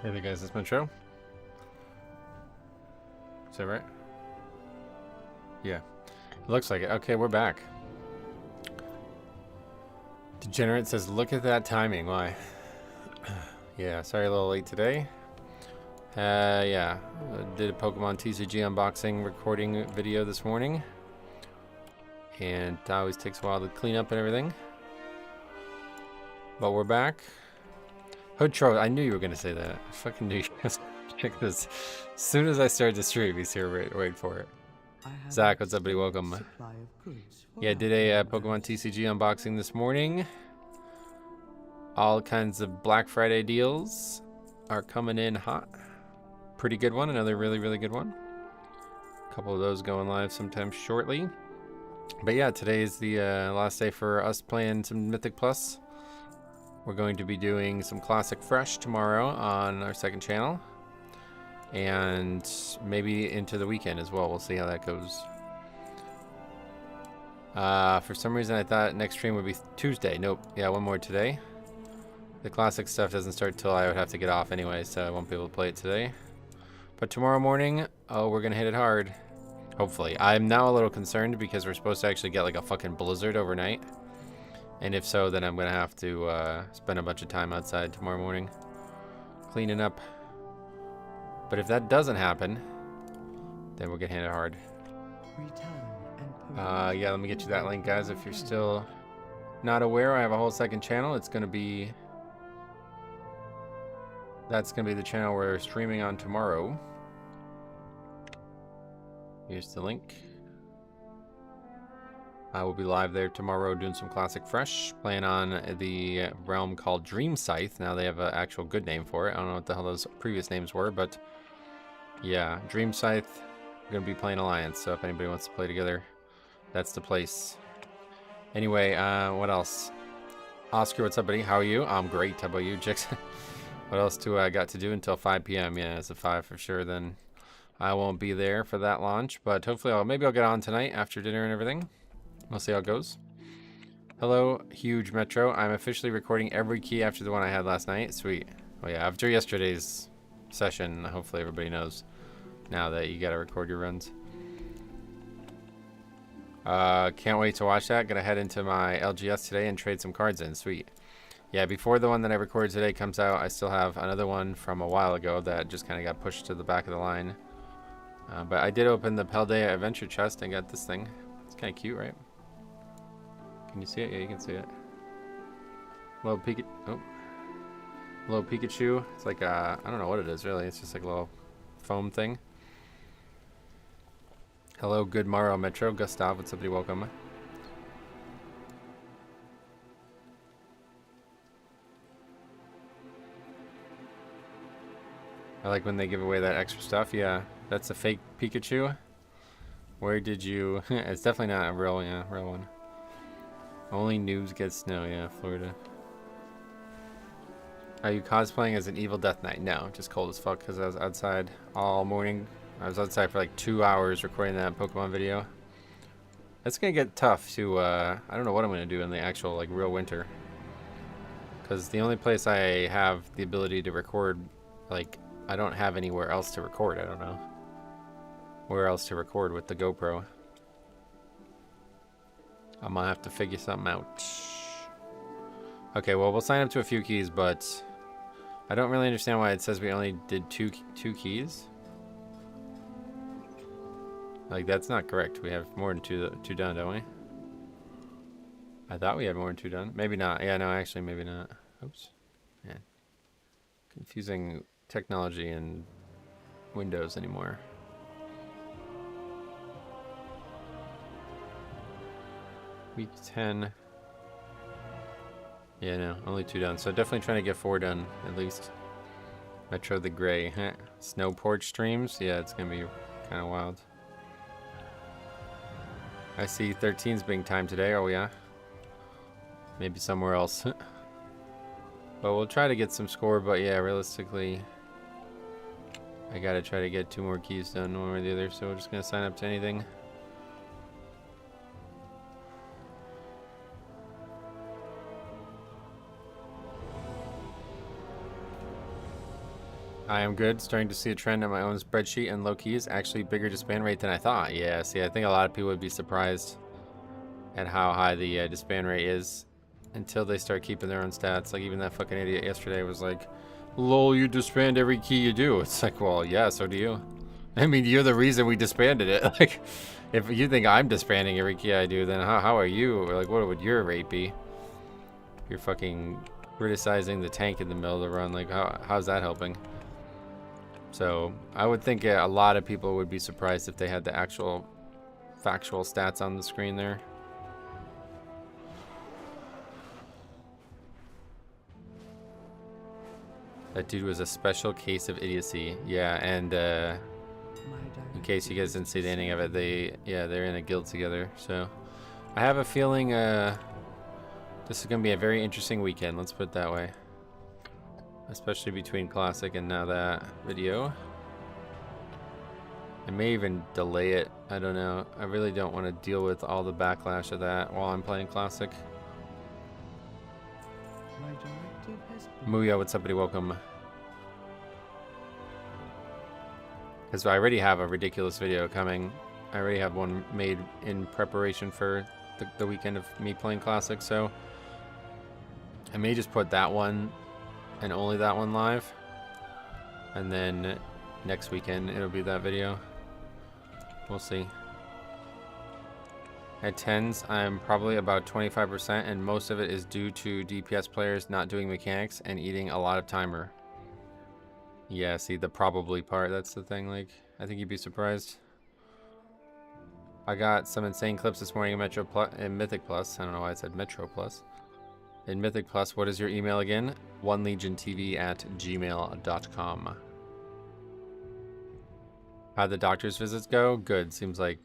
Hey there guys, it's Metro. Is that right? Yeah. It looks like it. Okay, we're back. Degenerate says, look at that timing. Why? Yeah, sorry a little late today. Yeah. Did a Pokemon TCG unboxing recording video this morning. And it always takes a while to clean up and everything. But we're back. Hood Troll, I knew you were going to say that. I fucking knew you were going to check this. As soon as I started the stream, he's here, wait for it. Zach, what's up, buddy? Welcome. Yeah, did a Pokemon TCG unboxing this morning. All kinds of Black Friday deals are coming in hot. Pretty good one, another really good one. A couple of those going live sometime shortly. But yeah, today is the last day for us playing some Mythic Plus. We're going to be doing some Classic Fresh tomorrow on our second channel. And maybe into the weekend as well. We'll see how that goes. For some reason I thought next stream would be Tuesday. Nope. Yeah, one more today. The classic stuff doesn't start till I would have to get off anyway, so I won't be able to play it today. But tomorrow morning, oh, we're gonna hit it hard. Hopefully. I'm now a little concerned because we're supposed to actually get like a fucking blizzard overnight. And if so, then I'm gonna have to spend a bunch of time outside tomorrow morning cleaning up. But if that doesn't happen, then we're gonna hit it hard. Yeah, let me get you that link, guys. If you're still not aware, I have a whole second channel. It's gonna be... That's gonna be the channel we're streaming on tomorrow. Here's the link. I will be live there tomorrow doing some Classic Fresh, playing on the realm called Dream Scythe. Now they have an actual good name for it. I don't know what the hell those previous names were, but yeah, Dream Scythe. We're gonna be playing Alliance, so if anybody wants to play together, that's the place. Anyway, what else? Oscar, what's up, buddy? How are you? I'm great. How about you, Jix? What else do I got to do until 5 p.m.? Yeah, it's a 5 for sure. Then I won't be there for that launch, but hopefully maybe I'll get on tonight after dinner and everything. We'll see how it goes. Hello, Huge Metro. I'm officially recording every key after the one I had last night. Sweet. Oh yeah, after yesterday's session, hopefully everybody knows now that you gotta record your runs. Can't wait to watch that. Gonna head into my LGS today and trade some cards in. Sweet. Yeah, before the one that I recorded today comes out, I still have another one from a while ago that just kind of got pushed to the back of the line. But I did open the Paldea Adventure chest and got this thing. It's kind of cute, right? Can you see it? Yeah, you can see it. Little Pikachu. It's like I don't know what it is really. It's just like a little foam thing. Hello, good morrow, Metro. Gustav, what's up, buddy? Welcome. I like when they give away that extra stuff. Yeah, that's a fake Pikachu. Where did you... It's definitely not a real, yeah, real one. Only noobs get snow. Yeah, Florida. Are you cosplaying as an evil Death Knight? No, just cold as fuck because I was outside all morning. I was outside for like 2 hours recording that Pokemon video. It's gonna get tough to, I don't know what I'm gonna do in the actual, like, real winter. Because the only place I have the ability to record, like, I don't have anywhere else to record. I don't know where else to record with the GoPro. I'm gonna have to figure something out. Okay, well, we'll sign up to a few keys, but I don't really understand why it says we only did two keys. Like, that's not correct. We have more than two done, don't we? I thought we had more than 2 done. Maybe not. Yeah, no, actually, maybe not. Oops. Man. Confusing technology and Windows anymore. Week 10. Yeah, no, only 2 done. So definitely trying to get 4 done, at least. Metro the Gray. Snow porch streams. Yeah, it's going to be kind of wild. I see 13's being timed today. Oh, yeah. Maybe somewhere else. But we'll try to get some score. But yeah, realistically, I got to try to get 2 more keys done, one or the other. So we're just going to sign up to anything. I am good. Starting to see a trend on my own spreadsheet, and low key is actually bigger disband rate than I thought. Yeah, see, I think a lot of people would be surprised at how high the disband rate is until they start keeping their own stats. Like, even that fucking idiot yesterday was like, lol, you disband every key you do. It's like, well, yeah, so do you. I mean, you're the reason we disbanded it. Like, if you think I'm disbanding every key I do, then how are you? Like, what would your rate be? You're fucking criticizing the tank in the middle of the run. Like, how's that helping? So, I would think a lot of people would be surprised if they had the actual factual stats on the screen there. That dude was a special case of idiocy. Yeah, and in case you guys didn't see the ending of it, they're in a guild together. So I have a feeling this is gonna be a very interesting weekend, let's put it that way. Especially between Classic and now that video. I may even delay it, I don't know. I really don't want to deal with all the backlash of that while I'm playing Classic. Muya, what's up, buddy? Welcome. Because I already have a ridiculous video coming. I already have one made in preparation for the weekend of me playing Classic, so I may just put that one and only that one live. And then next weekend it'll be that video. We'll see. At 10s, I'm probably about 25%, and most of it is due to DPS players not doing mechanics and eating a lot of timer. Yeah, see, the probably part, that's the thing. Like, I think you'd be surprised. I got some insane clips this morning in Mythic Plus. I don't know why I said Metro Plus. In Mythic Plus, what is your email again? onelegiontv@gmail.com. How'd the doctor's visits go? Good. Seems like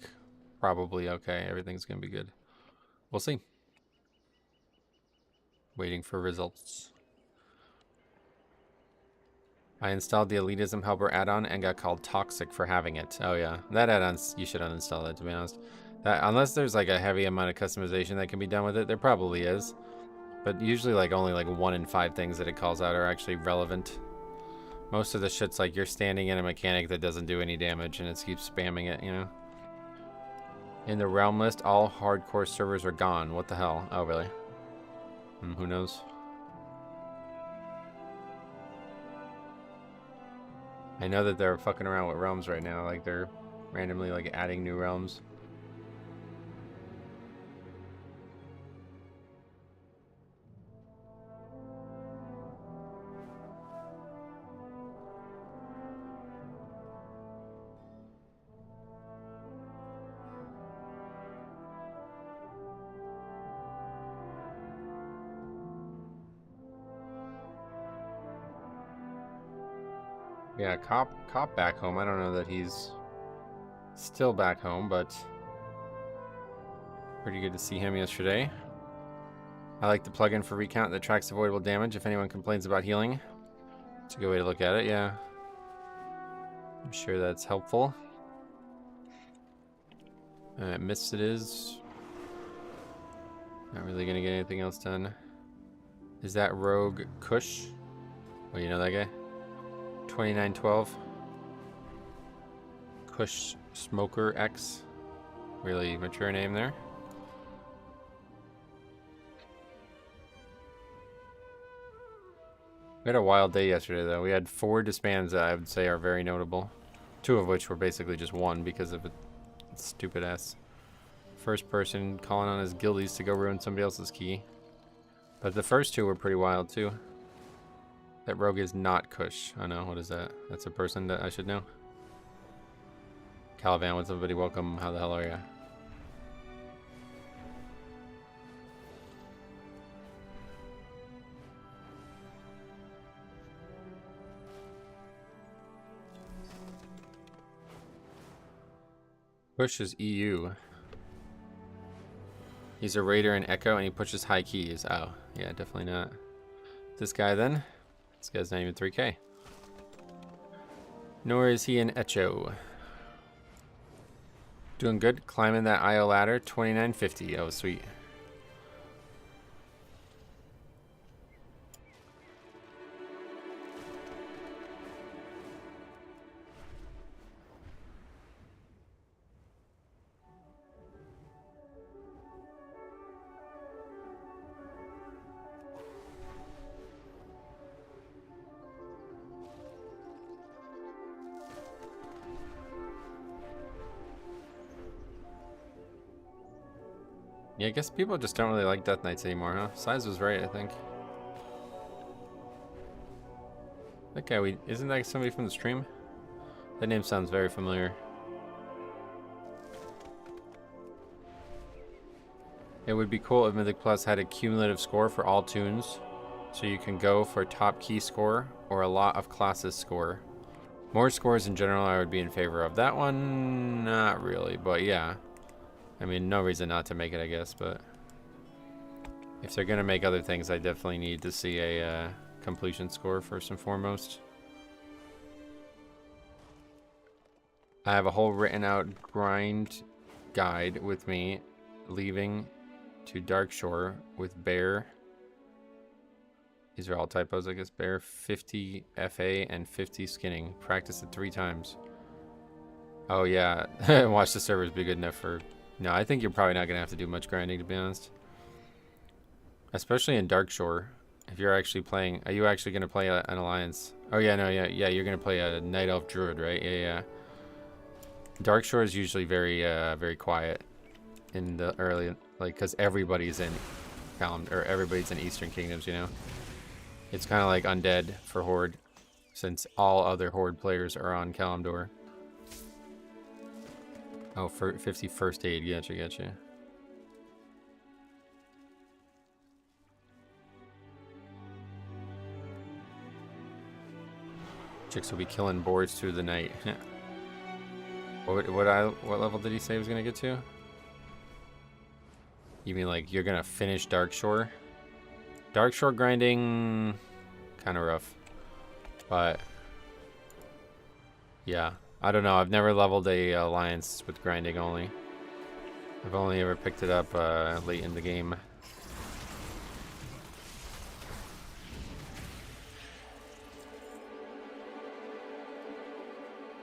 probably okay. Everything's gonna be good. We'll see. Waiting for results. I installed the Elitism Helper add-on and got called toxic for having it. Oh yeah, that add-on, you should uninstall that, to be honest. Unless there's like a heavy amount of customization that can be done with it, there probably is. But usually like only like 1 in 5 things that it calls out are actually relevant. Most of the shit's like you're standing in a mechanic that doesn't do any damage and it keeps spamming it, you know? In the realm list, all hardcore servers are gone. What the hell? Oh, really? Who knows? I know that they're fucking around with realms right now. Like, they're randomly, like, adding new realms. Yeah, cop back home. I don't know that he's still back home, but pretty good to see him yesterday. I like the plugin for recount that tracks avoidable damage if anyone complains about healing. It's a good way to look at it, yeah. I'm sure that's helpful. Missed it is. Not really gonna get anything else done. Is that Rogue Kush? Oh, you know that guy? 2912. Kush Smoker X. Really mature name there. We had a wild day yesterday, though. We had 4 disbands that I would say are very notable. 2 of which were basically just 1 because of a stupid ass first person calling on his guildies to go ruin somebody else's key. But the first 2 were pretty wild, too. That rogue is not Kush. I know, what is that? That's a person that I should know. Calivan, what's up, buddy? Welcome. How the hell are ya? Kush is EU. He's a raider in Echo and he pushes high keys. Oh, yeah, definitely not. This guy then? This guy's not even 3K. Nor is he an Echo. Doing good. Climbing that IO ladder. 2950. Oh, sweet. Yeah, I guess people just don't really like Death Knights anymore, huh? Size was right, I think. That guy, isn't that somebody from the stream? That name sounds very familiar. It would be cool if Mythic Plus had a cumulative score for all tunes, so you can go for top key score or a lot of classes score. More scores in general I would be in favor of. That one, not really, but yeah. I mean, no reason not to make it, I guess, but if they're going to make other things, I definitely need to see a completion score first and foremost. I have a whole written out grind guide with me leaving to Darkshore with Bear. These are all typos, I guess. Bear 50 FA and 50 skinning. Practice it 3 times. Oh yeah, watch the servers be good enough for... No, I think you're probably not going to have to do much grinding, to be honest. Especially in Darkshore. If you're actually playing... Are you actually going to play an alliance? Oh yeah, no, yeah, you're going to play a Night Elf Druid, right? Yeah. Darkshore is usually very, very quiet in the early... Like, because everybody's in everybody's in Eastern Kingdoms, you know? It's kind of like Undead for Horde, since all other Horde players are on Kalimdor. Oh, for 50 first aid, gotcha. Chicks will be killing boards through the night. What level did he say he was gonna get to? You mean like you're gonna finish Darkshore? Darkshore grinding, kind of rough, but yeah, I don't know. I've never leveled a alliance with grinding only. I've only ever picked it up late in the game.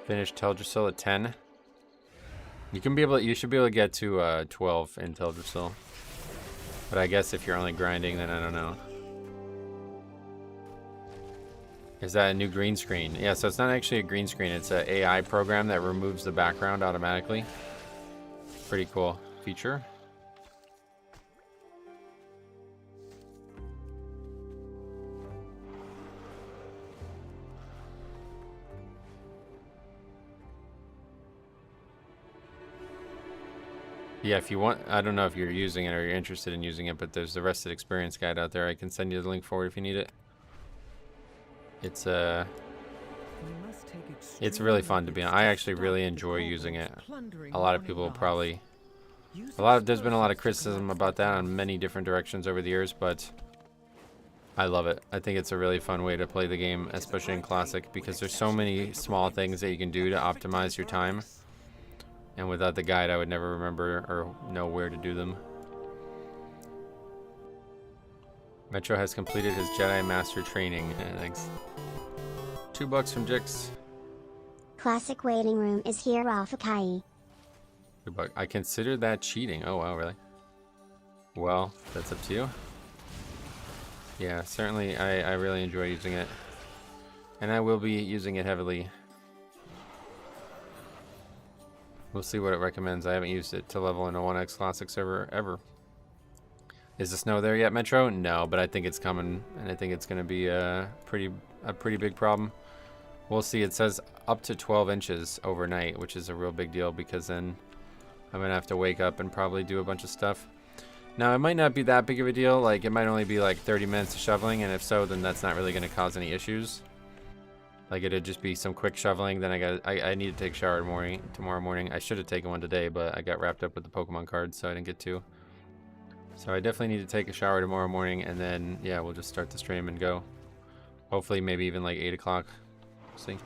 Finish Teldrassil at 10. You should be able to get to 12 in Teldrassil. But I guess if you're only grinding, then I don't know. Is that a new green screen? Yeah, so it's not actually a green screen. It's an AI program that removes the background automatically. Pretty cool feature. Yeah, if you want, I don't know if you're using it or you're interested in using it, but there's the Rested Experience guide out there. I can send you the link for it if you need it. It's really fun to be on. I actually really enjoy using it. A lot of people probably, there's been a lot of criticism about that on many different directions over the years, but I love it. I think it's a really fun way to play the game, especially in Classic, because there's so many small things that you can do to optimize your time. And without the guide, I would never remember or know where to do them. Metro has completed his Jedi Master training. Thanks. $2 from Jix. Classic waiting room is here, Alphakai. $2. I consider that cheating. Oh wow, really? Well, that's up to you. Yeah, certainly I really enjoy using it. And I will be using it heavily. We'll see what it recommends. I haven't used it to level in a 1x Classic server ever. Is the snow there yet, Metro? No, but I think it's coming, and I think it's going to be a pretty big problem. We'll see. It says up to 12 inches overnight, which is a real big deal because then I'm going to have to wake up and probably do a bunch of stuff. Now, it might not be that big of a deal. Like, it might only be like 30 minutes of shoveling, and if so, then that's not really going to cause any issues. Like, it'd just be some quick shoveling. Then I need to take a shower tomorrow morning. I should have taken one today, but I got wrapped up with the Pokemon cards, so I didn't get to. So I definitely need to take a shower tomorrow morning, and then, yeah, we'll just start the stream and go. Hopefully, maybe even like 8 o'clock. We'll see.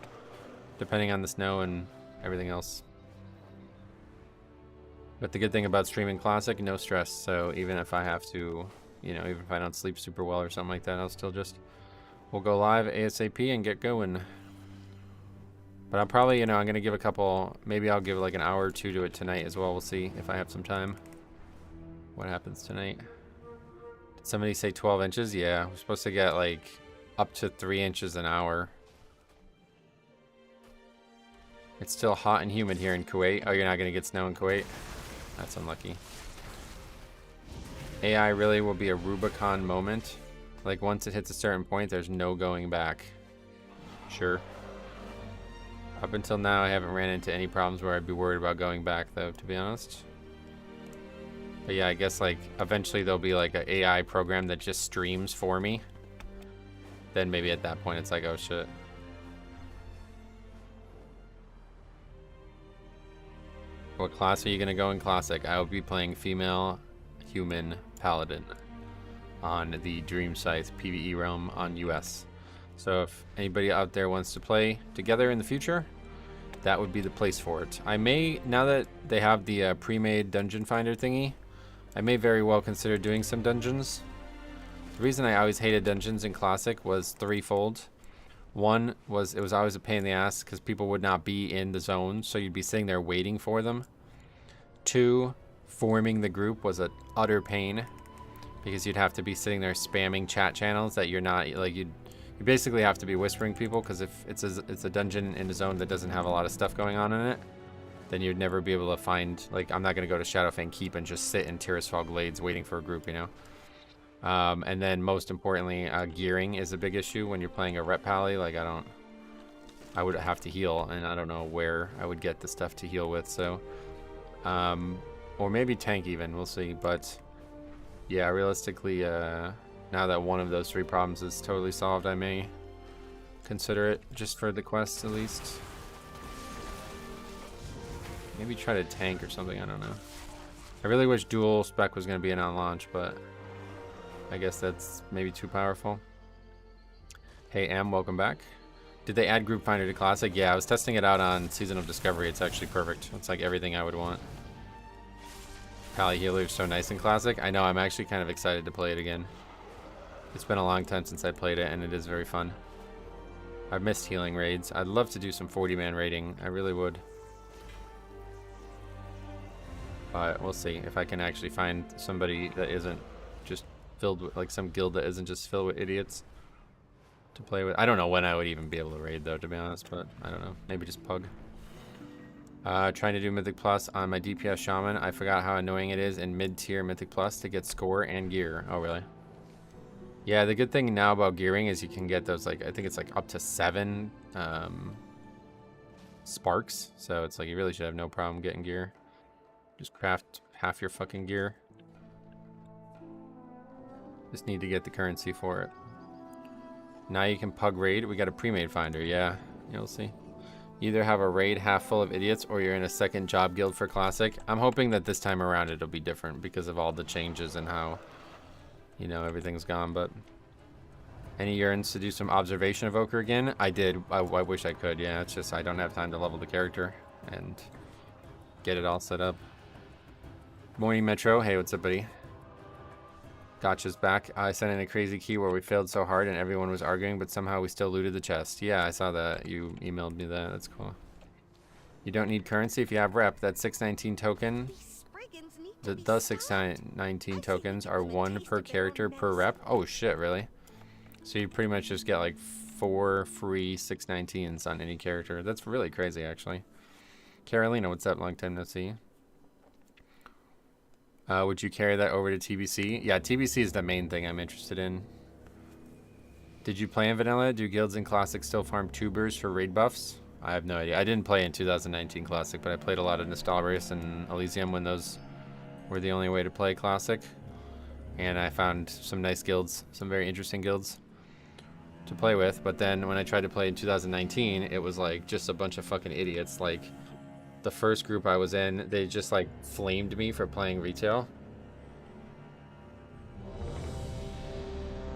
Depending on the snow and everything else. But the good thing about streaming Classic, no stress. So even if I have to, you know, even if I don't sleep super well or something like that, I'll still just... We'll go live ASAP and get going. But I'm probably, you know, I'm going to give a couple... Maybe I'll give like an hour or two to it tonight as well. We'll see if I have some time. What happens tonight? Did somebody say 12 inches? Yeah, we're supposed to get like up to 3 inches an hour. It's still hot and humid here in Kuwait. Oh, you're not going to get snow in Kuwait? That's unlucky. AI really will be a Rubicon moment. Like once it hits a certain point, there's no going back. Sure. Up until now, I haven't ran into any problems where I'd be worried about going back, though, to be honest. But yeah, I guess like eventually there'll be like an AI program that just streams for me. Then maybe at that point it's like, oh shit. What class are you gonna go in Classic? I will be playing female human paladin on the Dream Scythe PvE realm on US. So if anybody out there wants to play together in the future, that would be the place for it. I may, now that they have the pre-made dungeon finder thingy, I may very well consider doing some dungeons. The reason I always hated dungeons in Classic was threefold. One was it was always a pain in the ass because people would not be in the zone, so you'd be sitting there waiting for them. Two, forming the group was an utter pain because you'd have to be sitting there spamming chat channels that you're not, like you basically have to be whispering people, because if it's a dungeon in a zone that doesn't have a lot of stuff going on in it, then you'd never be able to find, like, I'm not going to go to Shadowfang Keep and just sit in Tirisfal Glades waiting for a group, you know? And then most importantly, gearing is a big issue when you're playing a rep pally. Like I would have to heal, and I don't know where I would get the stuff to heal with, so, or maybe tank even, we'll see. But yeah, realistically, now that one of those three problems is totally solved, I may consider it, just for the quests at least. Maybe try to tank or something, I don't know. I really wish dual spec was going to be an on launch, but I guess that's maybe too powerful. Hey M, welcome back. Did they add Group Finder to Classic? Yeah, I was testing it out on Season of Discovery. It's actually perfect. It's like everything I would want. Pally Healer is so nice in Classic. I know, I'm actually kind of excited to play it again. It's been a long time since I played it, and it is very fun. I've missed healing raids. I'd love to do some 40-man raiding. I really would. But we'll see if I can actually find somebody that isn't just filled with, like, some guild that isn't just filled with idiots to play with. I don't know when I would even be able to raid, though, to be honest, but I don't know. Maybe just Pug. Trying to do Mythic Plus on my DPS Shaman. I forgot how annoying it is in mid-tier Mythic Plus to get score and gear. Oh, really? Yeah, the good thing now about gearing is you can get those, like, I think it's like up to 7 sparks. So it's like you really should have no problem getting gear. Just craft half your fucking gear. Just need to get the currency for it. Now you can Pug raid. We got a pre-made finder. Yeah, you'll see. Either have a raid half full of idiots or you're in a second job guild for Classic. I'm hoping that this time around it'll be different because of all the changes and how, you know, everything's gone. But any yearns to do some observation evoker again? I did. I wish I could. Yeah, it's just I don't have time to level the character and get it all set up. Morning Metro. Hey, what's up, buddy? Gotcha's back. I sent in a crazy key where we failed so hard and everyone was arguing, but somehow we still looted the chest. Yeah, I saw that. You emailed me that. That's cool. You don't need currency if you have rep. That 619 token. The 619 tokens are 1 per character per rep. Oh shit, really? So you pretty much just get like 4 free 619s on any character. That's really crazy, actually. Carolina, what's up? Long time no see. Would you carry that over to TBC? Yeah, TBC is the main thing I'm interested in. Did you play in Vanilla? Do guilds in Classic still farm tubers for raid buffs? I have no idea. I didn't play in 2019 Classic, but I played a lot of Nostalrius and Elysium when those were the only way to play Classic. And I found some nice guilds, some very interesting guilds to play with. But then when I tried to play in 2019, it was like just a bunch of fucking idiots. Like, the first group I was in, they just like flamed me for playing retail.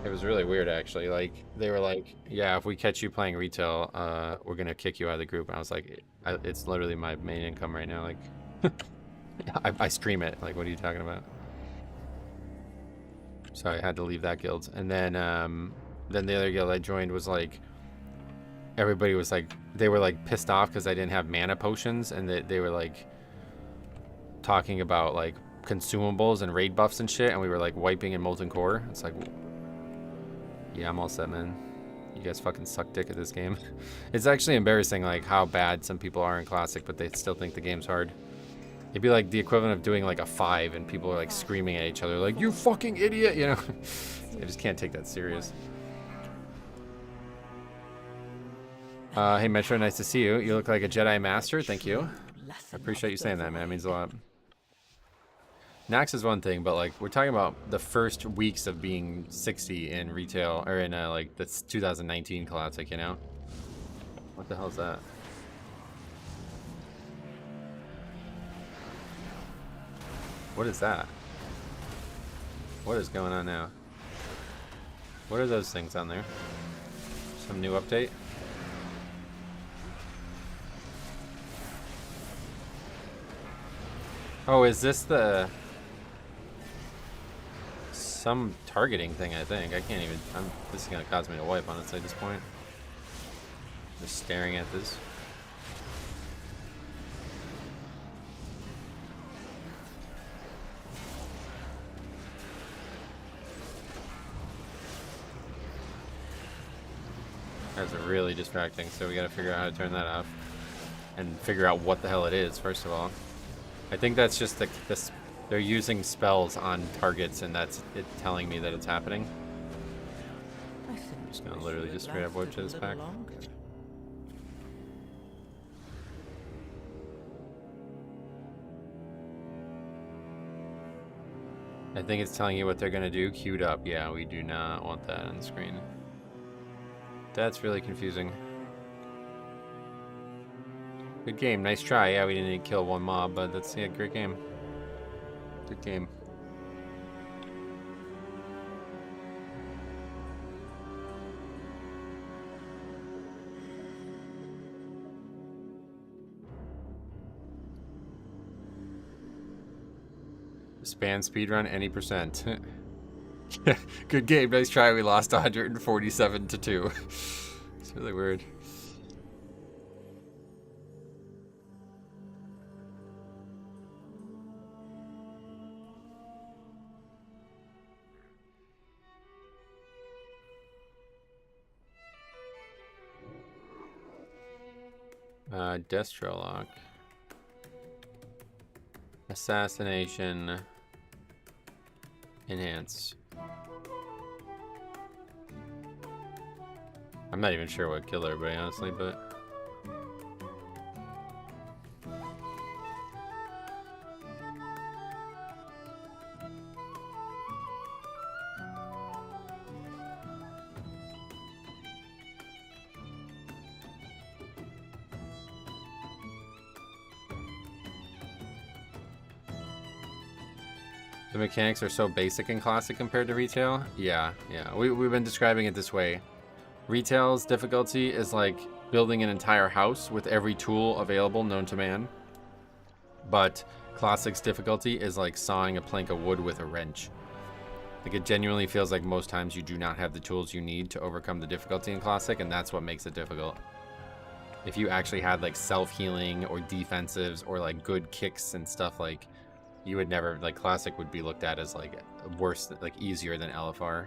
It was really weird, actually. Like, they were like, yeah, if we catch you playing retail, we're gonna kick you out of the group. And I was like, it's literally my main income right now. Like, I stream it. Like, what are you talking about? So I had to leave that guild. And then the other guild I joined was like, everybody was like, they were like pissed off because I didn't have mana potions, and they were like talking about like consumables and raid buffs and shit, and we were like wiping in Molten Core. It's like, yeah, I'm all set, man. You guys fucking suck dick at this game. It's actually embarrassing like how bad some people are in Classic, but they still think the game's hard. It'd be like the equivalent of doing like a 5 and people are like screaming at each other like, you fucking idiot, you know? I just can't take that serious. Hey Metro, nice to see you. You look like a Jedi Master, thank you. I appreciate you saying that, man, it means a lot. Nax is one thing, but like we're talking about the first weeks of being 60 in retail, or in like the 2019 Classic, you know? What the hell is that? What is that? What is going on now? What are those things on there? Some new update? Oh, is this the... some targeting thing, I think. I can't even... this is gonna cause me to wipe, honestly, at this point. Just staring at this. That's really distracting, so we gotta figure out how to turn that off. And figure out what the hell it is, first of all. I think that's just this. They're using spells on targets, and that's it telling me that it's happening. I'm just gonna literally just straight up watch this pack. I think it's telling you what they're gonna do queued up. Yeah, we do not want that on the screen. That's really confusing. Good game, nice try. Yeah, we didn't kill one mob, but that's, yeah, great game. Good game. Span speedrun any percent. Good game, nice try. We lost 147 to 2. It's really weird. Destrolock. Assassination. Enhance. I'm not even sure what killed everybody, honestly, but... The mechanics are so basic in Classic compared to Retail. Yeah. We've been describing it this way. Retail's difficulty is like building an entire house with every tool available known to man. But Classic's difficulty is like sawing a plank of wood with a wrench. Like, it genuinely feels like most times you do not have the tools you need to overcome the difficulty in Classic, and that's what makes it difficult. If you actually had like self-healing or defensives or like good kicks and stuff, like, you would never, like, Classic would be looked at as like worse, like easier than LFR.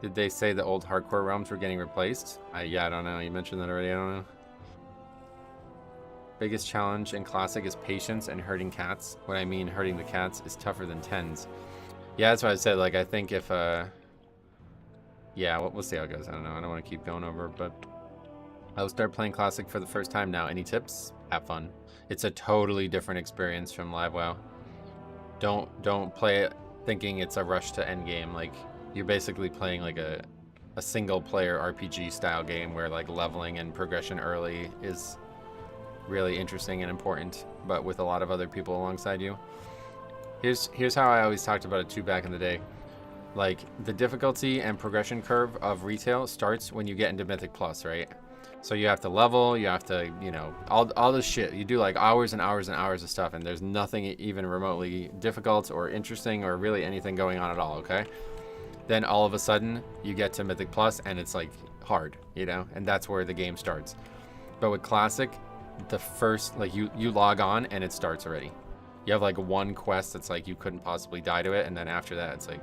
Did they say the old hardcore realms were getting replaced? Yeah, I don't know. You mentioned that already. I don't know. Biggest challenge in Classic is patience and herding cats. What I mean, herding the cats is tougher than tens. Yeah, that's what I said. Like, I think if, yeah, we'll see how it goes. I don't know. I don't want to keep going over, but I'll start playing Classic for the first time now. Any tips? Have fun. It's a totally different experience from Live WoW. Don't play it thinking it's a rush to endgame. Like, you're basically playing like a single player RPG style game where like leveling and progression early is really interesting and important, but with a lot of other people alongside you. Here's how I always talked about it too back in the day. Like, the difficulty and progression curve of Retail starts when you get into Mythic Plus, right? So you have to level, you have to, you know, all this shit. You do like hours and hours and hours of stuff, and there's nothing even remotely difficult or interesting or really anything going on at all, okay? Then all of a sudden you get to Mythic Plus and it's like hard, you know, and that's where the game starts. But with Classic, the first, like, you log on and it starts already. You have like one quest that's like you couldn't possibly die to it, and then after that it's like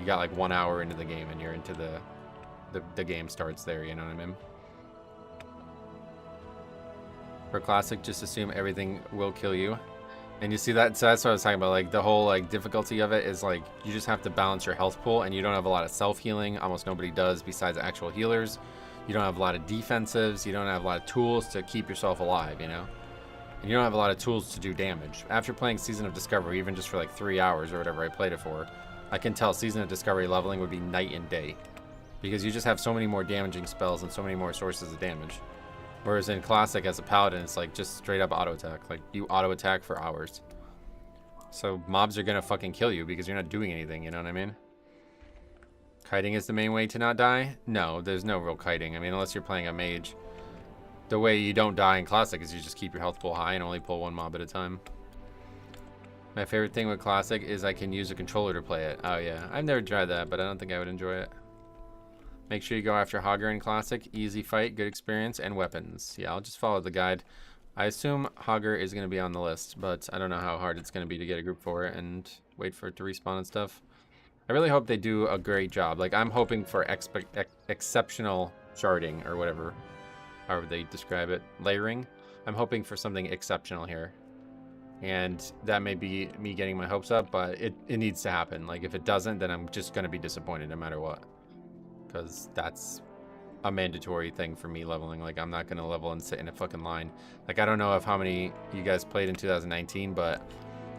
you got like 1 hour into the game and you're into the game starts there, you know what I mean? For Classic, just assume everything will kill you. And you see that, so that's what I was talking about, like the whole like difficulty of it is like you just have to balance your health pool, and you don't have a lot of self-healing. Almost nobody does besides actual healers. You don't have a lot of defensives. You don't have a lot of tools to keep yourself alive, you know? And you don't have a lot of tools to do damage. After playing Season of Discovery, even just for like 3 hours or whatever I played it for, I can tell Season of Discovery leveling would be night and day. Because you just have so many more damaging spells and so many more sources of damage. Whereas in Classic, as a Paladin, it's like just straight up auto attack. Like, you auto attack for hours. So mobs are gonna fucking kill you because you're not doing anything, you know what I mean? Kiting is the main way to not die? No, there's no real kiting. I mean, unless you're playing a mage. The way you don't die in Classic is you just keep your health pool high and only pull one mob at a time. My favorite thing with Classic is I can use a controller to play it. Oh yeah, I've never tried that, but I don't think I would enjoy it. Make sure you go after Hogger in Classic. Easy fight, good experience, and weapons. Yeah, I'll just follow the guide. I assume Hogger is going to be on the list, but I don't know how hard it's going to be to get a group for it and wait for it to respawn and stuff. I really hope they do a great job. Like, I'm hoping for exceptional sharding or whatever, however they describe it. Layering. I'm hoping for something exceptional here. And that may be me getting my hopes up, but it needs to happen. Like, if it doesn't, then I'm just going to be disappointed no matter what. Because that's a mandatory thing for me leveling. Like, I'm not going to level and sit in a fucking line. Like, I don't know how many you guys played in 2019, but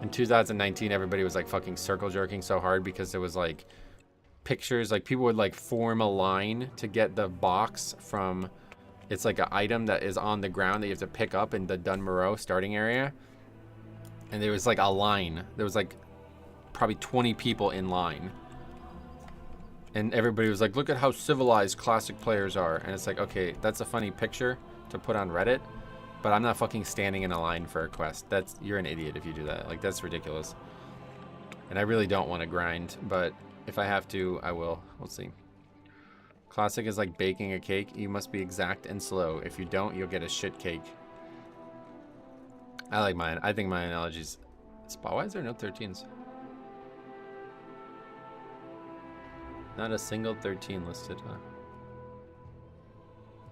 in 2019, everybody was, like, fucking circle jerking so hard because there was, like, pictures. Like, people would, like, form a line to get the box from... It's, like, an item that is on the ground that you have to pick up in the Dunmoreau starting area. And there was, like, a line. There was, like, probably 20 people in line. And everybody was like, look at how civilized Classic players are. And it's like, okay, that's a funny picture to put on Reddit, but I'm not fucking standing in a line for a quest. You're an idiot if you do that. Like, that's ridiculous. And I really don't want to grind, but if I have to, I will. We'll see. Classic is like baking a cake. You must be exact and slow. If you don't, you'll get a shit cake. I like mine. I think my analogy's... Why is there no 13s? Not a single 13 listed, huh?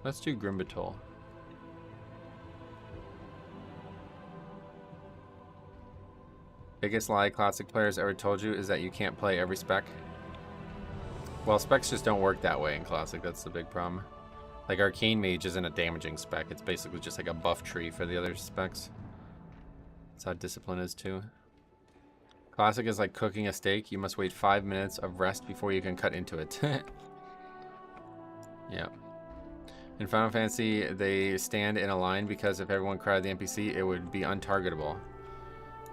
Let's do Grimbatol. Biggest lie Classic players ever told you is that you can't play every spec. Well, specs just don't work that way in Classic. That's the big problem. Like, Arcane Mage isn't a damaging spec. It's basically just like a buff tree for the other specs. That's how Discipline is too. Classic is like cooking a steak. You must wait 5 minutes of rest before you can cut into it. Yeah. In Final Fantasy, they stand in a line because if everyone crowded the NPC, it would be untargetable.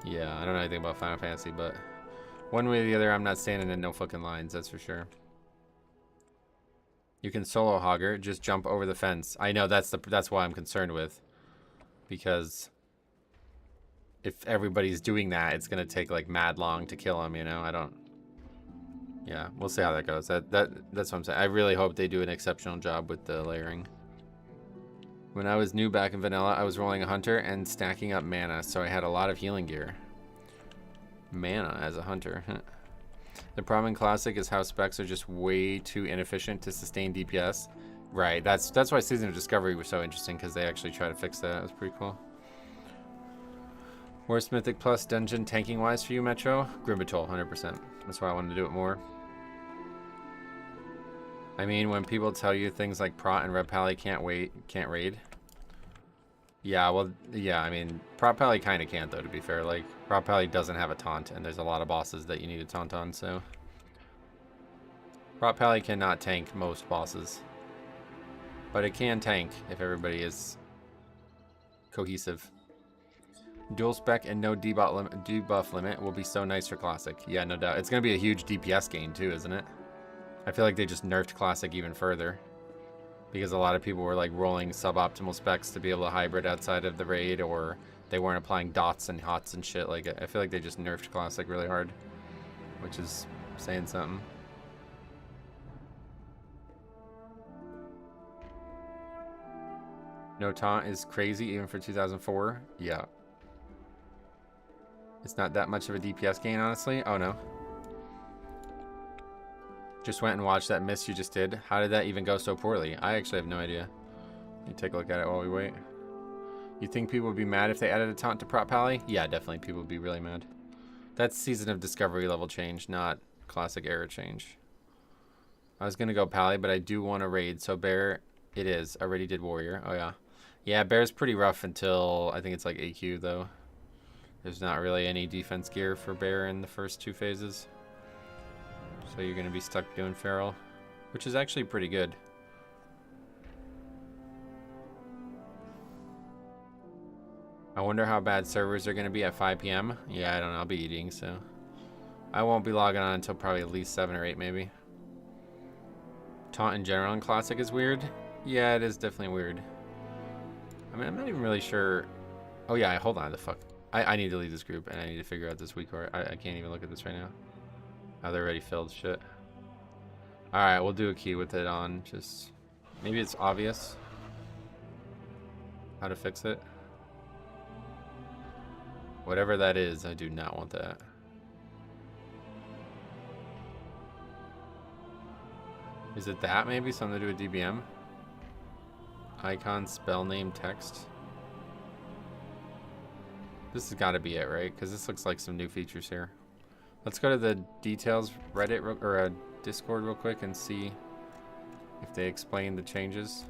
Yeah, I don't know anything about Final Fantasy, but one way or the other, I'm not standing in no fucking lines, that's for sure. You can solo Hogger, just jump over the fence. I know, that's why I'm concerned with. Because... if everybody's doing that, it's gonna take like mad long to kill him, you know? I don't... Yeah, we'll see how that goes. That's what I'm saying. I really hope they do an exceptional job with the layering. When I was new back in vanilla, I was rolling a hunter and stacking up mana, so I had a lot of healing gear. Mana as a hunter. The problem in Classic is how specs are just way too inefficient to sustain DPS. Right, that's why Season of Discovery was so interesting, because they actually try to fix that. It was pretty cool. Worst Mythic Plus dungeon tanking wise for you, Metro? Grimbatol, 100%. That's why I wanted to do it more. I mean, when people tell you things like Prot and Red Pally can't raid. Yeah, well, yeah, I mean, Prot Pally kind of can't, though, to be fair. Like, Prot Pally doesn't have a taunt, and there's a lot of bosses that you need a taunt on, so. Prot Pally cannot tank most bosses. But it can tank if everybody is cohesive. Dual spec and no debuff limit will be so nice for Classic. Yeah, no doubt. It's going to be a huge DPS gain too, isn't it? I feel like they just nerfed Classic even further. Because a lot of people were like rolling suboptimal specs to be able to hybrid outside of the raid, or they weren't applying dots and hots and shit. Like, I feel like they just nerfed Classic really hard. Which is saying something. No taunt is crazy even for 2004. Yeah. It's not that much of a DPS gain, honestly. Oh, no. Just went and watched that miss you just did. How did that even go so poorly? I actually have no idea. Let me take a look at it while we wait. You think people would be mad if they added a taunt to Prop Pally? Yeah, definitely people would be really mad. That's Season of Discovery level change, not Classic Era change. I was going to go Pally, but I do want to raid, so Bear it is. I already did Warrior. Oh, yeah. Yeah, Bear's pretty rough until I think it's like AQ, though. There's not really any defense gear for Bear in the first 2 phases. So you're going to be stuck doing Feral, which is actually pretty good. I wonder how bad servers are going to be at 5 p.m. Yeah, I don't know. I'll be eating, so I won't be logging on until probably at least 7 or 8, maybe. Taunt in general in Classic is weird. Yeah, it is definitely weird. I mean, I'm not even really sure. Oh, yeah, hold on. The fuck. I need to leave this group, and I need to figure out this week or I can't even look at this right now. Oh, they're already filled. Shit. All right, we'll do a key with it on. Just maybe it's obvious how to fix it. Whatever that is, I do not want that. Is it that maybe? Something to do with DBM? Icon, spell name, text. This has got to be it, right? Because this looks like some new features here. Let's go to the details Reddit or Discord real quick and see if they explain the changes.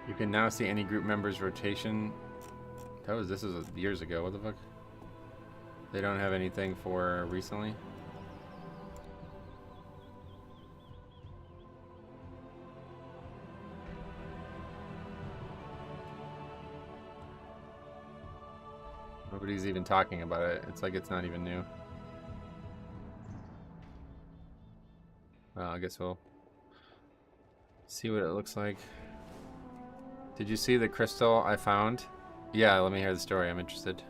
You can now see any group member's rotation. This is years ago. What the fuck? They don't have anything for recently. Nobody's even talking about it. It's like it's not even new. Well, I guess we'll see what it looks like. Did you see the crystal I found? Yeah, let me hear the story. I'm interested.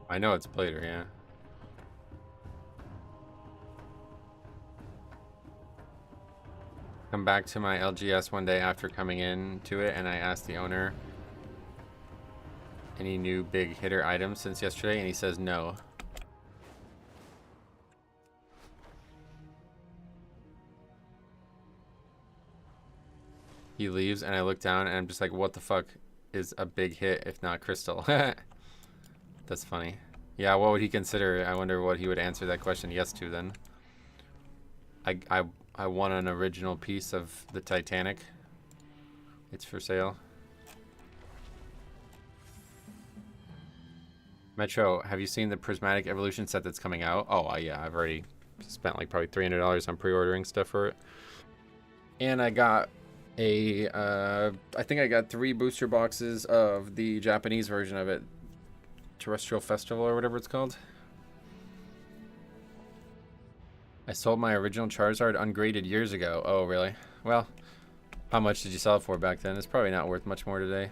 I know it's Blader, yeah. Come back to my LGS one day after coming in to it, and I asked the owner any new big hitter items since yesterday, and he says no. He leaves, and I look down, and I'm just like, what the fuck is a big hit if not crystal? That's funny. Yeah, what would he consider? I wonder what he would answer that question yes to then. I won an original piece of the Titanic. It's for sale. Metro, have you seen the Prismatic Evolution set that's coming out? Oh, yeah, I've already spent like probably $300 on pre-ordering stuff for it. And I got I think I got 3 booster boxes of the Japanese version of it. Terrestrial Festival or whatever it's called. I sold my original Charizard ungraded years ago. Oh, really? Well, how much did you sell it for back then? It's probably not worth much more today.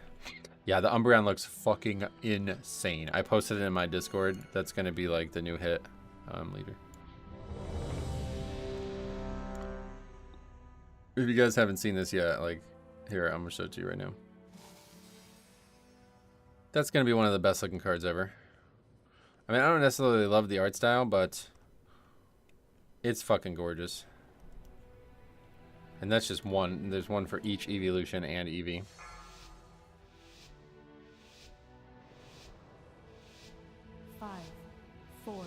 Yeah, the Umbreon looks fucking insane. I posted it in my Discord. That's going to be like the new hit leader. If you guys haven't seen this yet, like, here, I'm going to show it to you right now. That's going to be one of the best looking cards ever. I mean, I don't necessarily love the art style, but it's fucking gorgeous. And that's just one. There's one for each evolution and EV. 5, 4,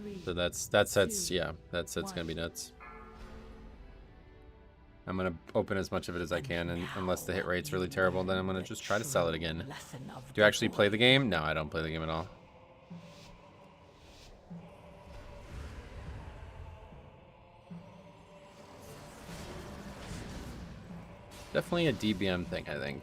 3. So that set's yeah, that set's gonna be nuts. I'm gonna open as much of it as I can, and unless the hit rate's really terrible, then I'm gonna just try to sell it again. Do you actually play the game? No, I don't play the game at all. Definitely a DBM thing, I think.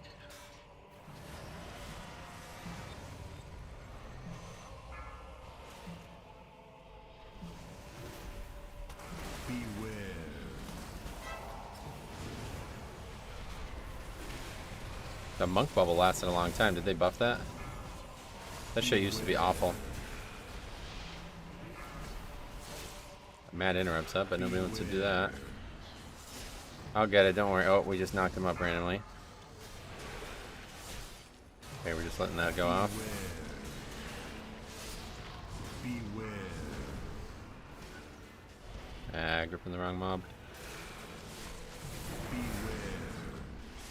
Beware. The monk bubble lasted a long time. Did they buff that? That shit used to be awful. Mad interrupts up, but nobody wants to do that. I'll get it, don't worry. Oh, we just knocked him up randomly. Okay, we're just letting that go off. Beware. Ah, gripping the wrong mob. Beware.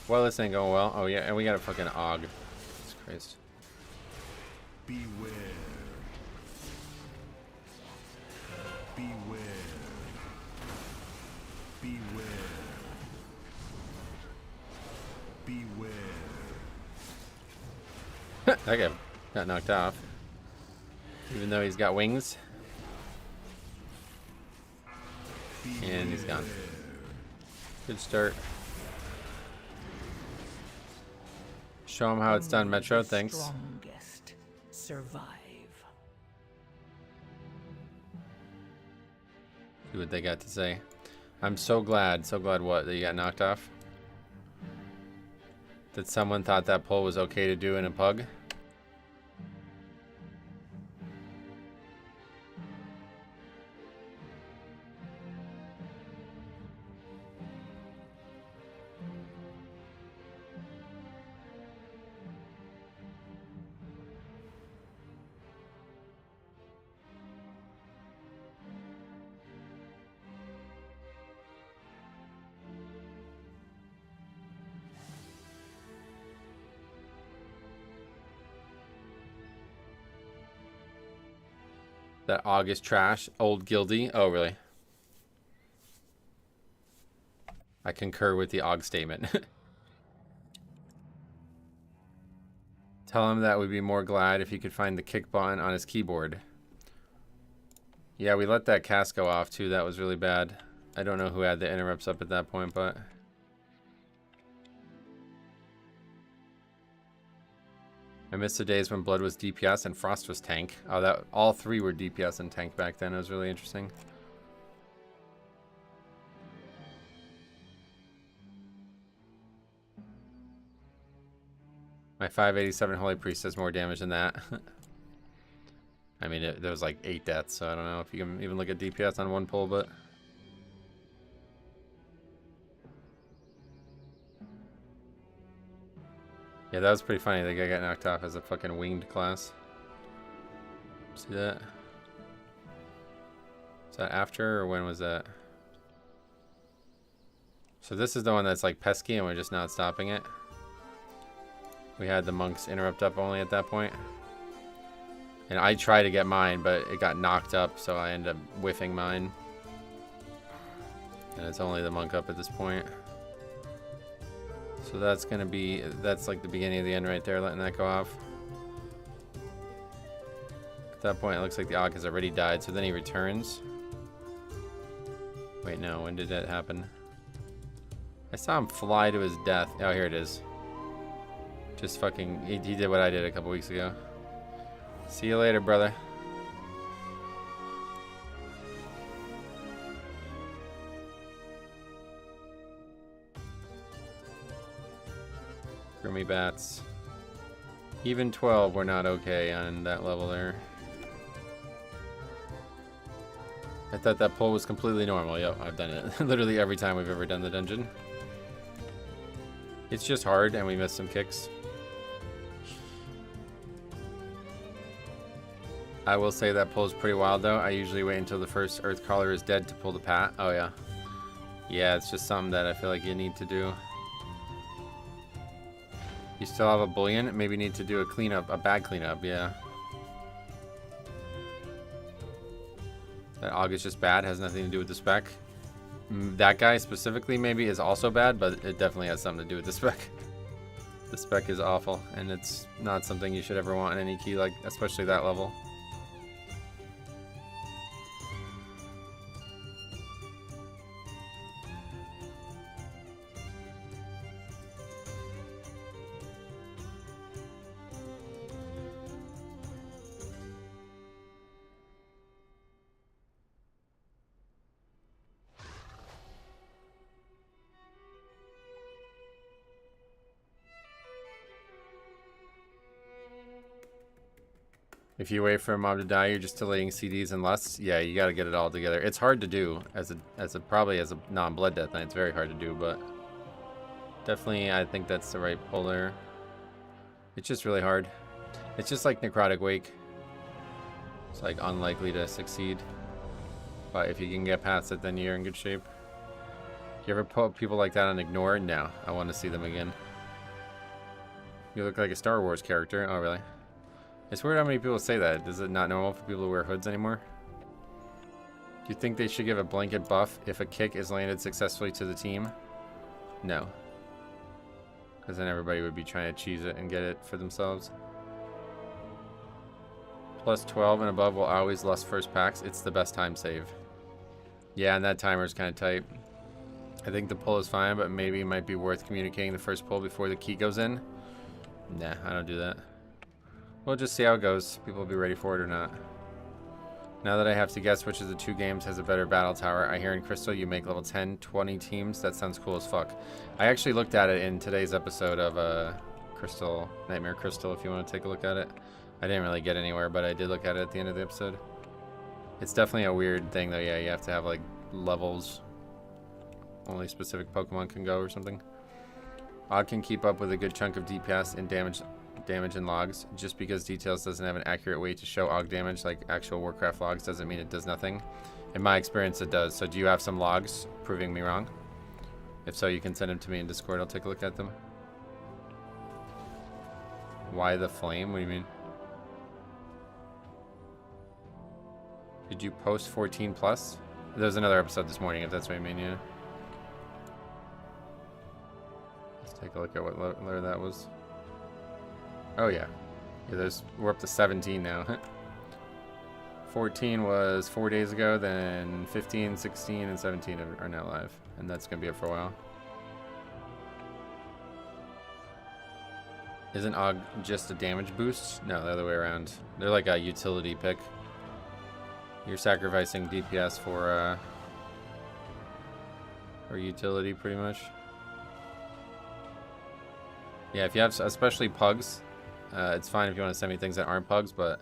Well, this ain't going well. Oh, yeah, and we got a fucking Aug. Jesus Christ. Beware. Beware. Beware. Beware. That guy got knocked off. Even though he's got wings. And he's gone. Good start. Show him how it's done, Metro. Thanks. Strongest survive. See what they got to say. I'm so glad what, that you got knocked off? That someone thought that pull was okay to do in a pug? That August trash, old guildy. Oh, really? I concur with the Aug statement. Tell him that we'd be more glad if he could find the kick button on his keyboard. Yeah, we let that cast go off too. That was really bad. I don't know who had the interrupts up at that point, but... I miss the days when Blood was DPS and Frost was tank. Oh, that all three were DPS and tank back then. It was really interesting. My 587 Holy Priest does more damage than that. I mean, there was like 8 deaths, so I don't know if you can even look at DPS on one pull, but... Yeah, that was pretty funny. The guy got knocked off as a fucking winged class. See that? Is that after, or when was that? So this is the one that's like pesky and we're just not stopping it. We had the monks interrupt up only at that point. And I tried to get mine, but it got knocked up, so I ended up whiffing mine. And it's only the monk up at this point. So that's gonna be, that's like the beginning of the end right there, letting that go off. At that point, it looks like the Aug has already died, so then he returns. Wait, no, when did that happen? I saw him fly to his death. Oh, here it is. Just fucking, he did what I did a couple weeks ago. See you later, brother. Grimy bats. Even 12, we're not okay on that level there. I thought that pull was completely normal. Yo, I've done it literally every time we've ever done the dungeon. It's just hard and we missed some kicks. I will say that pull is pretty wild though. I usually wait until the first Earthcrawler is dead to pull the pat. Oh yeah. Yeah, it's just something that I feel like you need to do. You still have a bullion? Maybe need to do a cleanup, a bag cleanup, yeah. That Aug is just bad, has nothing to do with the spec. That guy specifically maybe is also bad, but it definitely has something to do with the spec. The spec is awful, and it's not something you should ever want in any key, like especially that level. If you wait for a mob to die, you're just deleting CDs and lusts. Yeah, you gotta get it all together. It's hard to do probably as a non-blood death knight. It's very hard to do, but definitely I think that's the right pull there. It's just really hard. It's just like Necrotic Wake. It's like unlikely to succeed. But if you can get past it, then you're in good shape. You ever put people like that on ignore? No, I want to see them again. You look like a Star Wars character. Oh, really? It's weird how many people say that. Is it not normal for people to wear hoods anymore? Do you think they should give a blanket buff if a kick is landed successfully to the team? No. Because then everybody would be trying to cheese it and get it for themselves. Plus 12 and above will always lust first packs. It's the best time save. Yeah, and that timer is kind of tight. I think the pull is fine, but maybe it might be worth communicating the first pull before the key goes in. Nah, I don't do that. We'll just see how it goes. People will be ready for it or not. Now that I have to guess which of the two games has a better battle tower, I hear in Crystal you make level 10, 20 teams. That sounds cool as fuck. I actually looked at it in today's episode of Crystal, Nightmare Crystal, if you want to take a look at it. I didn't really get anywhere, but I did look at it at the end of the episode. It's definitely a weird thing though. Yeah, you have to have like levels. Only specific Pokemon can go or something. Odd can keep up with a good chunk of DPS and damage and logs. Just because Details doesn't have an accurate way to show Og damage like actual Warcraft logs doesn't mean it does nothing. In my experience it does. So do you have some logs proving me wrong? If so, you can send them to me in Discord. I'll take a look at them. Why the flame? What do you mean? Did you post 14 plus? There was another episode this morning, if that's what you mean, yeah. Let's take a look at what letter that was. Oh yeah. We're up to 17 now. 14 was 4 days ago, then 15, 16, and 17 are now live. And that's gonna be it for a while. Isn't Og just a damage boost? No, the other way around. They're like a utility pick. You're sacrificing DPS for utility, pretty much. Yeah, if you have, especially pugs, it's fine if you want to send me things that aren't pugs, but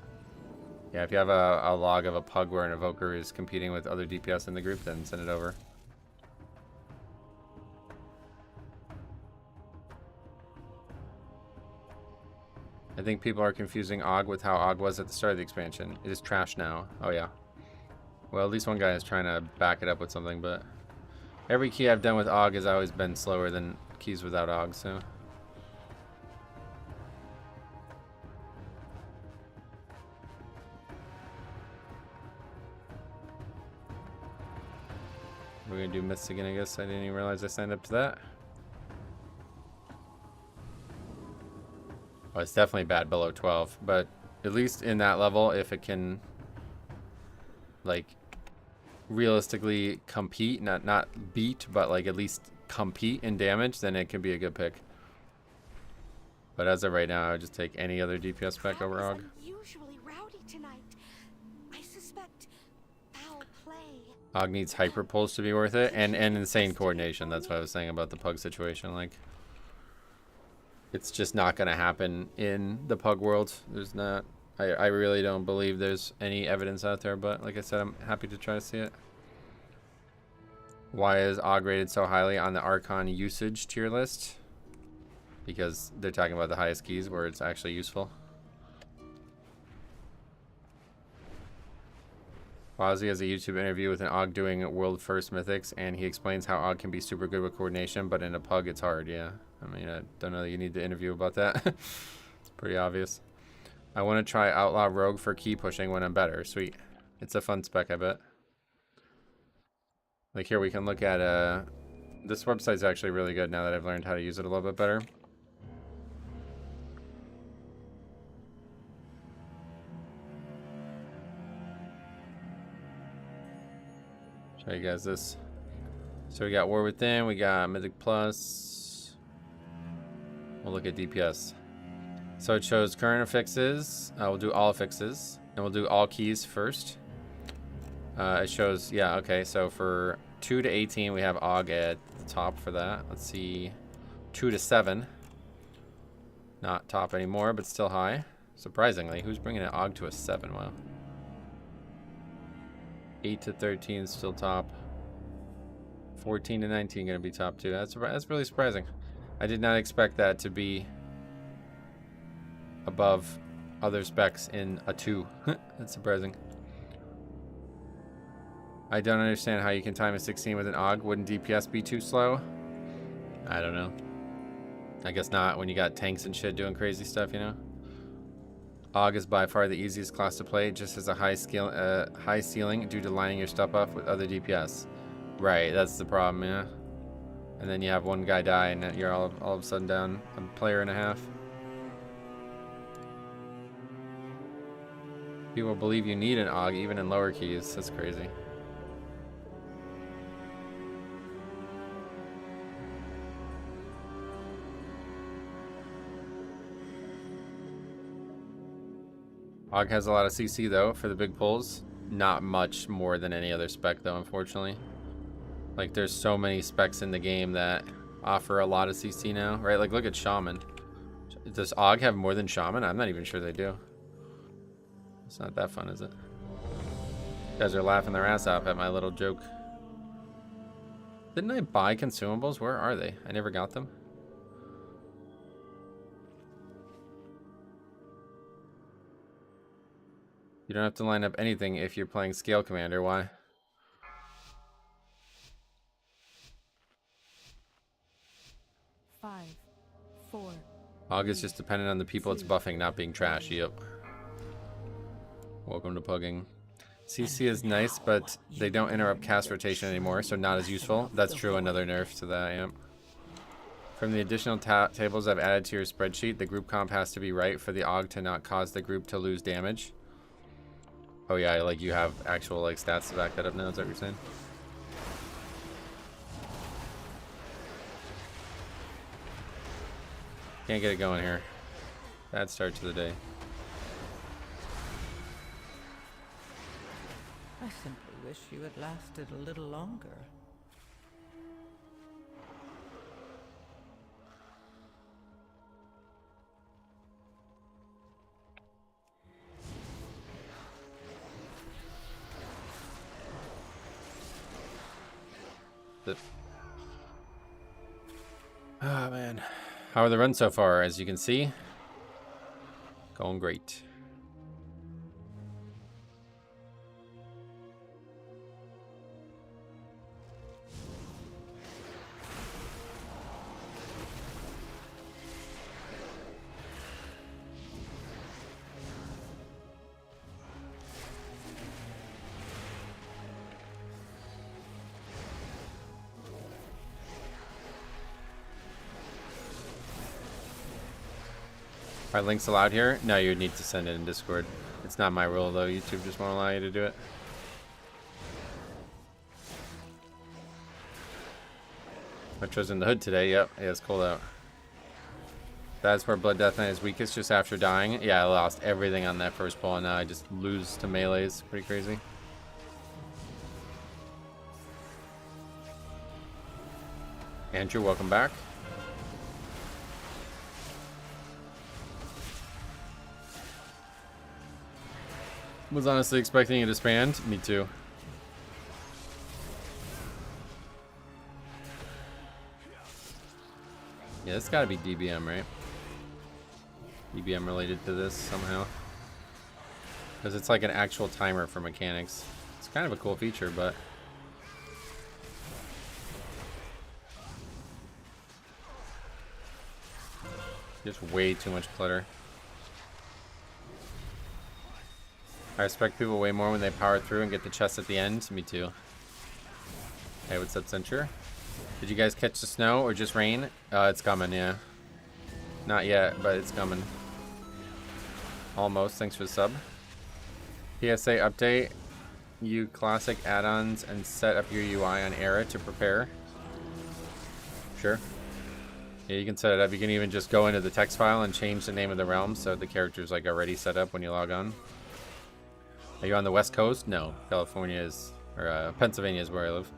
yeah, if you have a log of a pug where an evoker is competing with other DPS in the group, then send it over. I think people are confusing Og with how Og was at the start of the expansion. It is trash now. Oh yeah. Well, at least one guy is trying to back it up with something, but every key I've done with Og has always been slower than keys without Og, so. We're gonna do myths again, I guess. I didn't even realize I signed up to that. Well, it's definitely bad below 12, but at least in that level, if it can like realistically compete, not beat, but like at least compete in damage, then it can be a good pick. But as of right now, I would just take any other DPS pack over Og. Unusually rowdy tonight. I suspect foul play. Og needs hyper pulls to be worth it, and insane coordination. That's what I was saying about the pug situation. Like, it's just not gonna happen in the pug world. There's not. I really don't believe there's any evidence out there, but like I said, I'm happy to try to see it. Why is Og rated so highly on the Archon usage tier list? Because they're talking about the highest keys where it's actually useful. Wazzy has a YouTube interview with an Og doing world first mythics, and he explains how Og can be super good with coordination, but in a pug it's hard, yeah. I mean, I don't know that you need to interview about that. It's pretty obvious. I want to try Outlaw Rogue for key pushing when I'm better. Sweet. It's a fun spec, I bet. Like here we can look at, this website's actually really good now that I've learned how to use it a little bit better. Show you guys this. So we got War Within, we got Mythic Plus. We'll look at DPS. So it shows current affixes. We'll do all affixes, and we'll do all keys first. It shows, yeah, okay, so for 2 to 18, we have Og at the top for that. Let's see, 2 to 7. Not top anymore, but still high. Surprisingly, who's bringing an Og to a 7? Wow. 8 to 13 is still top. 14 to 19 going to be top too. That's really surprising. I did not expect that to be above other specs in a 2. That's surprising. I don't understand how you can time a 16 with an Og. Wouldn't DPS be too slow? I don't know. I guess not when you got tanks and shit doing crazy stuff, you know? Og is by far the easiest class to play. It just has a high ceiling due to lining your stuff up with other DPS. Right, that's the problem, yeah. And then you have one guy die and you're all of a sudden down a player and a half. People believe you need an Og even in lower keys. That's crazy. Og has a lot of CC though for the big pulls. Not much more than any other spec though, unfortunately. Like there's so many specs in the game that offer a lot of CC now, right? Like look at Shaman. Does Og have more than Shaman? I'm not even sure they do. It's not that fun, is it? You guys are laughing their ass off at my little joke. Didn't I buy consumables? Where are they? I never got them. You don't have to line up anything if you're playing Scale Commander. Why? Five, four. Og is just dependent on the people it's buffing not being trash. Yep. Welcome to Pugging. CC is nice, but they don't interrupt cast rotation anymore, so not as useful. That's true, another nerf to that, yep. From the additional tables I've added to your spreadsheet, the group comp has to be right for the Og to not cause the group to lose damage. Oh yeah, like you have actual like stats to back that up now, is that what you're saying? Can't get it going here. Bad start to the day. I simply wish you had lasted a little longer. Oh man. How are the runs so far? As you can see, going great. Are links allowed here? No, you would need to send it in Discord. It's not my rule though. YouTube just won't allow you to do it. Metro's in the hood today. Yep. Yeah, it's cold out. That's where Blood Death Knight is weakest, just after dying. Yeah, I lost everything on that first pull, and now I just lose to melees. Pretty crazy. Andrew, welcome back. Was honestly expecting it to disband. Me too. Yeah, it's gotta be DBM, right? DBM related to this somehow. Because it's like an actual timer for mechanics. It's kind of a cool feature, but... just way too much clutter. I respect people way more when they power through and get the chest at the end. Me too. Hey, what's up, Censure? Did you guys catch the snow or just rain? It's coming, yeah. Not yet, but it's coming. Almost. Thanks for the sub. PSA update. You classic add-ons and set up your UI on Era to prepare. Sure. Yeah, you can set it up. You can even just go into the text file and change the name of the realm so the character's like already set up when you log on. Are you on the West Coast? No. California is, or Pennsylvania is where I live.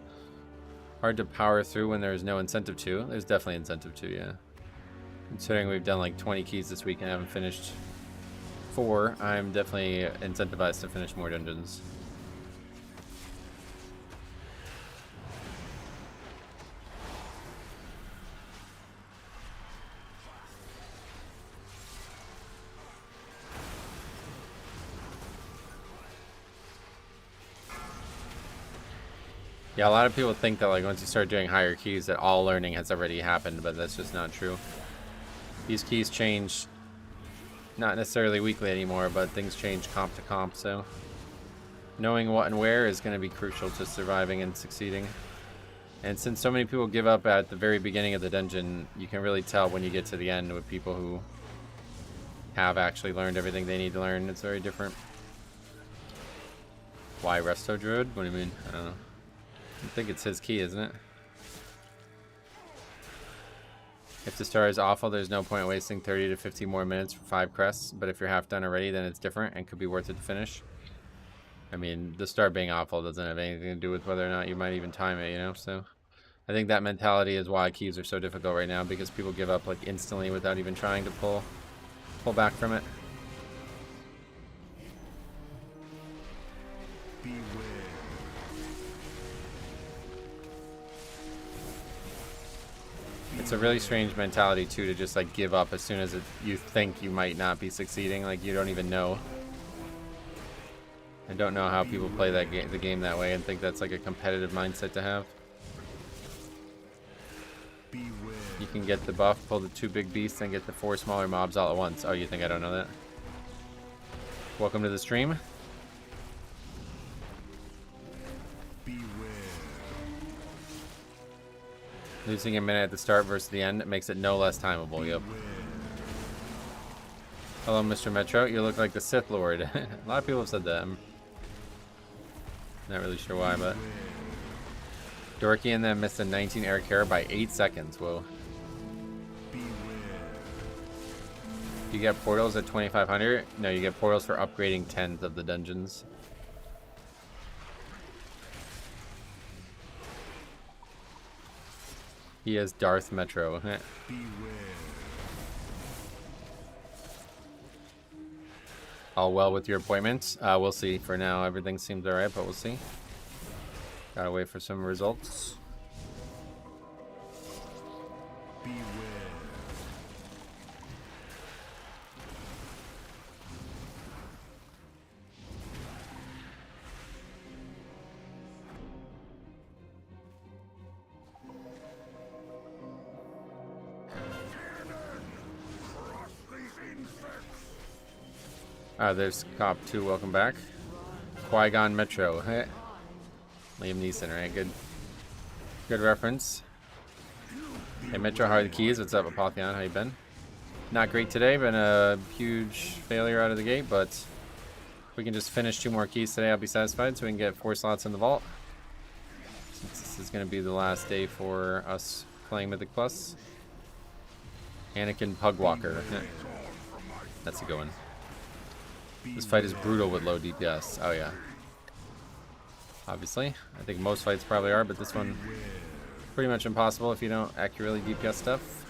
Hard to power through when there's no incentive to. There's definitely incentive to, yeah. Considering we've done like 20 keys this week and haven't finished 4, I'm definitely incentivized to finish more dungeons. Yeah, a lot of people think that like once you start doing higher keys that all learning has already happened, but that's just not true. These keys change, not necessarily weekly anymore, but things change comp to comp, so knowing what and where is going to be crucial to surviving and succeeding. And since so many people give up at the very beginning of the dungeon, you can really tell when you get to the end with people who have actually learned everything they need to learn. It's very different. Why Resto Druid? What do you mean? I don't know. I think it's his key, isn't it? If the star is awful, there's no point wasting 30 to 50 more minutes for 5 crests, but if you're half done already, then it's different and could be worth it to finish. I mean, the star being awful doesn't have anything to do with whether or not you might even time it, you know? So I think that mentality is why keys are so difficult right now, because people give up like instantly without even trying to pull back from it. Beware. It's a really strange mentality too, to just like give up as soon as you think you might not be succeeding. Like you don't even know. I don't know how people play that the game that way and think that's like a competitive mindset to have. Beware. You can get the buff, pull the 2 big beasts, and get the 4 smaller mobs all at once. Oh, you think I don't know that? Welcome to the stream. Beware. Losing a minute at the start versus the end makes it no less timeable. Yep. Hello, Mr. Metro. You look like the Sith Lord. A lot of people have said that. I'm not really sure why, but Dorky and them missed a 19 air care by 8 seconds. Whoa. You get portals at 2500? No, you get portals for upgrading 10s of the dungeons. He is Darth Metro. Beware. All well with your appointments? We'll see. For now, everything seems alright, but we'll see. Gotta wait for some results. Beware. There's Cop 2, welcome back. Qui-Gon Metro. Liam Neeson, right? Good reference. Hey Metro, how are the keys? What's up, Apotheon? How you been? Not great today, been a huge failure out of the gate, but if we can just finish 2 more keys today, I'll be satisfied, so we can get 4 slots in the vault. Since this is going to be the last day for us playing Mythic Plus. Anakin Pugwalker. That's a good one. This fight is brutal with low DPS. Oh yeah. Obviously. I think most fights probably are, but this one pretty much impossible if you don't accurately DPS stuff.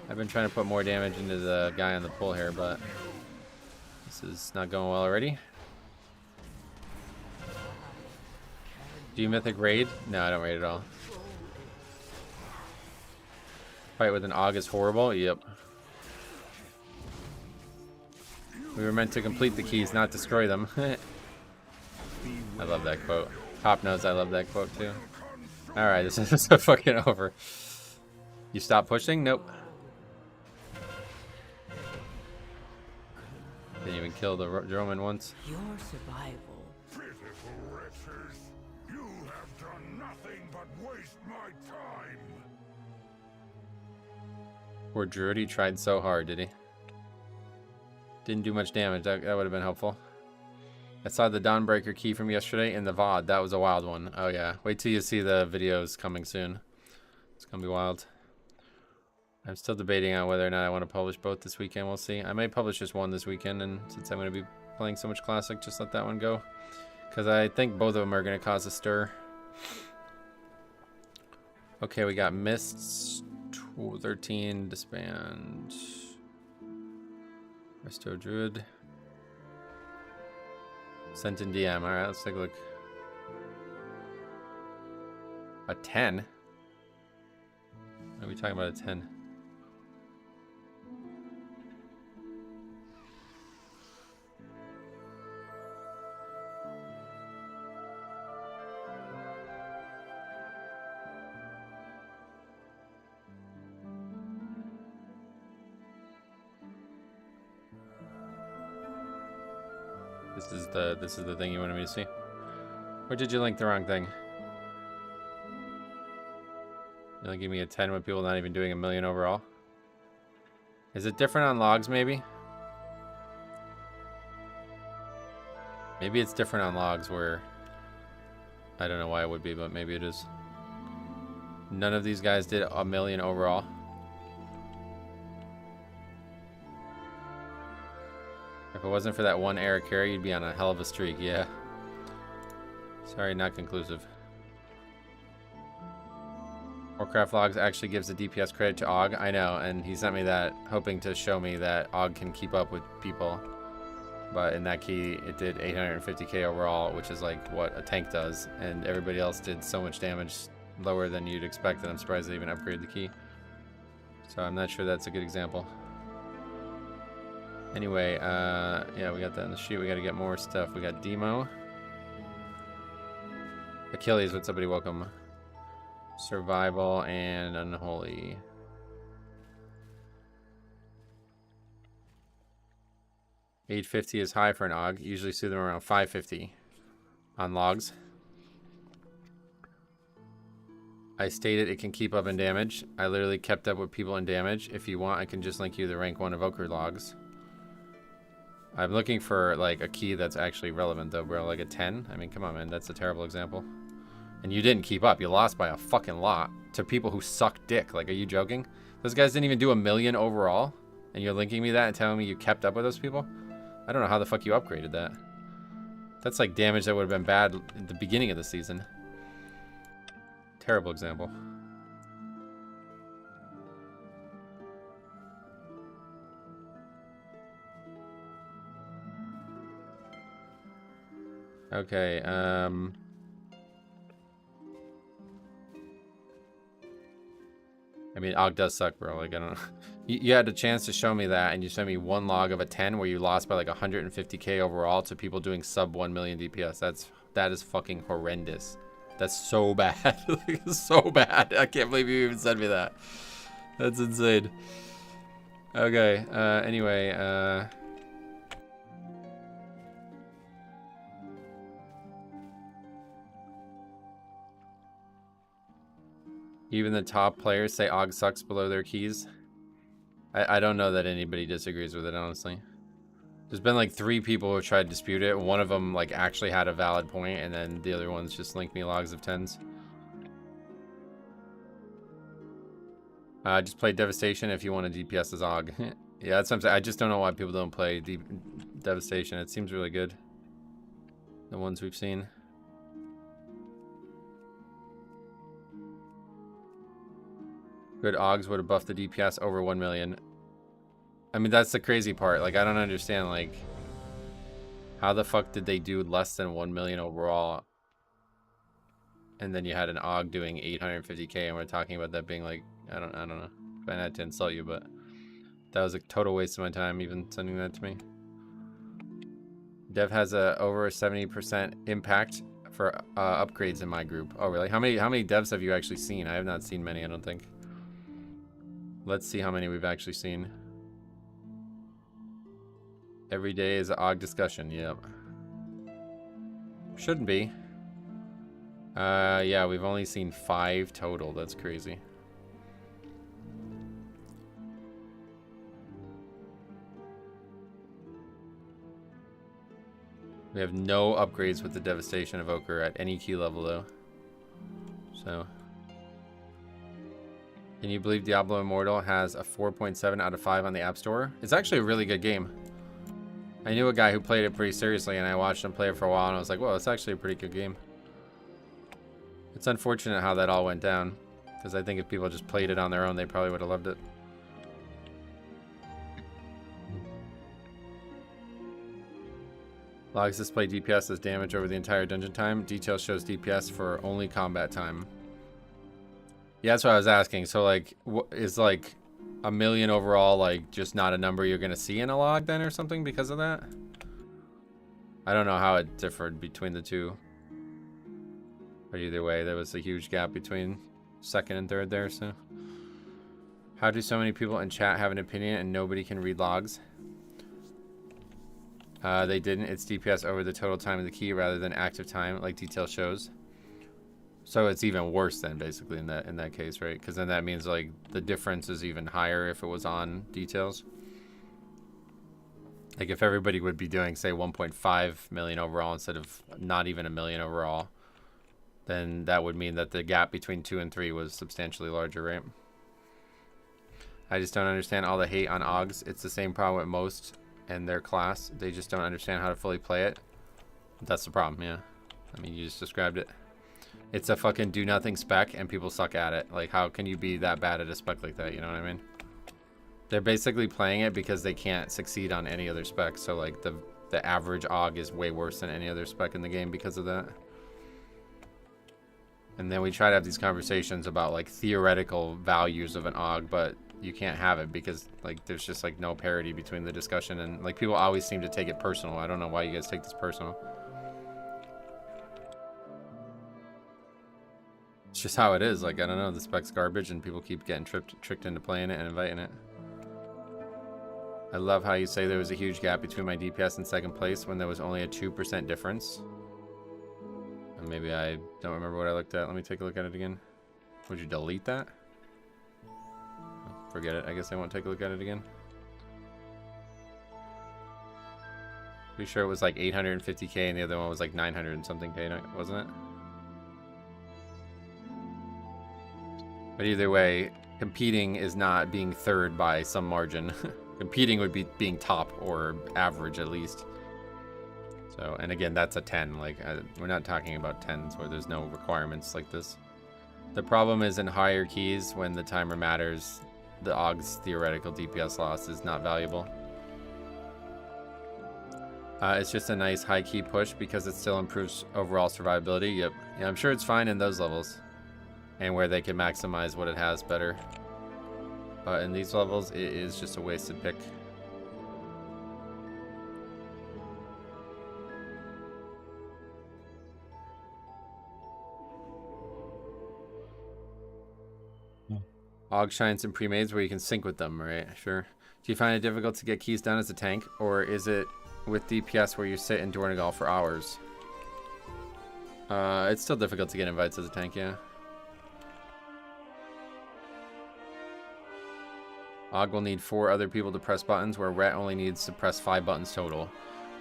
I've been trying to put more damage into the guy on the pull here, but this is not going well already. Do you Mythic raid? No, I don't raid at all. Fight with an AUG is horrible? Yep. We were meant to complete the keys, not destroy them. I love that quote. Pop knows I love that quote too. Alright, this is so fucking over. You stop pushing? Nope. Didn't even kill the Roman once. Your survival. Pitiful wretches. You have done nothing but waste my time. Poor Druid, he tried so hard, did he? Didn't do much damage. That would have been helpful. I saw the Dawnbreaker key from yesterday in the VOD. That was a wild one. Oh yeah. Wait till you see the videos coming soon. It's gonna be wild. I'm still debating on whether or not I want to publish both this weekend. We'll see. I might publish just one this weekend, and since I'm going to be playing so much Classic, just let that one go. Because I think both of them are going to cause a stir. Okay, we got Mists 13, Disband. Resto Druid. Sent in DM. Alright, let's take a look. A 10? Are we talking about a 10? This is the thing you wanted me to see. Or did you link the wrong thing? You'll give me a 10 with people not even doing a million overall? Is it different on logs, maybe? Maybe it's different on logs where... I don't know why it would be, but maybe it is. None of these guys did a million overall. If it wasn't for that one error carry, you'd be on a hell of a streak, yeah. Sorry, not conclusive. Warcraft Logs actually gives the DPS credit to Aug. I know, and he sent me that hoping to show me that Aug can keep up with people. But in that key, it did 850k overall, which is like what a tank does. And everybody else did so much damage lower than you'd expect, and I'm surprised they even upgraded the key. So I'm not sure that's a good example. Anyway, yeah, we got that in the sheet. We got to get more stuff. We got Demo. Achilles, what's up, buddy? Welcome. Survival and Unholy. $850 is high for an Aug. Usually see them around $550 on logs. I stated it can keep up in damage. I literally kept up with people in damage. If you want, I can just link you the rank 1 evoker logs. I'm looking for like a key that's actually relevant though, bro. Like a 10. I mean, come on, man. That's a terrible example. And you didn't keep up. You lost by a fucking lot to people who suck dick. Like, are you joking? Those guys didn't even do a million overall, and you're linking me that and telling me you kept up with those people? I don't know how the fuck you upgraded that. That's like damage that would have been bad at the beginning of the season. Terrible example. Okay, I mean, Aug does suck, bro. Like, I don't know. You had a chance to show me that, and you showed me one log of a 10 where you lost by like 150k overall to people doing sub 1 million DPS. That is fucking horrendous. That's so bad. Like, so bad. I can't believe you even sent me that. That's insane. Okay. Anyway. Even the top players say Aug sucks below their keys. I don't know that anybody disagrees with it, honestly. There's been like 3 people who have tried to dispute it. One of them like actually had a valid point, and then the other ones just linked me logs of 10s. Just play Devastation if you want a DPS as Aug. Yeah, that's what I'm saying. I just don't know why people don't play Devastation. It seems really good. The ones we've seen. Good Augs would have buffed the DPS over 1 million. I mean, that's the crazy part. Like, I don't understand, like, how the fuck did they do less than 1 million overall? And then you had an Aug doing 850k, and we're talking about that being like, I don't know. I had to insult you, but that was a total waste of my time even sending that to me. Dev has over a 70% impact for upgrades in my group. Oh, really? How many devs have you actually seen? I have not seen many, I don't think. Let's see how many we've actually seen. Every day is an Aug discussion. Yep. Shouldn't be. Yeah, we've only seen 5 total. That's crazy. We have no upgrades with the Devastation Evoker at any key level, though. So... Can you believe Diablo Immortal has a 4.7 out of 5 on the App Store? It's actually a really good game. I knew a guy who played it pretty seriously, and I watched him play it for a while, and I was like, well, it's actually a pretty good game. It's unfortunate how that all went down, because I think if people just played it on their own, they probably would have loved it. Logs display DPS as damage over the entire dungeon time. Detail shows DPS for only combat time. Yeah, that's what I was asking. So, like, is like 1,000,000 overall, like, just not a number you're gonna see in a log then or something because of that? I don't know how it differed between the two. But either way, there was a huge gap between second and third there, so. How do so many people in chat have an opinion and nobody can read logs? They didn't. It's DPS over the total time of the key rather than active time, like detail shows. So it's even worse then, basically, in that case, right? Because then that means, like, the difference is even higher if it was on details. Like, if everybody would be doing, say, 1.5 million overall instead of not even 1,000,000 overall, then that would mean that the gap between 2 and 3 was substantially larger, right? I just don't understand all the hate on Augs. It's the same problem with most and their class. They just don't understand how to fully play it. That's the problem, yeah. I mean, you just described it. It's a fucking do nothing spec and people suck at it. Like, how can you be that bad at a spec like that? You know what I mean? They're basically playing it because they can't succeed on any other spec. So, like, the average Aug is way worse than any other spec in the game because of that. And then we try to have these conversations about, like, theoretical values of an Aug, but you can't have it because, like, there's just, like, no parity between the discussion. And, like, people always seem to take it personal. I don't know why you guys take this personal. It's just how it is. Like, I don't know, the spec's garbage and people keep getting tricked into playing it and inviting it. I love how you say there was a huge gap between my DPS and second place when there was only a 2% difference. And maybe I don't remember what I looked at. Let me take a look at it again. Would you delete that? Forget it. I guess I won't take a look at it again. Pretty sure it was like 850k and the other one was like 900 and something k, wasn't it? But either way, competing is not being third by some margin. Competing would be being top or average at least. So, and again, that's a 10. Like, we're not talking about 10s where there's no requirements like this. The problem is in higher keys, when the timer matters, the Aug's theoretical DPS loss is not valuable. It's just a nice high key push because it still improves overall survivability. Yep. Yeah, I'm sure it's fine in those levels. And where they can maximize what it has better. But in these levels, it is just a wasted pick. Aug shines in pre-mades where you can sync with them, right? Sure. Do you find it difficult to get keys done as a tank? Or is it with DPS where you sit in Dornegal for hours? It's still difficult to get invites as a tank, yeah. Aug will need 4 other people to press buttons, where Rhett only needs to press 5 buttons total.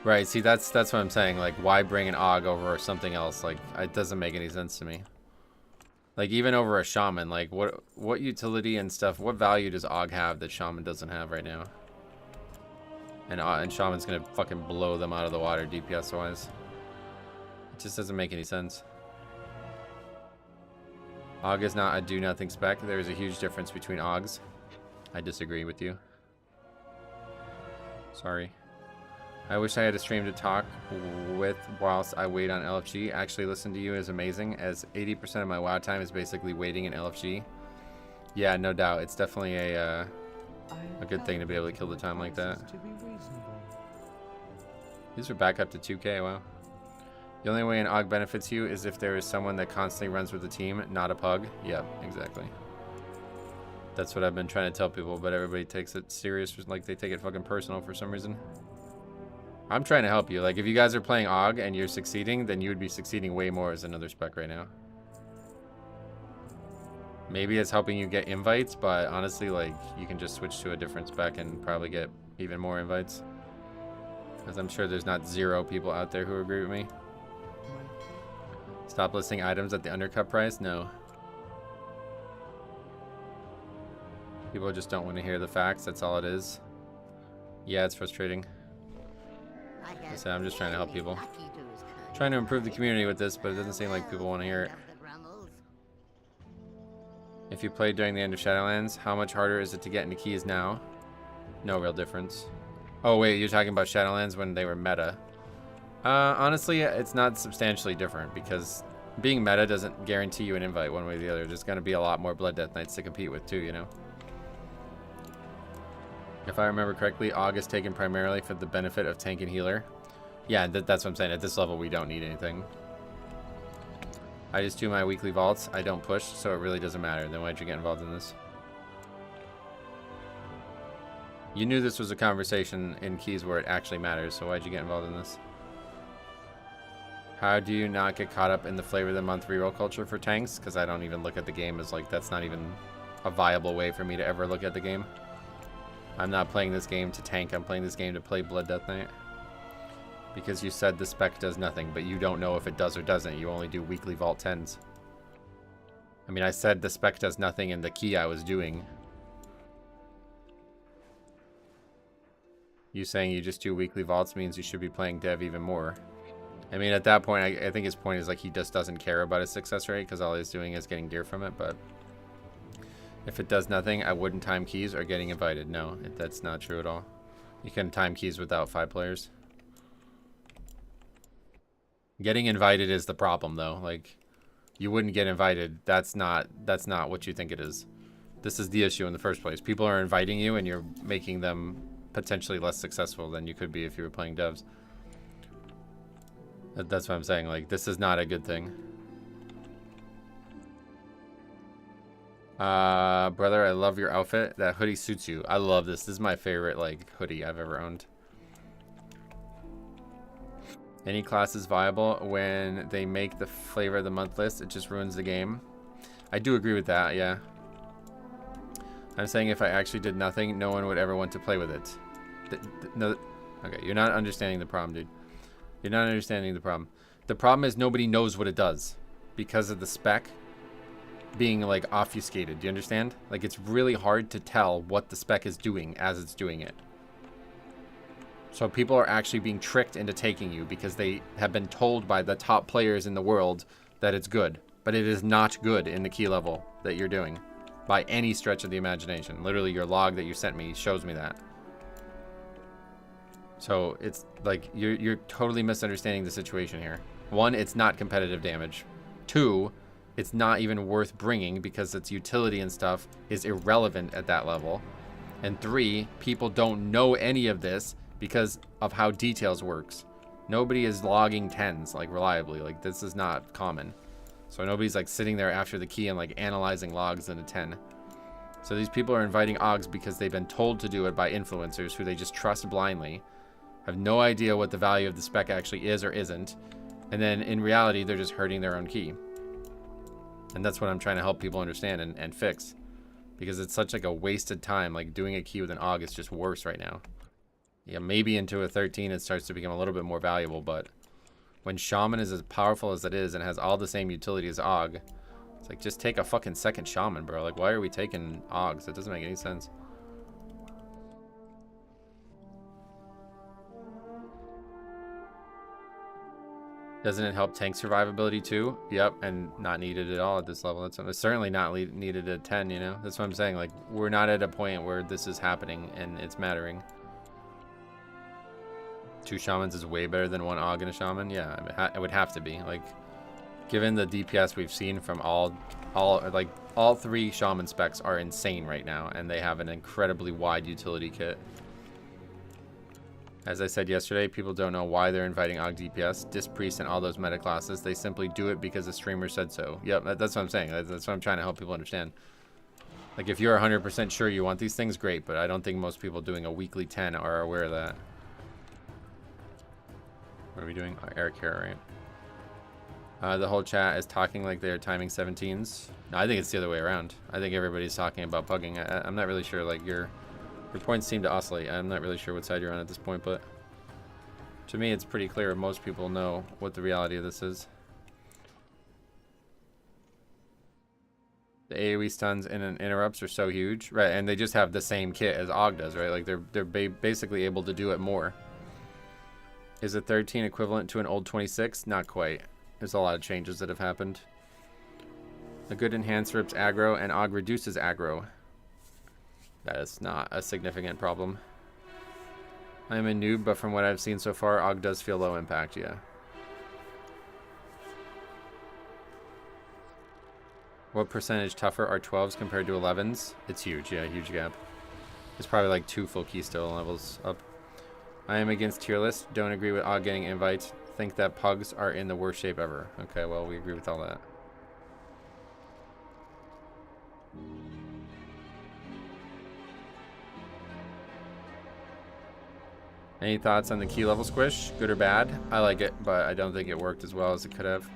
Right, see, that's what I'm saying. Like, why bring an Aug over something else? Like, it doesn't make any sense to me. Like, even over a Shaman, like, what utility and stuff, what value does Aug have that Shaman doesn't have right now? And Shaman's gonna fucking blow them out of the water DPS-wise. It just doesn't make any sense. Aug is not a do-nothing spec. There is a huge difference between Augs. I disagree with you. Sorry. I wish I had a stream to talk with whilst I wait on LFG. Actually, listen to you is amazing, as 80% of my WoW time is basically waiting in LFG. Yeah, no doubt. It's definitely a good thing to be able to kill the time like that. These are back up to 2k, wow. The only way an Aug benefits you is if there is someone that constantly runs with the team, not a pug. Yep, exactly. That's what I've been trying to tell people, but everybody takes it serious, like they take it fucking personal for some reason. I'm trying to help you. Like, if you guys are playing Aug and you're succeeding, then you would be succeeding way more as another spec right now. Maybe it's helping you get invites, but honestly, like, you can just switch to a different spec and probably get even more invites. Because I'm sure there's not 0 people out there who agree with me. Stop listing items at the undercut price? No. People just don't want to hear the facts, that's all it is. Yeah, it's frustrating. Like I said, I'm just trying to help people. Trying to improve the community with this, but it doesn't seem like people want to hear it. If you played during the end of Shadowlands, how much harder is it to get into keys now? No real difference. Oh wait, you're talking about Shadowlands when they were meta. Honestly, it's not substantially different because being meta doesn't guarantee you an invite one way or the other. There's going to be a lot more Blood Death Knights to compete with too, you know? If I remember correctly, Aug is taken primarily for the benefit of tank and healer. Yeah, that's what I'm saying. At this level, we don't need anything. I just do my weekly vaults. I don't push, so it really doesn't matter. Then why'd you get involved in this? You knew this was a conversation in keys where it actually matters, so why'd you get involved in this? How do you not get caught up in the flavor of the month reroll culture for tanks? Because I don't even look at the game as like, that's not even a viable way for me to ever look at the game. I'm not playing this game to tank. I'm playing this game to play Blood Death Knight. Because you said the spec does nothing, but you don't know if it does or doesn't. You only do weekly vault 10s. I mean, I said the spec does nothing in the key I was doing. You saying you just do weekly vaults means you should be playing dev even more. I mean, at that point, I think his point is like he just doesn't care about his success rate because all he's doing is getting gear from it, but if it does nothing, I wouldn't time keys or getting invited. No, that's not true at all. You can time keys without 5 players. Getting invited is the problem, though. Like, you wouldn't get invited. That's not what you think it is. This is the issue in the first place. People are inviting you, and you're making them potentially less successful than you could be if you were playing devs. That's what I'm saying. Like, this is not a good thing. Brother, I love your outfit. That hoodie suits you. I love this. This is my favorite, like, hoodie I've ever owned. Any class is viable when they make the flavor of the month list. It just ruins the game. I do agree with that, yeah. I'm saying if I actually did nothing, no one would ever want to play with it. No, okay, you're not understanding the problem, dude. You're not understanding the problem. The problem is nobody knows what it does because of the spec being like obfuscated. Do you understand? Like, it's really hard to tell what the spec is doing as it's doing it. So people are actually being tricked into taking you because they have been told by the top players in the world that it's good. But it is not good in the key level that you're doing by any stretch of the imagination. Literally, your log that you sent me shows me that. So it's like you're totally misunderstanding the situation here. 1, it's not competitive damage. 2, it's not even worth bringing because its utility and stuff is irrelevant at that level. And 3, people don't know any of this because of how details works. Nobody is logging 10s like reliably. Like, this is not common. So nobody's like sitting there after the key and like analyzing logs in a 10. So these people are inviting Augs because they've been told to do it by influencers who they just trust blindly, have no idea what the value of the spec actually is or isn't, and then in reality they're just hurting their own key. And that's what I'm trying to help people understand and fix, because it's such like a wasted time. Like, doing a key with an Aug is just worse right now. Yeah, maybe into a 13 it starts to become a little bit more valuable, but when Shaman is as powerful as it is and has all the same utility as Aug, it's like, just take a fucking second Shaman, bro. Like, why are we taking Augs? It doesn't make any sense. Doesn't it help tank survivability too? Yep, and not needed at all at this level. It's certainly not needed at 10, you know? That's what I'm saying. Like, we're not at a point where this is happening and it's mattering. 2 Shamans is way better than 1 Aug and a Shaman? Yeah, I mean, it would have to be. Like, given the DPS we've seen from all 3 Shaman specs are insane right now, and they have an incredibly wide utility kit. As I said yesterday, people don't know why they're inviting Aug DPS, Disc Priest, and all those meta classes. They simply do it because the streamer said so. Yep, that's what I'm saying. That's what I'm trying to help people understand. Like, if you're 100% sure you want these things, great, but I don't think most people doing a weekly 10 are aware of that. What are we doing? Oh, Eric here, right? The whole chat is talking like they're timing 17s. No, I think it's the other way around. I think everybody's talking about pugging. I'm not really sure. Like, your points seem to oscillate. I'm not really sure what side you're on at this point, but to me it's pretty clear most people know what the reality of this is. The AoE stuns and interrupts are so huge, right? And they just have the same kit as Aug does, right? Like, they're basically able to do it more. Is a 13 equivalent to an old 26? Not quite. There's a lot of changes that have happened. A good enhance rips aggro, and Aug reduces aggro. That is not a significant problem. I'm a noob, but from what I've seen so far, Og does feel low impact, yeah. What percentage tougher are 12s compared to 11s? It's huge, yeah, huge gap. It's probably like 2 full keystone levels up. I am against tier list. Don't agree with Og getting invites. Think that pugs are in the worst shape ever. Okay, well, we agree with all that. Any thoughts on the key level squish? Good or bad? I like it, but I don't think it worked as well as it could have.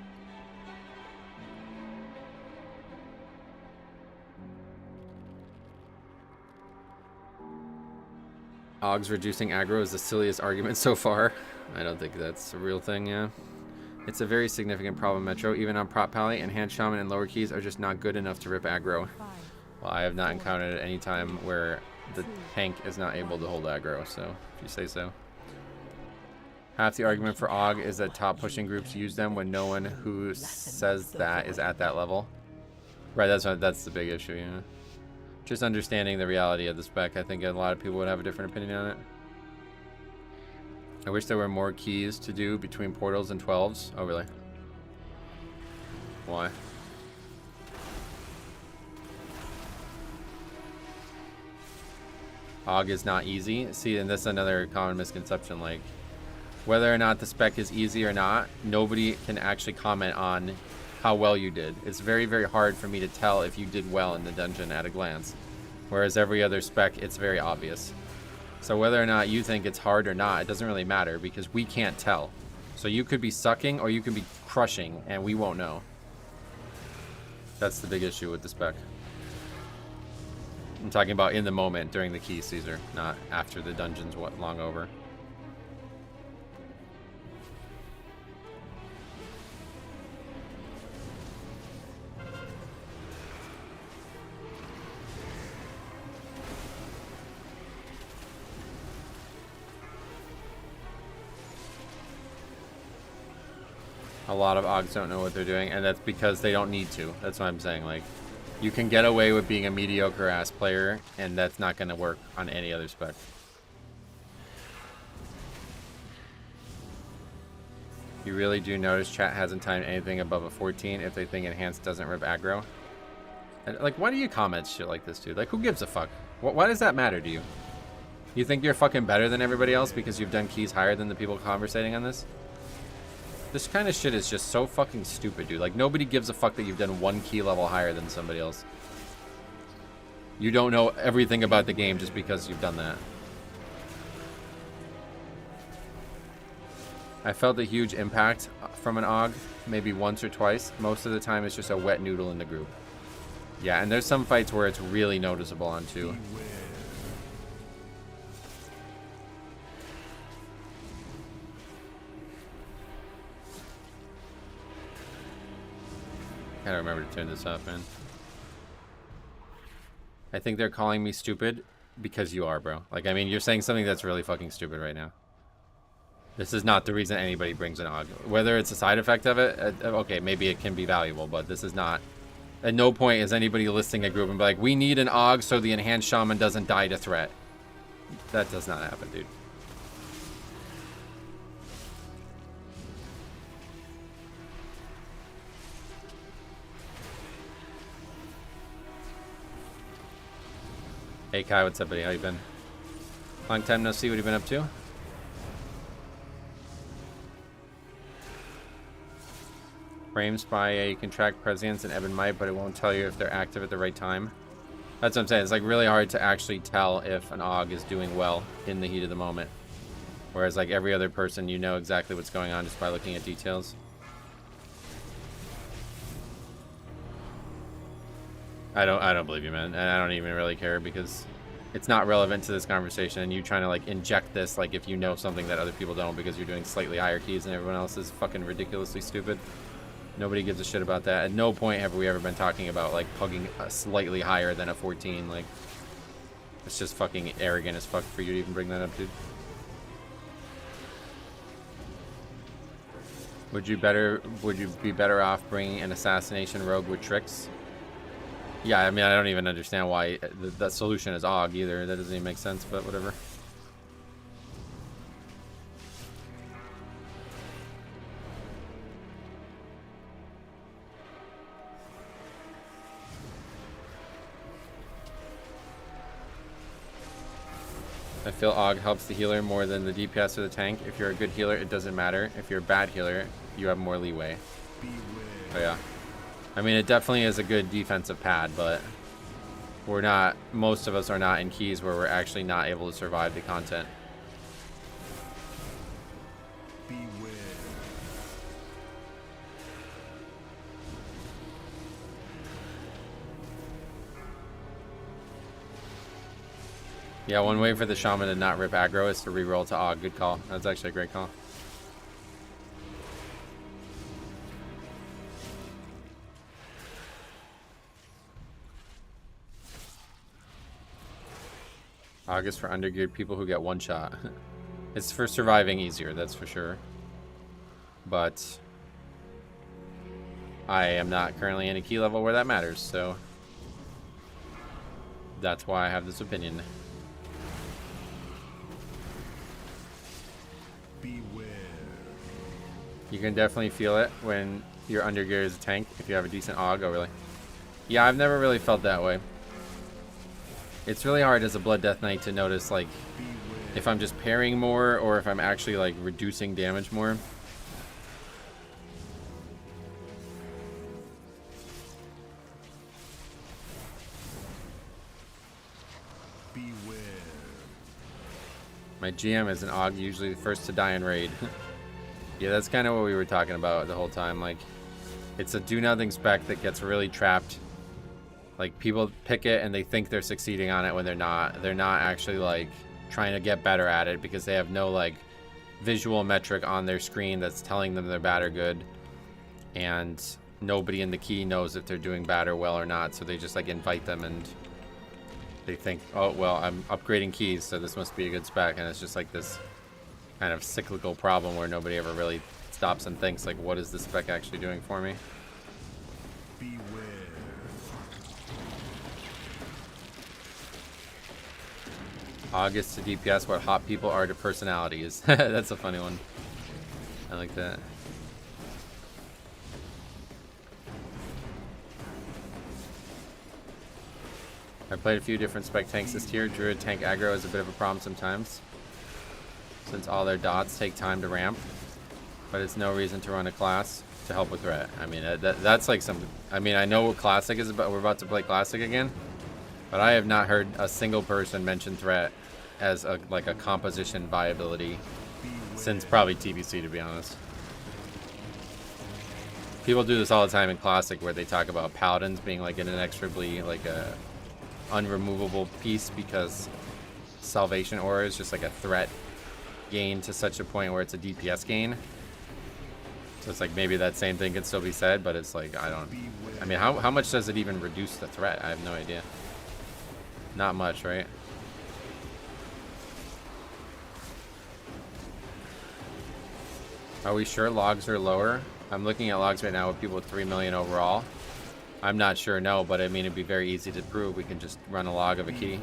Og's reducing aggro is the silliest argument so far. I don't think that's a real thing, yeah. It's a very significant problem, Metro. Even on Prop Pally, Enhanced Shaman and lower keys are just not good enough to rip aggro. Well, I have not encountered any time where the tank is not able to hold aggro, so if you say so. Half the argument for Og is that top pushing groups use them when no one who says that is at that level. Right, that's the big issue, yeah. Just understanding the reality of the spec, I think a lot of people would have a different opinion on it. I wish there were more keys to do between portals and 12s. Oh, really? Why? Og is not easy. See, and this is another common misconception. Like, whether or not the spec is easy or not, nobody can actually comment on how well you did. It's very, very hard for me to tell if you did well in the dungeon at a glance. Whereas every other spec, it's very obvious. So whether or not you think it's hard or not, it doesn't really matter because we can't tell. So you could be sucking or you could be crushing and we won't know. That's the big issue with the spec. I'm talking about in the moment during the key Caesar, not after the dungeon's long over. A lot of Ogs don't know what they're doing, and that's because they don't need to. That's what I'm saying. Like, you can get away with being a mediocre ass player, and that's not going to work on any other spec. You really do notice chat hasn't timed anything above a 14 if they think enhanced doesn't rip aggro. And, like, why do you comment shit like this, dude? Like, who gives a fuck? Why does that matter to you? You think you're fucking better than everybody else because you've done keys higher than the people conversating on this? This kind of shit is just so fucking stupid, dude. Like, nobody gives a fuck that you've done one key level higher than somebody else. You don't know everything about the game just because you've done that. I felt a huge impact from an Og, maybe once or twice. Most of the time, it's just a wet noodle in the group. Yeah, and there's some fights where it's really noticeable on 2. Gotta remember to turn this off, man. I think they're calling me stupid because you are, bro. Like, I mean, you're saying something that's really fucking stupid right now. This is not the reason anybody brings an Og. Whether it's a side effect of it, okay, maybe it can be valuable, but this is not. At no point is anybody listing a group and be like, we need an Og so the enhanced shaman doesn't die to threat. That does not happen, dude. Hey Kai, what's up, buddy? How you been? Long time no see. What have you been up to? Frames by you can track prescience and ebb and might, but it won't tell you if they're active at the right time. That's what I'm saying. It's like really hard to actually tell if an Og is doing well in the heat of the moment. Whereas like every other person, you know exactly what's going on just by looking at details. I don't believe you, man, and I don't even really care because it's not relevant to this conversation. And you trying to like inject this like if you know something that other people don't because you're doing slightly higher keys than everyone else is fucking ridiculously stupid. Nobody gives a shit about that. At no point have we ever been talking about like pugging slightly higher than a 14. Like, it's just fucking arrogant as fuck for you to even bring that up, dude. Would you be better off bringing an assassination rogue with tricks? Yeah, I mean, I don't even understand why the solution is Og either. That doesn't even make sense, but whatever. I feel AUG helps the healer more than the DPS or the tank. If you're a good healer, it doesn't matter. If you're a bad healer, you have more leeway. So yeah. I mean, it definitely is a good defensive pad, but we're not, most of us are not in keys where we're actually not able to survive the content. Yeah, one way for the shaman to not rip aggro is to reroll to AUG. Good call. That's actually a great call. AUG is for undergeared people who get one shot. It's for surviving easier, that's for sure. But I am not currently in a key level where that matters, so that's why I have this opinion. You can definitely feel it when you're undergeared as a tank if you have a decent AUG. Oh, really? Yeah, I've never really felt that way. It's really hard as a Blood Death Knight to notice, like, if I'm just parrying more or if I'm actually, like, reducing damage more. My GM is an AUG, usually the first to die in raid. Yeah, that's kind of what we were talking about the whole time. Like, it's a do-nothing spec that gets really trapped. Like, people pick it and they think they're succeeding on it when they're not. They're not actually, like, trying to get better at it because they have no, like, visual metric on their screen that's telling them they're bad or good. And nobody in the key knows if they're doing bad or well or not, so they just, like, invite them and they think, oh, well, I'm upgrading keys, so this must be a good spec. And it's just, like, this kind of cyclical problem where nobody ever really stops and thinks, like, what is this spec actually doing for me? August to DPS what hot people are to personalities. That's a funny one. I like that. I played a few different spec tanks this tier. Druid tank aggro is a bit of a problem sometimes, since all their dots take time to ramp, but it's no reason to run a class to help with threat. I mean, that's like some, I mean, I know what Classic is about. We're about to play Classic again, but I have not heard a single person mention threat as a, like, a composition viability since probably TBC, to be honest. People do this all the time in Classic where they talk about Paladins being like an inexorably, like, a unremovable piece because Salvation Aura is just like a threat gain to such a point where it's a DPS gain. So it's like maybe that same thing could still be said, but it's like, I mean, how much does it even reduce the threat? I have no idea. Not much, right? Are we sure logs are lower? I'm looking at logs right now with people with 3 million overall. I'm not sure, no, but I mean, it'd be very easy to prove. We can just run a log of a key.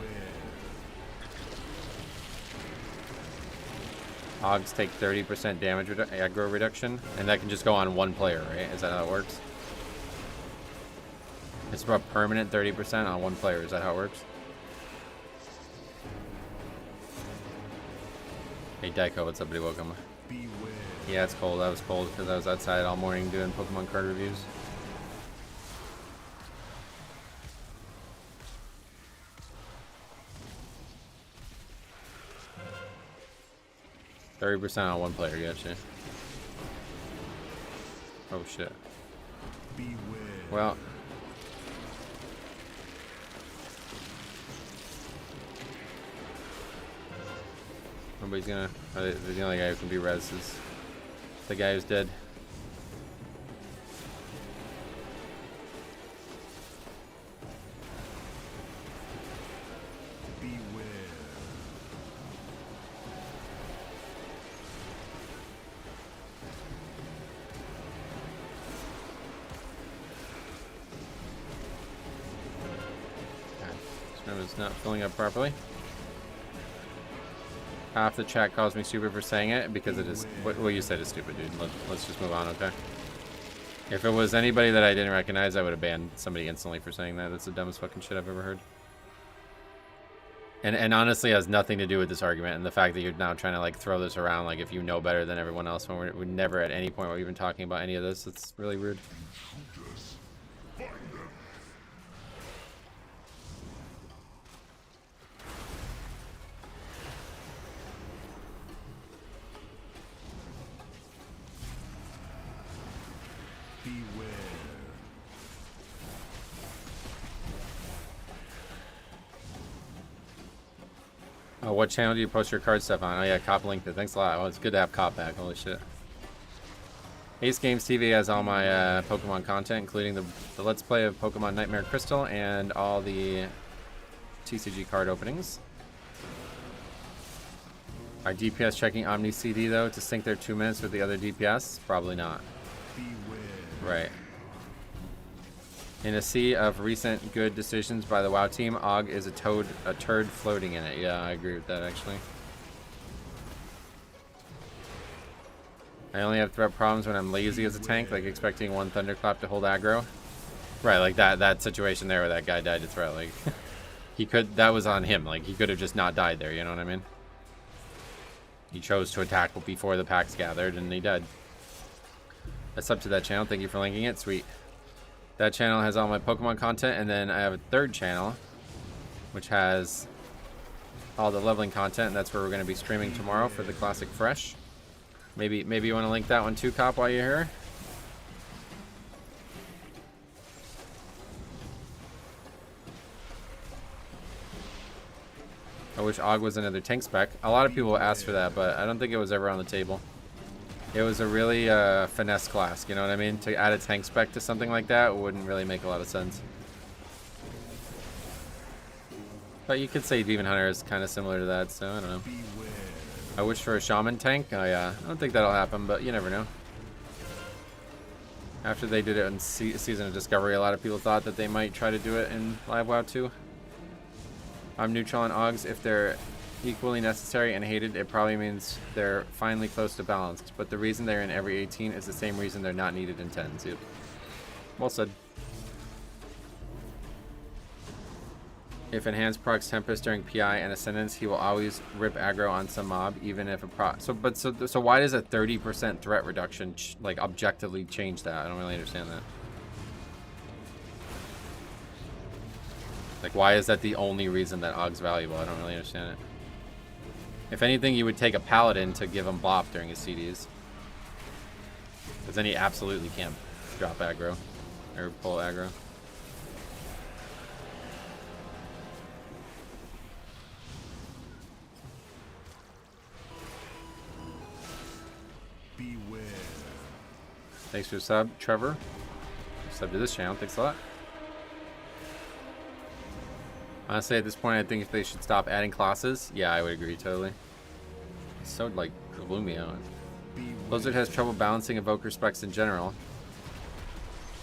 AUGs take 30% damage aggro reduction, and that can just go on one player, right? Is that how it works? It's about permanent 30% on one player. Is that how it works? Hey, Daiko, what's up, buddy? Welcome. Yeah, it's cold. I was cold because I was outside all morning doing Pokemon card reviews. %30 on one player, gotcha. Oh shit. Well, nobody's gonna. The only guy who can be res is the guy who's dead. It's not filling up properly. Half the chat calls me stupid for saying it because it is. What you said is stupid, dude. Let's just move on, okay? If it was anybody that I didn't recognize, I would have banned somebody instantly for saying that. That's the dumbest fucking shit I've ever heard. And honestly has nothing to do with this argument and the fact that you're now trying to like throw this around like if you know better than everyone else when we're never at any point were even talking about any of this. It's really rude. Oh, what channel do you post your card stuff on? Oh yeah, Cop linked it. Thanks a lot. Well, it's good to have Cop back. Holy shit. Ace Games TV has all my Pokemon content, including the Let's Play of Pokemon Nightmare Crystal and all the TCG card openings. Are DPS checking Omni CD though to sync their 2 minutes with the other DPS? Probably not. Right. In a sea of recent good decisions by the WoW team, Og is a turd floating in it. Yeah, I agree with that actually. I only have threat problems when I'm lazy as a tank, like expecting one Thunderclap to hold aggro. Right, like that situation there where that guy died to threat, like that was on him, like he could have just not died there, you know what I mean? He chose to attack before the packs gathered and he died. That's up to that channel. Thank you for linking it. Sweet. That channel has all my Pokemon content, and then I have a third channel which has all the leveling content, and that's where we're going to be streaming tomorrow for the Classic Fresh. Maybe you want to link that one too, Cop, while you're here. I wish Og was another tank spec. A lot of people asked for that, but I don't think it was ever on the table. It was a really finesse class, you know what I mean? To add a tank spec to something like that wouldn't really make a lot of sense. But you could say Demon Hunter is kind of similar to that, so I don't know. I wish for a Shaman tank. Oh yeah, I don't think that'll happen, but you never know. After they did it in Season of Discovery, a lot of people thought that they might try to do it in Live WoW 2. I'm neutral on Augs. If they're equally necessary and hated, it probably means they're finally close to balanced. But the reason they're in every 18 is the same reason they're not needed in 10s. Yep. Well said. If enhanced procs Tempest during PI and Ascendance, he will always rip aggro on some mob, even if a proc. So why does a 30% threat reduction like objectively change that? I don't really understand that. Like, why is that the only reason that Og's valuable? I don't really understand it. If anything, you would take a Paladin to give him bop during his CDs. Because then he absolutely can't drop aggro. Or pull aggro. Beware. Thanks for the sub, Trevor. Sub to this channel. Thanks a lot. Honestly, at this point, I think if they should stop adding classes, yeah, I would agree totally. It's so, like, gloomy on it. Blizzard has trouble balancing evoker specs in general.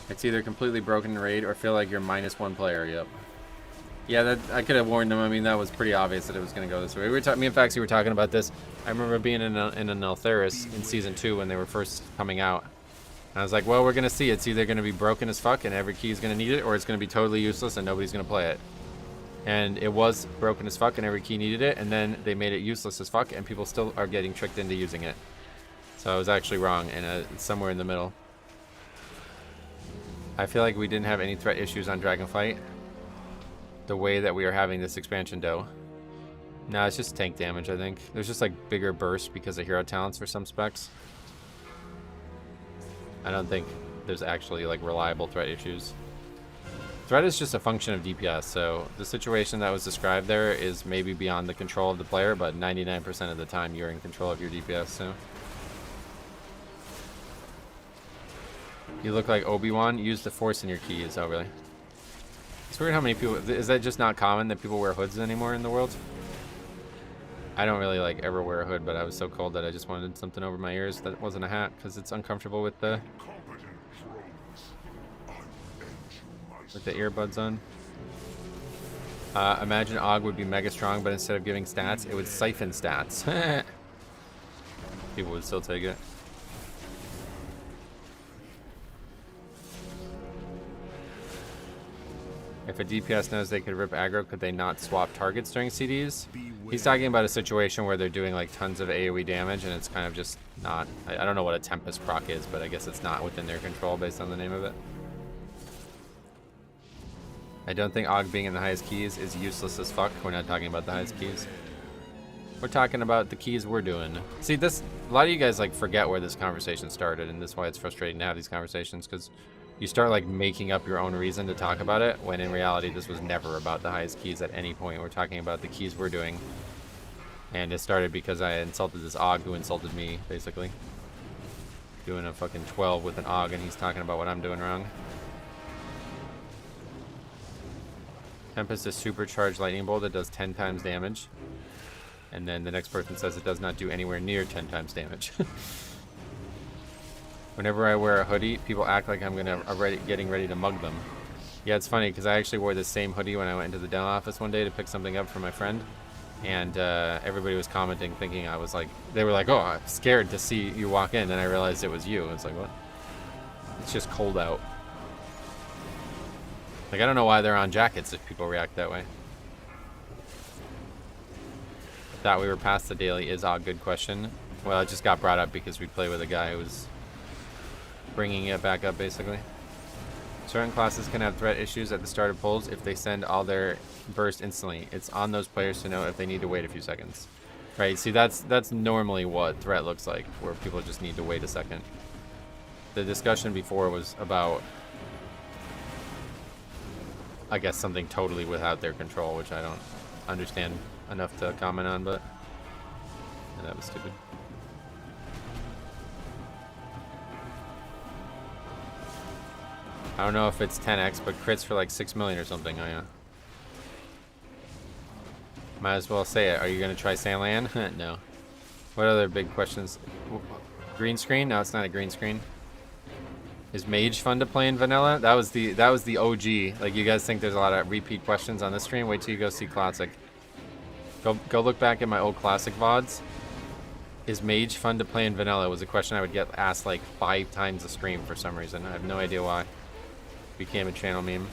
It's either completely broken in raid or feel like you're -1 player. Yep. Yeah, that I could have warned them. I mean, that was pretty obvious that it was going to go this way. Me and Faxi were talking about this. I remember being in an Eltheris in Season 2 when they were first coming out. And I was like, well, we're going to see. It's either going to be broken as fuck and every key is going to need it, or it's going to be totally useless and nobody's going to play it. And it was broken as fuck and every key needed it, and then they made it useless as fuck and people still are getting tricked into using it. So I was actually wrong, and it's somewhere in the middle. I feel like we didn't have any threat issues on Dragonflight the way that we are having this expansion though. No, it's just tank damage, I think. There's just like bigger bursts because of hero talents for some specs. I don't think there's actually like reliable threat issues. Threat is just a function of DPS, so the situation that was described there is maybe beyond the control of the player, but 99% of the time you're in control of your DPS, so. You look like Obi-Wan. Use the Force in your keys. Oh, really? It's weird how many people... Is that just not common that people wear hoods anymore in the world? I don't really like ever wear a hood, but I was so cold that I just wanted something over my ears that wasn't a hat because it's uncomfortable with the earbuds on. Imagine Og would be mega strong, but instead of giving stats, it would siphon stats. People would still take it. If a DPS knows they could rip aggro, could they not swap targets during CDs? He's talking about a situation where they're doing like tons of AoE damage and it's kind of just not... I don't know what a Tempest proc is, but I guess it's not within their control based on the name of it. I don't think Aug being in the highest keys is useless as fuck. We're not talking about the highest keys. We're talking about the keys we're doing. See, this... A lot of you guys like forget where this conversation started, and that's why it's frustrating to have these conversations, because you start like making up your own reason to talk about it, when in reality this was never about the highest keys at any point. We're talking about the keys we're doing. And it started because I insulted this Aug who insulted me, basically. Doing a fucking 12 with an Aug, and he's talking about what I'm doing wrong. Tempest is supercharged lightning bolt that does 10 times damage. And then the next person says it does not do anywhere near 10 times damage. Whenever I wear a hoodie, people act like I'm getting ready to mug them. Yeah, it's funny because I actually wore the same hoodie when I went into the dental office one day to pick something up for my friend. And everybody was commenting, thinking I was like, they were like, oh, I'm scared to see you walk in. And I realized it was you. I was like, what? It's just cold out. Like, I don't know why they're on jackets if people react that way. Thought we were past the daily is a good question. Well, it just got brought up because we play with a guy who was bringing it back up, basically. Certain classes can have threat issues at the start of pulls if they send all their burst instantly. It's on those players to know if they need to wait a few seconds. Right, see, that's normally what threat looks like, where people just need to wait a second. The discussion before was about, I guess, something totally without their control, which I don't understand enough to comment on, but yeah, that was stupid. I don't know if it's 10x, but crits for like 6 million or something. Oh yeah. Might as well say it. Are you gonna try Sandland? No. What other big questions? Green screen? No, it's not a green screen. Is Mage fun to play in vanilla? That was the OG. Like, you guys think there's a lot of repeat questions on this stream? Wait till you go see Classic. Go look back at my old Classic VODs. Is Mage fun to play in vanilla? Was a question I would get asked like 5 times a stream for some reason. I have no idea why. Became a channel meme.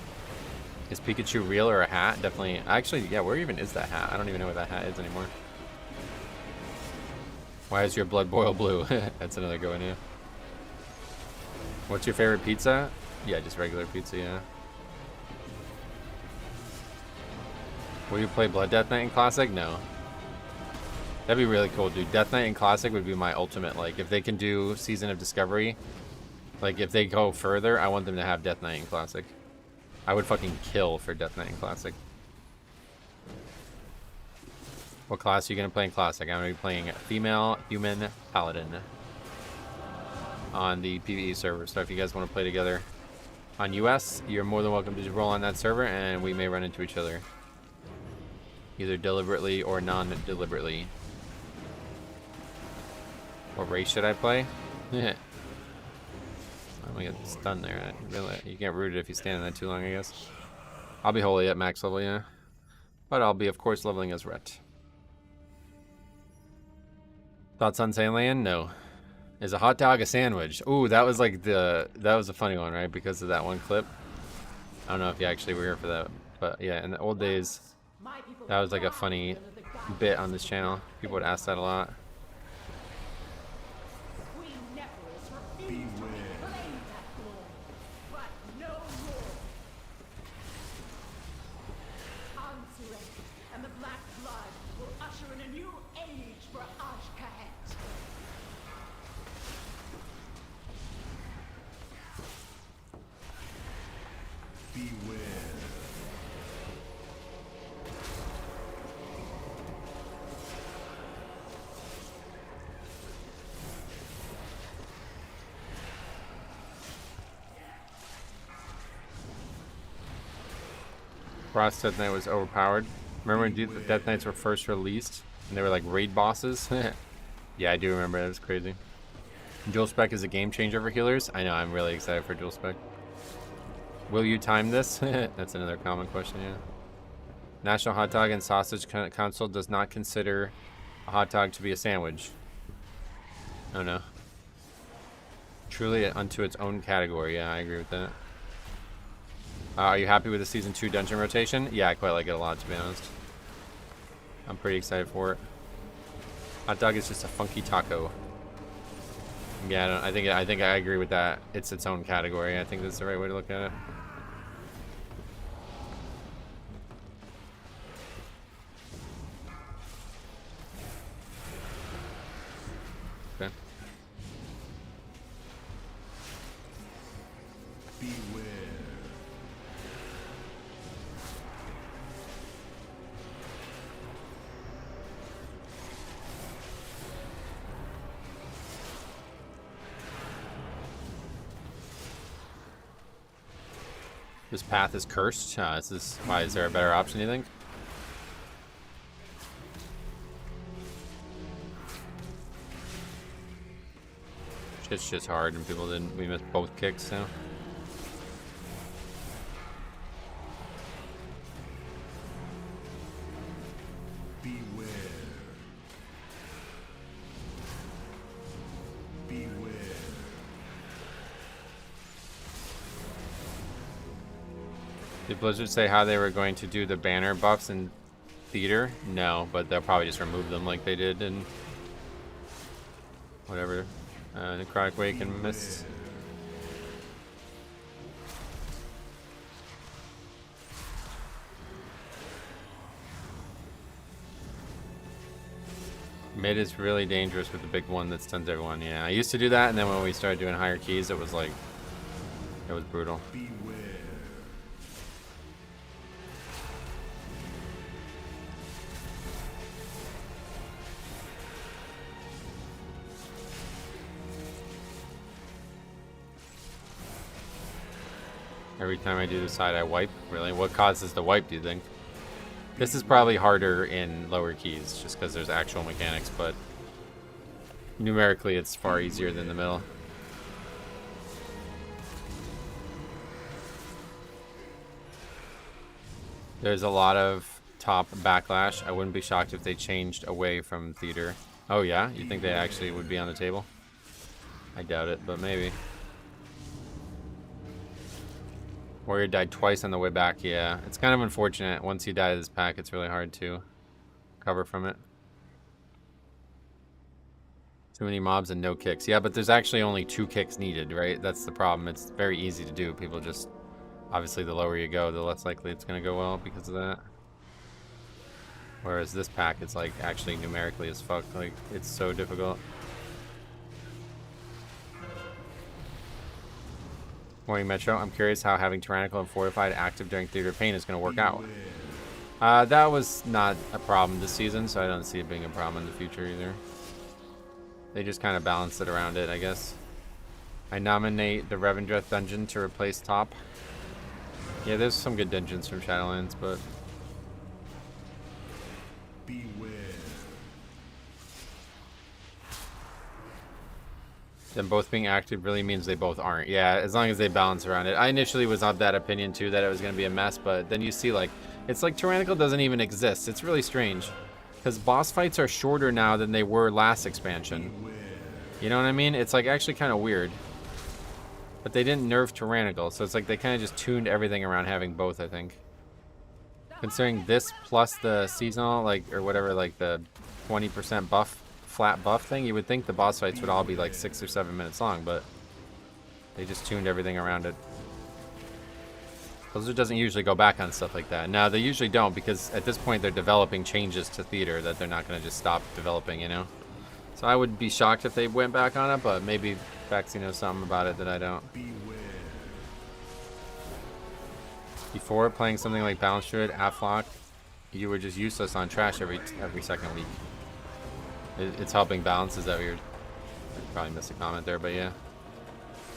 Is Pikachu real or a hat? Definitely. Actually, yeah, where even is that hat? I don't even know where that hat is anymore. Why is your blood boil blue? That's another good one, yeah. What's your favorite pizza? Yeah, just regular pizza, yeah. Will you play Blood Death Knight in Classic? No. That'd be really cool, dude. Death Knight in Classic would be my ultimate. Like, if they can do Season of Discovery, like, if they go further, I want them to have Death Knight in Classic. I would fucking kill for Death Knight in Classic. What class are you going to play in Classic? I'm going to be playing Female Human Paladin on the PvE server. So if you guys want to play together on US, you're more than welcome to just roll on that server, and we may run into each other. Either deliberately or non-deliberately. What race should I play? I'm gonna get stunned there. Really, you get rooted if you stand in that too long, I guess. I'll be holy at max level, yeah. But I'll be, of course, leveling as Ret. Thoughts on Sandland? No. Is a hot dog a sandwich? Ooh, that was like that was a funny one, right? Because of that one clip. I don't know if you actually were here for that. But yeah, in the old days, that was like a funny bit on this channel. People would ask that a lot. Frost Death Knight was overpowered. Remember when Death Knights were first released and they were like raid bosses? Yeah, I do remember. That was crazy. Dual Spec is a game changer for healers. I know, I'm really excited for Dual Spec. Will you time this? That's another common question, yeah. National Hot Dog and Sausage Council does not consider a hot dog to be a sandwich. Oh no. Truly unto its own category. Yeah, I agree with that. Are you happy with the Season 2 dungeon rotation? Yeah, I quite like it a lot, to be honest. I'm pretty excited for it. Hot dog is just a funky taco. Yeah, I think I agree with that. It's its own category. I think that's the right way to look at it. Okay. Beware. This path is cursed. Why is there a better option, you think? It's just hard, and we missed both kicks, so. Beware. Beware. Did Blizzard say how they were going to do the banner buffs in theater? No, but they'll probably just remove them like they did in whatever, Necrotic Wake and Mist. Mid is really dangerous with the big one that stuns everyone. Yeah, I used to do that, and then when we started doing higher keys, it was like, it was brutal. Beware. Every time I do the side, I wipe. Really? What causes the wipe, do you think? This is probably harder in lower keys, just because there's actual mechanics, but numerically it's far easier than the middle. There's a lot of top backlash. I wouldn't be shocked if they changed away from theater. Oh yeah? You think they actually would be on the table? I doubt it, but maybe. Warrior died twice on the way back. Yeah, it's kind of unfortunate. Once you die to this pack, it's really hard to recover from it. Too many mobs and no kicks. Yeah, but there's actually only 2 kicks needed, right? That's the problem. It's very easy to do. People just... Obviously, the lower you go, the less likely it's going to go well because of that. Whereas this pack, it's like actually numerically as fuck. Like, it's so difficult. Morning Metro, I'm curious how having Tyrannical and Fortified active during Theater of Pain is going to work out. That was not a problem this season, so I don't see it being a problem in the future either. They just kind of balanced it around it, I guess. I nominate the Revendreth dungeon to replace Top. Yeah, there's some good dungeons from Shadowlands, but... Beware. Them both being active really means they both aren't. Yeah, as long as they balance around it. I initially was of that opinion too, that it was going to be a mess, but then you see like, it's like Tyrannical doesn't even exist. It's really strange. Because boss fights are shorter now than they were last expansion. You know what I mean? It's like actually kind of weird. But they didn't nerf Tyrannical, so it's like they kind of just tuned everything around having both, I think. Considering this plus the seasonal, like, or whatever, like the 20% buff, flat buff thing, you would think the boss fights would all be like 6 or 7 minutes long, but they just tuned everything around it. Blizzard doesn't usually go back on stuff like that. No, they usually don't, because at this point they're developing changes to theater that they're not going to just stop developing, you know? So I would be shocked if they went back on it, but maybe Baxi knows something about it that I don't. Before playing something like Balance Druid, Aflock, you were just useless on trash every second week. It's helping balance. Is that weird? I probably missed a comment there, but yeah.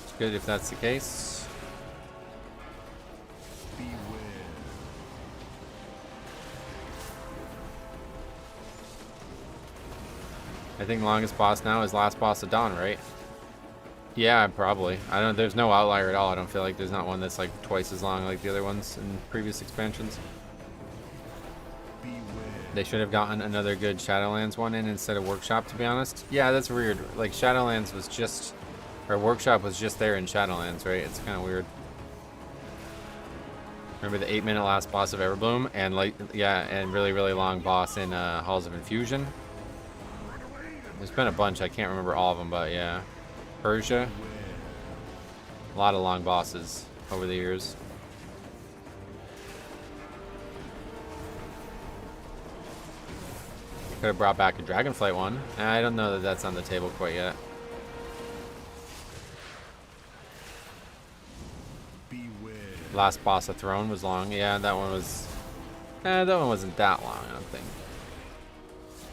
It's good if that's the case. I think longest boss now is last boss of Dawn, right? Yeah, probably. There's no outlier at all. I don't feel like there's not one that's like twice as long like the other ones in previous expansions. They should have gotten another good Shadowlands one in instead of Workshop, to be honest. Yeah, that's weird. Like Shadowlands was just, or Workshop was just there in Shadowlands, right? It's kind of weird. Remember the 8-minute last boss of Everbloom, and like, yeah, and really, really long boss in Halls of Infusion. There's been a bunch, I can't remember all of them, but yeah. Persia. A lot of long bosses over the years. Could have brought back a Dragonflight one. I don't know that that's on the table quite yet. Last boss of Throne was long. Yeah, that one was... that one wasn't that long, I don't think.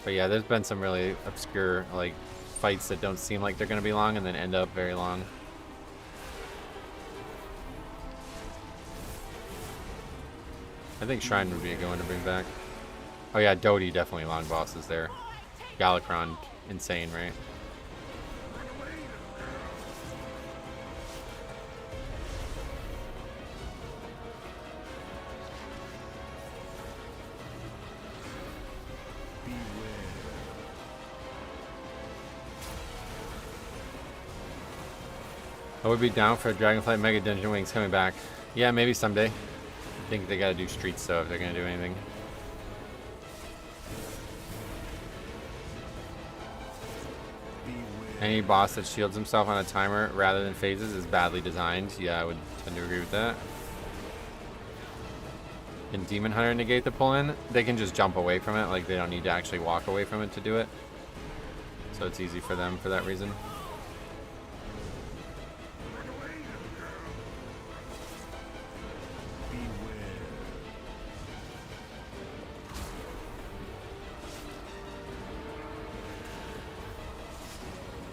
But yeah, there's been some really obscure, like, fights that don't seem like they're going to be long and then end up very long. I think Shrine would be a good one to bring back. Oh yeah, Dodie, definitely long bosses there. Galakrond, insane, right? I would be down for a Dragonflight Mega Dungeon Wings coming back. Yeah, maybe someday. I think they gotta do streets though if they're gonna do anything. Any boss that shields himself on a timer rather than phases is badly designed. Yeah, I would tend to agree with that. Can Demon Hunter negate the pull-in? They can just jump away from it, like they don't need to actually walk away from it to do it. So it's easy for them for that reason.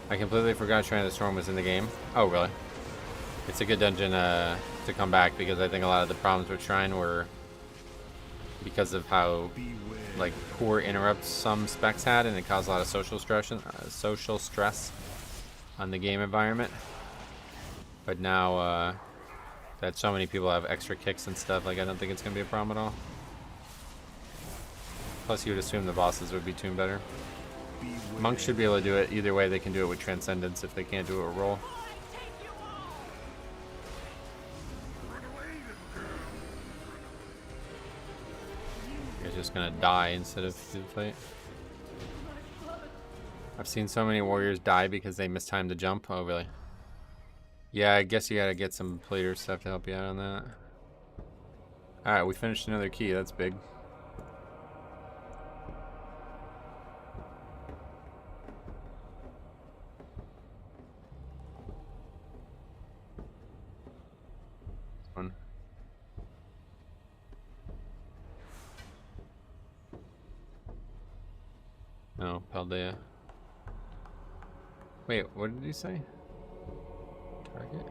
I completely forgot Shrine of the Storm was in the game. Oh, really? It's a good dungeon to come back because I think a lot of the problems with Shrine were because of how like poor interrupts some specs had, and it caused a lot of social stress on the game environment. But now that so many people have extra kicks and stuff, like I don't think it's gonna be a problem at all. Plus, you would assume the bosses would be tuned better. Monks should be able to do it. Either way, they can do it with Transcendence if they can't do it with Roll. You're just gonna die instead of do the fight. I've seen so many warriors die because they mistimed the jump. Oh, really? Yeah, I guess you gotta get some plater stuff to help you out on that. Alright, we finished another key. That's big. No, Paldea. Wait, what did you say? Target?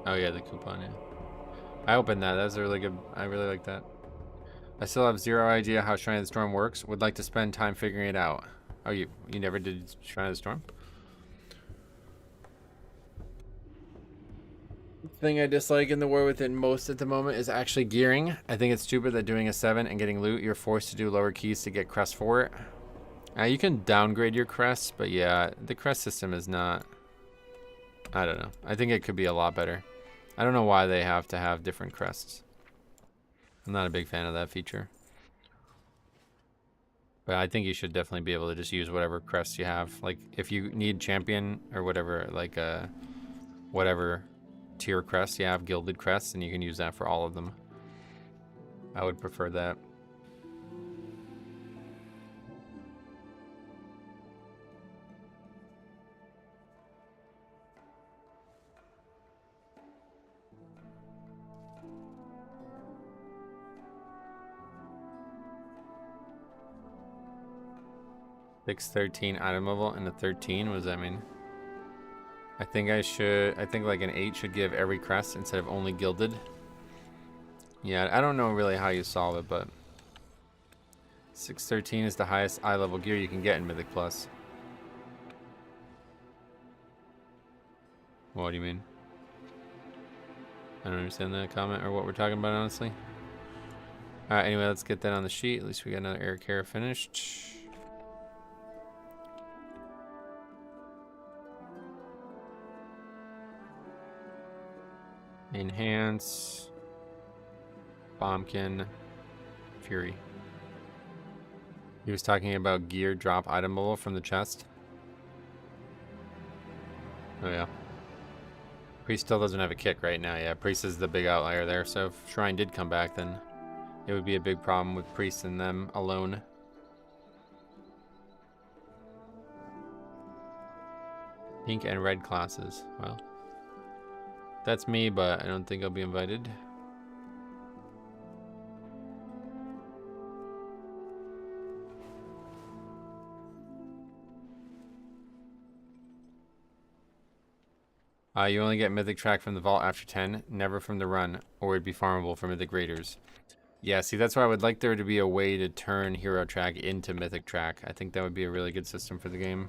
Oh yeah, the coupon, yeah. I opened that. That was a really good. I really like that. I still have zero idea how Shrine of the Storm works. Would like to spend time figuring it out. Oh, you never did Shrine of the Storm? The thing I dislike in the War Within most at the moment is actually gearing. I think it's stupid that doing a 7 and getting loot, you're forced to do lower keys to get crest for it. You can downgrade your crests, but yeah, the crest system is not... I don't know. I think it could be a lot better. I don't know why they have to have different crests. I'm not a big fan of that feature. But I think you should definitely be able to just use whatever crests you have. Like, if you need champion or whatever, like, whatever tier crest you have, gilded crests, and you can use that for all of them. I would prefer that. Six 13 item level and a 13. What does that mean? I think like an 8 should give every crest instead of only gilded. Yeah, I don't know really how you solve it, but 613 is the highest eye level gear you can get in Mythic Plus. What do you mean? I don't understand that comment or what we're talking about, honestly. Alright, anyway, let's get that on the sheet. At least we got another Air Care finished. Enhance. Bombkin, Fury. He was talking about gear drop item level from the chest. Oh yeah. Priest still doesn't have a kick right now. Yeah, Priest is the big outlier there. So if Shrine did come back, then it would be a big problem with Priest and them alone. Pink and red classes. Well, that's me, but I don't think I'll be invited. You only get Mythic Track from the vault after 10, never from the run, or it'd be farmable for Mythic Raiders. Yeah, see, that's why I would like there to be a way to turn Hero Track into Mythic Track. I think that would be a really good system for the game.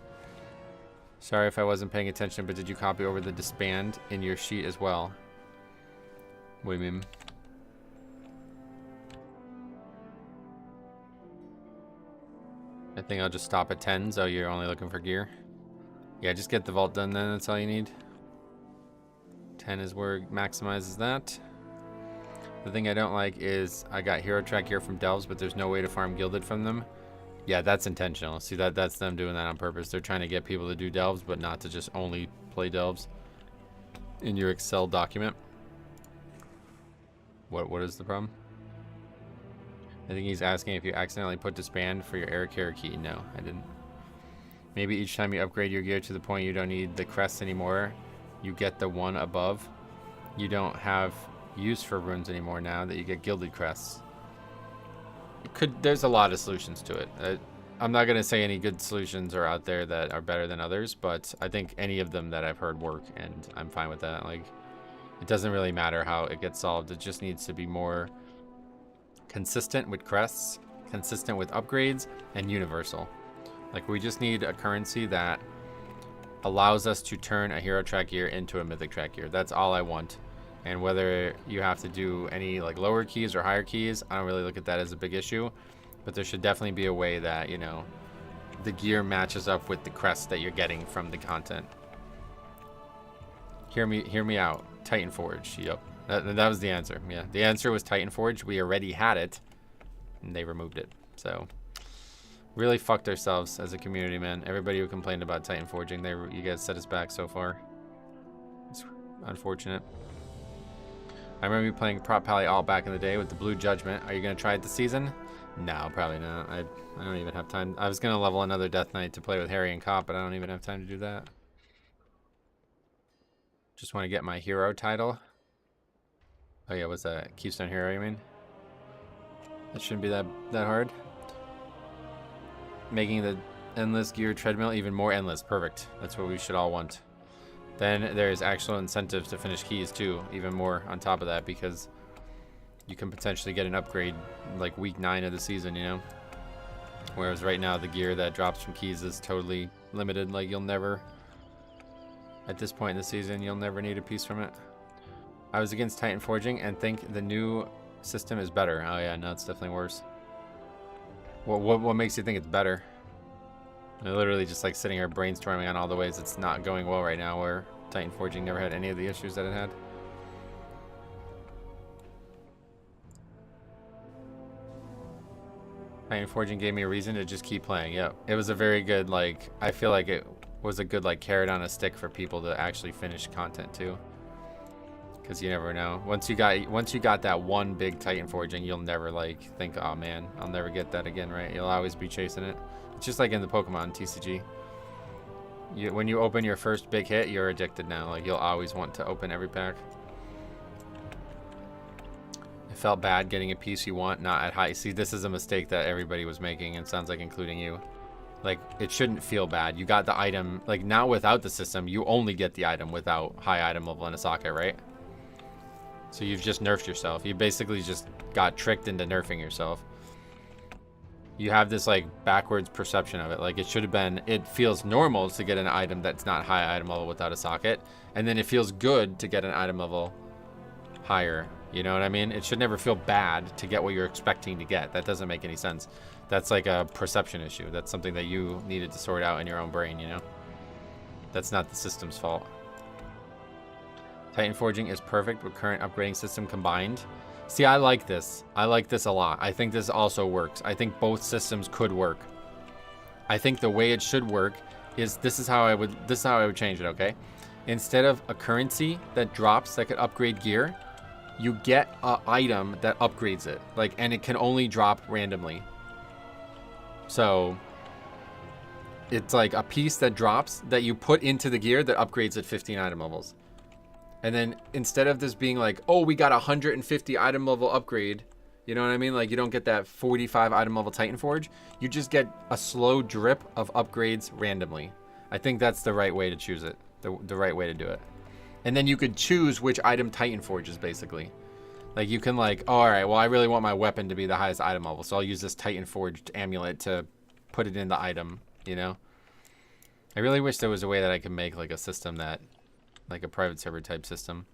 Sorry if I wasn't paying attention, but did you copy over the disband in your sheet as well? What do you mean? I think I'll just stop at 10s. Oh, you're only looking for gear? Yeah, just get the vault done then, that's all you need. 10 is where it maximizes that. The thing I don't like is I got Hero Track here from Delves, but there's no way to farm Gilded from them. Yeah, that's intentional. See, that's them doing that on purpose. They're trying to get people to do Delves, but not to just only play Delves in your Excel document. What is the problem? I think he's asking if you accidentally put disband for your Air Care key. No, I didn't. Maybe each time you upgrade your gear to the point you don't need the crest anymore, you get the one above. You don't have use for runes anymore now that you get gilded crests. There's a lot of solutions to it. I'm not going to say any good solutions are out there that are better than others, but I think any of them that I've heard work, and I'm fine with that. Like, it doesn't really matter how it gets solved. It just needs to be more consistent with crests, consistent with upgrades, and universal. Like, we just need a currency that allows us to turn a Hero Track gear into a Mythic Track gear. That's all I want. And whether you have to do any like lower keys or higher keys, I don't really look at that as a big issue. But there should definitely be a way that, you know, the gear matches up with the crest that you're getting from the content. Hear me out. Titanforge. Yep. That was the answer. Yeah. The answer was Titanforge. We already had it, and they removed it. So really fucked ourselves as a community, man. Everybody who complained about Titanforging, you guys set us back so far. It's unfortunate. I remember you playing Prop Pally all back in the day with the Blue Judgment. Are you going to try it this season? No, probably not. I don't even have time. I was going to level another Death Knight to play with Harry and Cop, but I don't even have time to do that. Just want to get my hero title. Oh yeah, what's that? Keystone Hero, you mean? That shouldn't be that hard. Making the endless gear treadmill even more endless. Perfect. That's what we should all want. Then there's actual incentive to finish keys too, even more on top of that, because you can potentially get an upgrade like week 9 of the season, you know? Whereas right now the gear that drops from keys is totally limited. Like, you'll never, at this point in the season, you'll never need a piece from it. I was against Titanforging and think the new system is better. Oh yeah, no, it's definitely worse. What makes you think it's better? I'm literally just like sitting here brainstorming on all the ways it's not going well right now, where Titanforging never had any of the issues that it had. Titanforging gave me a reason to just keep playing. Yeah, it was a very good, like, I feel like it was a good like carrot on a stick for people to actually finish content too. Because you never know. Once you got that one big Titanforging, you'll never like think, oh man, I'll never get that again, right? You'll always be chasing it. It's just like in the Pokemon TCG. When you open your first big hit, you're addicted now. Like, you'll always want to open every pack. It felt bad getting a piece you want, not at high. See, this is a mistake that everybody was making, and sounds like including you. Like, it shouldn't feel bad. You got the item, like, now without the system, you only get the item without high item level in a socket, right? So you've just nerfed yourself. You basically just got tricked into nerfing yourself. You have this like backwards perception of it. Like, it should have been, it feels normal to get an item that's not high item level without a socket, and then it feels good to get an item level higher. You know what I mean? It should never feel bad to get what you're expecting to get. That doesn't make any sense. That's like a perception issue. That's something that you needed to sort out in your own brain, you know? That's not the system's fault. Titanforging is perfect with current upgrading system combined. See, I like this. I like this a lot. I think this also works. I think both systems could work. I think the way it should work is this is how I would change it, okay? Instead of a currency that drops that could upgrade gear, you get an item that upgrades it. Like, and it can only drop randomly. So it's like a piece that drops that you put into the gear that upgrades at 15 item levels. And then instead of this being like, oh, we got a 150 item level upgrade, you know what I mean? Like, you don't get that 45 item level Titanforge. You just get a slow drip of upgrades randomly. I think that's the right way to choose it. The right way to do it. And then you could choose which item Titanforges, basically. Like, you can like, oh, all right, well, I really want my weapon to be the highest item level, so I'll use this Titanforged amulet to put it in the item, you know? I really wish there was a way that I could make like a system that, like a private server type system.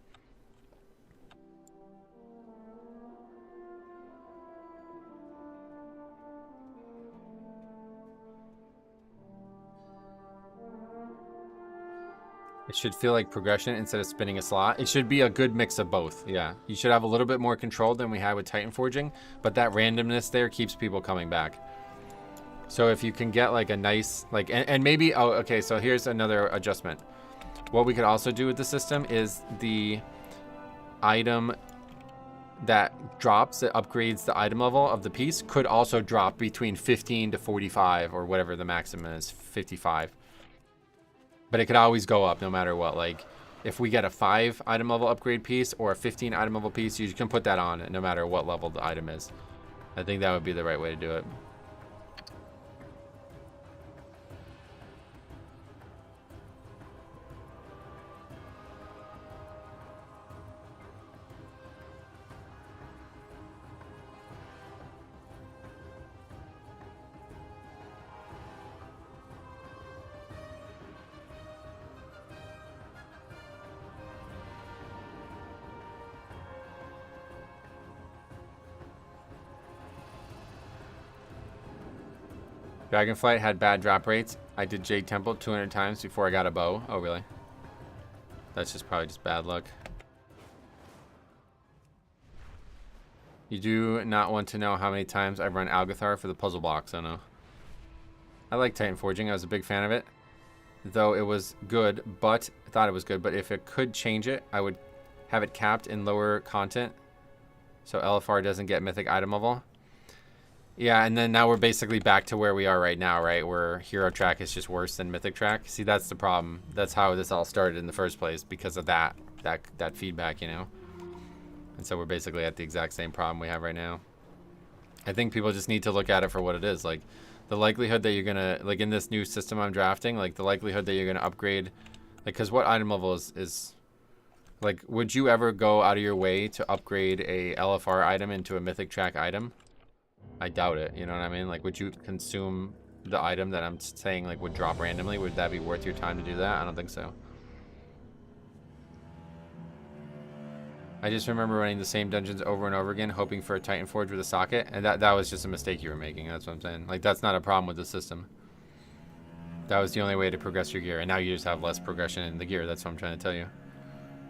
It should feel like progression instead of spinning a slot. It should be a good mix of both. Yeah, you should have a little bit more control than we had with Titanforging, but that randomness there keeps people coming back. So if you can get like a nice, like, and maybe, oh, okay, so here's another adjustment. What we could also do with the system is the item that drops, that upgrades the item level of the piece, could also drop between 15 to 45 or whatever the maximum is, 55. But it could always go up no matter what. Like, if we get a 5 item level upgrade piece or a 15 item level piece, you can put that on no matter what level the item is. I think that would be the right way to do it. Dragonflight had bad drop rates. I did Jade Temple 200 times before I got a bow. Oh, really? That's just probably just bad luck. You do not want to know how many times I've run Algathar for the puzzle box. I know. I like Titanforging. I was a big fan of it. Though it was good, but I thought it was good. But if it could change it, I would have it capped in lower content. So LFR doesn't get mythic item level. Yeah, and then now we're basically back to where we are right now, right? Where Hero Track is just worse than Mythic Track. See, that's the problem. That's how this all started in the first place, because of that feedback, you know? And so we're basically at the exact same problem we have right now. I think people just need to look at it for what it is. Like, the likelihood that you're gonna, like in this new system I'm drafting, like the likelihood that you're gonna upgrade, like, because what item level is, like, would you ever go out of your way to upgrade a LFR item into a Mythic Track item? I doubt it, you know what I mean? Like, would you consume the item that I'm saying, like, would drop randomly? Would that be worth your time to do that? I don't think so. I just remember running the same dungeons over and over again, hoping for a Titanforge with a socket, and that was just a mistake you were making. That's what I'm saying. Like, that's not a problem with the system. That was the only way to progress your gear, and now you just have less progression in the gear. That's what I'm trying to tell you.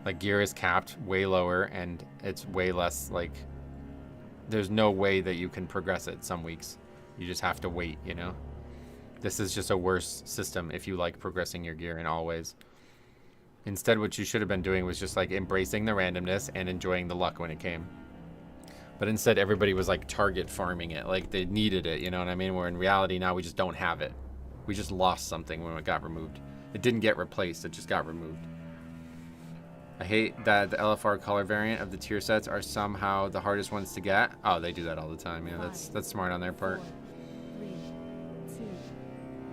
Like, gear is capped way lower, and it's way less, like, there's no way that you can progress it some weeks. You just have to wait, you know? This is just a worse system if you like progressing your gear in all ways. Instead, what you should have been doing was just like embracing the randomness and enjoying the luck when it came. But instead, everybody was like target farming it. Like, they needed it, you know what I mean? Where in reality, now we just don't have it. We just lost something when it got removed. It didn't get replaced, it just got removed. I hate that the LFR color variant of the tier sets are somehow the hardest ones to get. Oh, they do that all the time. Yeah, that's smart on their part. 4, 3, 2,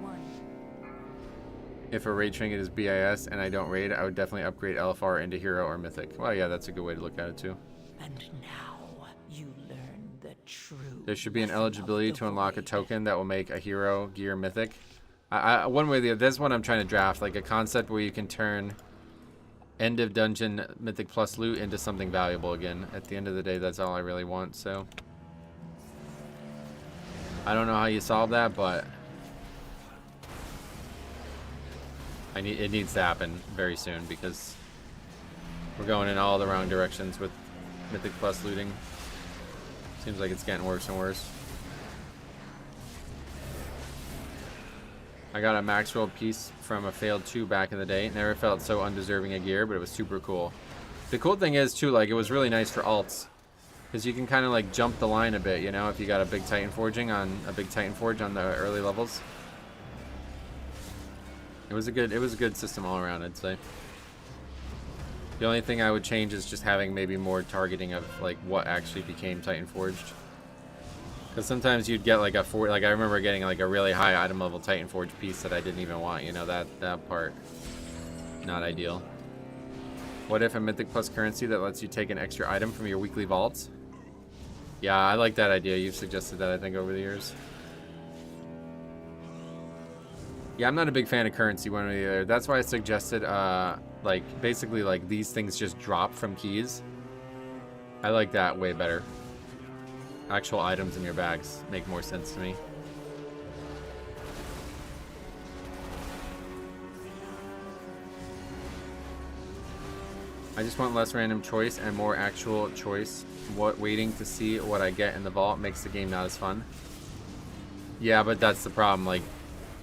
1. If a raid trinket is BIS and I don't raid, I would definitely upgrade LFR into Hero or Mythic. Well, yeah, that's a good way to look at it too. And now you learn the truth. There should be an eligibility to unlock a token that will make a Hero, Gear, Mythic. One way or the other, that's what I'm trying to draft, like a concept where you can turn end of dungeon Mythic Plus loot into something valuable again. At the end of the day, that's all I really want, so. I don't know how you solve that, but it needs to happen very soon, because We're going in all the wrong directions with Mythic Plus looting. Seems like it's getting worse and worse. I got a Maxwell piece from a failed 2 back in the day. Never felt so undeserving a gear, but it was super cool. The cool thing is, too, like, it was really nice for alts. Because you can kind of, like, jump the line a bit, you know, if you got a big Titanforging on a big Titanforge on the early levels. It was a good system all around, I'd say. The only thing I would change is just having maybe more targeting of, like, what actually became Titanforged. Because sometimes you'd get like I remember getting like a really high item level Titanforge piece that I didn't even want, you know, that part. Not ideal. What if a Mythic Plus currency that lets you take an extra item from your weekly vaults? Yeah, I like that idea. You've suggested that, I think, over the years. Yeah, I'm not a big fan of currency one way or the other. That's why I suggested, like, basically, like, these things just drop from keys. I like that way better. Actual items in your bags make more sense to me. I just want less random choice and more actual choice. Waiting to see what I get in the vault makes the game not as fun. Yeah, but that's the problem. Like,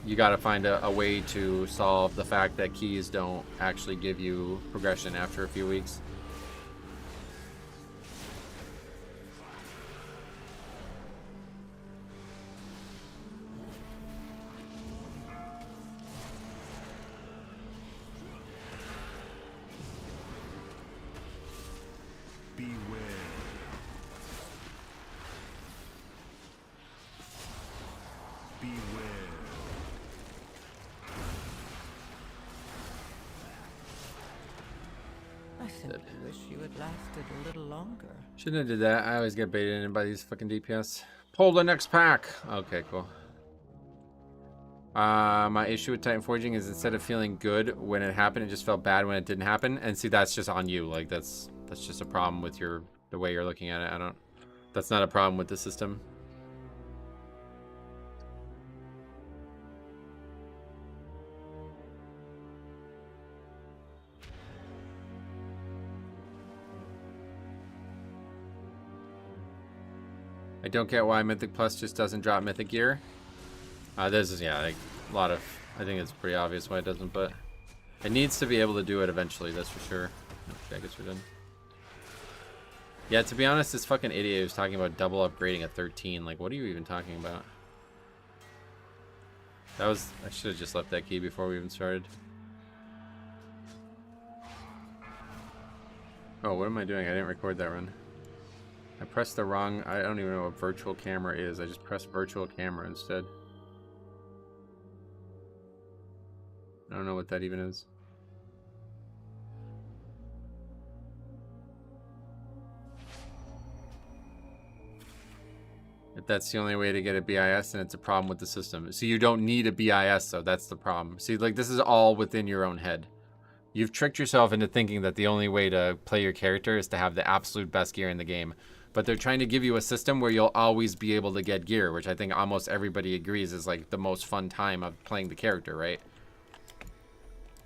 you gotta find a way to solve the fact that keys don't actually give you progression after a few weeks. I simply wish you had lasted a little longer. Shouldn't have did that. I always get baited in by these fucking DPS. Pull the next pack. Okay, cool. My issue with Titanforging is instead of feeling good when it happened, it just felt bad when it didn't happen. And see, that's just on you. Like that's just a problem with the way you're looking at it. That's not a problem with the system. I don't get why Mythic Plus just doesn't drop Mythic Gear. This is, yeah, like, a lot of... I think it's pretty obvious why it doesn't, but... It needs to be able to do it eventually, that's for sure. Okay, I guess we're done. Yeah, to be honest, this fucking idiot was talking about double upgrading at 13. Like, what are you even talking about? That was... I should have just left that key before we even started. Oh, what am I doing? I didn't record that run. I pressed the wrong... I don't even know what virtual camera is. I just pressed virtual camera instead. I don't know what that even is. If that's the only way to get a BIS, then it's a problem with the system. So you don't need a BIS, though. That's the problem. See, like, this is all within your own head. You've tricked yourself into thinking that the only way to play your character is to have the absolute best gear in the game. But they're trying to give you a system where you'll always be able to get gear, which I think almost everybody agrees is, like, the most fun time of playing the character, right?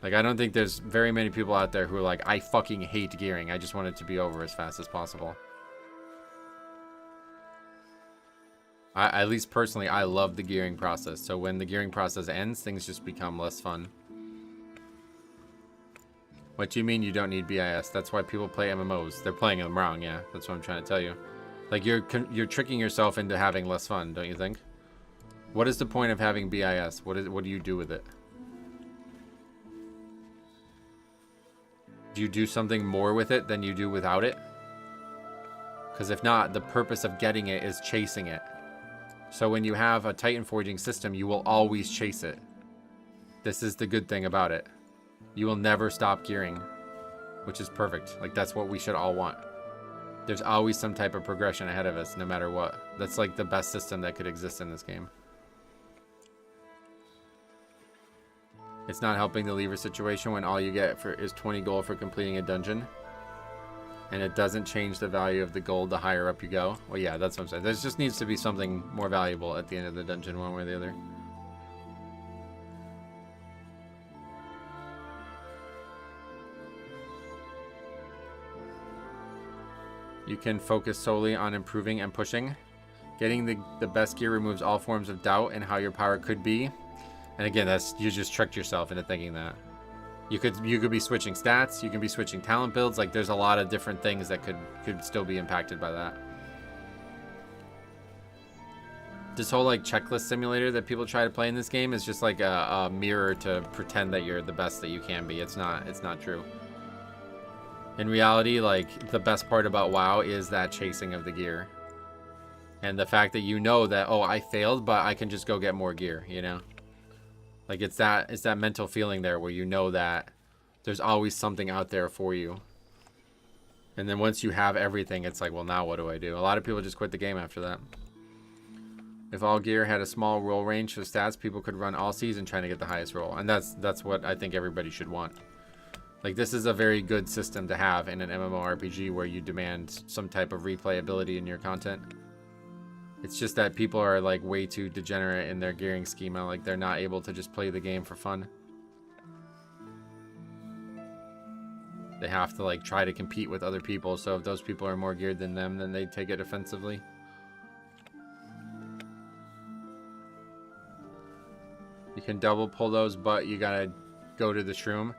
Like, I don't think there's very many people out there who are like, I fucking hate gearing. I just want it to be over as fast as possible. At least personally, I love the gearing process. So when the gearing process ends, things just become less fun. What do you mean you don't need BIS? That's why people play MMOs. They're playing them wrong, yeah. That's what I'm trying to tell you. Like, you're tricking yourself into having less fun, don't you think? What is the point of having BIS? What do you do with it? Do you do something more with it than you do without it? Because if not, the purpose of getting it is chasing it. So when you have a Titanforging system, you will always chase it. This is the good thing about it. You will never stop gearing, which is perfect. Like, that's what we should all want. There's always some type of progression ahead of us, no matter what. That's like the best system that could exist in this game. It's not helping the lever situation when all you get is 20 gold for completing a dungeon. And it doesn't change the value of the gold the higher up you go. Well, yeah, that's what I'm saying. There just needs to be something more valuable at the end of the dungeon, one way or the other. You can focus solely on improving and pushing. Getting the best gear removes all forms of doubt in how your power could be. And again, that's, you just tricked yourself into thinking that. You could be switching stats, you can be switching talent builds, like there's a lot of different things that could still be impacted by that. This whole like checklist simulator that people try to play in this game is just like a mirror to pretend that you're the best that you can be. It's not true. In reality, like the best part about WoW is that chasing of the gear. And the fact that you know that, oh, I failed, but I can just go get more gear, you know? Like it's that mental feeling there where you know that there's always something out there for you. And then once you have everything, it's like, well, now what do I do? A lot of people just quit the game after that. If all gear had a small roll range for stats, people could run all season trying to get the highest roll. And that's what I think everybody should want. Like this is a very good system to have in an MMORPG where you demand some type of replayability in your content. It's just that people are like way too degenerate in their gearing schema. Like they're not able to just play the game for fun. They have to like try to compete with other people. So if those people are more geared than them, then they take it offensively. You can double pull those, but you gotta go to the shroom.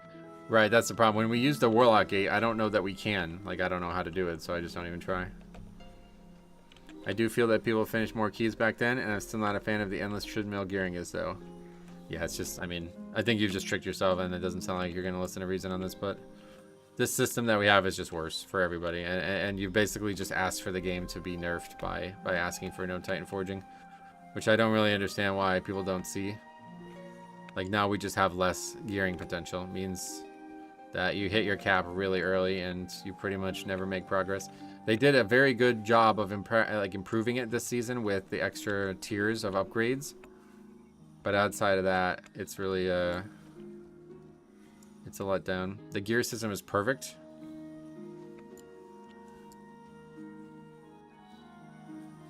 Right, that's the problem. When we use the Warlock Gate, I don't know that we can. Like I don't know how to do it, so I just don't even try. I do feel that people finished more keys back then, and I'm still not a fan of the endless treadmill gearing is, though. Yeah, it's just, I mean, I think you've just tricked yourself, and it doesn't sound like you're going to listen to reason on this, but this system that we have is just worse for everybody, and you basically just asked for the game to be nerfed by asking for no Titanforging, which I don't really understand why people don't see. Like, now we just have less gearing potential. It means that you hit your cap really early, and you pretty much never make progress. They did a very good job of improving it this season with the extra tiers of upgrades. But outside of that, it's really it's a letdown. The gear system is perfect.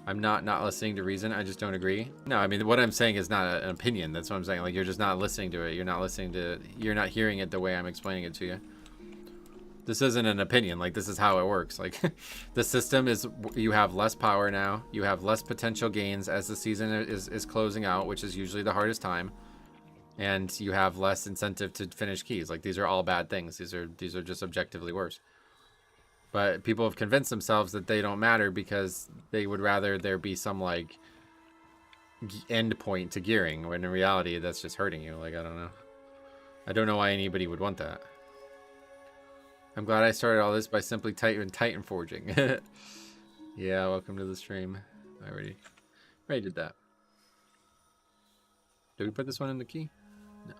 I'm not listening to reason. I just don't agree. No, I mean, what I'm saying is not an opinion. That's what I'm saying. Like, you're just not listening to it. You're not hearing it the way I'm explaining it to you. This isn't an opinion. Like, this is how it works. Like, the system is, you have less power now. You have less potential gains as the season is closing out, which is usually the hardest time. And you have less incentive to finish keys. Like, these are all bad things. These are just objectively worse. But people have convinced themselves that they don't matter because they would rather there be some, like, end point to gearing, when in reality, that's just hurting you. Like, I don't know. I don't know why anybody would want that. I'm glad I started all this by simply Titanforging. Yeah, welcome to the stream. I already did that. Did we put this one in the key? No.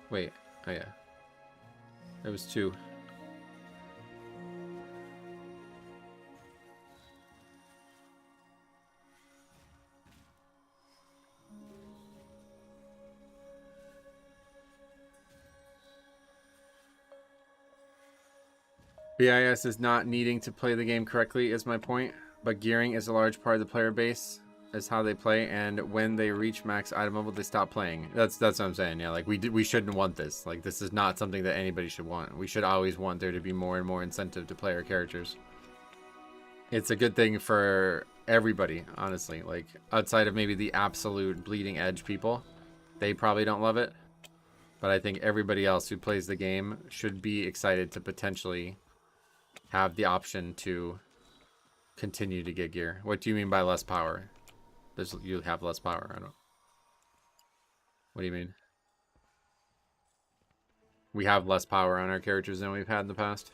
Wait. Oh, yeah. There was two. BIS is not needing to play the game correctly is my point, but gearing is a large part of the player base, is how they play, and when they reach max item level, they stop playing. That's what I'm saying. Yeah, like we shouldn't want this. Like, this is not something that anybody should want. We should always want there to be more and more incentive to play our characters. It's a good thing for everybody, honestly. Like, outside of maybe the absolute bleeding edge people, they probably don't love it, but I think everybody else who plays the game should be excited to potentially have the option to continue to get gear. What do you mean by less power? You have less power. I don't. What do you mean? We have less power on our characters than we've had in the past.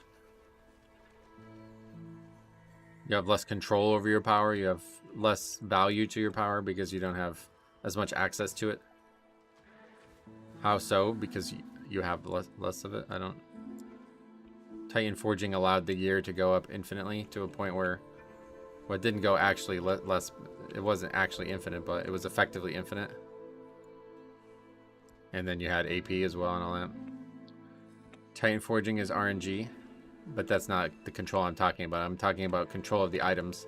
You have less control over your power. You have less value to your power because you don't have as much access to it. How so? Because you have less of it. I don't. Titanforging allowed the gear to go up infinitely to a point where, well, it didn't go actually less. It wasn't actually infinite, but it was effectively infinite. And then you had AP as well and all that. Titanforging is RNG, but that's not the control I'm talking about. I'm talking about control of the items.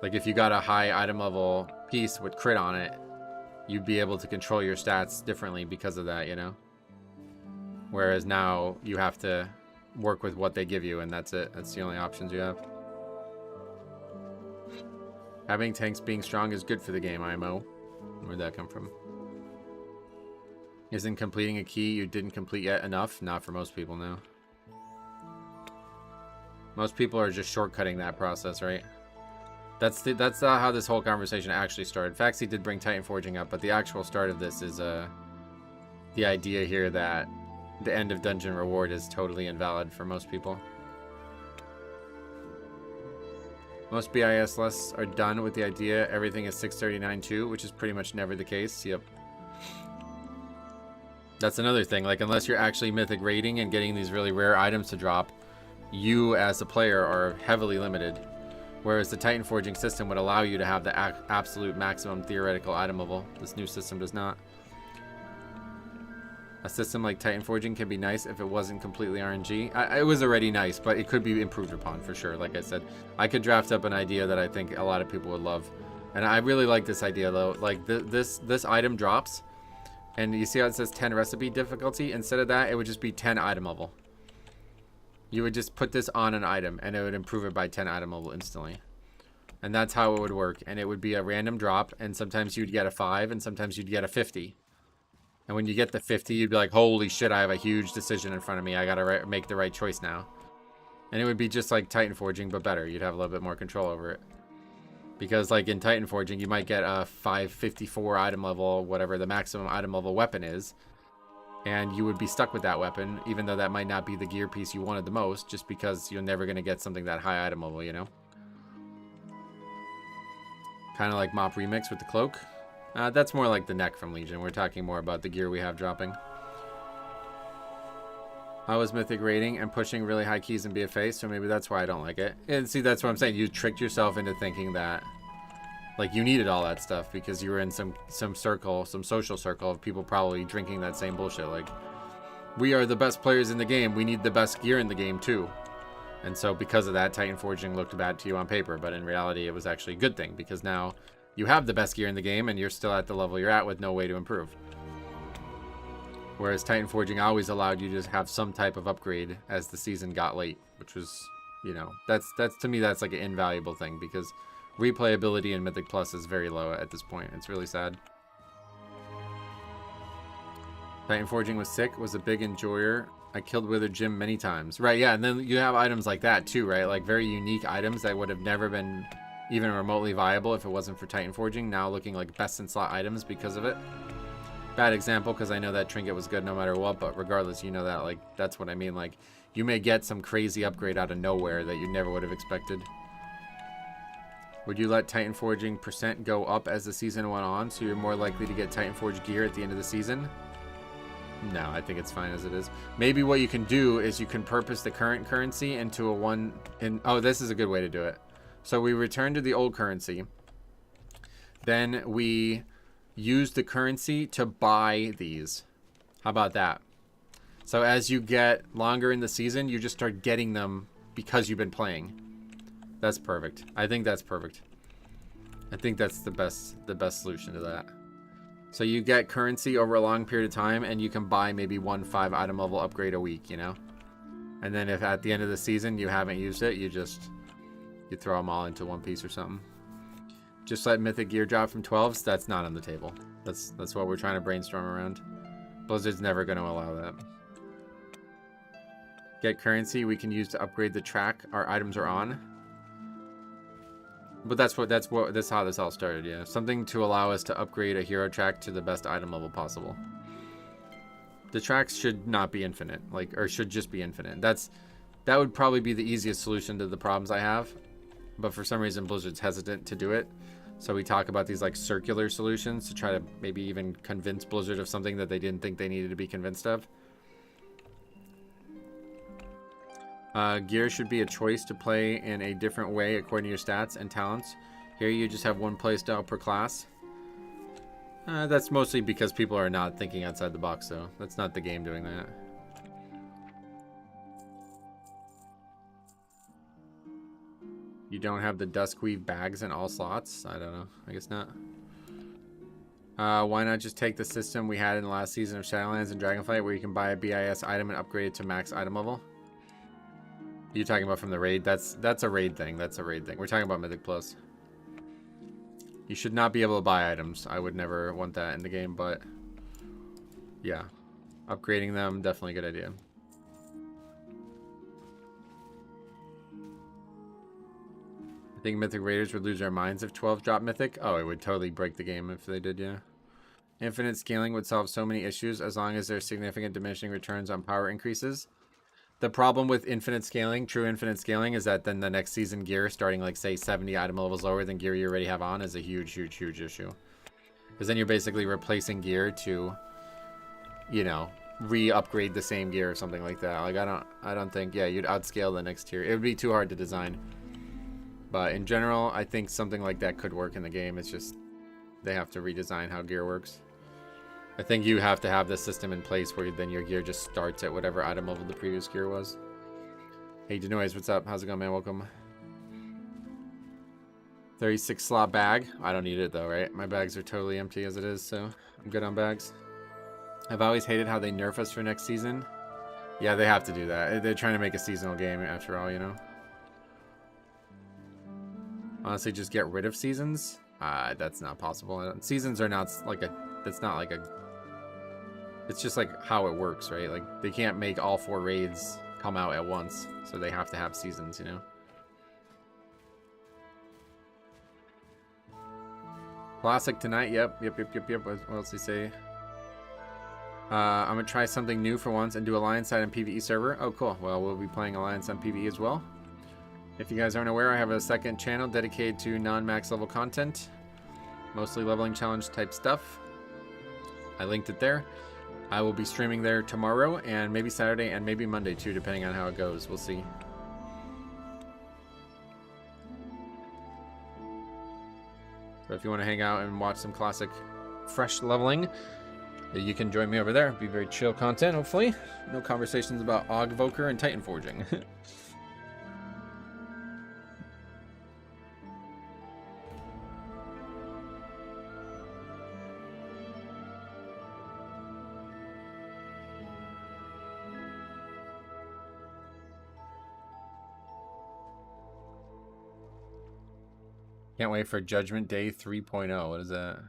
Like, if you got a high item level piece with crit on it, you'd be able to control your stats differently because of that, you know? Whereas now you have to work with what they give you, and that's it. That's the only options you have. Having tanks being strong is good for the game, IMO. Where'd that come from? Isn't completing a key you didn't complete yet enough? Not for most people, no. Most people are just shortcutting that process, right? That's how this whole conversation actually started. Faxi did bring Titanforging up, but the actual start of this is the idea here that the end of dungeon reward is totally invalid for most people. Most BIS lists are done with the idea everything is 639 too, which is pretty much never the case. Yep. That's another thing. Like, unless you're actually mythic rating and getting these really rare items to drop, you as a player are heavily limited. Whereas the Titanforging system would allow you to have the absolute maximum theoretical item level. This new system does not. A system like Titanforging can be nice if it wasn't completely RNG. It was already nice, but it could be improved upon for sure. Like I said, I could draft up an idea that I think a lot of people would love. And I really like this idea though. Like this item drops, and you see how it says 10 recipe difficulty? Instead of that, it would just be 10 item level. You would just put this on an item, and it would improve it by 10 item level instantly. And that's how it would work. And it would be a random drop, and sometimes you'd get a 5, and sometimes you'd get a 50. And when you get the 50, you'd be like, holy shit, I have a huge decision in front of me. I gotta make the right choice now. And it would be just like Titanforging, but better. You'd have a little bit more control over it. Because like in Titanforging, you might get a 554 item level, whatever the maximum item level weapon is. And you would be stuck with that weapon, even though that might not be the gear piece you wanted the most, just because you're never going to get something that high item level, you know? Kind of like Mop Remix with the cloak. That's more like the neck from Legion. We're talking more about the gear we have dropping. I was mythic rating and pushing really high keys in BFA, so maybe that's why I don't like it. And see, that's what I'm saying. You tricked yourself into thinking that like you needed all that stuff because you were in some circle, some social circle of people probably drinking that same bullshit. Like, we are the best players in the game. We need the best gear in the game too. And so because of that, Titanforging looked bad to you on paper, but in reality, it was actually a good thing because now you have the best gear in the game and you're still at the level you're at with no way to improve. Whereas Titanforging always allowed you to have some type of upgrade as the season got late, which was, you know, that's to me, that's like an invaluable thing because replayability in Mythic Plus is very low at this point. It's really sad. Titanforging was sick, was a big enjoyer. I killed Wither Jim many times. Right, yeah, and then you have items like that too, right? Like very unique items that would have never been even remotely viable if it wasn't for Titanforging, now looking like best in slot items because of it. Bad example because I know that trinket was good no matter what, but regardless, you know that, like, that's what I mean. Like, you may get some crazy upgrade out of nowhere that you never would have expected. Would you let Titanforging % go up as the season went on so you're more likely to get Titanforge gear at the end of the season? No, I think it's fine as it is. Maybe what you can do is you can purpose the current currency into a one in. Oh, this is a good way to do it. So we return to the old currency. Then we use the currency to buy these. How about that? So as you get longer in the season, you just start getting them because you've been playing. That's perfect. I think that's perfect. I think that's the best solution to that. So you get currency over a long period of time and you can buy maybe 1 5 item level upgrade a week, you know? And then if at the end of the season you haven't used it, you throw them all into one piece or something. Just let Mythic Gear drop from 12s. That's not on the table. That's what we're trying to brainstorm around. Blizzard's never going to allow that. Get currency we can use to upgrade the track our items are on. But that's how this all started, yeah. Something to allow us to upgrade a hero track to the best item level possible. The tracks should not be infinite, or should just be infinite. That would probably be the easiest solution to the problems I have. But for some reason, Blizzard's hesitant to do it. So we talk about these like circular solutions to try to maybe even convince Blizzard of something that they didn't think they needed to be convinced of. Gear should be a choice to play in a different way according to your stats and talents. Here you just have one playstyle per class. That's mostly because people are not thinking outside the box, though. That's not the game doing that. You don't have the Duskweave bags in all slots? I don't know. I guess not. Why not just take the system we had in the last season of Shadowlands and Dragonflight where you can buy a BIS item and upgrade it to max item level? You talking about from the raid? That's a raid thing. That's a raid thing. We're talking about Mythic Plus. You should not be able to buy items. I would never want that in the game, but yeah. Upgrading them, definitely a good idea. I think Mythic Raiders would lose their minds if 12 dropped Mythic. Oh, it would totally break the game if they did, yeah. Infinite scaling would solve so many issues as long as there's significant diminishing returns on power increases. The problem with infinite scaling, true infinite scaling, is that then the next season gear, starting like say 70 item levels lower than gear you already have on, is a huge, huge, huge issue. Because then you're basically replacing gear to, you know, re-upgrade the same gear or something like that. Like I don't think, yeah, you'd outscale the next tier. It would be too hard to design. But in general, I think something like that could work in the game. It's just they have to redesign how gear works. I think you have to have the system in place where then your gear just starts at whatever item level the previous gear was. Hey, Denoise, what's up? How's it going, man? Welcome. 36 slot bag. I don't need it though, right? My bags are totally empty as it is, so I'm good on bags. I've always hated how they nerf us for next season. Yeah, they have to do that. They're trying to make a seasonal game after all, you know? Honestly, just get rid of seasons? That's not possible. Seasons are not like a... That's not like a... It's just like how it works, right? Like, they can't make all 4 raids come out at once. So they have to have seasons, you know? Classic tonight. Yep. What else do they say? I'm going to try something new for once and do Alliance side and PvE server. Oh, cool. Well, we'll be playing Alliance on PvE as well. If you guys aren't aware, I have a second channel dedicated to non-max level content. Mostly leveling challenge type stuff. I linked it there. I will be streaming there tomorrow and maybe Saturday and maybe Monday too, depending on how it goes. We'll see. So if you want to hang out and watch some classic fresh leveling, you can join me over there. It'll be very chill content, hopefully. No conversations about evoker and Titanforging. Can't wait for Judgment Day 3.0. What is that?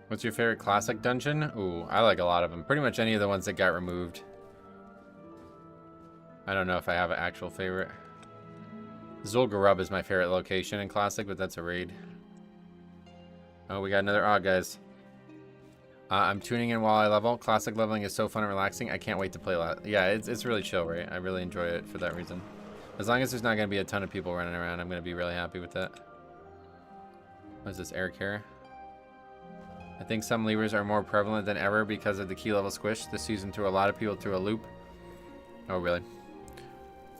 What's your favorite classic dungeon? Ooh, I like a lot of them. Pretty much any of the ones that got removed. I don't know if I have an actual favorite. Zul'Gurub is my favorite location in classic, but that's a raid. Oh, we got another odd, guys. I'm tuning in while I level. Classic leveling is so fun and relaxing. I can't wait to play a lot. Yeah, it's really chill, right? I really enjoy it for that reason. As long as there's not going to be a ton of people running around, I'm going to be really happy with that. What is this, air care? I think some levers are more prevalent than ever because of the key level squish. This season threw a lot of people through a loop. Oh, really?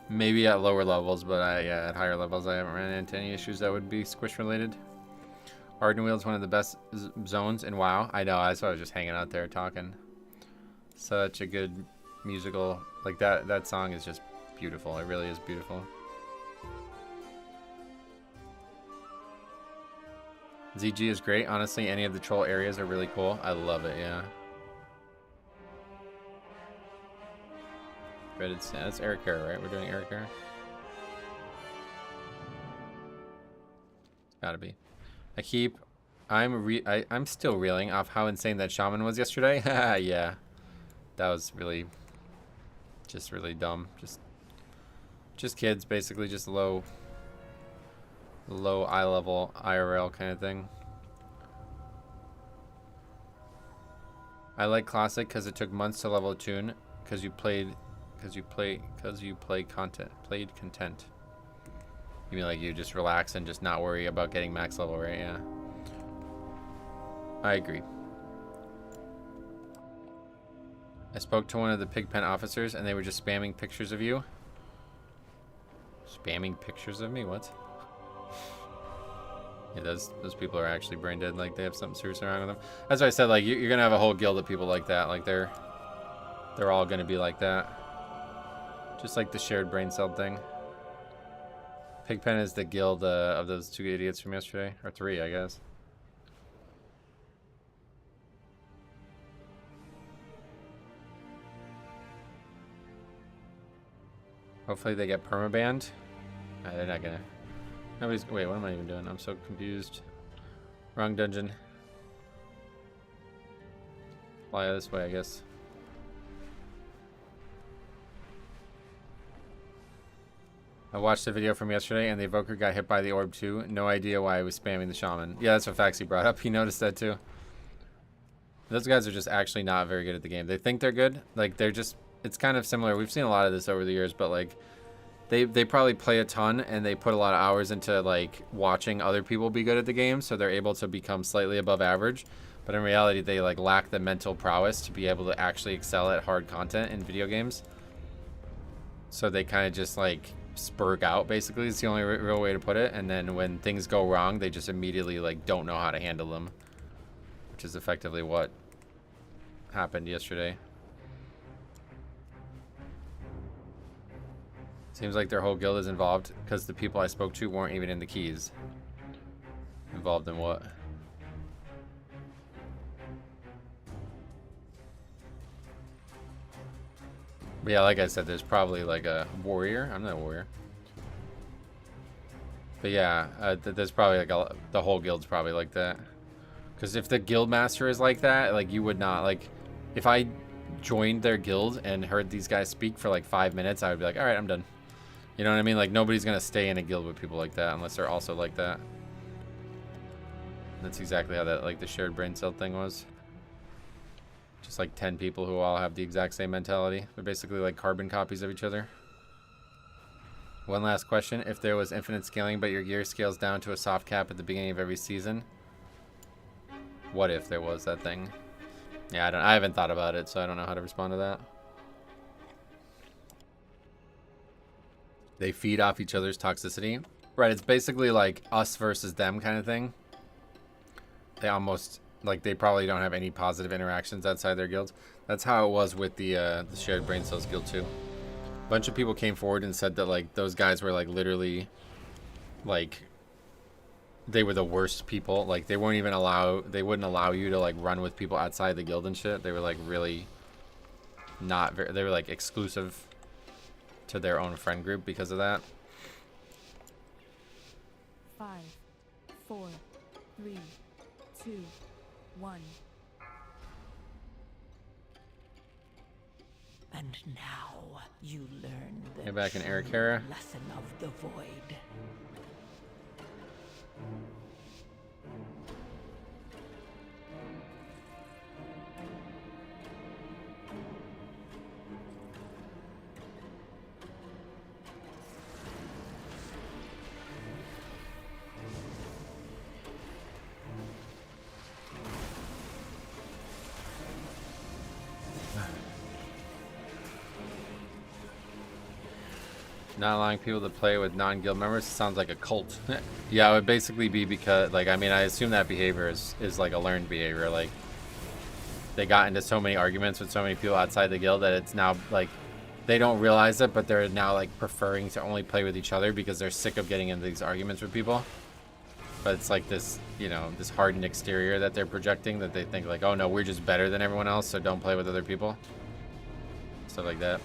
Maybe at lower levels, but yeah, at higher levels I haven't ran into any issues that would be squish related. Arden Wheel is one of the best zones in WoW. I know, that's why I was just hanging out there talking. Such a good musical, like that song is just beautiful. It really is beautiful. ZG is great. Honestly, any of the troll areas are really cool. I love it, yeah. Dreaded Sand. That's Eric Care, right? We're doing Eric Care? Gotta be. I'm still reeling off how insane that shaman was yesterday. Yeah. That was really dumb. Just kids, basically, just low eye level IRL kind of thing. I like classic because it took months to level a tune because you played content. You mean like you just relax and just not worry about getting max level, right? Yeah. I agree. I spoke to one of the Pigpen officers and they were just spamming pictures of you. Spamming pictures of me? What? Yeah, those people are actually brain dead. Like, they have something seriously wrong with them. That's why I said, like, you're gonna have a whole guild of people like that. Like, they're all gonna be like that. Just like the shared brain cell thing. Pigpen is the guild of those 2 idiots from yesterday. Or 3, I guess. Hopefully they get permabanned. They're not gonna. Nobody's. Wait, what am I even doing? I'm so confused. Wrong dungeon. Fly this way, I guess. I watched the video from yesterday and the evoker got hit by the orb too. No idea why I was spamming the shaman. Yeah, that's what Faxi brought up. He noticed that too. Those guys are just actually not very good at the game. They think they're good. Like, they're just... It's kind of similar. We've seen a lot of this over the years, but like... They probably play a ton and they put a lot of hours into like watching other people be good at the game, so they're able to become slightly above average. But in reality, they like lack the mental prowess to be able to actually excel at hard content in video games. So they kind of just like spurg out, basically. It's the only real way to put it. And then when things go wrong, they just immediately like don't know how to handle them, which is effectively what happened yesterday. Seems like their whole guild is involved because the people I spoke to weren't even in the keys. Involved in what? But yeah, like I said, there's probably like a warrior. I'm not a warrior. But yeah, there's probably like the whole guild's probably like that. Because if the guild master is like that, like you would not like. If I joined their guild and heard these guys speak for like 5 minutes, I would be like, all right, I'm done. You know what I mean? Like, nobody's gonna stay in a guild with people like that unless they're also like that. And that's exactly how that, like, the shared brain cell thing was. Just like 10 people who all have the exact same mentality. They're basically like carbon copies of each other. One last question. If there was infinite scaling, but your gear scales down to a soft cap at the beginning of every season, what if there was that thing? Yeah, I haven't thought about it, so I don't know how to respond to that. They feed off each other's toxicity. Right, it's basically like us versus them kind of thing. They almost, like, they probably don't have any positive interactions outside their guilds. That's how it was with the shared brain cells guild too. A bunch of people came forward and said that, like, those guys were, like, literally, like, they were the worst people. Like, they wouldn't allow you to, like, run with people outside the guild and shit. They were, like, really not very, they were, like, exclusive to their own friend group because of that. 5, 4, 3, 2, 1. And now you learn the Get back in true Ericara. lesson of the void. Not allowing people to play with non-guild members sounds like a cult. Yeah, it would basically be because, like, I mean, I assume that behavior is like a learned behavior. Like, they got into so many arguments with so many people outside the guild that it's now, like, they don't realize it, but they're now, like, preferring to only play with each other because they're sick of getting into these arguments with people. But it's like this, you know, this hardened exterior that they're projecting that they think, like, oh, no, we're just better than everyone else, so don't play with other people. Stuff like that.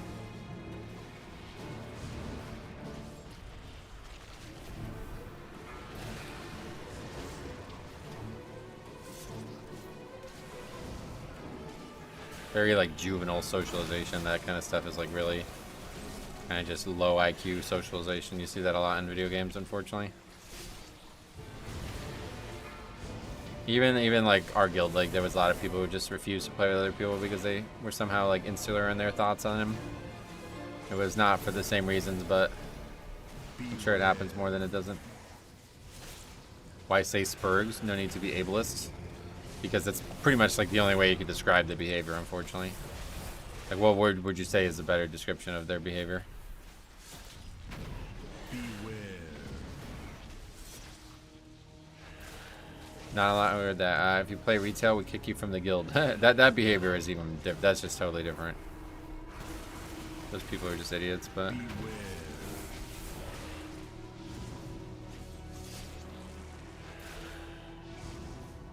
Very, like, juvenile socialization. That kind of stuff is, like, really kind of just low IQ socialization. You see that a lot in video games, unfortunately. Even like our guild, like, there was a lot of people who just refused to play with other people because they were somehow, like, insular in their thoughts on him. It was not for the same reasons, but I'm sure it happens more than it doesn't. Why say spurgs? No need to be ableists. Because it's pretty much like the only way you could describe the behavior, unfortunately. Like, what word would you say is a better description of their behavior? Not a lot with that. If you play retail, we kick you from the guild. that behavior is even different. That's just totally different. Those people are just idiots, but...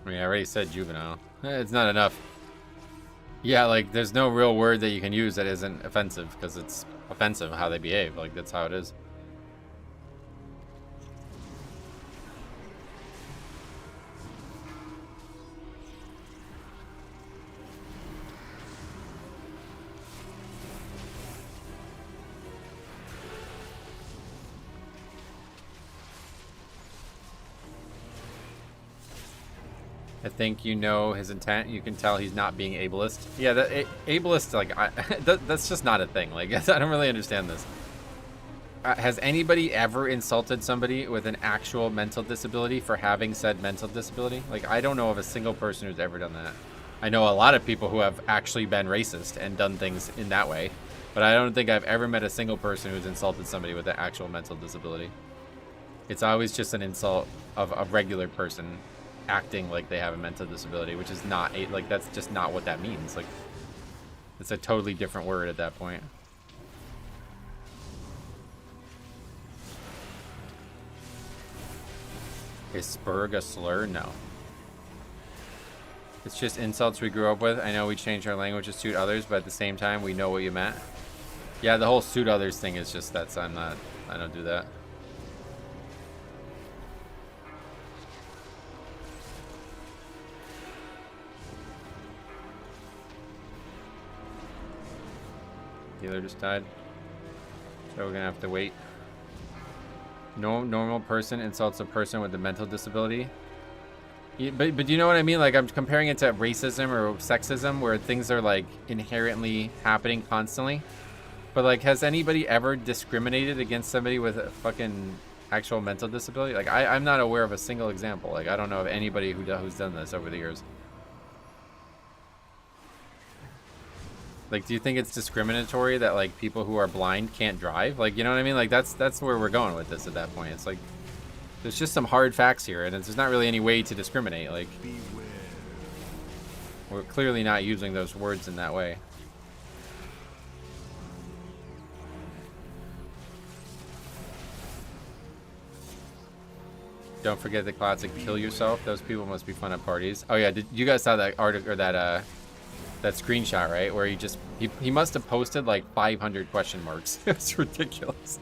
I mean, I already said juvenile. It's not enough. Yeah, like, there's no real word that you can use that isn't offensive, because it's offensive how they behave. Like, that's how it is. I think you know his intent. You can tell he's not being ableist. Yeah, ableist, like, that's just not a thing. Like, I don't really understand this. Has anybody ever insulted somebody with an actual mental disability for having said mental disability? Like, I don't know of a single person who's ever done that. I know a lot of people who have actually been racist and done things in that way, but I don't think I've ever met a single person who's insulted somebody with an actual mental disability. It's always just an insult of a regular person acting like they have a mental disability, which is not like, that's just not what that means. Like, it's a totally different word at that point. Is spurg a slur? No. It's just insults we grew up with. I know we changed our language to suit others, but at the same time, we know what you meant. Yeah, the whole suit others thing is just, I don't do that. Healer just died, so we're gonna have to wait. No normal person insults a person with a mental disability. But you know what I mean? Like, I'm comparing it to racism or sexism, where things are like inherently happening constantly. But like, has anybody ever discriminated against somebody with a fucking actual mental disability? Like, I'm not aware of a single example. Like, I don't know of anybody who's done this over the years. Like, do you think it's discriminatory that, like, people who are blind can't drive? Like, you know what I mean? Like, that's where we're going with this at that point. It's like, there's just some hard facts here, and there's not really any way to discriminate. Like, we're clearly not using those words in that way. Don't forget the classic kill yourself. Those people must be fun at parties. Oh yeah, did you guys saw that article, or that screenshot, right? Where he must have posted like 500 question marks. It's ridiculous.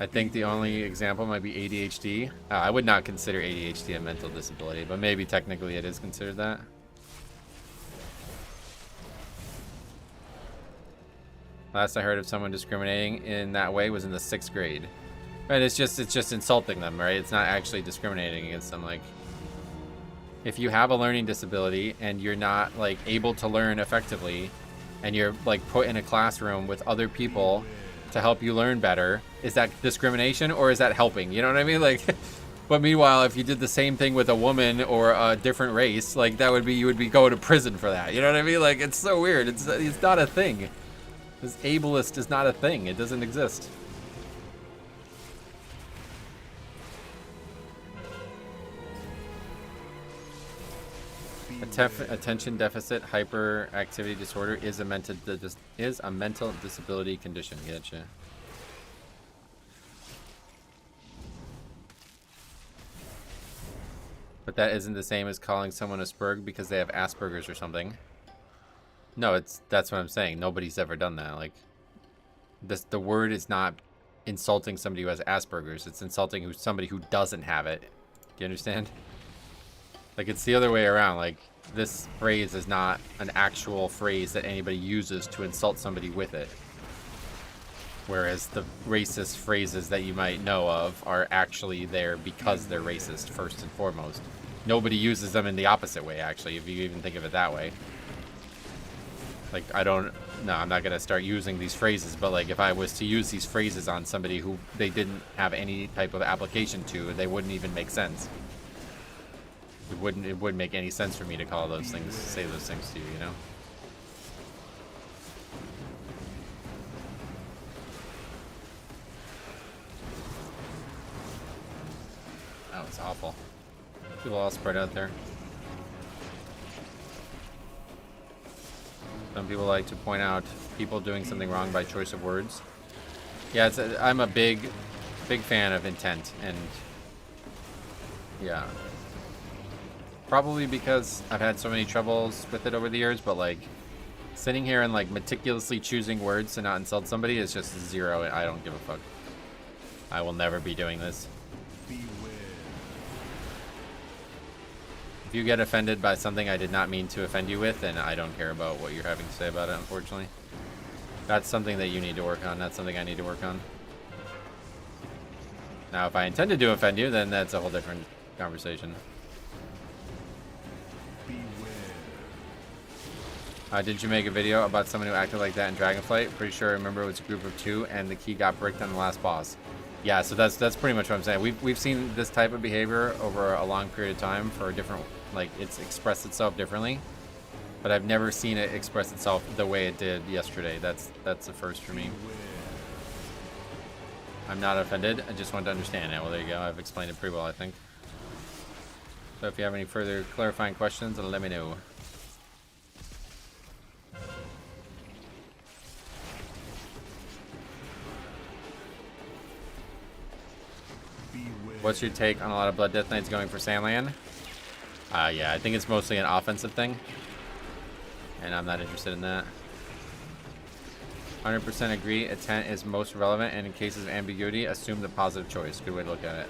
I think the only example might be ADHD. I would not consider ADHD a mental disability, but maybe technically it is considered that. Last I heard of someone discriminating in that way was in the 6th grade. Right, it's just insulting them, right? It's not actually discriminating against them. Like, if you have a learning disability and you're not like able to learn effectively, and you're like put in a classroom with other people to help you learn better, is that discrimination or is that helping? You know what I mean? Like, but meanwhile, if you did the same thing with a woman or a different race, like, that would be, you would be going to prison for that. You know what I mean? Like, it's so weird. It's not a thing. This ableist is not a thing. It doesn't exist. Attention deficit hyperactivity disorder is a mental disability condition. Gotcha. But that isn't the same as calling someone a spurg because they have Asperger's or something. No, that's what I'm saying. Nobody's ever done that. Like, the word is not insulting somebody who has Asperger's. It's insulting somebody who doesn't have it. Do you understand? Like, it's the other way around. Like, this phrase is not an actual phrase that anybody uses to insult somebody with it. Whereas the racist phrases that you might know of are actually there because they're racist, first and foremost. Nobody uses them in the opposite way, actually, if you even think of it that way. Like, I'm not going to start using these phrases, but like, if I was to use these phrases on somebody who they didn't have any type of application to, they wouldn't even make sense. It wouldn't make any sense for me to call those things, say those things to you, you know? Oh, it's awful. People all spread out there. Some people like to point out people doing something wrong by choice of words. Yeah, I'm a big fan of intent, and yeah. Probably because I've had so many troubles with it over the years, but like sitting here and like meticulously choosing words to not insult somebody is just zero. I don't give a fuck. I will never be doing this. If you get offended by something I did not mean to offend you with, then I don't care about what you're having to say about it, unfortunately. That's something that you need to work on. That's something I need to work on. Now, if I intended to offend you, then that's a whole different conversation. Did you make a video about someone who acted like that in Dragonflight? Pretty sure I remember it was a group of 2 and the key got bricked on the last boss. Yeah, so that's pretty much what I'm saying. We've seen this type of behavior over a long period of time for different, like, it's expressed itself differently, but I've never seen it express itself the way it did yesterday. That's the first for me. I'm not offended. I just want to understand it. Well, there you go. I've explained it pretty well, I think. So if you have any further clarifying questions, let me know. What's your take on a lot of Blood Death Knights going for Sandland? Yeah, I think it's mostly an offensive thing, and I'm not interested in that. 100% agree. Intent is most relevant, and in cases of ambiguity, assume the positive choice. Good way to look at it.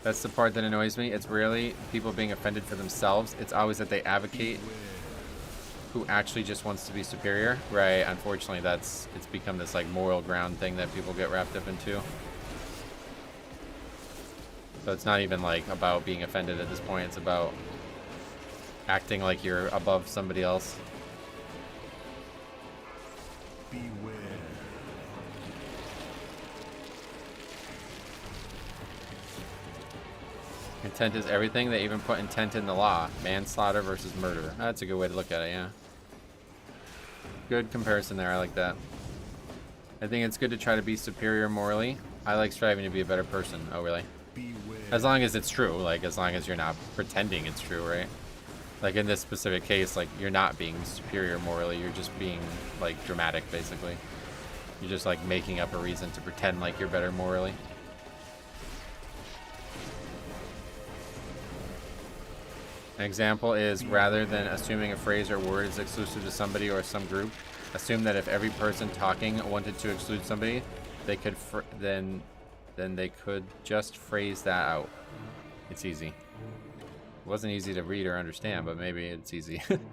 That's the part that annoys me. It's rarely people being offended for themselves. It's always that they advocate who actually just wants to be superior. Right, unfortunately, it's become this like moral ground thing that people get wrapped up into. So it's not even like about being offended at this point. It's about acting like you're above somebody else. Beware. Intent is everything. They even put intent in the law. Manslaughter versus murder. That's a good way to look at it, yeah. Good comparison there. I like that. I think it's good to try to be superior morally. I like striving to be a better person. Oh, really? As long as it's true, like as long as you're not pretending it's true, right? Like in this specific case, like you're not being superior morally, you're just being like dramatic, basically. You're just like making up a reason to pretend like you're better morally. An example is, rather than assuming a phrase or word is exclusive to somebody or some group, assume that if every person talking wanted to exclude somebody, they could then they could just phrase that out. It's easy. It wasn't easy to read or understand, but maybe it's easy. Intruders.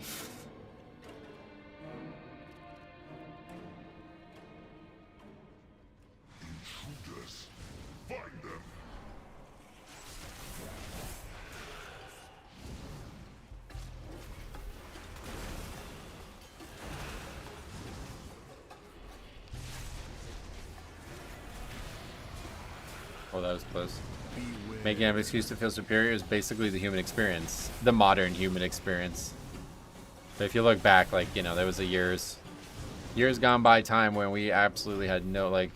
Find them. Oh, that was close. Making an excuse to feel superior is basically the human experience. The modern human experience. But if you look back, like, you know, there was a years gone by time when we absolutely had no, like,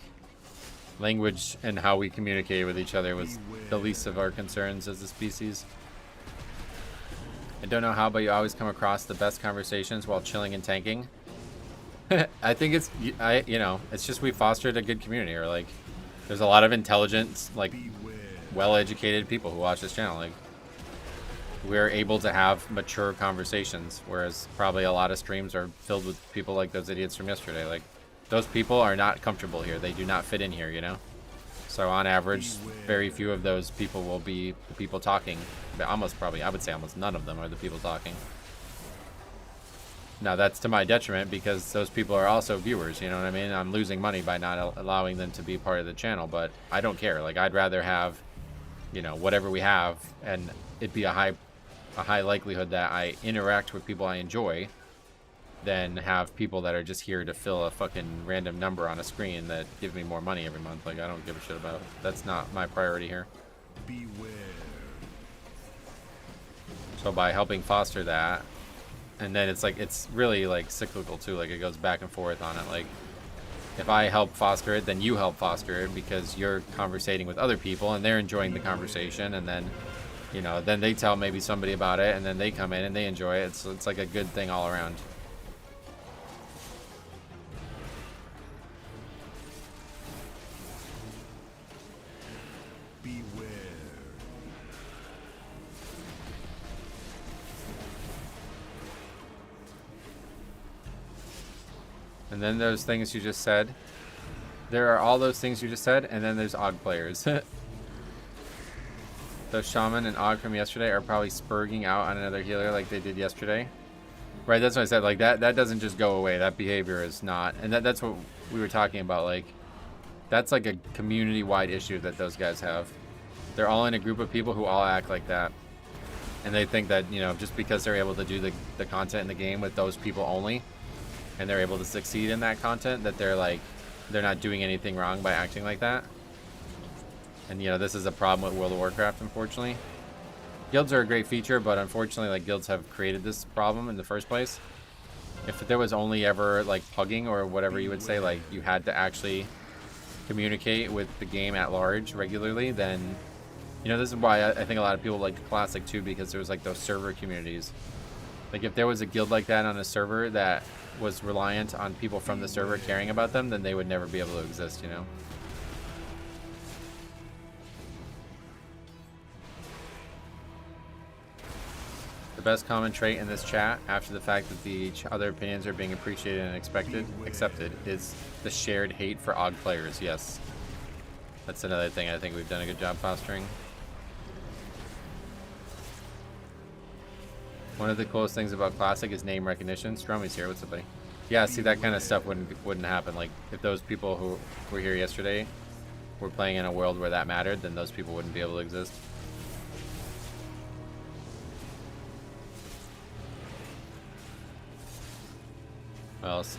language, and how we communicated with each other was the least of our concerns as a species. I don't know how, but you always come across the best conversations while chilling and tanking. I think it's, you know, it's just we fostered a good community, or like, there's a lot of intelligent, like, well-educated people who watch this channel. Like, we're able to have mature conversations, whereas probably a lot of streams are filled with people like those idiots from yesterday. Like, those people are not comfortable here. They do not fit in here, you know? So on average, very few of those people will be the people talking. But almost probably, I would say almost none of them are the people talking. Now, that's to my detriment, because those people are also viewers, you know what I mean? I'm losing money by not allowing them to be part of the channel, but I don't care. Like, I'd rather have, you know, whatever we have, and it'd be a high likelihood that I interact with people I enjoy, than have people that are just here to fill a fucking random number on a screen that give me more money every month. Like, I don't give a shit about it. That's not my priority here. Beware. So by helping foster that, and then it's like, it's really like cyclical too, like it goes back and forth on it. Like if I help foster it, then you help foster it because you're conversating with other people and they're enjoying the conversation, and then, you know, then they tell maybe somebody about it and then they come in and they enjoy it. It's like a good thing all around. And then those things you just said. There are all those things you just said, and then there's Aug players. Those Shaman and Aug from yesterday are probably spurging out on another healer like they did yesterday. Right, that's what I said. Like, that doesn't just go away. That behavior is not. And that's what we were talking about. Like, that's like a community-wide issue that those guys have. They're all in a group of people who all act like that. And they think that, you know, just because they're able to do the content in the game with those people only, and they're able to succeed in that content, that they're like, they're not doing anything wrong by acting like that. And, you know, this is a problem with World of Warcraft, unfortunately. Guilds are a great feature, but unfortunately, like, guilds have created this problem in the first place. If there was only ever, like, pugging or whatever you would say, like, you had to actually communicate with the game at large regularly, then, you know, this is why I think a lot of people like Classic, too, because there was, like, those server communities. Like, if there was a guild like that on a server that was reliant on people from the server caring about them, then they would never be able to exist, you know? The best common trait in this chat, after the fact that the other opinions are being appreciated and accepted, is the shared hate for Aug players. Yes. That's another thing I think we've done a good job fostering. One of the coolest things about Classic is name recognition. Stromy's here. What's up, buddy? Yeah, see, that kind of stuff wouldn't happen. Like, if those people who were here yesterday were playing in a world where that mattered, then those people wouldn't be able to exist. What else?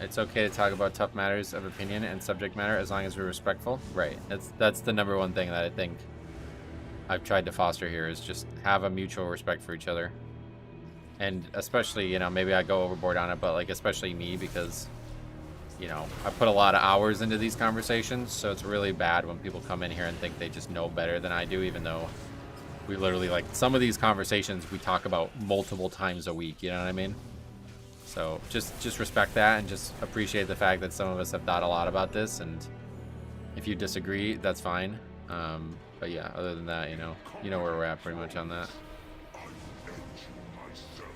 It's okay to talk about tough matters of opinion and subject matter as long as we're respectful. Right. That's the number one thing that I think I've tried to foster here, is just have a mutual respect for each other. And especially, you know, maybe I go overboard on it, but like especially me, because, you know, I put a lot of hours into these conversations, so it's really bad when people come in here and think they just know better than I do, even though we literally, like, some of these conversations we talk about multiple times a week, you know what I mean? So just respect that and just appreciate the fact that some of us have thought a lot about this, and if you disagree, that's fine. But yeah, other than that, you know where we're at pretty much on that.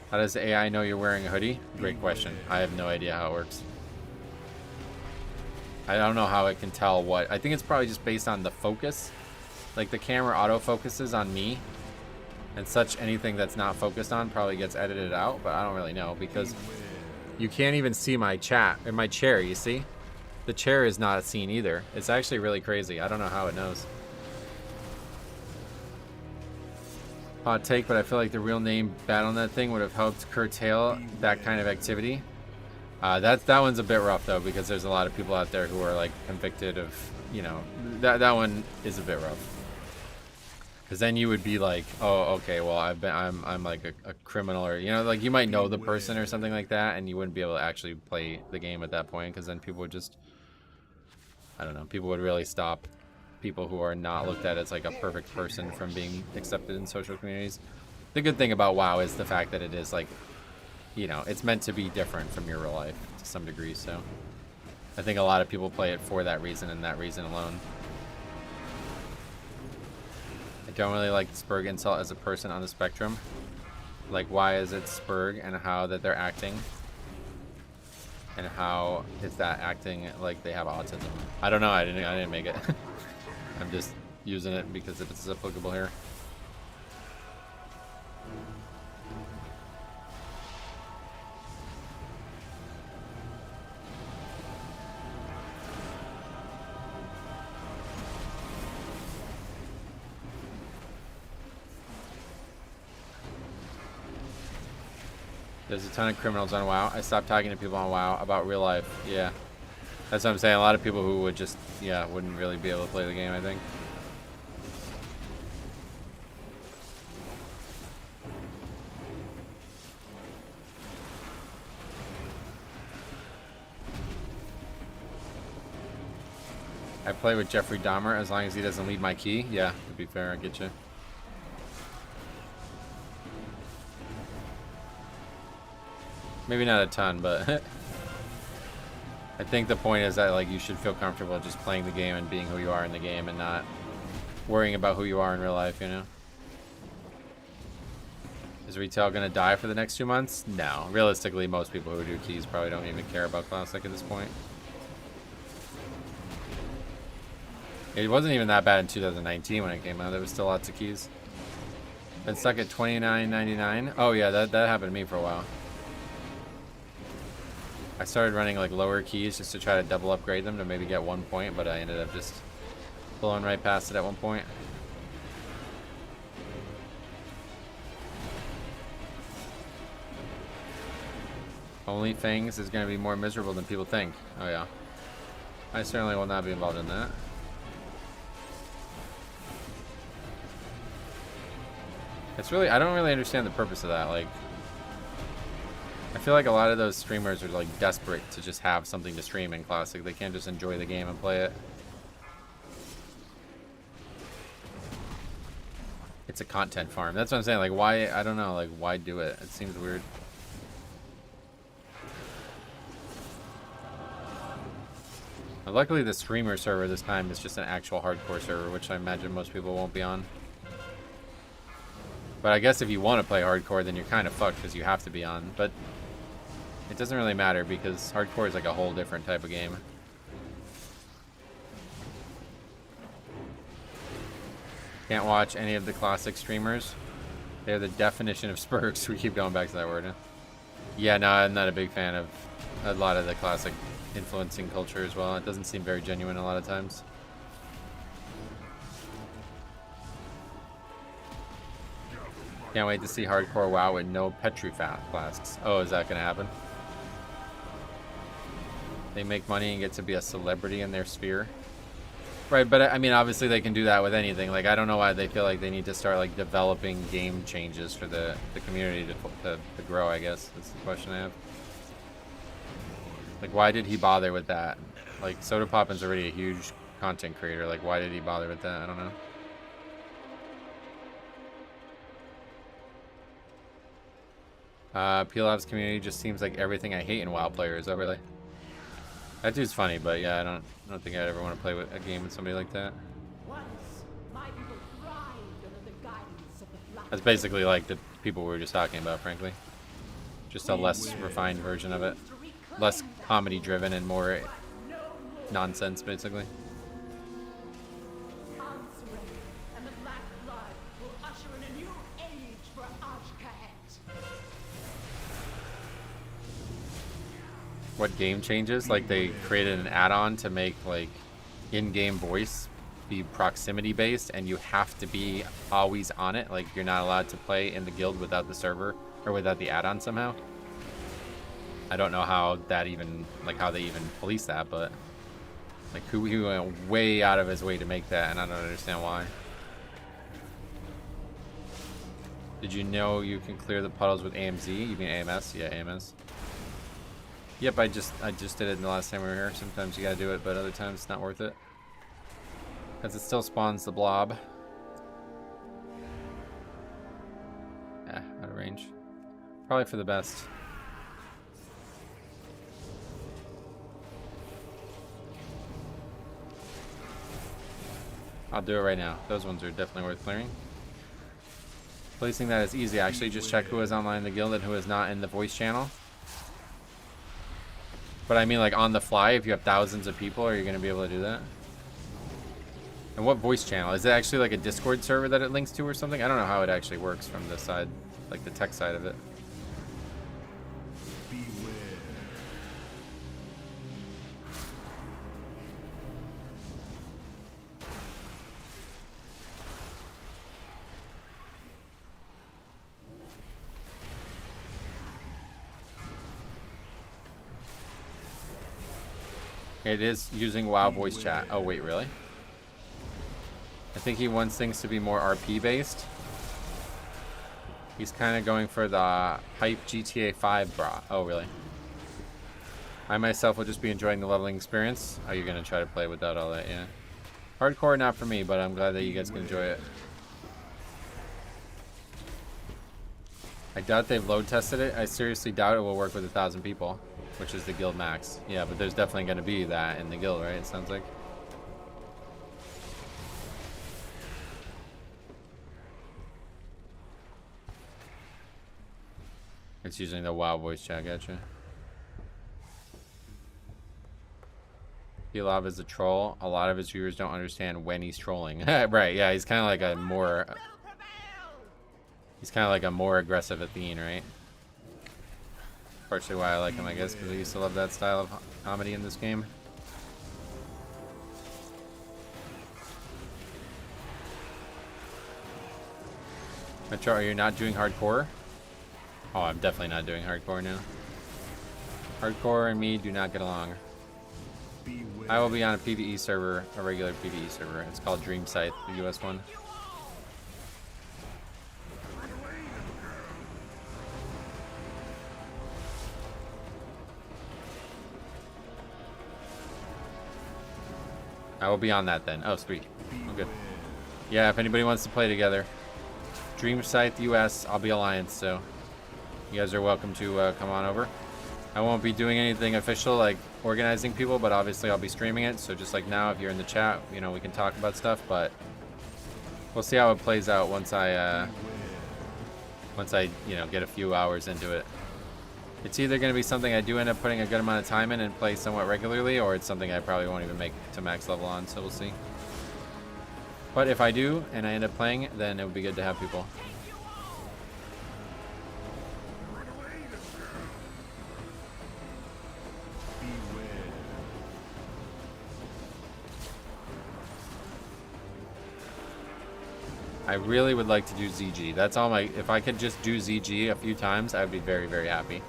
How does the AI know you're wearing a hoodie? Great question. I have no idea how it works. I don't know how it can tell what. I think it's probably just based on the focus. Like, the camera auto focuses on me, and such anything that's not focused on probably gets edited out, but I don't really know, because you can't even see my chat in my chair, you see? The chair is not seen either. It's actually really crazy. I don't know how it knows. Hot take, but I feel like the real name Battle.net thing would have helped curtail that kind of activity. That one's a bit rough, though, because there's a lot of people out there who are, like, convicted of, you know, that one is a bit rough. Because then you would be like, oh, okay, well, I'm like a criminal, or, you know, like, you might know the person or something like that, and you wouldn't be able to actually play the game at that point, because then people would just, I don't know, people would really stop people who are not looked at as like a perfect person from being accepted in social communities. The good thing about WoW is the fact that it is, like, you know, it's meant to be different from your real life to some degree, so I think a lot of people play it for that reason and that reason alone. I don't really like Spurg insult as a person on the spectrum. Like, why is it Spurg, and how that they're acting, and how is that acting like they have autism? I don't know. I didn't make it. I'm just using it because it's applicable here. There's a ton of criminals on WoW. I stopped talking to people on WoW about real life. Yeah. That's what I'm saying. A lot of people who would just, yeah, wouldn't really be able to play the game, I think. I play with Jeffrey Dahmer as long as he doesn't lead my key. Yeah, to be fair, I get you. Maybe not a ton, but I think the point is that like you should feel comfortable just playing the game and being who you are in the game and not worrying about who you are in real life, you know? Is retail gonna die for the next 2 months? No. Realistically, most people who do keys probably don't even care about Classic at this point. It wasn't even that bad in 2019 when it came out. There was still lots of keys. Been stuck at $29.99. Oh yeah, that happened to me for a while. I started running like lower keys just to try to double upgrade them to maybe get 1 point, but I ended up just blowing right past it at 1 point. Only things is going to be more miserable than people think. Oh yeah. I certainly will not be involved in that. It's really, I don't really understand the purpose of that. Like, I feel like a lot of those streamers are like desperate to just have something to stream in Classic. They can't just enjoy the game and play it. It's a content farm. That's what I'm saying. Like, why? I don't know. Like, why do it? It seems weird. Luckily, the streamer server this time is just an actual hardcore server, which I imagine most people won't be on. But I guess if you want to play hardcore, then you're kind of fucked because you have to be on. But it doesn't really matter because hardcore is like a whole different type of game. Can't watch any of the Classic streamers. They're the definition of spurks. We keep going back to that word. Huh? Yeah, no, I'm not a big fan of a lot of the Classic influencing culture as well. It doesn't seem very genuine a lot of times. Can't wait to see hardcore WoW with no Petrifat flasks. Oh, is that gonna happen? They make money and get to be a celebrity in their sphere. Right, but I mean, obviously they can do that with anything. Like, I don't know why they feel like they need to start like developing game changes for the community to grow, I guess. That's the question I have. Like, why did he bother with that? Like, Soda Poppin's already a huge content creator. Like, why did he bother with that? I don't know. PLOP's community just seems like everything I hate in WoW players. Oh, really? That dude's funny, but yeah, I don't think I'd ever want to play with a game with somebody like that. That's basically like the people we were just talking about, frankly. Just a less refined version of it. Less comedy driven and more nonsense, basically. What game changes? Like, they created an add-on to make like in-game voice be proximity based, and you have to be always on it. Like, you're not allowed to play in the guild without the server or without the add-on somehow. I don't know how that even, like, how they even police that, but like, he went way out of his way to make that, and I don't understand why. Did you know you can clear the puddles with AMZ? You mean AMS? Yeah, AMS. Yep, I just did it the last time we were here. Sometimes you gotta do it, but other times it's not worth it. Because it still spawns the blob. Yeah, out of range. Probably for the best. I'll do it right now. Those ones are definitely worth clearing. Placing that is easy, actually. Just check who is online in the guild and who is not in the voice channel. But I mean, like, on the fly, if you have thousands of people, are you going to be able to do that? And what voice channel? Is it actually like a Discord server that it links to or something? I don't know how it actually works from the side, like the tech side of it. It is using WoW voice chat. Oh, wait, really? I think he wants things to be more RP based. He's kind of going for the hype GTA 5 bra. Oh, really? I myself will just be enjoying the leveling experience. Oh, you're gonna try to play without all that, yeah. Hardcore, not for me, but I'm glad that you guys can enjoy it. I doubt they've load tested it. I seriously doubt it will work with 1,000 people, which is the guild max. Yeah, but there's definitely gonna be that in the guild, right? It sounds like. It's using the WoW voice chat, gotcha. Love is a troll. A lot of his viewers don't understand when he's trolling. Right, yeah, he's kind of like a more... He's kind of like a more aggressive Athene, right? Partially why I like him, I guess, because I used to love that style of comedy in this game. Metro, are you not doing hardcore? Oh, I'm definitely not doing hardcore now. Hardcore and me do not get along. I will be on a PvE server, a regular PvE server. It's called Dream Scythe, the US one. I will be on that then. Oh, sweet. Oh, good. Yeah, if anybody wants to play together. Dream Scythe US, I'll be Alliance, so you guys are welcome to come on over. I won't be doing anything official like organizing people, but obviously I'll be streaming it. So just like now, if you're in the chat, you know, we can talk about stuff, but we'll see how it plays out once I you know, get a few hours into it. It's either going to be something I do end up putting a good amount of time in and play somewhat regularly, or it's something I probably won't even make to max level on, so we'll see. But if I do, and I end up playing, then it would be good to have people. I really would like to do ZG. That's all my... If I could just do ZG a few times, I would be very, very happy.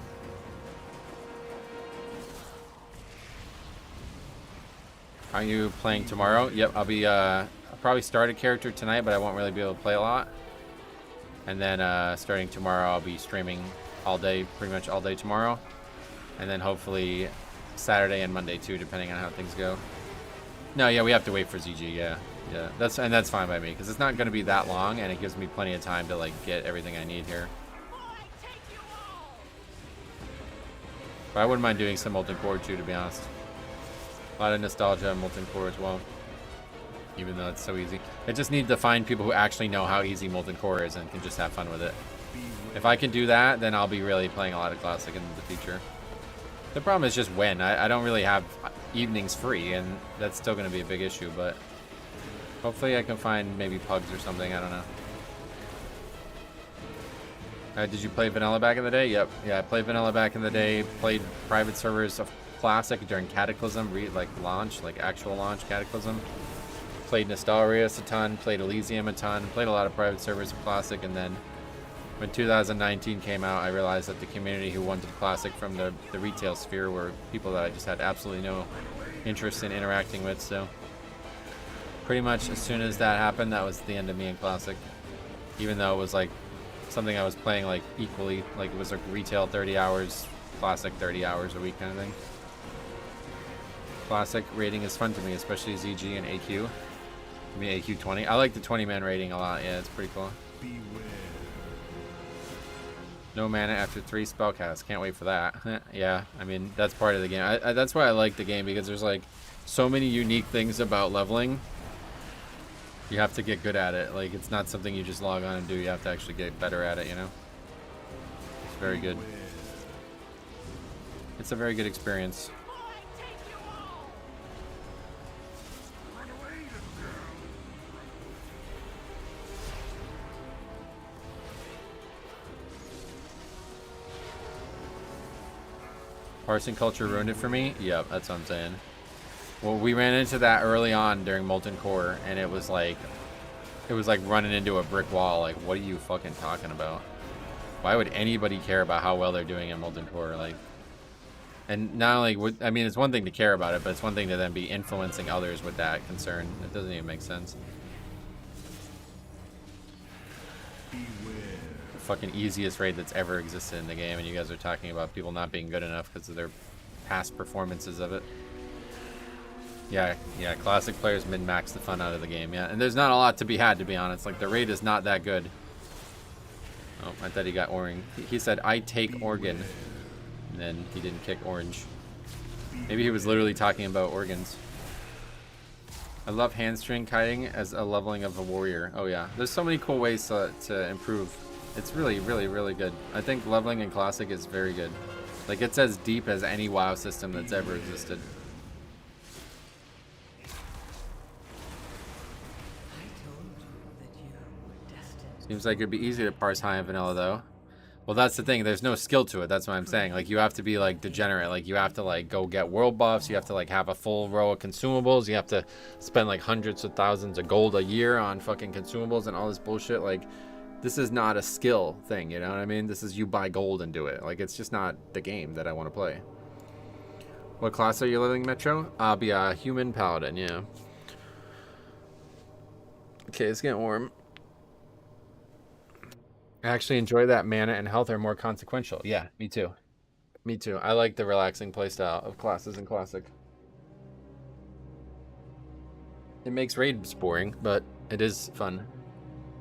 Are you playing tomorrow? Yep, I'll be... I'll probably start a character tonight, but I won't really be able to play a lot. And then starting tomorrow, I'll be streaming all day, pretty much all day tomorrow. And then hopefully Saturday and Monday too, depending on how things go. No, yeah, we have to wait for ZG, yeah. Yeah, that's fine by me, because it's not going to be that long, and it gives me plenty of time to like get everything I need here. But I wouldn't mind doing some Molten Core too, to be honest. A lot of nostalgia on Molten Core as well, even though it's so easy. I just need to find people who actually know how easy Molten Core is and can just have fun with it. If I can do that, then I'll be really playing a lot of Classic in the future. The problem is just when. I don't really have evenings free, and that's still going to be a big issue, but hopefully I can find maybe Pugs or something, I don't know. Did you play Vanilla back in the day? Yep. Yeah, I played Vanilla back in the day. Played private servers of Classic during Cataclysm, like launch, like actual launch Cataclysm. Played Nostalrius a ton, played Elysium a ton, played a lot of private servers of Classic, and then when 2019 came out, I realized that the community who wanted Classic from the retail sphere were people that I just had absolutely no interest in interacting with, so pretty much as soon as that happened, that was the end of me in Classic. Even though it was like something I was playing like equally, like it was like retail 30 hours, Classic 30 hours a week kind of thing. Classic rating is fun to me, especially ZG and AQ. I mean AQ 20. I like the 20-man rating a lot, yeah, it's pretty cool. No mana after 3 spellcasts, can't wait for that. Yeah, I mean, that's part of the game. That's why I like the game, because there's like so many unique things about leveling. You have to get good at it. Like, it's not something you just log on and do. You have to actually get better at it, you know? It's very good. It's a very good experience. Parsing culture ruined it for me? Yep, that's what I'm saying. Well, we ran into that early on during Molten Core, and it was like running into a brick wall. Like, what are you fucking talking about? Why would anybody care about how well they're doing in Molten Core? Like, and not only I mean, it's one thing to care about it, but it's one thing to then be influencing others with that concern. It doesn't even make sense. The fucking easiest raid that's ever existed in the game, and you guys are talking about people not being good enough because of their past performances of it. Yeah, classic players min-max the fun out of the game, yeah. And there's not a lot to be had, to be honest. Like, the raid is not that good. Oh, I thought he got orange. He said, I take organ. And then he didn't kick orange. Maybe he was literally talking about organs. I love hamstring kiting as a leveling of a warrior. Oh yeah, there's so many cool ways to improve. It's really, really, really good. I think leveling in Classic is very good. Like, it's as deep as any WoW system that's ever existed. Seems like it'd be easy to parse high and vanilla, though. Well, that's the thing. There's no skill to it. That's what I'm saying. Like, you have to be, like, degenerate. Like, you have to, like, go get world buffs. You have to, like, have a full row of consumables. You have to spend, like, hundreds of thousands of gold a year on fucking consumables and all this bullshit. Like, this is not a skill thing, you know what I mean? This is you buy gold and do it. Like, it's just not the game that I want to play. What class are you living, Metro? I'll be a human paladin, yeah. Okay, it's getting warm. I actually enjoy that mana and health are more consequential. Yeah, me too. Me too. I like the relaxing playstyle of classes in Classic. It makes raids boring, but it is fun.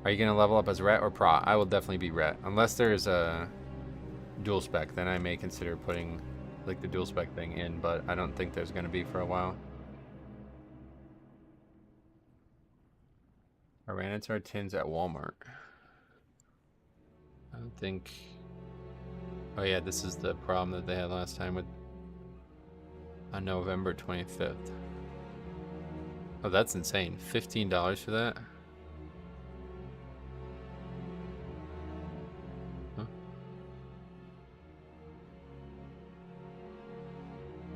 Are you going to level up as Ret or Pra? I will definitely be Ret. Unless there's a dual spec, then I may consider putting like the dual spec thing in, but I don't think there's going to be for a while. I ran into our tins at Walmart. I don't think... Oh yeah, this is the problem that they had last time with... On November 25th. Oh, that's insane. $15 for that? Huh?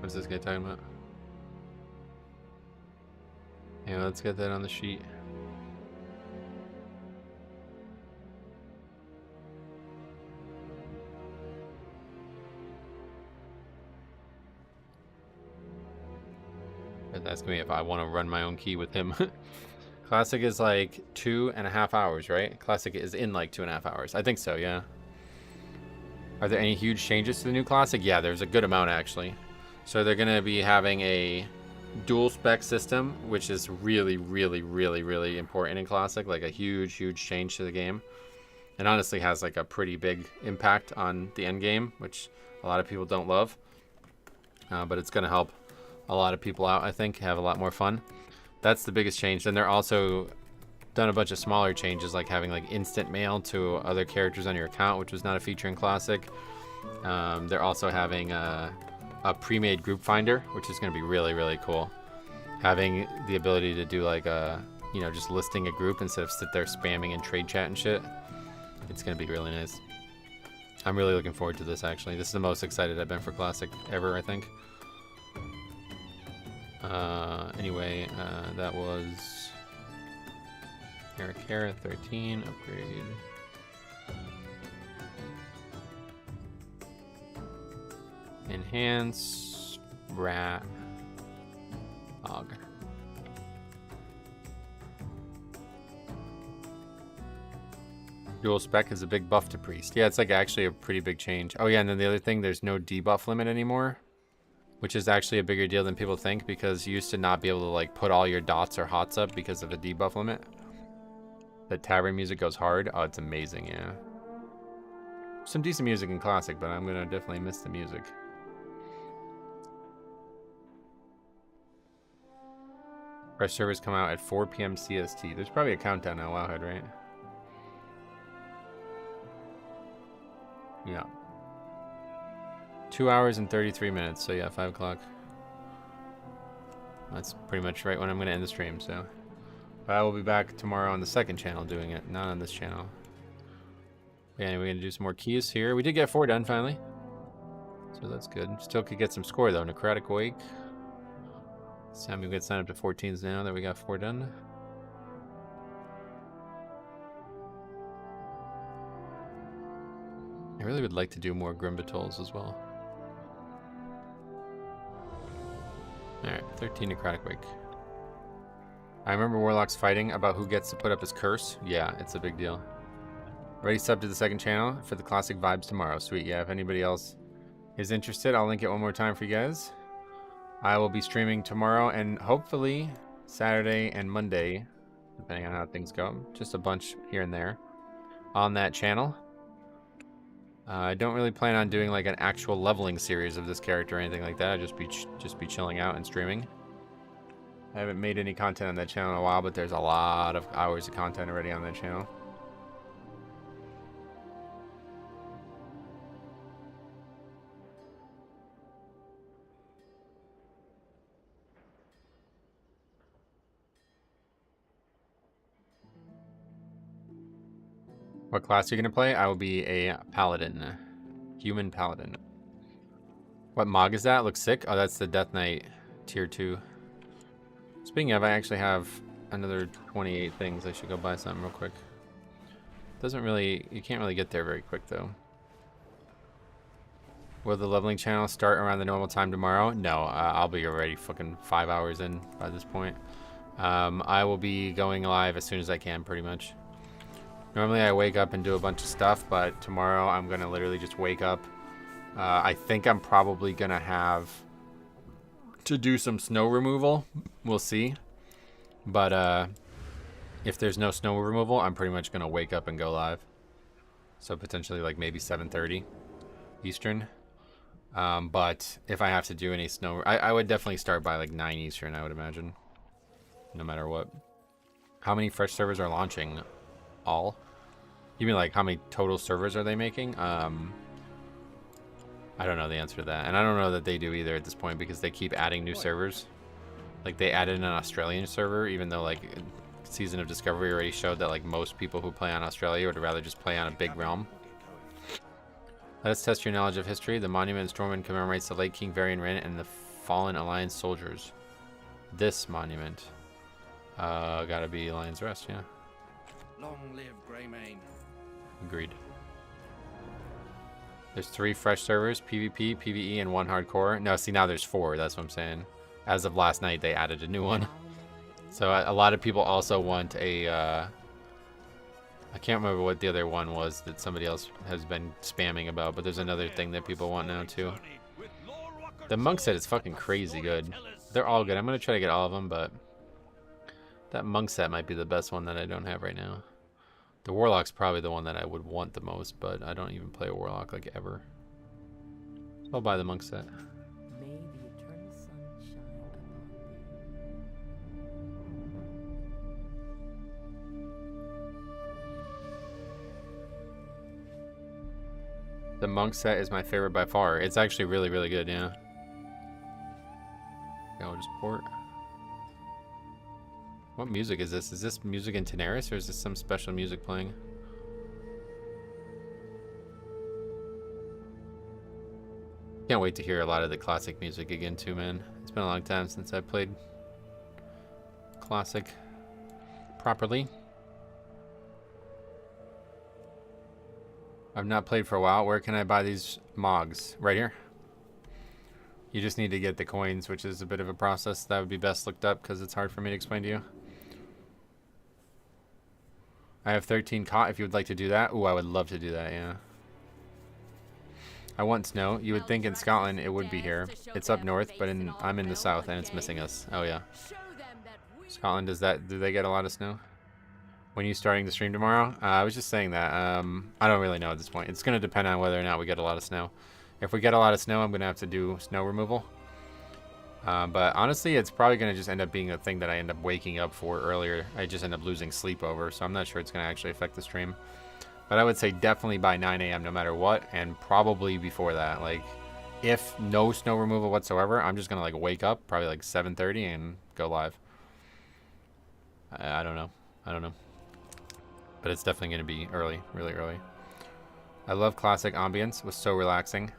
What's this guy talking about? Yeah, let's get that on the sheet. Asking me if I want to run my own key with him. Classic is like 2.5 hours, right? Classic is in like 2.5 hours. I think so, yeah. Are there any huge changes to the new Classic? Yeah, there's a good amount actually. So they're going to be having a dual spec system, which is really, really, really, really important in Classic. Like a huge, huge change to the game. And honestly has like a pretty big impact on the end game, which a lot of people don't love. But it's going to help a lot of people out, I think, have a lot more fun. That's the biggest change. Then they're also done a bunch of smaller changes, like having like instant mail to other characters on your account, which was not a feature in Classic. They're also having a pre-made group finder, which is going to be really, really cool. Having the ability to do like a, you know, just listing a group instead of sit there spamming in trade chat and shit. It's going to be really nice. I'm really looking forward to this, actually. This is the most excited I've been for Classic ever, I think. Anyway, that was Hera 13 upgrade. Enhance Rat Og. Dual spec is a big buff to priest. Yeah, it's like actually a pretty big change. Oh yeah, and then the other thing, there's no debuff limit anymore, which is actually a bigger deal than people think, because you used to not be able to like put all your dots or hots up because of a debuff limit. The tavern music goes hard. Oh, it's amazing, yeah. Some decent music in Classic, but I'm gonna definitely miss the music. Our servers come out at 4 p.m. CST. There's probably a countdown now, Wowhead, right? Yeah. 2 hours and 33 minutes, so yeah, 5 o'clock. That's pretty much right when I'm going to end the stream, so. But I will be back tomorrow on the second channel doing it, not on this channel. But anyway, we're going to do some more keys here. We did get 4 done finally, so that's good. Still could get some score though. Necrotic Wake. It's time we get signed up to 14s now that we got 4 done. I really would like to do more Grimbatols as well. Alright, 13 Necrotic Wake. I remember Warlocks fighting about who gets to put up his curse. Yeah, it's a big deal. Ready sub to the second channel for the Classic vibes tomorrow. Sweet, yeah, if anybody else is interested, I'll link it one more time for you guys. I will be streaming tomorrow and hopefully Saturday and Monday, depending on how things go. Just a bunch here and there on that channel. I don't really plan on doing like an actual leveling series of this character or anything like that. I'll just be chilling out and streaming. I haven't made any content on that channel in a while, but there's a lot of hours of content already on that channel. What class are you going to play? I will be a paladin. Human paladin. What mog is that? Looks sick. Oh, that's the Death Knight tier 2. Speaking of, I actually have another 28 things. I should go buy something real quick. Doesn't really... You can't really get there very quick, though. Will the leveling channel start around the normal time tomorrow? No, I'll be already fucking 5 hours in by this point. I will be going live as soon as I can, pretty much. Normally I wake up and do a bunch of stuff, but tomorrow I'm going to literally just wake up. I think I'm probably going to have to do some snow removal. We'll see. But if there's no snow removal, I'm pretty much going to wake up and go live. So potentially like maybe 7:30 Eastern. But if I have to do any snow... I would definitely start by like 9 Eastern, I would imagine. No matter what. How many fresh servers are launching? All? You mean like how many total servers are they making? I don't know the answer to that, and I don't know that they do either at this point because they keep adding new servers. Like they added an Australian server, even though like Season of Discovery already showed that like most people who play on Australia would rather just play on a big realm. Let us test your knowledge of history. The monument in Stormwind commemorates the late King Varian Wren and the fallen Alliance soldiers. This monument, gotta be Lion's Rest, yeah. Long live Greymane. Agreed. There's 3 fresh servers, PvP, PvE, and 1 hardcore. No, see, now there's 4, that's what I'm saying. As of last night, they added a new one. So a lot of people also want a... I can't remember what the other one was that somebody else has been spamming about, but there's another thing that people want now, too. The monk set is fucking crazy good. They're all good. I'm going to try to get all of them, but... that monk set might be the best one that I don't have right now. The warlock's probably the one that I would want the most, but I don't even play a warlock like ever. So I'll buy the monk set. May the eternal sun shine upon thee. The monk set is my favorite by far. It's actually really, really good, yeah. Okay, I'll just port. What music is this? Is this music in Tenaris, or is this some special music playing? Can't wait to hear a lot of the classic music again too, man. It's been a long time since I played classic properly. I've not played for a while. Where can I buy these mogs? Right here. You just need to get the coins, which is a bit of a process. That would be best looked up because it's hard for me to explain to you. I have 13 caught if you would like to do that. Ooh, I would love to do that, yeah. I want snow. You would think in Scotland it would be here. It's up north, but I'm in the south and it's missing us. Oh, yeah. Scotland, do they get a lot of snow? When are you starting the stream tomorrow? I was just saying that. I don't really know at this point. It's going to depend on whether or not we get a lot of snow. If we get a lot of snow, I'm going to have to do snow removal. But honestly, it's probably going to just end up being a thing that I end up waking up for earlier. I just end up losing sleep over, so I'm not sure it's going to actually affect the stream. But I would say definitely by 9 a.m. no matter what, and probably before that. Like, if no snow removal whatsoever, I'm just going to like wake up probably like 7:30 and go live. I don't know. I don't know. But it's definitely going to be early, really early. I love classic ambience. It was so relaxing.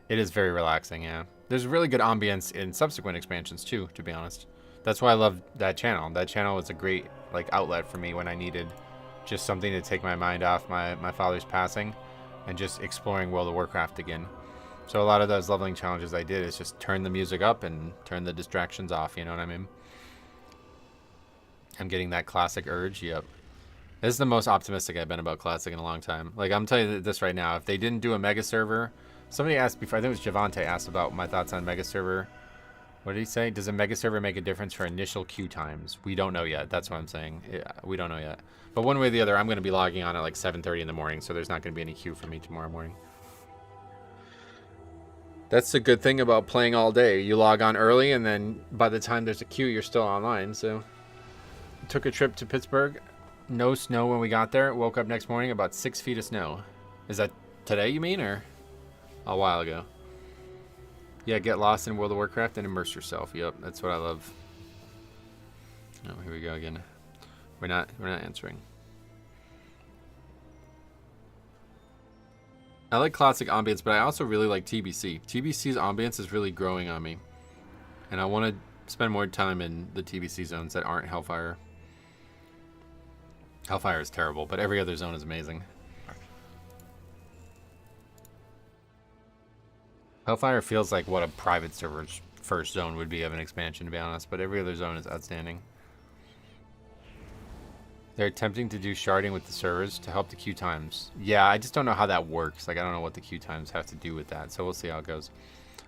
It is very relaxing, yeah. There's really good ambience in subsequent expansions too, to be honest. That's why I love that channel. That channel was a great like outlet for me when I needed just something to take my mind off my father's passing and just exploring World of Warcraft again. So a lot of those leveling challenges I did is just turn the music up and turn the distractions off, you know what I mean? I'm getting that classic urge, yep. This is the most optimistic I've been about classic in a long time. Like, I'm telling you this right now. If they didn't do a mega server Somebody asked before, I think it was Javante asked about my thoughts on Mega Server. What did he say? Does a Mega Server make a difference for initial queue times? We don't know yet. That's what I'm saying. Yeah, we don't know yet. But one way or the other, I'm going to be logging on at like 7:30 in the morning, so there's not going to be any queue for me tomorrow morning. That's the good thing about playing all day. You log on early, and then by the time there's a queue, you're still online. So, took a trip to Pittsburgh. No snow when we got there. Woke up next morning, about 6 feet of snow. Is that today, you mean, or a while ago? Yeah, get lost in World of Warcraft and immerse yourself. Yep, that's what I love. Oh, here we go again. We're not answering. I like classic ambience, but I also really like TBC. TBC's ambience is really growing on me. And I want to spend more time in the TBC zones that aren't Hellfire. Hellfire is terrible, but every other zone is amazing. Hellfire feels like what a private server's first zone would be of an expansion, to be honest, but every other zone is outstanding. They're attempting to do sharding with the servers to help the queue times. Yeah, I just don't know how that works. Like, I don't know what the queue times have to do with that, so we'll see how it goes.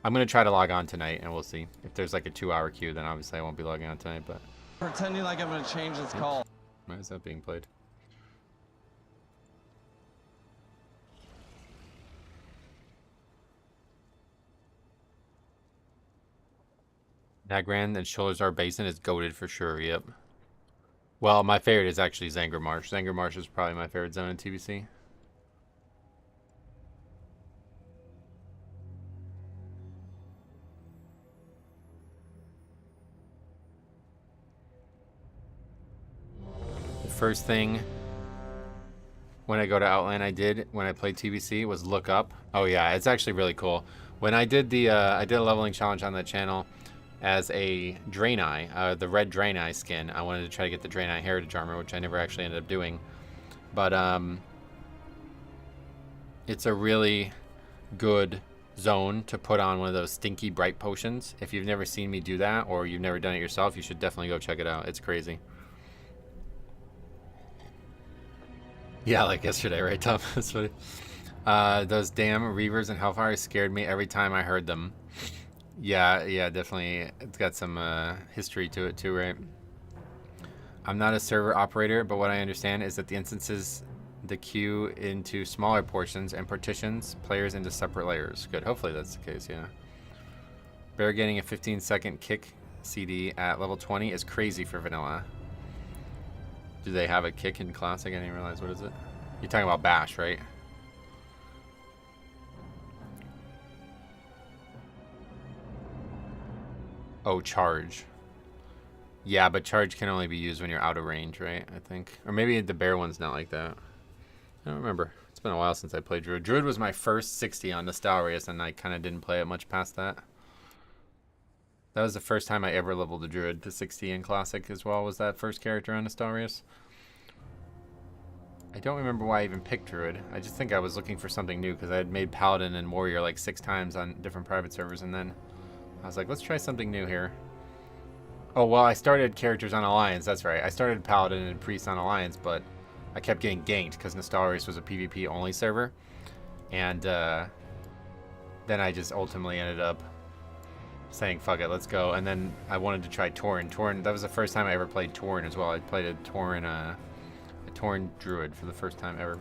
I'm going to try to log on tonight, and we'll see. If there's like a 2-hour queue, then obviously I won't be logging on tonight, but... Pretending like I'm going to change this call. Why is that being played? Nagran and Sholazar Basin is goated for sure, yep. Well, my favorite is actually Zangar Marsh. Zangar Marsh is probably my favorite zone in TBC. The first thing when I go to Outland I did when I played TBC was look up. Oh yeah, it's actually really cool. When I did the I did a leveling challenge on that channel as a Draenei, the red Draenei skin. I wanted to try to get the Draenei Heritage Armor, which I never actually ended up doing. But it's a really good zone to put on one of those stinky bright potions. If you've never seen me do that, or you've never done it yourself, you should definitely go check it out. It's crazy. Yeah, like yesterday, right, Tom? That's funny. Those damn Reavers and Hellfire scared me every time I heard them. Yeah, definitely. It's got some history to it too, right? I'm not a server operator, but what I understand is that the instances the queue into smaller portions and partitions players into separate layers. Good. Hopefully that's the case, yeah. Bear getting a 15-second kick CD at level 20 is crazy for vanilla. Do they have a kick in Classic? I didn't realize. What is it? You're talking about Bash, right? Oh, charge. Yeah, but charge can only be used when you're out of range, right? I think. Or maybe the bear one's not like that. I don't remember. It's been a while since I played Druid. Druid was my first 60 on Nostalrius, and I kind of didn't play it much past that. That was the first time I ever leveled a Druid to 60 in Classic as well, was that first character on Nostalrius. I don't remember why I even picked Druid. I just think I was looking for something new, because I had made Paladin and Warrior like 6 times on different private servers, and then I was like, let's try something new here. Oh, well, I started characters on Alliance, that's right. I started Paladin and Priest on Alliance, but I kept getting ganked because Nostalrius was a PvP only server. And then I just ultimately ended up saying, fuck it, let's go. And then I wanted to try Tauren. Tauren, that was the first time I ever played Tauren as well. I played a Tauren Druid for the first time ever.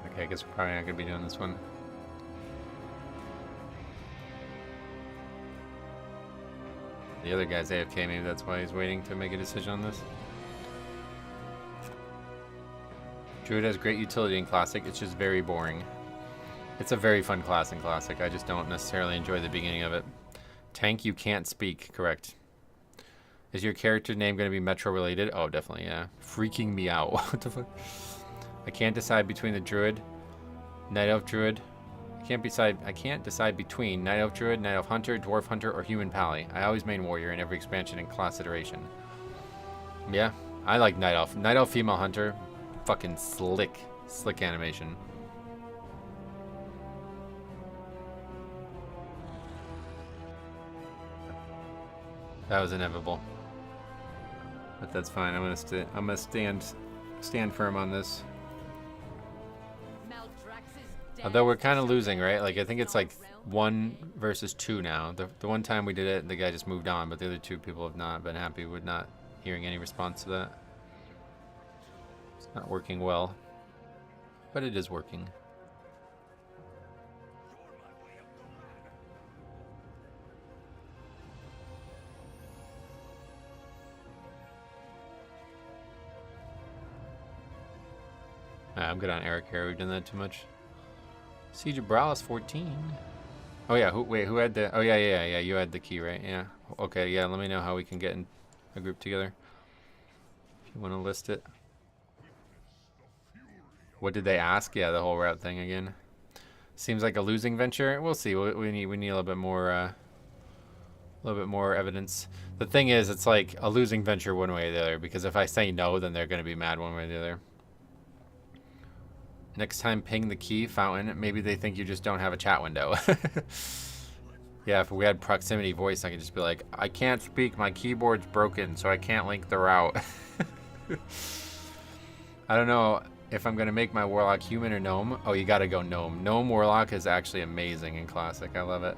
Okay, I guess we're probably not going to be doing this one. The other guy's AFK, maybe that's why he's waiting to make a decision on this. Druid has great utility in Classic, it's just very boring. It's a very fun class in Classic, I just don't necessarily enjoy the beginning of it. Tank, you can't speak, correct. Is your character name going to be Metro related? Oh, definitely, yeah. Freaking me out. What the fuck? I can't decide between the Druid, Night Elf Druid. I can't decide between Night Elf Druid, Night Elf Hunter, Dwarf Hunter, or Human Pally. I always main Warrior in every expansion and class iteration. Yeah, I like Night Elf. Night Elf Female Hunter, fucking slick animation. That was inevitable. But that's fine. I'm gonna stand firm on this. Although we're kind of losing, right? Like I think it's like 1 versus 2 now. The one time we did it, the guy just moved on, but the other 2 people have not been happy with not hearing any response to that. It's not working well, but it is working. I'm good on Eric here. We've done that too much. Siege of Brawl 14. Oh yeah, who had the? Oh yeah. You had the key, right? Yeah. Okay. Yeah. Let me know how we can get in a group together. If you want to list it. What did they ask? Yeah, the whole route thing again. Seems like a losing venture. We'll see. We need a little bit more. Evidence. The thing is, it's like a losing venture one way or the other. Because if I say no, then they're gonna be mad one way or the other. Next time, ping the key fountain. Maybe they think you just don't have a chat window. Yeah, if we had proximity voice, I could just be like, I can't speak. My keyboard's broken, so I can't link the route. I don't know if I'm going to make my warlock human or gnome. Oh, you got to go gnome. Gnome warlock is actually amazing in Classic. I love it.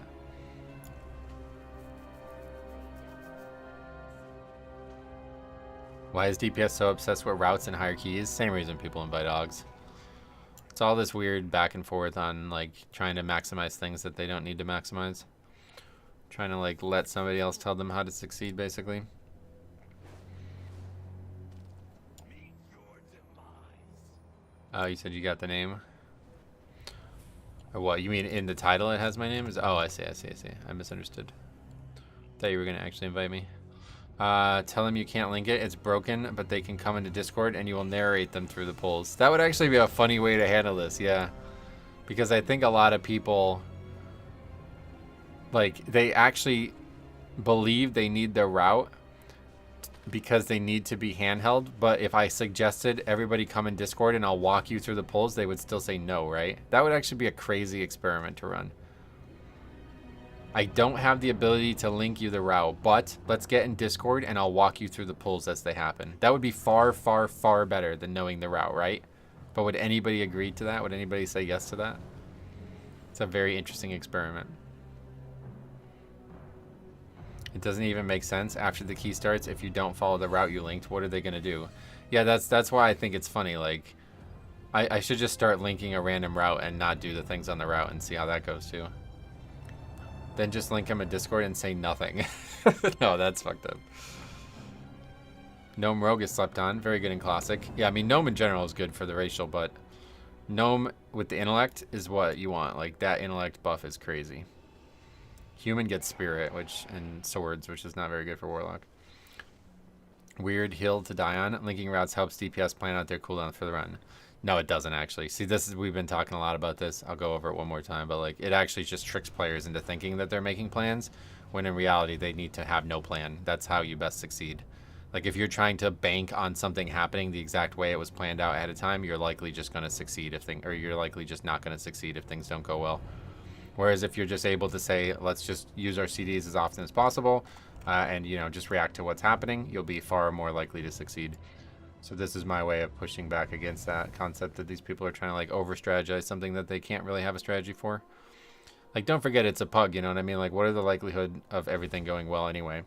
Why is DPS so obsessed with routes and hierarchies? Same reason people invite dogs. It's all this weird back and forth on like trying to maximize things that they don't need to maximize. Trying to like let somebody else tell them how to succeed, basically. Oh, you said you got the name? Or what? You mean in the title it has my name? Oh, I see. I misunderstood. Thought you were gonna actually invite me. Tell them you can't link it. It's broken, but they can come into Discord and you will narrate them through the polls. That would actually be a funny way to handle this, yeah. Because I think a lot of people, like, they actually believe they need the route because they need to be handheld. But if I suggested everybody come in Discord and I'll walk you through the polls, they would still say no, right? That would actually be a crazy experiment to run. I don't have the ability to link you the route, but let's get in Discord and I'll walk you through the polls as they happen. That would be far, far, far better than knowing the route, right? But would anybody agree to that? Would anybody say yes to that? It's a very interesting experiment. It doesn't even make sense after the key starts. If you don't follow the route you linked, what are they going to do? Yeah, that's why I think it's funny. Like, I should just start linking a random route and not do the things on the route and see how that goes too. Then just link him a Discord and say nothing. No, that's fucked up. Gnome Rogue is slept on. Very good in Classic. Yeah, I mean, Gnome in general is good for the racial, but Gnome with the intellect is what you want. Like, that intellect buff is crazy. Human gets Spirit, and Swords, which is not very good for Warlock. Weird hill to die on. Linking routes helps DPS plan out their cooldown for the run. No, it doesn't actually. See, we've been talking a lot about this. I'll go over it one more time, but like it actually just tricks players into thinking that they're making plans when in reality they need to have no plan. That's how you best succeed. Like if you're trying to bank on something happening the exact way it was planned out ahead of time, you're likely just going to succeed or you're likely just not going to succeed if things don't go well. Whereas if you're just able to say, let's just use our CDs as often as possible, and just react to what's happening, you'll be far more likely to succeed. So this is my way of pushing back against that concept that these people are trying to like over strategize something that they can't really have a strategy for. Like, don't forget it's a pug, you know what I mean? Like, what are the likelihood of everything going well anyway?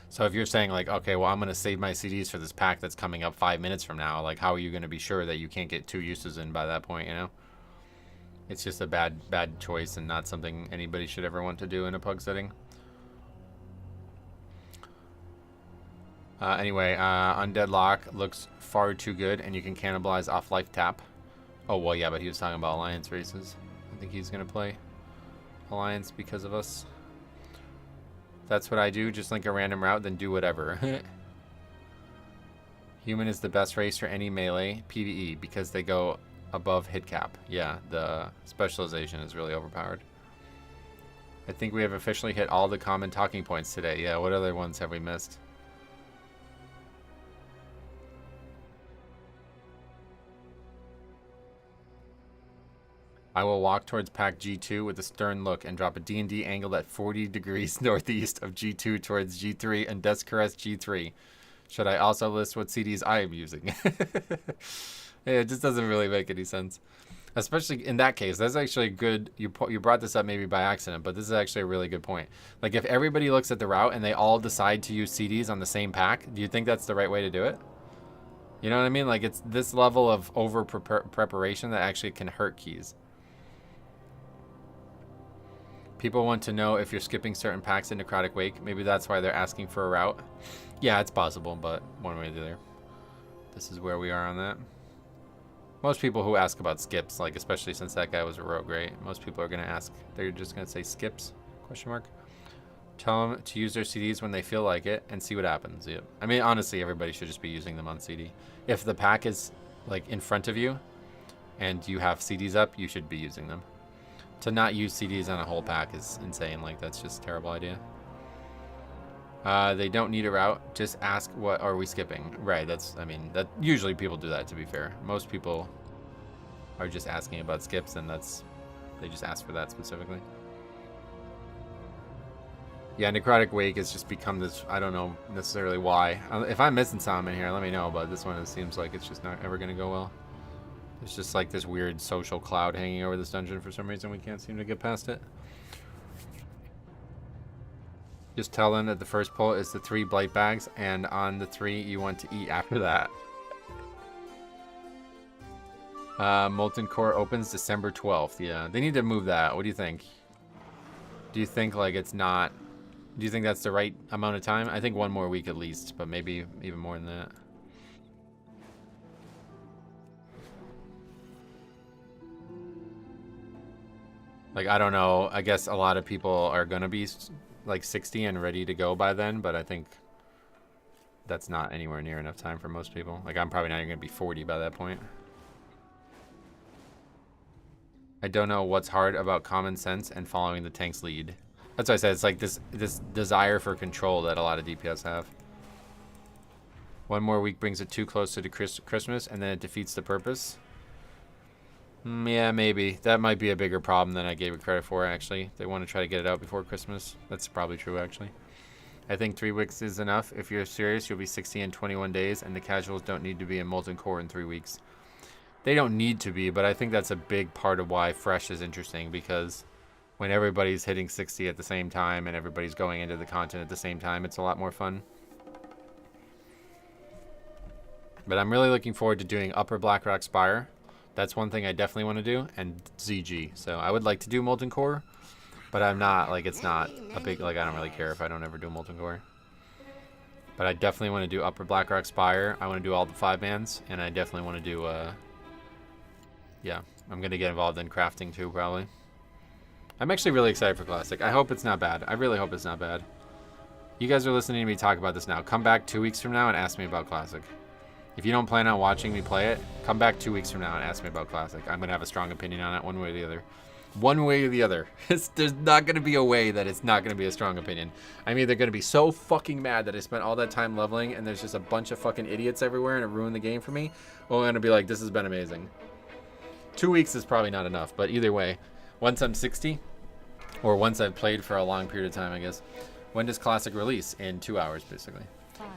So if you're saying like, okay, well, I'm going to save my CDs for this pack that's coming up 5 minutes from now, like how are you going to be sure that you can't get 2 uses in by that point, you know? It's just a bad choice and not something anybody should ever want to do in a pug setting. Anyway, Undead Lock looks far too good, and you can cannibalize off life tap. Oh, well, yeah, but he was talking about Alliance races. I think he's going to play Alliance because of us. That's what I do. Just link a random route, then do whatever. Human is the best race for any melee PvE because they go above hit cap. Yeah, the specialization is really overpowered. I think we have officially hit all the common talking points today. Yeah, what other ones have we missed? I will walk towards pack G2 with a stern look and drop a D&D angled at 40 degrees northeast of G2 towards G3 and desk caress G3. Should I also list what CDs I am using? Yeah, it just doesn't really make any sense. Especially in that case, that's actually good. You brought this up maybe by accident, but this is actually a really good point. Like if everybody looks at the route and they all decide to use CDs on the same pack, do you think that's the right way to do it? You know what I mean? Like it's this level of over preparation that actually can hurt keys. People want to know if you're skipping certain packs in Necrotic Wake. Maybe that's why they're asking for a route. Yeah, it's possible, but one way or the other. This is where we are on that. Most people who ask about skips, like especially since that guy was a rogue, right? Most people are going to ask. They're just going to say skips, question mark. Tell them to use their CDs when they feel like it and see what happens. Yep. I mean, honestly, everybody should just be using them on CD. If the pack is like in front of you and you have CDs up, you should be using them. To not use CDs on a whole pack is insane. Like that's just a terrible idea. They don't need a route. Just ask what are we skipping. Right, that's, I mean, that usually people do that, to be fair. Most people are just asking about skips, and that's, they just ask for that specifically. Yeah, Necrotic Wake has just become this, I don't know necessarily why. If I'm missing something in here, let me know, but this one it seems like it's just not ever going to go well. There's just like this weird social cloud hanging over this dungeon for some reason. We can't seem to get past it. Just tell them that the first pull is the 3 blight bags, and on the 3 you want to eat after that. Molten Core opens December 12th. Yeah, they need to move that. What do you think? Do you think like it's not... Do you think that's the right amount of time? I think 1 more week at least, but maybe even more than that. Like, I don't know. I guess a lot of people are going to be like 60 and ready to go by then, but I think that's not anywhere near enough time for most people. Like, I'm probably not even going to be 40 by that point. I don't know what's hard about common sense and following the tank's lead. That's what I said. It's like this desire for control that a lot of DPS have. 1 more week brings it too close to Christmas, and then it defeats the purpose. Yeah, maybe. That might be a bigger problem than I gave it credit for, actually. They want to try to get it out before Christmas. That's probably true, actually. I think 3 weeks is enough. If you're serious, you'll be 60 in 21 days, and the casuals don't need to be in Molten Core in 3 weeks. They don't need to be, but I think that's a big part of why Fresh is interesting, because when everybody's hitting 60 at the same time and everybody's going into the content at the same time, it's a lot more fun. But I'm really looking forward to doing Upper Blackrock Spire. That's one thing I definitely want to do, and ZG. So I would like to do Molten Core, but I'm not, like, it's not a big, like, I don't really care if I don't ever do Molten Core. But I definitely want to do Upper Blackrock Spire. I want to do all the 5-mans, and I definitely want to do, yeah, I'm going to get involved in crafting too, probably. I'm actually really excited for Classic. I hope it's not bad. I really hope it's not bad. You guys are listening to me talk about this now. Come back 2 weeks from now and ask me about Classic. If you don't plan on watching me play it, come back 2 weeks from now and ask me about Classic. I'm going to have a strong opinion on it one way or the other. One way or the other. There's not going to be a way that it's not going to be a strong opinion. I'm either going to be so fucking mad that I spent all that time leveling and there's just a bunch of fucking idiots everywhere and it ruined the game for me, or I'm going to be like, this has been amazing. 2 weeks is probably not enough, but either way, once I'm 60, or once I've played for a long period of time, I guess. When does Classic release? In 2 hours, basically. 5,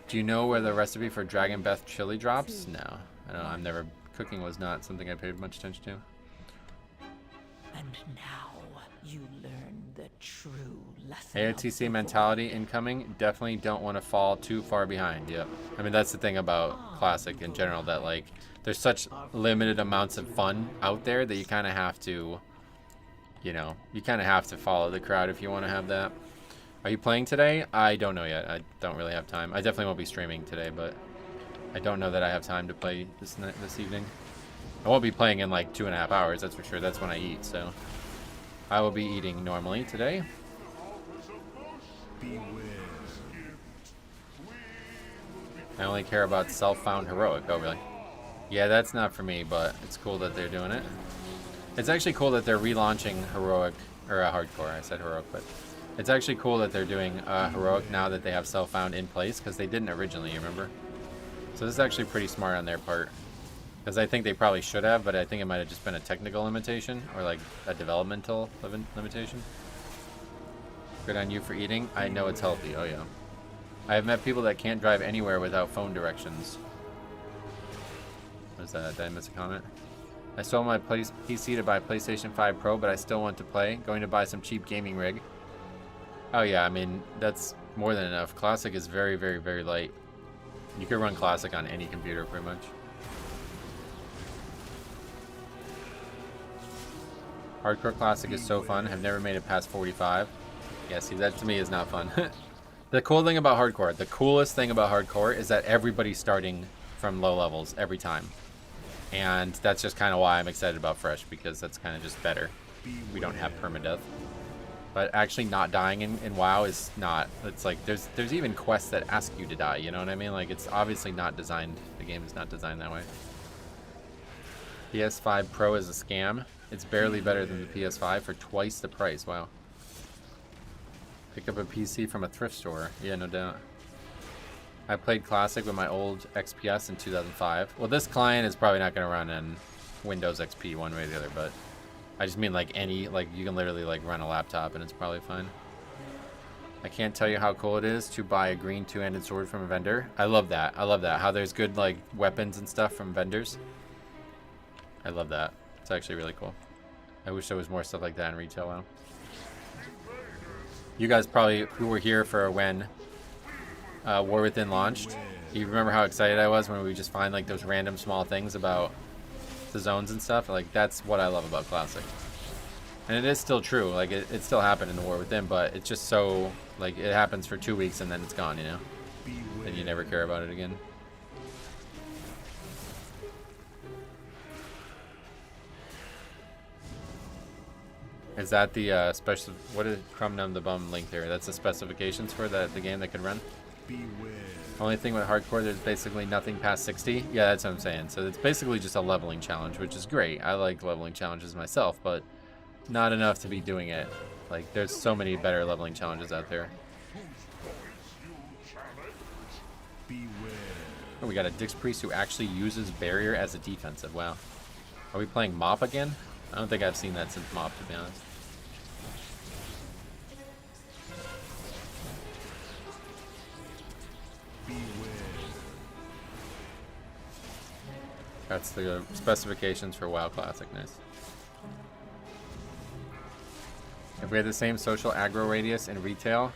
Do you know where the recipe for Dragon Breath chili drops? No. I don't know. I've never... Cooking was not something I paid much attention to. And now you learn the true lesson. AOTC mentality incoming. Definitely don't want to fall too far behind. Yep. I mean, that's the thing about Classic in general, that, like, there's such limited amounts of fun out there that you kind of have to, you know, you kind of have to follow the crowd if you want to have that. Are you playing today? I don't know yet. I don't really have time. I definitely won't be streaming today, but I don't know that I have time to play this evening. I won't be playing in like 2.5 hours, that's for sure. That's when I eat, so I will be eating normally today. I only care about self-found heroic. Oh, really? Yeah, that's not for me, but it's cool that they're doing it. It's actually cool that they're relaunching heroic, or hardcore. I said heroic, but it's actually cool that they're doing heroic now that they have self-found in place, because they didn't originally, you remember? So this is actually pretty smart on their part. Because I think they probably should have, but I think it might have just been a technical limitation or like a developmental limitation. Good on you for eating. I know it's healthy. Oh yeah. I have met people that can't drive anywhere without phone directions. What is that? Did I miss a comment? I sold my PC to buy PlayStation 5 Pro, but I still want to play. Going to buy some cheap gaming rig. Oh yeah, I mean, that's more than enough. Classic is very, very, very light. You could run Classic on any computer pretty much. Hardcore Classic is so fun. I've never made it past 45. Yeah, see, that to me is not fun. The cool thing about Hardcore, the coolest thing about Hardcore is that everybody's starting from low levels every time. And that's just kind of why I'm excited about Fresh, because that's kind of just better. We don't have permadeath. But actually not dying in WoW is not, it's like, there's even quests that ask you to die, you know what I mean? Like, it's obviously not designed, the game is not designed that way. PS5 Pro is a scam. It's barely better than the PS5 for twice the price, wow. Pick up a PC from a thrift store, yeah, no doubt. I played Classic with my old XPS in 2005. Well, this client is probably not going to run in Windows XP one way or the other, but I just mean like any, like you can literally like run a laptop and it's probably fine. I can't tell you how cool it is to buy a green two-handed sword from a vendor. I love that. I love that. How there's good like weapons and stuff from vendors. I love that. It's actually really cool. I wish there was more stuff like that in retail. Wow. You guys probably who were here for when War Within launched. You remember how excited I was when we just find like those random small things about the zones and stuff? Like, that's what I love about Classic. And it is still true. Like, it still happened in the War Within, but it's just so, like, it happens for 2 weeks and then it's gone, you know? And you never care about it again. Is that the special? What is Crumb Num the Bum link there? That's the specifications for the game that could run. Only thing with hardcore, there's basically nothing past 60. Yeah, that's what I'm saying. So it's basically just a leveling challenge, which is great. I like leveling challenges myself, but not enough to be doing it. Like, there's so many better leveling challenges out there. Oh, we got a Dix Priest who actually uses barrier as a defensive. Wow. Are we playing Mop again? I don't think I've seen that since Mop, to be honest. That's the specifications for WoW Classic. Nice. If we had the same social aggro radius in retail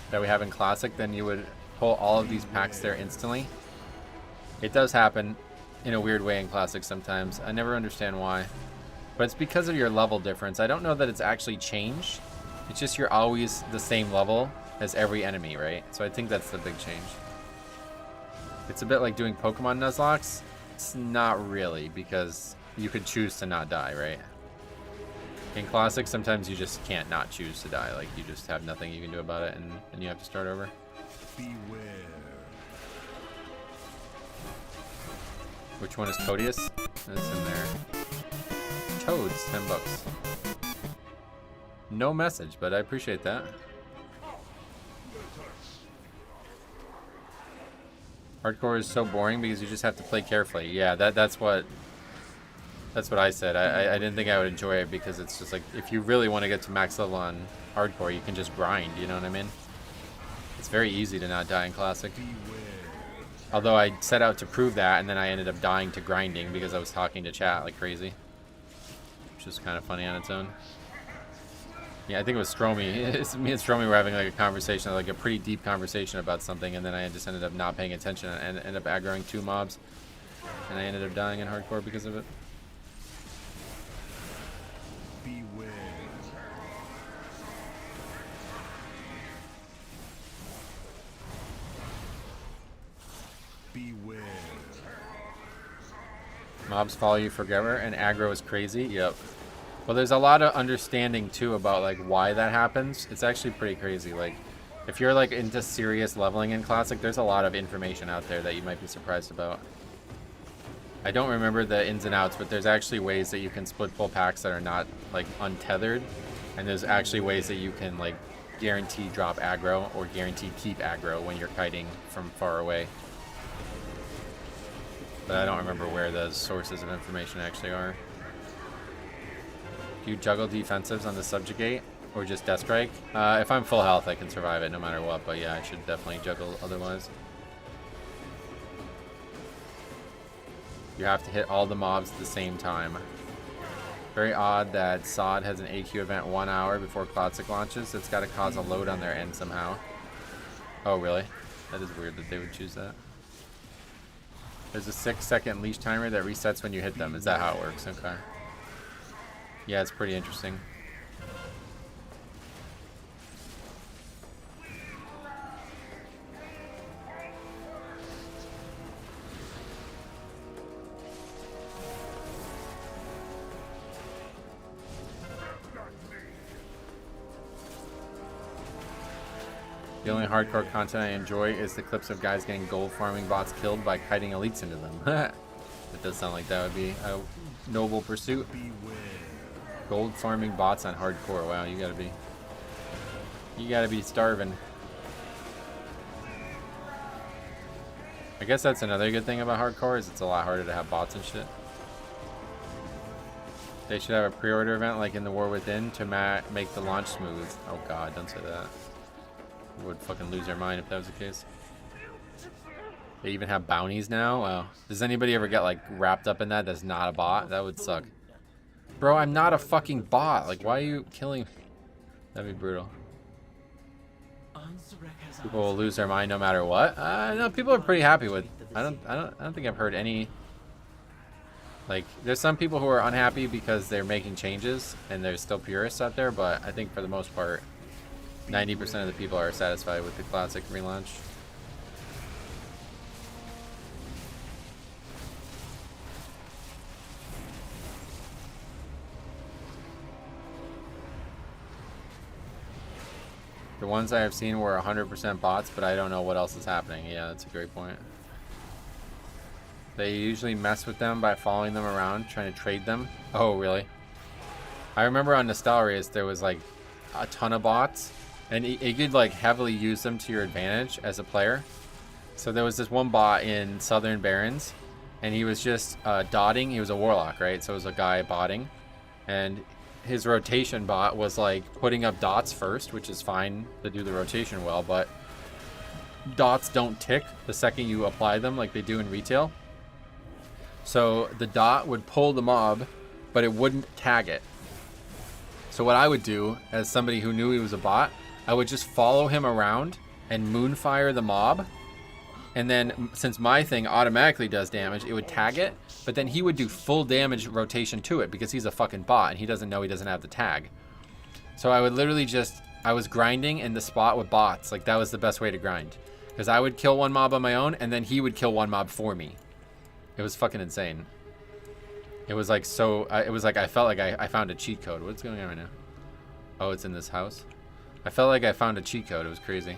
that we have in Classic, then you would pull all of these packs there instantly. It does happen in a weird way in Classic sometimes. I never understand why. But it's because of your level difference. I don't know that it's actually changed. It's just you're always the same level as every enemy, right? So I think that's the big change. It's a bit like doing Pokemon Nuzlocke. It's not really, because you could choose to not die, right? In Classic, sometimes you just can't not choose to die. Like, you just have nothing you can do about it, and you have to start over. Beware. Which one is Codius? That's in there. Toads, $10. No message, but I appreciate that. Hardcore is so boring because you just have to play carefully. Yeah, that's what I said. I didn't think I would enjoy it because it's just like, if you really want to get to max level on hardcore, you can just grind, you know what I mean? It's very easy to not die in Classic. Although I set out to prove that, and then I ended up dying to grinding because I was talking to chat like crazy. Which is kind of funny on its own. Yeah, I think it was Stromy. Me and Stromy were having like a conversation, like a pretty deep conversation about something, and then I just ended up not paying attention and ended up aggroing 2 mobs. And I ended up dying in hardcore because of it. Beware. Beware. Mobs follow you forever and aggro is crazy. Yep. Well, there's a lot of understanding too about like why that happens. It's actually pretty crazy. Like, if you're like into serious leveling in Classic, there's a lot of information out there that you might be surprised about. I don't remember the ins and outs, but there's actually ways that you can split pull packs that are not like untethered, and there's actually ways that you can like guarantee drop aggro or guarantee keep aggro when you're kiting from far away. But I don't remember where those sources of information actually are. Do you juggle defensives on the subjugate or just death strike? If I'm full health, I can survive it no matter what. But yeah, I should definitely juggle otherwise. You have to hit all the mobs at the same time. Very odd that SOD has an AQ event 1 hour before Classic launches. It's got to cause a load on their end somehow. Oh, really? That is weird that they would choose that. There's a 6-second leash timer that resets when you hit them. Is that how it works? Okay. Yeah, it's pretty interesting. The only hardcore content I enjoy is the clips of guys getting gold farming bots killed by kiting elites into them. It does sound like that would be a noble pursuit. Gold farming bots on hardcore. Wow, you gotta be starving. I guess that's another good thing about hardcore is it's a lot harder to have bots and shit. They should have a pre-order event like in the War Within to make the launch smooth. Oh god, don't say that. I would fucking lose their mind if that was the case. They even have bounties now? Wow. Does anybody ever get like wrapped up in that that's not a bot? That would suck. Bro, I'm not a fucking bot. Like, why are you killing? That'd be brutal. People will lose their mind no matter what. No, people are pretty happy with. I don't think I've heard any. Like, there's some people who are unhappy because they're making changes, and there's still purists out there. But I think for the most part, 90% of the people are satisfied with the Classic relaunch. The ones I have seen were 100% bots, but I don't know what else is happening. Yeah, that's a great point. They usually mess with them by following them around, trying to trade them. Oh, really? I remember on Nostalrius there was like a ton of bots, and you could like heavily use them to your advantage as a player. So there was this one bot in Southern Barrens, and he was just dotting. He was a warlock, right? So it was a guy botting, and his rotation bot was like putting up dots first, which is fine to do the rotation well, but dots don't tick the second you apply them like they do in retail. So the dot would pull the mob, but it wouldn't tag it. So what I would do as somebody who knew he was a bot, I would just follow him around and moonfire the mob. And then since my thing automatically does damage, it would tag it, but then he would do full damage rotation to it because he's a fucking bot and he doesn't know he doesn't have the tag. So I would literally I was grinding in the spot with bots. Like that was the best way to grind. Because I would kill one mob on my own and then he would kill one mob for me. It was fucking insane. It was like it was like I felt like I found a cheat code. What's going on right now? Oh, it's in this house? I felt like I found a cheat code. It was crazy.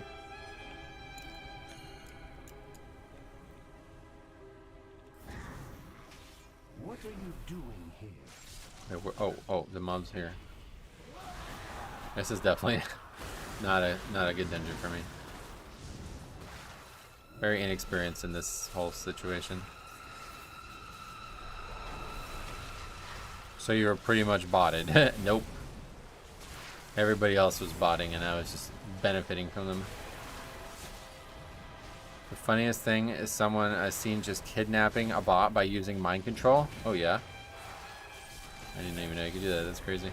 What are you doing here? Oh, the mob's here. This is definitely not a good dungeon for me. Very inexperienced in this whole situation. So you were pretty much botted. Nope. Everybody else was botting and I was just benefiting from them. The funniest thing is someone I've seen just kidnapping a bot by using mind control. Oh yeah. I didn't even know you could do that. That's crazy.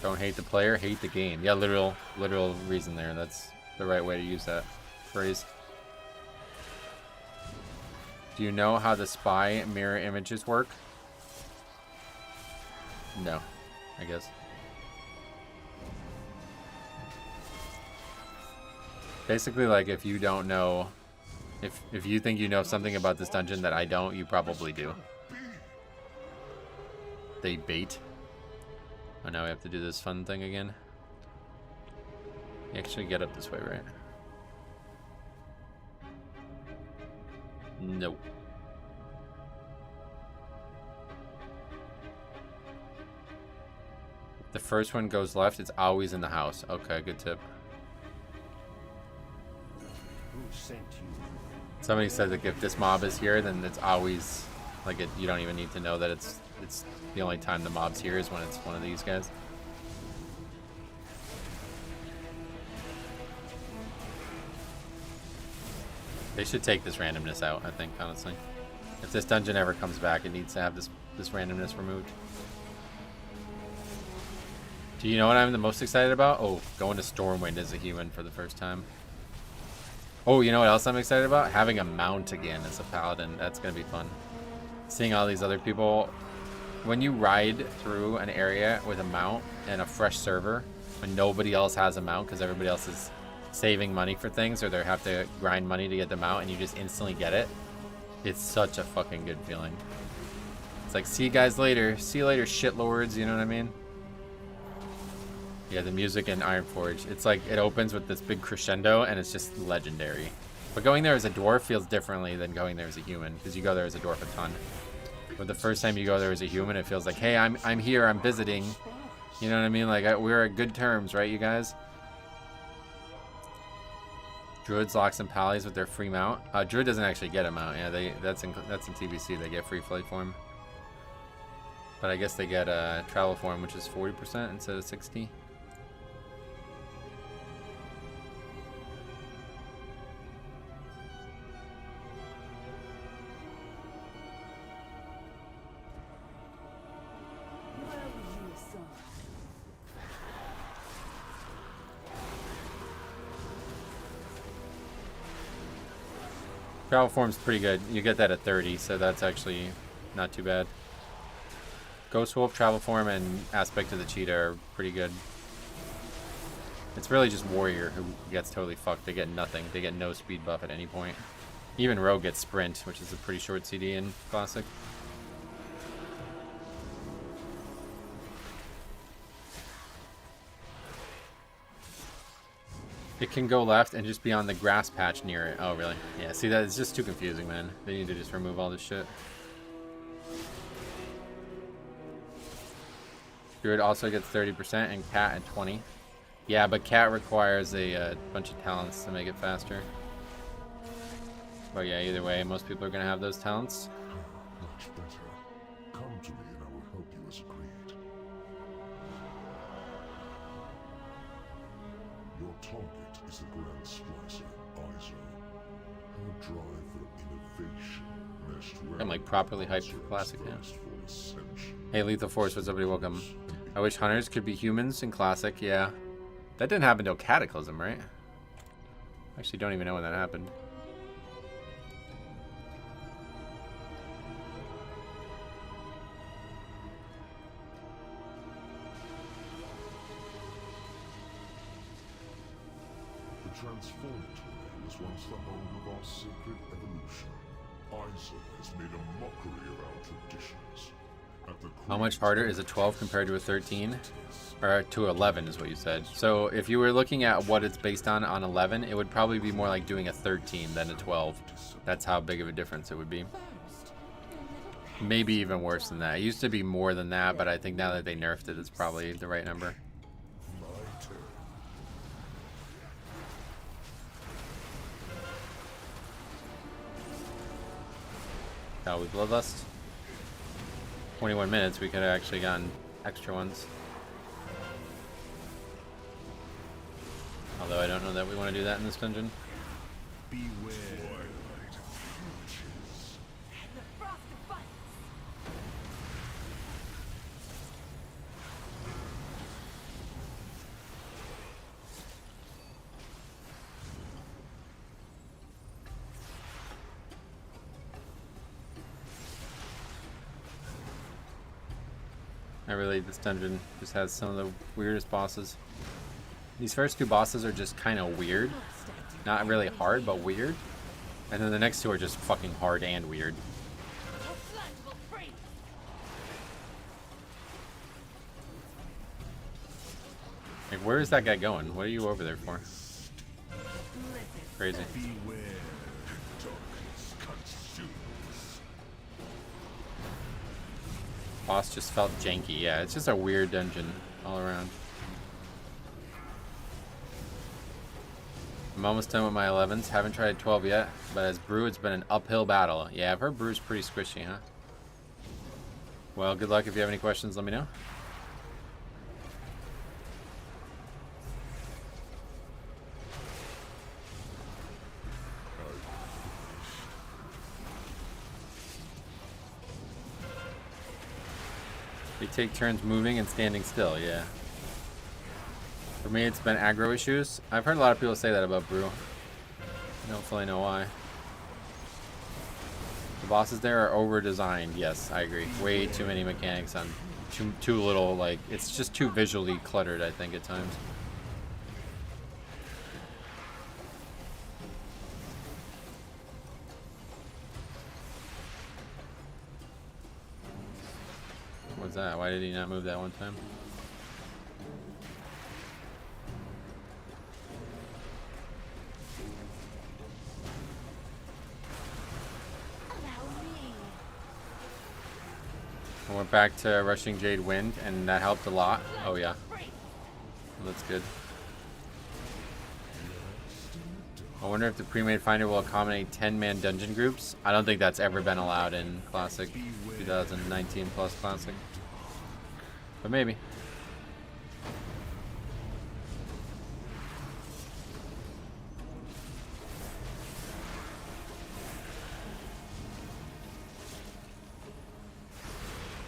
Don't hate the player, hate the game. Yeah, literal reason there. That's the right way to use that phrase. Do you know how the spy mirror images work? No, I guess. Basically, like, if you don't know, if you think you know something about this dungeon that I don't, you probably do. They bait. Oh, now we have to do this fun thing again. You actually get up this way, right? Nope. If the first one goes left, it's always in the house. Okay, good tip. sent you. Somebody said that if this mob is here, then it's always like you don't even need to know that it's the only time the mob's here is when it's one of these guys. They should take this randomness out, I think, honestly. If this dungeon ever comes back, it needs to have this randomness removed. Do you know what I'm the most excited about? Oh, going to Stormwind as a human for the first time. Oh, you know what else I'm excited about? Having a mount again as a paladin. That's going to be fun. Seeing all these other people. When you ride through an area with a mount and a fresh server, when nobody else has a mount because everybody else is saving money for things or they have to grind money to get them out and you just instantly get it, it's such a fucking good feeling. It's like, see you guys later. See you later, shitlords. You know what I mean? Yeah, the music in Ironforge. It's like it opens with this big crescendo and it's just legendary. But going there as a dwarf feels differently than going there as a human because you go there as a dwarf a ton. But the first time you go there as a human, it feels like, hey, I'm here, I'm visiting. You know what I mean? Like we're at good terms, right, you guys? Druids, Locks, and Pallies with their free mount. Druid doesn't actually get a mount. Yeah, that's in TBC. They get free flight form. But I guess they get travel form, which is 40% instead of 60. Travel form's pretty good. You get that at 30, so that's actually not too bad. Ghost Wolf, Travel Form, and Aspect of the Cheetah are pretty good. It's really just Warrior who gets totally fucked. They get nothing. They get no speed buff at any point. Even Rogue gets Sprint, which is a pretty short CD in Classic. It can go left and just be on the grass patch near it. Oh, really? Yeah, see, that is just too confusing, man. They need to just remove all this shit. Druid also gets 30% and Cat at 20. Yeah, but Cat requires a bunch of talents to make it faster. But yeah, either way, most people are going to have those talents. Much better. Come to me and I will help you as agreed. Your target is the Grand Splicer, Iso. Her drive for innovation meshed well. I'm like properly hyped for Classic now. For ascension. Hey, Lethal Force, what's up, buddy? Welcome. I wish hunters could be humans in Classic. Yeah. That didn't happen until Cataclysm, right? Actually, don't even know when that happened. The Transformatory was once the home of our sacred evolution. Iso has made a mockery of our traditions. How much harder is a 12 compared to a 13? Or to 11 is what you said. So if you were looking at what it's based on 11, it would probably be more like doing a 13 than a 12. That's how big of a difference it would be. Maybe even worse than that. It used to be more than that, but I think now that they nerfed it, it's probably the right number. Oh, we Bloodlust? 21 minutes, we could have actually gotten extra ones. Although I don't know that we want to do that in this dungeon. Beware. This dungeon just has some of the weirdest bosses. These first two bosses are just kind of weird. Not really hard, but weird. And then the next two are just fucking hard and weird. Like, where is that guy going? What are you over there for? Crazy. Boss just felt janky. Yeah, it's just a weird dungeon all around. I'm almost done with my 11s. Haven't tried 12 yet, but as Brew, it's been an uphill battle. Yeah, I've heard Brew's pretty squishy, huh? Well, good luck. If you have any questions, let me know. They take turns moving and standing still, yeah. For me, it's been aggro issues. I've heard a lot of people say that about Brew. I don't fully know why. The bosses there are over-designed. Yes, I agree. Way too many mechanics on too little, like, it's just too visually cluttered, I think, at times. What's that? Why did he not move that one time? I went back to Rushing Jade Wind, and that helped a lot. Oh yeah, that's good. I wonder if the pre-made finder will accommodate 10-man dungeon groups. I don't think that's ever been allowed in Classic 2019 plus Classic, but maybe.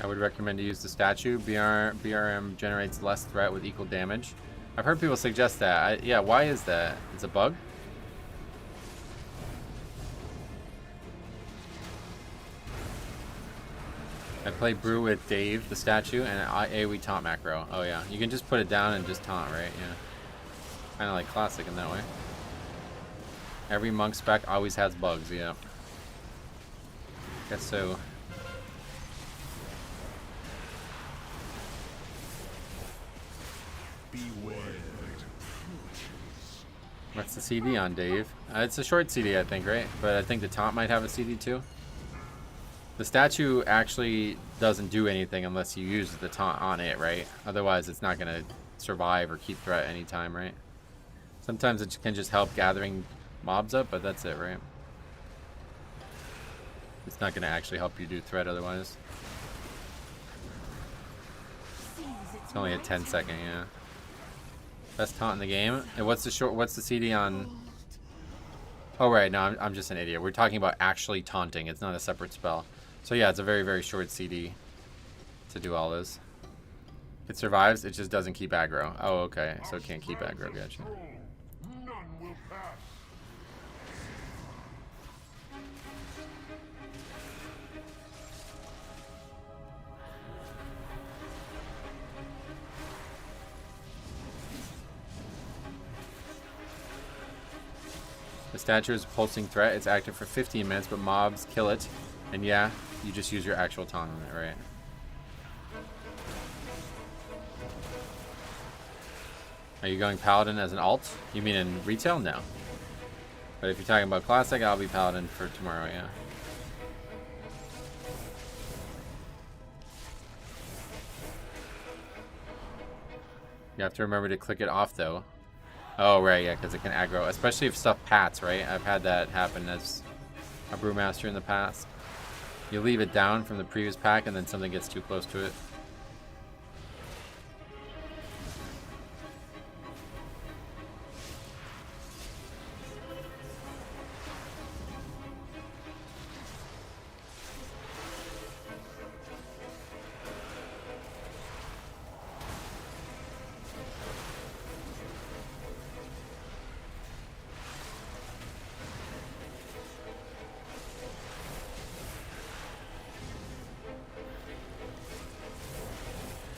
I would recommend to use the statue. BRM generates less threat with equal damage. I've heard people suggest that. Yeah, why is that? It's a bug? I play Brew with Dave, the statue, and AoE taunt macro. Oh yeah, you can just put it down and just taunt, right? Yeah. Kind of like Classic in that way. Every monk spec always has bugs, yeah. Guess so. What's the CD on, Dave? It's a short CD, I think, right? But I think the taunt might have a CD too. The statue actually doesn't do anything unless you use the taunt on it, right? Otherwise, it's not going to survive or keep threat anytime, right? Sometimes it can just help gathering mobs up, but that's it, right? It's not going to actually help you do threat otherwise. It's only a 10-second, yeah. Best taunt in the game. And what's the CD on? Oh right, no, I'm just an idiot. We're talking about actually taunting. It's not a separate spell. So yeah, it's a very, very short CD to do all this. It survives, it just doesn't keep aggro. Oh, okay, so it can't keep aggro, gotcha. The statue is a pulsing threat. It's active for 15 minutes, but mobs kill it. And yeah, you just use your actual taunt on it, right? Are you going Paladin as an alt? You mean in retail? No. But if you're talking about Classic, I'll be Paladin for tomorrow, yeah. You have to remember to click it off, though. Oh, right, yeah, because it can aggro, especially if stuff pats, right? I've had that happen as a brewmaster in the past. You leave it down from the previous pack, and then something gets too close to it.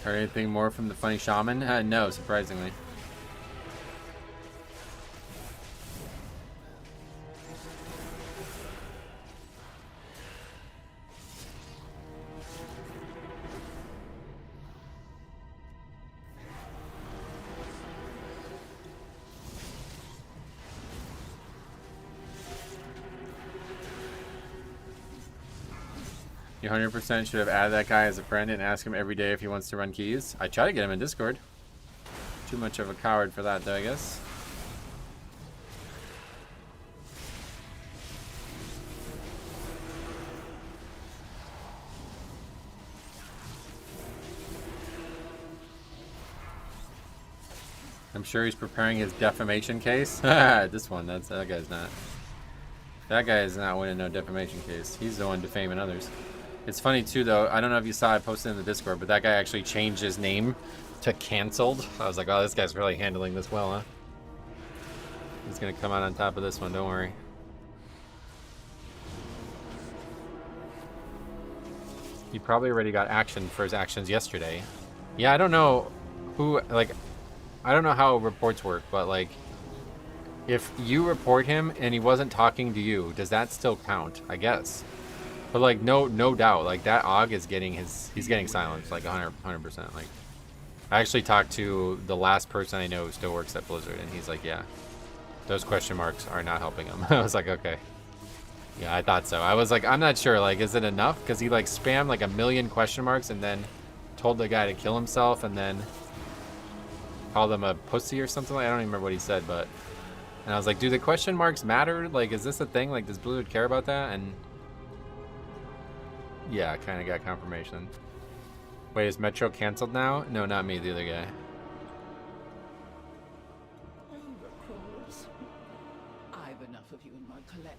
Heard anything more from the funny shaman? No, surprisingly. You 100% should have added that guy as a friend and ask him every day if he wants to run keys. I try to get him in Discord. Too much of a coward for that, though, I guess. I'm sure he's preparing his defamation case. This one, that guy's not. That guy is not winning no defamation case. He's the one defaming others. It's funny too, though. I don't know if you saw I posted in the Discord, but that guy actually changed his name to Cancelled. I was like, oh, this guy's really handling this well, huh? He's gonna come out on top of this one. Don't worry. He probably already got action for his actions yesterday. Yeah, I don't know who, like, I don't know how reports work, but like, if you report him and he wasn't talking to you, does that still count? I guess. But like, no doubt, like that Aug is getting he's getting silenced, like 100%. Like, I actually talked to the last person I know who still works at Blizzard, and he's like, yeah, those question marks are not helping him. I was like, okay. Yeah, I thought so. I was like, I'm not sure, like, is it enough? Because he like spammed like 1,000,000 question marks and then told the guy to kill himself and then called him a pussy or something. I don't even remember what he said, but, and I was like, do the question marks matter? Like, is this a thing? Like, does Blizzard care about that? And yeah, kind of got confirmation. Wait, is Metro canceled now? No, not me, the other guy.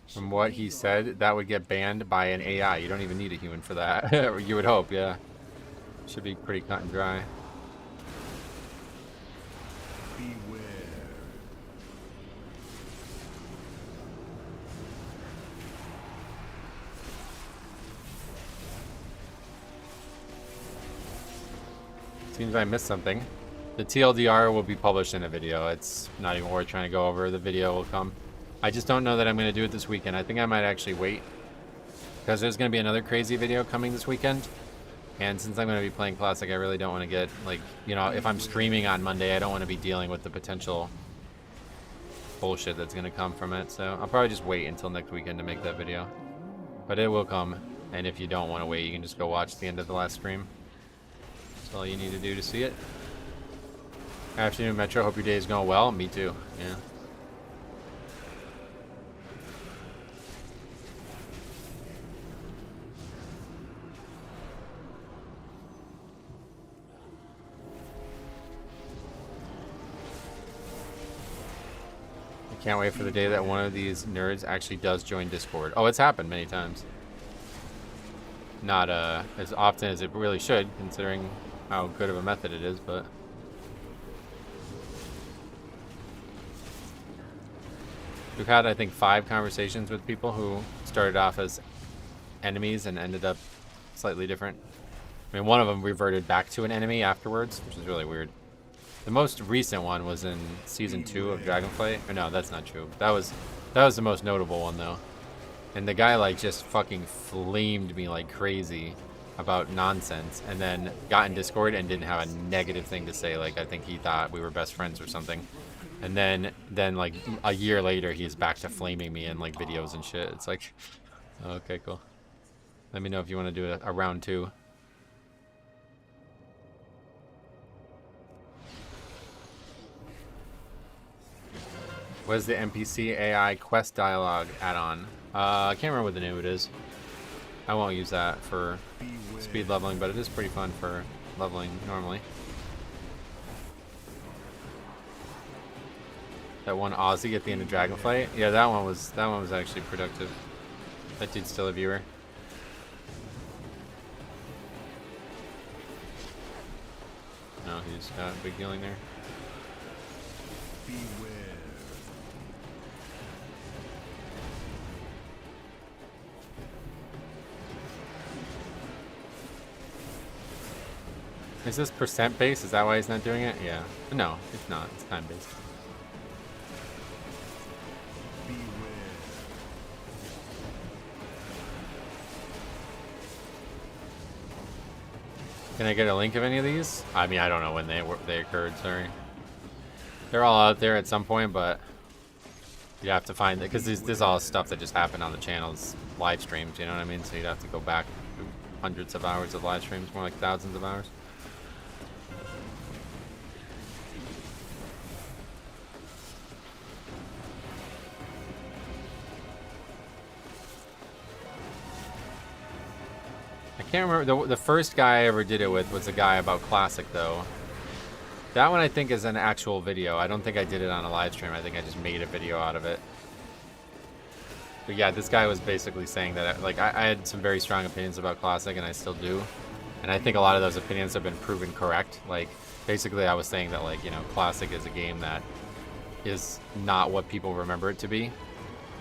From what he said, that would get banned by an AI. You don't even need a human for that. You would hope, yeah. Should be pretty cut and dry. Beware. Seems I missed something. The TLDR will be published in a video. It's not even worth trying to go over. The video will come. I just don't know that I'm going to do it this weekend. I think I might actually wait, because there's going to be another crazy video coming this weekend. And since I'm going to be playing Classic, I really don't want to get, like, you know, if I'm streaming on Monday, I don't want to be dealing with the potential bullshit that's going to come from it. So I'll probably just wait until next weekend to make that video. But it will come. And if you don't want to wait, you can just go watch the end of the last stream. That's all you need to do to see it. Afternoon, Metro. Hope your day is going well. Me too. Yeah. Can't wait for the day that one of these nerds actually does join Discord. Oh, it's happened many times. Not as often as it really should, considering how good of a method it is, but... We've had, I think, 5 conversations with people who started off as enemies and ended up slightly different. I mean, one of them reverted back to an enemy afterwards, which is really weird. The most recent one was in season 2 of Dragonflight. Or no, that's not true. That was the most notable one though. And the guy like just fucking flamed me like crazy about nonsense, and then got in Discord and didn't have a negative thing to say. Like, I think he thought we were best friends or something. And then like a year later, he's back to flaming me in like videos and shit. It's like, okay, cool. Let me know if you want to do a round 2. What is the NPC AI quest dialogue add-on? I can't remember what the name of it is. I won't use that for speed leveling, but it is pretty fun for leveling normally. That one Aussie at the end of Dragonflight? Yeah, that one was actually productive. That dude's still a viewer. No, he's got a big healing there. Beware. Is this percent based? Is that why he's not doing it? Yeah. No, it's not. It's time based. Can I get a link of any of these? I mean, I don't know when they occurred. Sorry. They're all out there at some point, but you have to find it, because this is all stuff that just happened on the channel's live streams. You know what I mean? So you'd have to go back through hundreds of hours of live streams, more like thousands of hours. I can't remember. The first guy I ever did it with was a guy about Classic, though. That one I think is an actual video. I don't think I did it on a live stream. I think I just made a video out of it. But yeah, this guy was basically saying that, like, I had some very strong opinions about Classic, and I still do. And I think a lot of those opinions have been proven correct. Like, basically I was saying that, like, you know, Classic is a game that is not what people remember it to be.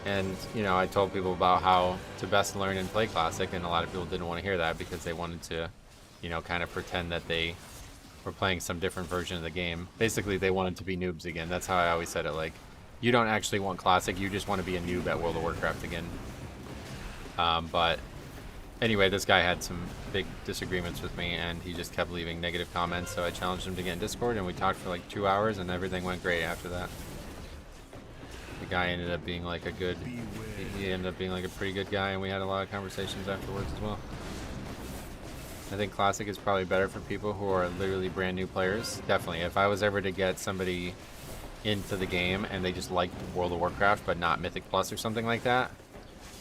And, you know, I told people about how to best learn and play Classic, and a lot of people didn't want to hear that because they wanted to, you know, kind of pretend that they were playing some different version of the game. Basically, they wanted to be noobs again. That's how I always said it. Like, you don't actually want Classic, you just want to be a noob at World of Warcraft again. But anyway, this guy had some big disagreements with me, and he just kept leaving negative comments, so I challenged him to get in Discord, and we talked for like 2 hours, and everything went great after that. The guy ended up being like a good, he ended up being like a pretty good guy, and we had a lot of conversations afterwards as well. I think Classic is probably better for people who are literally brand new players. Definitely. If I was ever to get somebody into the game and they just liked World of Warcraft but not Mythic Plus or something like that,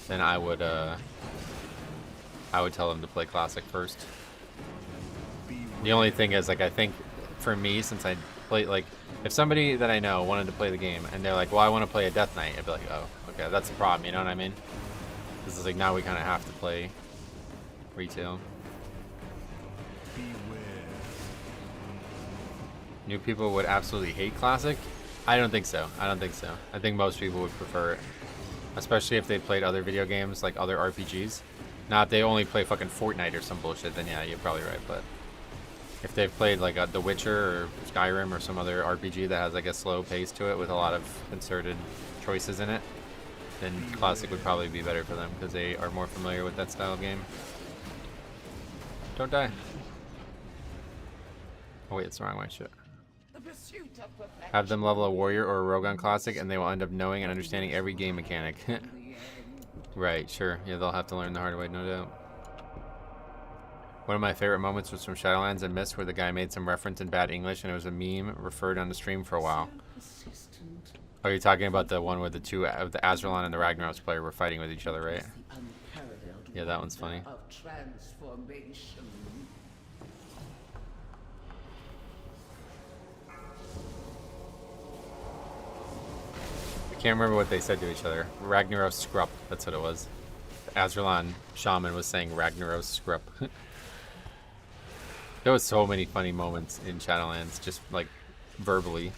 then I would tell them to play Classic first. The only thing is, like, I think for me, since I play, like, if somebody that I know wanted to play the game and they're like, well, I want to play a Death Knight, I'd be like, oh, okay, that's the problem, you know what I mean? This is like, now we kind of have to play retail. New people would absolutely hate Classic? I don't think so. I don't think so. I think most people would prefer it. Especially if they played other video games, like other RPGs. Now, if they only play fucking Fortnite or some bullshit, then yeah, you're probably right. But if they've played like The Witcher or Skyrim or some other RPG that has like a slow pace to it with a lot of concerted choices in it, then Classic would probably be better for them because they are more familiar with that style of game. Don't die. Oh wait, it's the wrong way. Shit. Have them level a warrior or a rogue on Classic, and they will end up knowing and understanding every game mechanic. Right, sure. Yeah, they'll have to learn the hard way, no doubt. One of my favorite moments was from Shadowlands and Mist, where the guy made some reference in bad English, and it was a meme referred on the stream for a while. Oh, you're talking about the one where the two, the Azralan and the Ragnaros player were fighting with each other, right? Yeah, that one's funny. I can't remember what they said to each other. Ragnaros Scrup, that's what it was. The Azralan shaman was saying Ragnaros Scrup. There was so many funny moments in Shadowlands, just like verbally.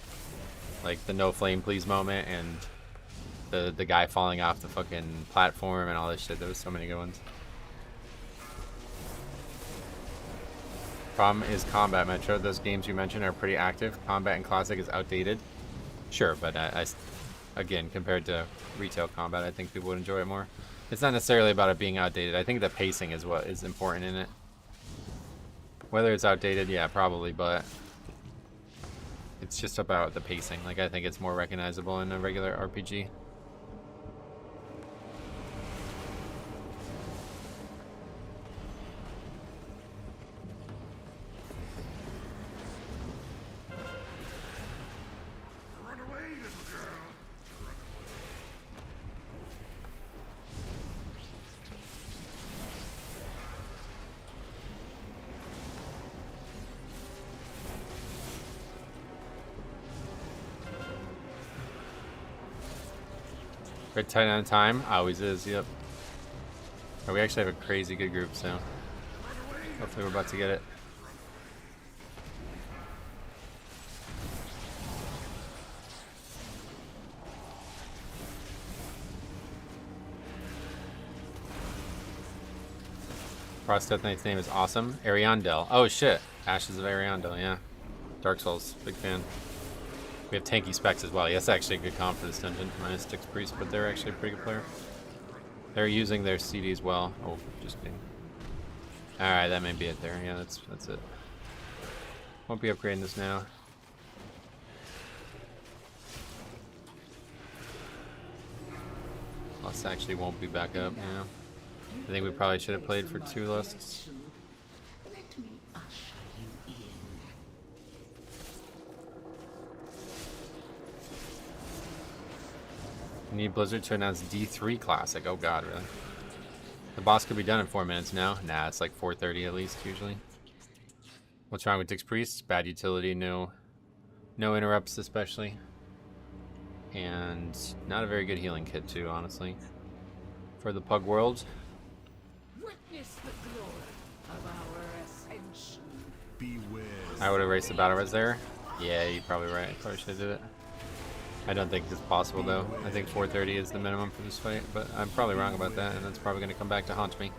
Like the no flame please moment and the guy falling off the fucking platform and all this shit. There was so many good ones. Problem is combat, Metro. Those games you mentioned are pretty active. Combat in Classic is outdated. Sure, but again, compared to retail combat, I think people would enjoy it more. It's not necessarily about it being outdated. I think the pacing is what is important in it. Whether it's outdated, yeah, probably, but it's just about the pacing. Like, I think it's more recognizable in a regular RPG. Red Titan on time? Always is, yep. Oh, we actually have a crazy good group, so hopefully we're about to get it. Frost Death Knight's name is awesome. Ariandel. Oh shit. Ashes of Ariandel, yeah. Dark Souls, big fan. We have tanky specs as well. Yeah, that's actually a good comp for this dungeon. Minus 6 Priest, but they're actually a pretty good player. They're using their CD as well. Oh, just kidding. Alright, that may be it there. Yeah, that's it. Won't be upgrading this now. Plus actually won't be back up, you know. I think we probably should have played for 2 lists. We need Blizzard to announce D3 Classic. Oh god, really? The boss could be done in 4 minutes now. Nah, it's like 4:30 at least, usually. What's wrong with Dix Priest? Bad utility, no No interrupts, especially. And not a very good healing kit, too, honestly. For the Pug world. Witness the glory of our ascension. Beware. I would erase the battle res there. Yeah, you're probably right. I probably should have did it. I don't think it's possible, though. I think 430 is the minimum for this fight, but I'm probably wrong about that, and that's probably going to come back to haunt me.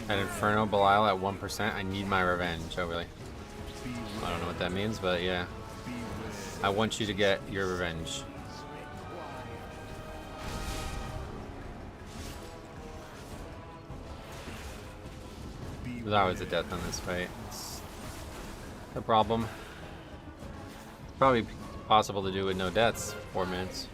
An Inferno Belial at 1%. I need my revenge. Oh, really? I don't know what that means, but yeah. I want you to get your revenge. There's always a death on this fight. It's a problem. Probably possible to do with no deaths. 4 minutes.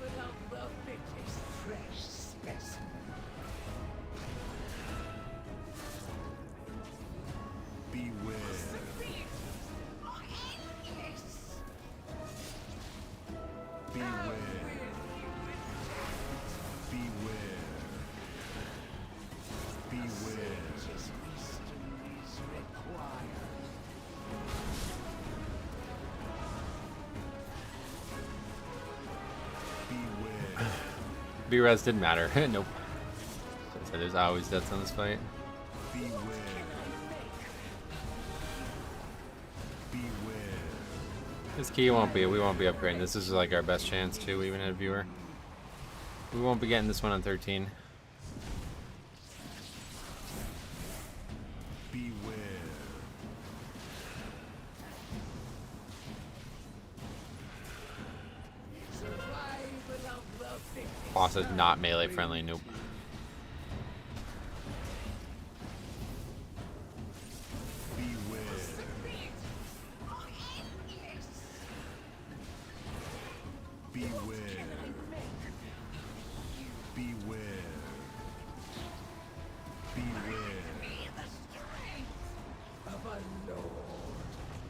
B-res didn't matter. Nope. So there's always deaths on this fight. This key won't be. We won't be upgrading. This is like our best chance too, even at a viewer. We won't be getting this one on 13. Boss is not melee friendly, nope.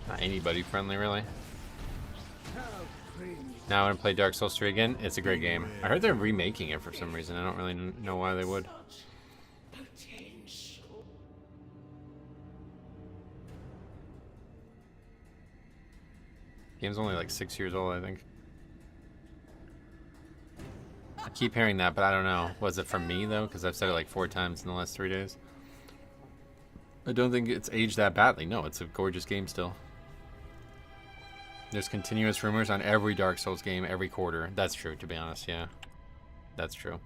Not anybody friendly, really. Now I want to play Dark Souls 3 again. It's a great game. I heard they're remaking it for some reason. I don't really know why they would. Game's only like 6 years old, I think. I keep hearing that, but I don't know. Was it from me, though? Because I've said it like 4 times in the last 3 days. I don't think it's aged that badly. No, it's a gorgeous game still. There's continuous rumors on every Dark Souls game every quarter. That's true, to be honest, yeah. That's true.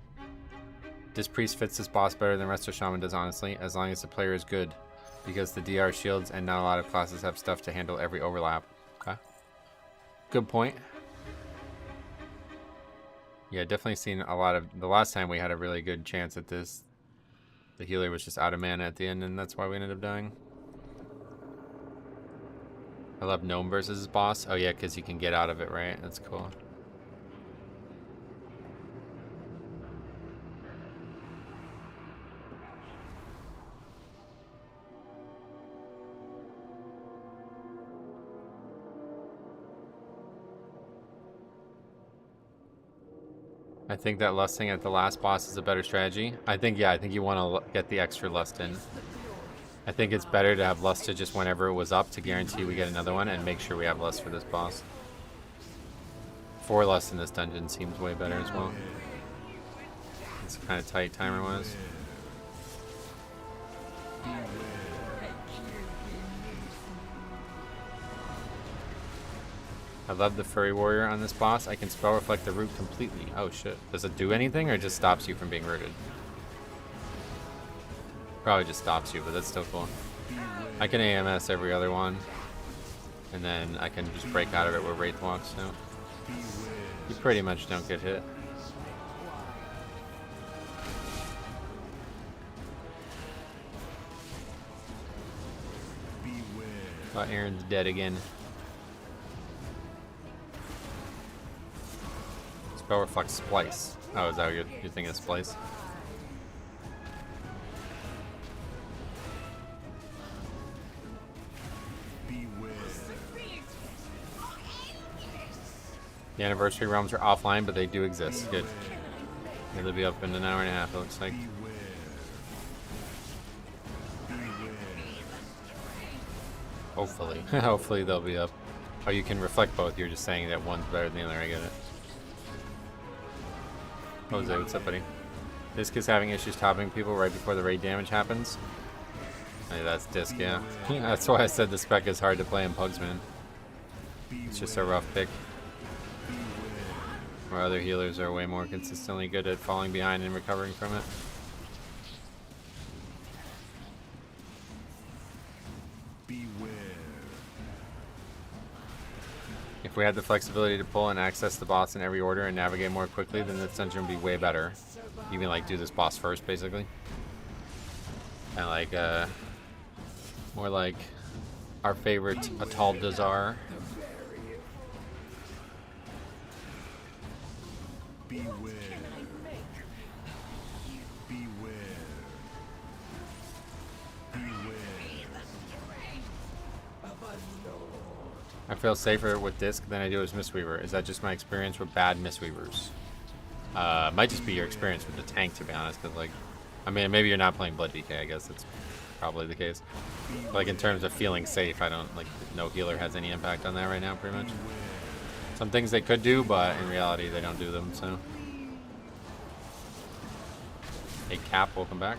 This priest fits this boss better than Resto Shaman does, honestly, as long as the player is good. Because the DR shields and not a lot of classes have stuff to handle every overlap. Okay. Good point. Yeah, definitely seen a lot of... The last time we had a really good chance at this, the healer was just out of mana at the end, and that's why we ended up dying. I love Gnome versus his boss. Oh yeah, because you can get out of it, right? That's cool. I think that lusting at the last boss is a better strategy. I think, yeah, I think you want to get the extra lust in. I think it's better to have lusted just whenever it was up to guarantee we get another one and make sure we have lust for this boss. 4 lust in this dungeon seems way better as well. It's kind of tight timer-wise. I love the Furry Warrior on this boss. I can spell reflect the root completely. Oh shit. Does it do anything or just stops you from being rooted? Probably just stops you, but that's still cool. I can AMS every other one. And then I can just break out of it with Wraith Walk, so you pretty much don't get hit. Oh, Aaron's dead again. Spell reflect splice. Oh, is that what you're thinking of splice? The anniversary realms are offline, but they do exist. Good. Yeah, they'll be up in an hour and a half, it looks like. Hopefully. Hopefully they'll be up. Oh, you can reflect both. You're just saying that one's better than the other. I get it. Jose, what's up, buddy? Disc is having issues topping people right before the raid damage happens. Hey, that's Disc, yeah. That's why I said the spec is hard to play in Pugs, man. It's just a rough pick. Where other healers are way more consistently good at falling behind and recovering from it. If we had the flexibility to pull and access the boss in every order and navigate more quickly, then this dungeon would be way better. You can like do this boss first, basically. And like, more like our favorite Atal Dazar. Beware. I feel safer with Disc than I do as Mistweaver. Is that just my experience with bad Mistweavers? Might just be your experience with the tank, to be honest. Because, like, I mean, maybe you're not playing Blood DK. I guess that's probably the case. Like, in terms of feeling safe, I don't, like, no healer has any impact on that right now, pretty much. Some things they could do, but in reality, they don't do them, so. Hey, Cap, welcome back.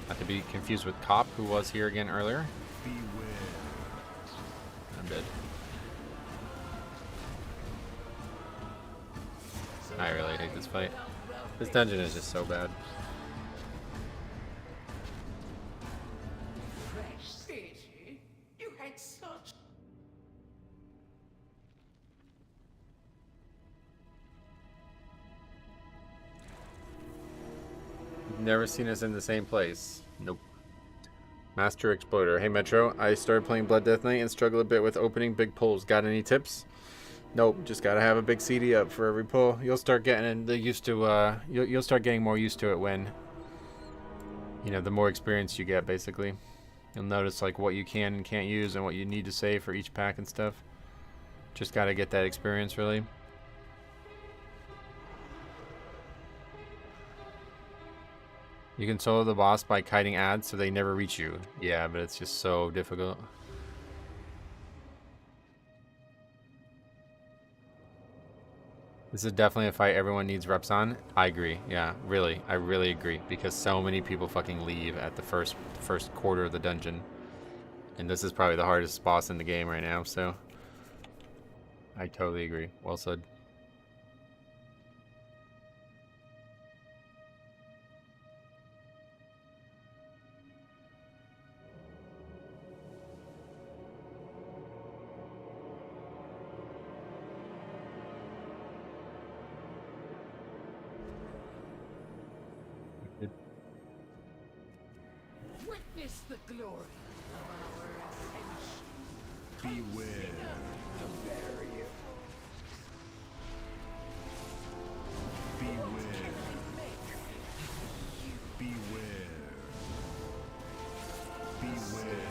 Not to be confused with Cop, who was here again earlier. I'm dead. I really hate this fight. This dungeon is just so bad. You've never seen us in the same place. Nope. Master Exploder. Hey Metro, I started playing Blood Death Knight and struggle a bit with opening big pulls. Got any tips? Nope, just gotta have a big CD up for every pull. You'll start getting used to you'll start getting more used to it when, you know, the more experience you get, basically. You'll notice like what you can and can't use and what you need to save for each pack and stuff. Just gotta get that experience, really. You can solo the boss by kiting ads so they never reach you. Yeah, but it's just so difficult. This is definitely a fight everyone needs reps on. I agree. Yeah, really. I really agree. Because so many people fucking leave at the first quarter of the dungeon. And this is probably the hardest boss in the game right now, so. I totally agree. Well said. Witness the glory of our ascension. Beware. The barrier. Beware. Beware. Beware.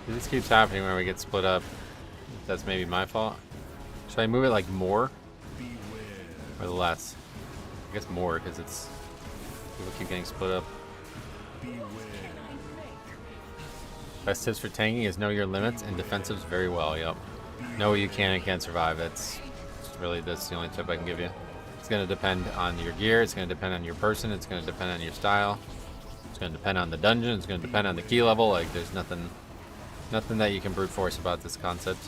This keeps happening when we get split up. That's maybe my fault. Should I move it like more? Or less? I guess more, because it's people keep getting split up. Best tips for tanking is know your limits and defensives very well. Yep. Know what you can and can't survive. That's really that's the only tip I can give you. It's going to depend on your gear. It's going to depend on your person. It's going to depend on your style. It's going to depend on the dungeon. It's going to depend on the key level. Like there's nothing that you can brute force about this concept.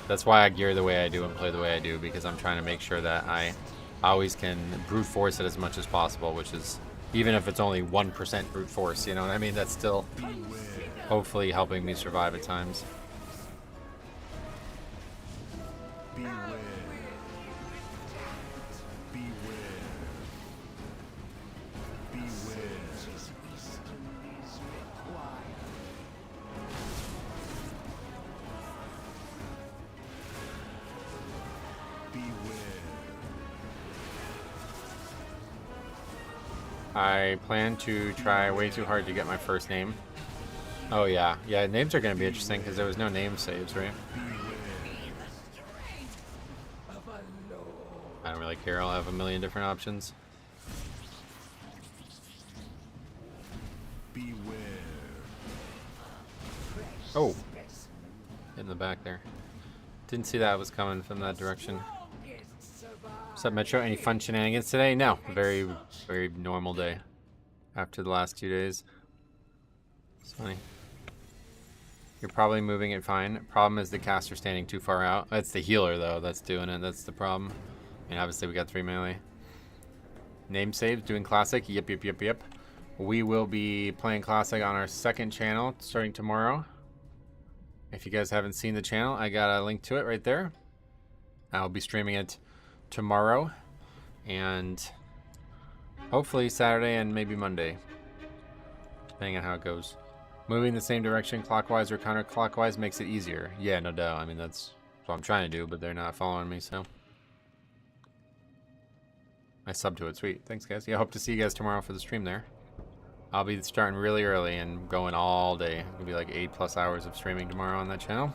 That's why I gear the way I do and play the way I do, because I'm trying to make sure that I always can brute force it as much as possible, which is, even if it's only 1% brute force, you know what I mean? That's still hopefully helping me survive at times. I plan to try way too hard to get my first name. Oh yeah, yeah. Names are gonna be interesting because there was no name saves, right? I don't really care. I'll have a million different options. Oh, in the back there. Didn't see that was coming from that direction. What's up, Metro? Any fun shenanigans today? No, very, very normal day after the last 2 days. It's funny. You're probably moving it fine. Problem is the caster standing too far out. That's the healer though that's doing it. That's the problem. I mean, obviously we got 3 melee. Name saves, doing classic. Yep, yep, yep, yep. We will be playing classic on our second channel starting tomorrow. If you guys haven't seen the channel, I got a link to it right there. I'll be streaming it tomorrow and hopefully Saturday and maybe Monday, depending on how it goes. Moving the same direction clockwise or counterclockwise makes it easier. Yeah, no doubt. I mean, that's what I'm trying to do, but they're not following me, so. I subbed to it. Sweet. Thanks, guys. Yeah, hope to see you guys tomorrow for the stream there. I'll be starting really early and going all day. It'll be like 8+ hours of streaming tomorrow on that channel.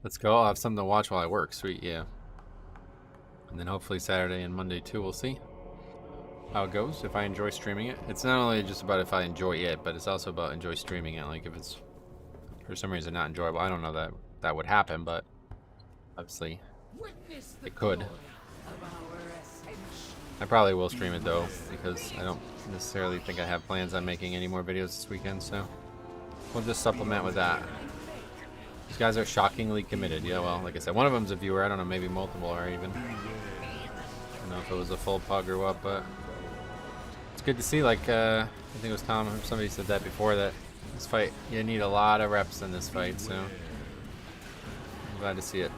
Let's go. I'll have something to watch while I work. Sweet, yeah. And then hopefully Saturday and Monday too. We'll see how it goes, if I enjoy streaming it. It's not only just about if I enjoy it, but it's also about enjoy streaming it. Like if it's for some reason not enjoyable, I don't know that that would happen, but obviously it could. I probably will stream it though, because I don't necessarily think I have plans on making any more videos this weekend, so we'll just supplement with that. These guys are shockingly committed. Yeah, well, like I said, one of them's a viewer. I don't know, maybe multiple are even. I don't know if it was a full pug or what, but it's good to see. Like, I think it was Tom or somebody said that before, that this fight, you need a lot of reps in this fight, so I'm glad to see it.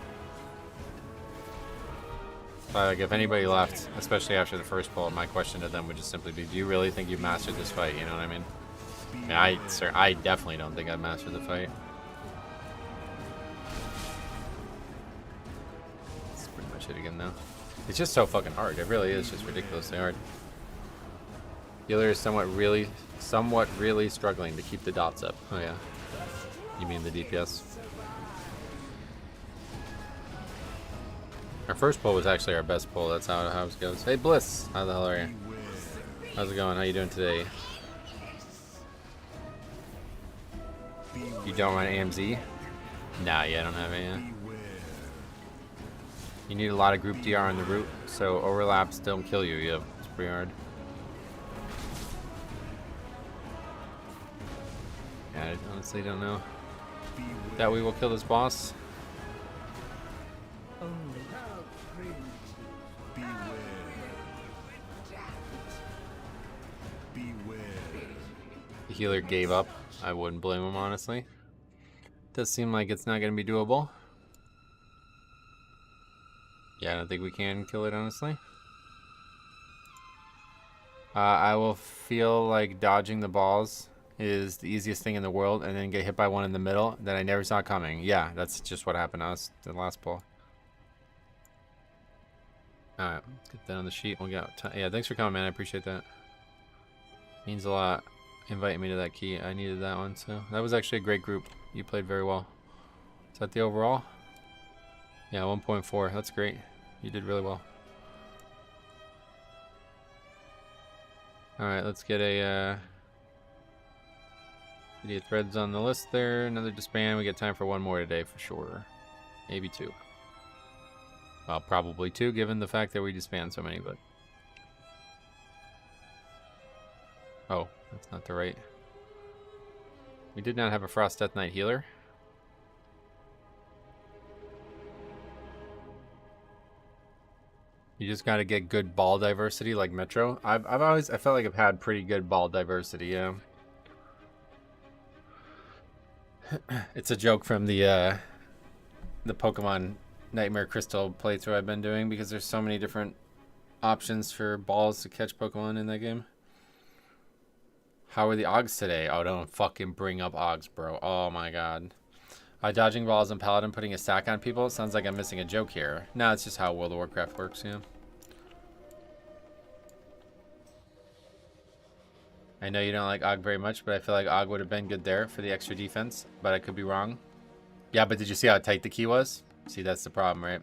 But like, if anybody left, especially after the first pull, my question to them would just simply be, do you really think you've mastered this fight? You know what I mean? I definitely don't think I've mastered the fight. That's pretty much it again now. It's just so fucking hard. It really is just ridiculously hard. Healer is somewhat really struggling to keep the dots up. Oh yeah. You mean the DPS? Our first pull was actually our best pull. That's how it goes. Hey Bliss, how the hell are you? How's it going? How you doing today? You don't run AMZ? Nah, yeah, I don't have it. You need a lot of group DR on the route, so overlaps don't kill you. Yep, it's pretty hard. Yeah, I honestly don't know that we will kill this boss. The healer gave up. I wouldn't blame him, honestly. Does seem like it's not going to be doable. Yeah, I don't think we can kill it, honestly. I will feel like dodging the balls is the easiest thing in the world, and then get hit by one in the middle that I never saw coming. Yeah, that's just what happened to us the last pull. Alright, let's get that on the sheet. We'll get yeah, thanks for coming, man. I appreciate that. Means a lot. Inviting me to that key. I needed that one, so that was actually a great group. You played very well. Is that the overall? Yeah, 1.4. That's great. You did really well. Alright, let's get a video threads on the list there. Another disband. We get time for one more today for sure. Maybe two. Well, probably two, given the fact that we disband so many, but... Oh, that's not the right... We did not have a Frost Death Knight healer. You just gotta get good ball diversity like Metro. I felt like I've had pretty good ball diversity, yeah. It's a joke from the Pokemon Nightmare Crystal playthrough I've been doing, because there's so many different options for balls to catch Pokemon in that game. How are the Augs today? Oh, don't fucking bring up Augs, bro. Oh my god. Dodging balls and Paladin putting a sack on people? Sounds like I'm missing a joke here. No, it's just how World of Warcraft works, yeah. I know you don't like Og very much, but I feel like Og would have been good there for the extra defense, but I could be wrong. Yeah, but did you see how tight the key was? See, that's the problem, right?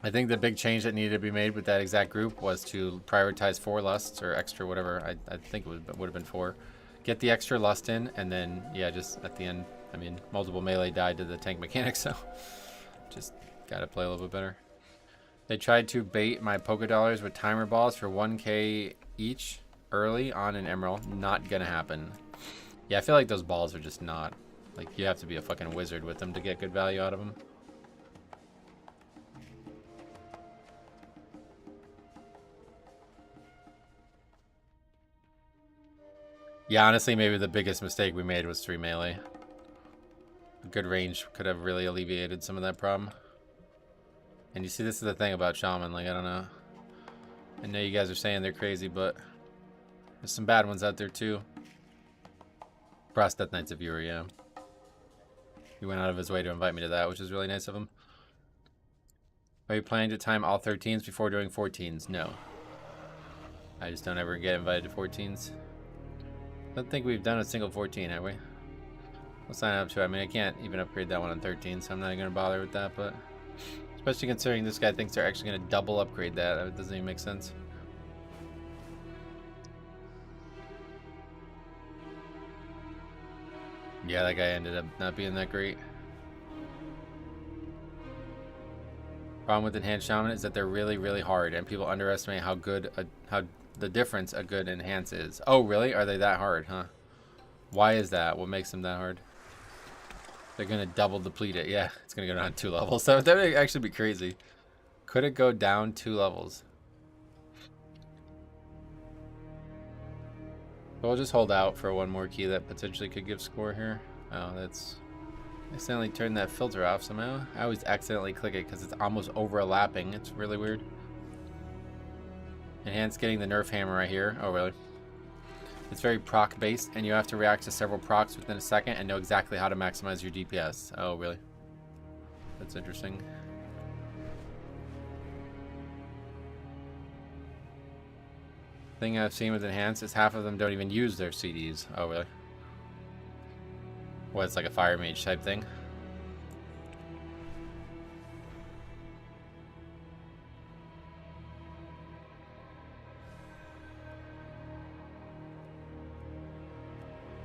I think the big change that needed to be made with that exact group was to prioritize 4 lusts or extra whatever. I think it would have been 4. Get the extra lust in, and then, yeah, just at the end, I mean, multiple melee died to the tank mechanic, so just gotta play a little bit better. They tried to bait my Poké Dollars with timer balls for 1k each early on in Emerald. Not gonna happen. Yeah, I feel like those balls are just not. Like, you have to be a fucking wizard with them to get good value out of them. Yeah, honestly, maybe the biggest mistake we made was 3 melee. A good range could have really alleviated some of that problem. And you see, this is the thing about Shaman. Like, I don't know. I know you guys are saying they're crazy, but there's some bad ones out there, too. Frost Death Knight's a viewer, yeah. He went out of his way to invite me to that, which is really nice of him. Are you planning to time all 13s before doing 14s? No. I just don't ever get invited to 14s. I don't think we've done a single 14, have we? We'll sign up to it. I mean, I can't even upgrade that one on 13, so I'm not even going to bother with that, but especially considering this guy thinks they're actually going to double upgrade that. It doesn't even make sense. Yeah, that guy ended up not being that great. Problem with Enhanced Shaman is that they're really, really hard, and people underestimate how good, how the difference a good enhance is. Oh, really? Are they that hard, huh? Why is that? What makes them that hard? They're gonna double deplete it. Yeah, it's gonna go down 2 levels. So that would actually be crazy. Could it go down 2 levels? So we'll just hold out for one more key that potentially could give score here. Oh, that's... I accidentally turned that filter off somehow. I always accidentally click it because it's almost overlapping. It's really weird. Enhance getting the nerf hammer right here. Oh, really? It's very proc based, and you have to react to several procs within a second and know exactly how to maximize your DPS. Oh, really? That's interesting. Thing I've seen with Enhance is half of them don't even use their CDs. Oh, really? Well, it's like a fire mage type thing.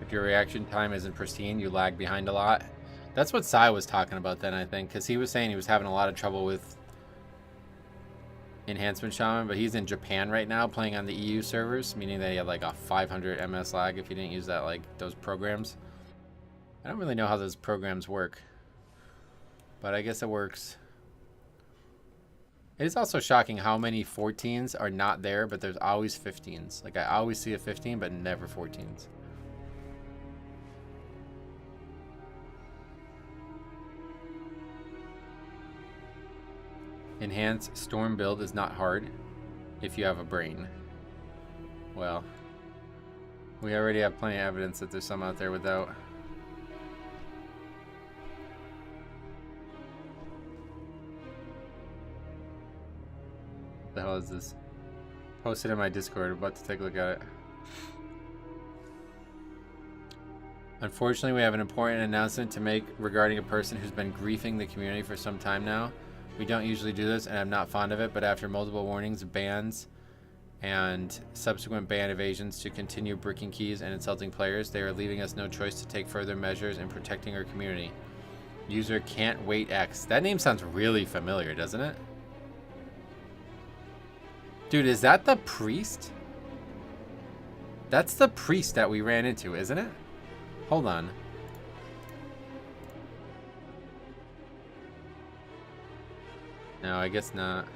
If your reaction time isn't pristine, you lag behind a lot. That's what Sai was talking about then, I think, because he was saying he was having a lot of trouble with Enhancement Shaman, but he's in Japan right now playing on the EU servers, meaning that he had like a 500 MS lag if he didn't use that, like, those programs. I don't really know how those programs work, but I guess it works. It is also shocking how many 14s are not there, but there's always 15s. Like, I always see a 15, but never 14s. Enhance Storm build is not hard if you have a brain. Well, we already have plenty of evidence that there's some out there without. What the hell is this? Posted in my Discord. I'm about to take a look at it. Unfortunately, we have an important announcement to make regarding a person who's been griefing the community for some time now. We don't usually do this, and I'm not fond of it, but after multiple warnings, bans, and subsequent ban evasions to continue bricking keys and insulting players, they are leaving us no choice to take further measures in protecting our community. User Can't Wait X. That name sounds really familiar, doesn't it? Dude, is that the priest? That's the priest that we ran into, isn't it? Hold on. No, I guess not.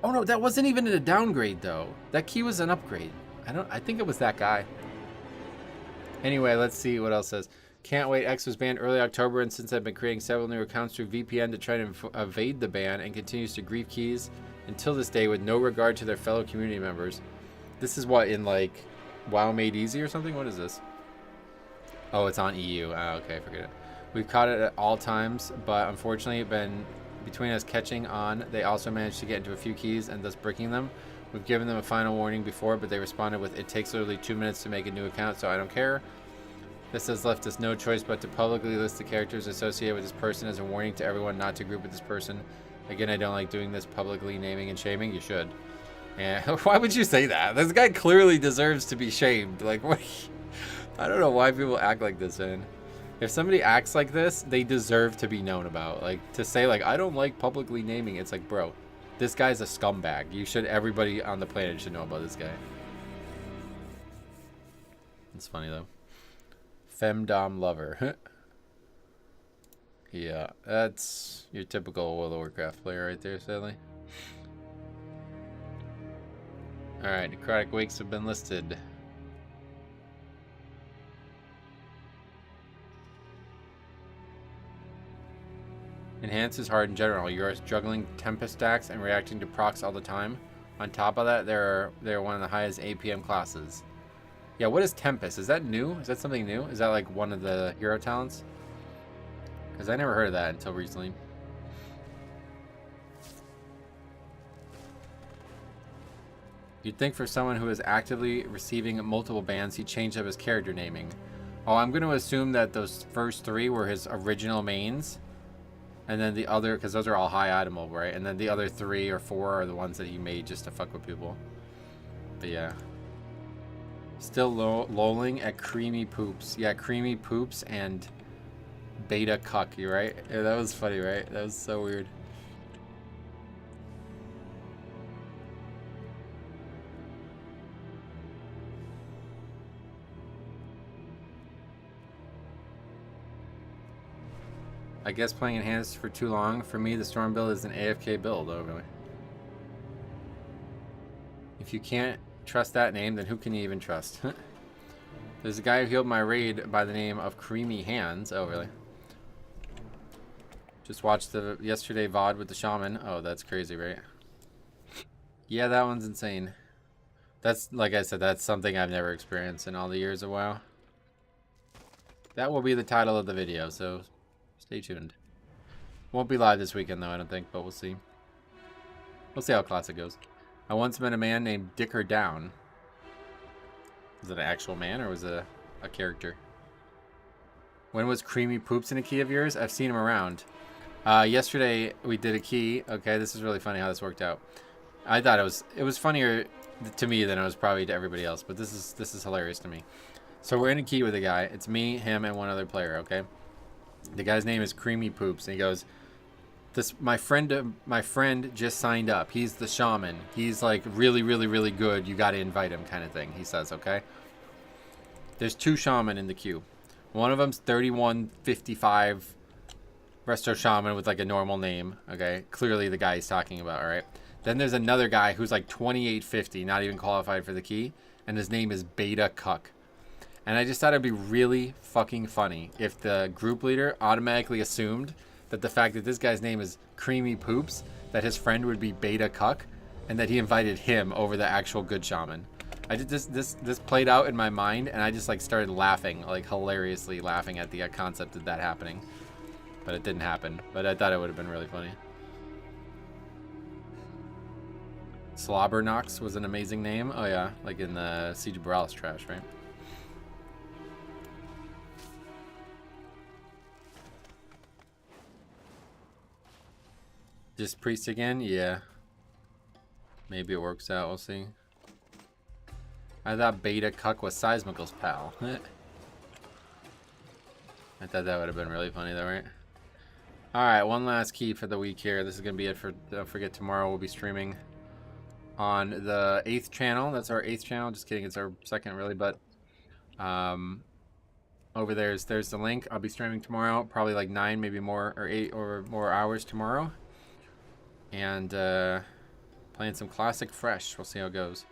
Oh no, that wasn't even a downgrade though. That key was an upgrade. I think it was that guy. Anyway, let's see what else says. Can't Wait X was banned early October, and since I've been creating several new accounts through VPN to try to evade the ban, and continues to grief keys until this day with no regard to their fellow community members. This is what, in like WoW Made Easy or something? What is this? Oh, it's on EU. Oh, okay, forget it. We've caught it at all times, but unfortunately, between us catching on, they also managed to get into a few keys and thus breaking them. We've given them a final warning before, but they responded with, "It takes literally 2 minutes to make a new account, so I don't care." This has left us no choice but to publicly list the characters associated with this person as a warning to everyone not to group with this person. Again, I don't like doing this publicly, naming and shaming. You should. And why would you say that? This guy clearly deserves to be shamed. Like, what? I don't know why people act like this, man. If somebody acts like this, they deserve to be known about. Like, to say, like, I don't like publicly naming, it's like, bro, this guy's a scumbag. Everybody on the planet should know about this guy. It's funny, though. Femdom lover. Yeah, that's your typical World of Warcraft player right there, sadly. Alright, necrotic wakes have been listed. Enhance is hard in general. You are juggling Tempest stacks and reacting to procs all the time. On top of that, they're one of the highest APM classes. Yeah, what is Tempest? Is that new? Is that something new? Is that like one of the hero talents? Because I never heard of that until recently. You'd think for someone who is actively receiving multiple bans, he changed up his character naming. Oh, I'm going to assume that those first 3 were his original mains. And then the other, because those are all high itemable, right? And then the other 3 or 4 are the ones that he made just to fuck with people. But yeah. Still lolling at Creamy Poops. Yeah, Creamy Poops and Beta Cuck, you right? Yeah, that was funny, right? That was so weird. I guess playing Enhanced for too long. For me, the Storm build is an AFK build. Oh, really? If you can't trust that name, then who can you even trust? There's a guy who healed my raid by the name of Creamy Hands. Oh, really? Just watched the yesterday VOD with the shaman. Oh, that's crazy, right? Yeah, that one's insane. That's, like I said, that's something I've never experienced in all the years of WoW. That will be the title of the video, so stay tuned. Won't be live this weekend, though, I don't think, but we'll see. We'll see how Classic goes. I once met a man named Dicker Down. Was it an actual man, or was it a character? When was Creamy Poops in a key of yours? I've seen him around. Yesterday, we did a key. Okay, this is really funny how this worked out. I thought it was funnier to me than it was probably to everybody else, but this is hilarious to me. So we're in a key with a guy. It's me, him, and one other player, okay? The guy's name is Creamy Poops, and he goes, my friend just signed up. He's the shaman. He's like really, really, really good. You got to invite him, kind of thing. He says, okay? There's 2 shaman in the queue. One of them's 3155 resto shaman with like a normal name, okay? Clearly the guy he's talking about, all right? Then there's another guy who's like 2850, not even qualified for the key, and his name is Beta Cuck. And I just thought it'd be really fucking funny if the group leader automatically assumed that the fact that this guy's name is Creamy Poops, that his friend would be Beta Cuck, and that he invited him over the actual good shaman. I just this played out in my mind, and I just like started laughing, like hilariously laughing at the concept of that happening. But it didn't happen. But I thought it would have been really funny. Slobberknox was an amazing name. Oh yeah, like in the Siege of Borealis trash, right? Just priest again? Yeah. Maybe it works out, we'll see. I thought Beta Cuck was Seismical's pal. I thought that would have been really funny though, right? Alright, one last key for the week here. This is going to be it for, don't forget, tomorrow we'll be streaming on the 8th channel. That's our 8th channel. Just kidding, it's our 2nd really, but over there's the link. I'll be streaming tomorrow, probably like 9, maybe more, or 8 or more hours tomorrow. And playing some Classic Fresh. We'll see how it goes.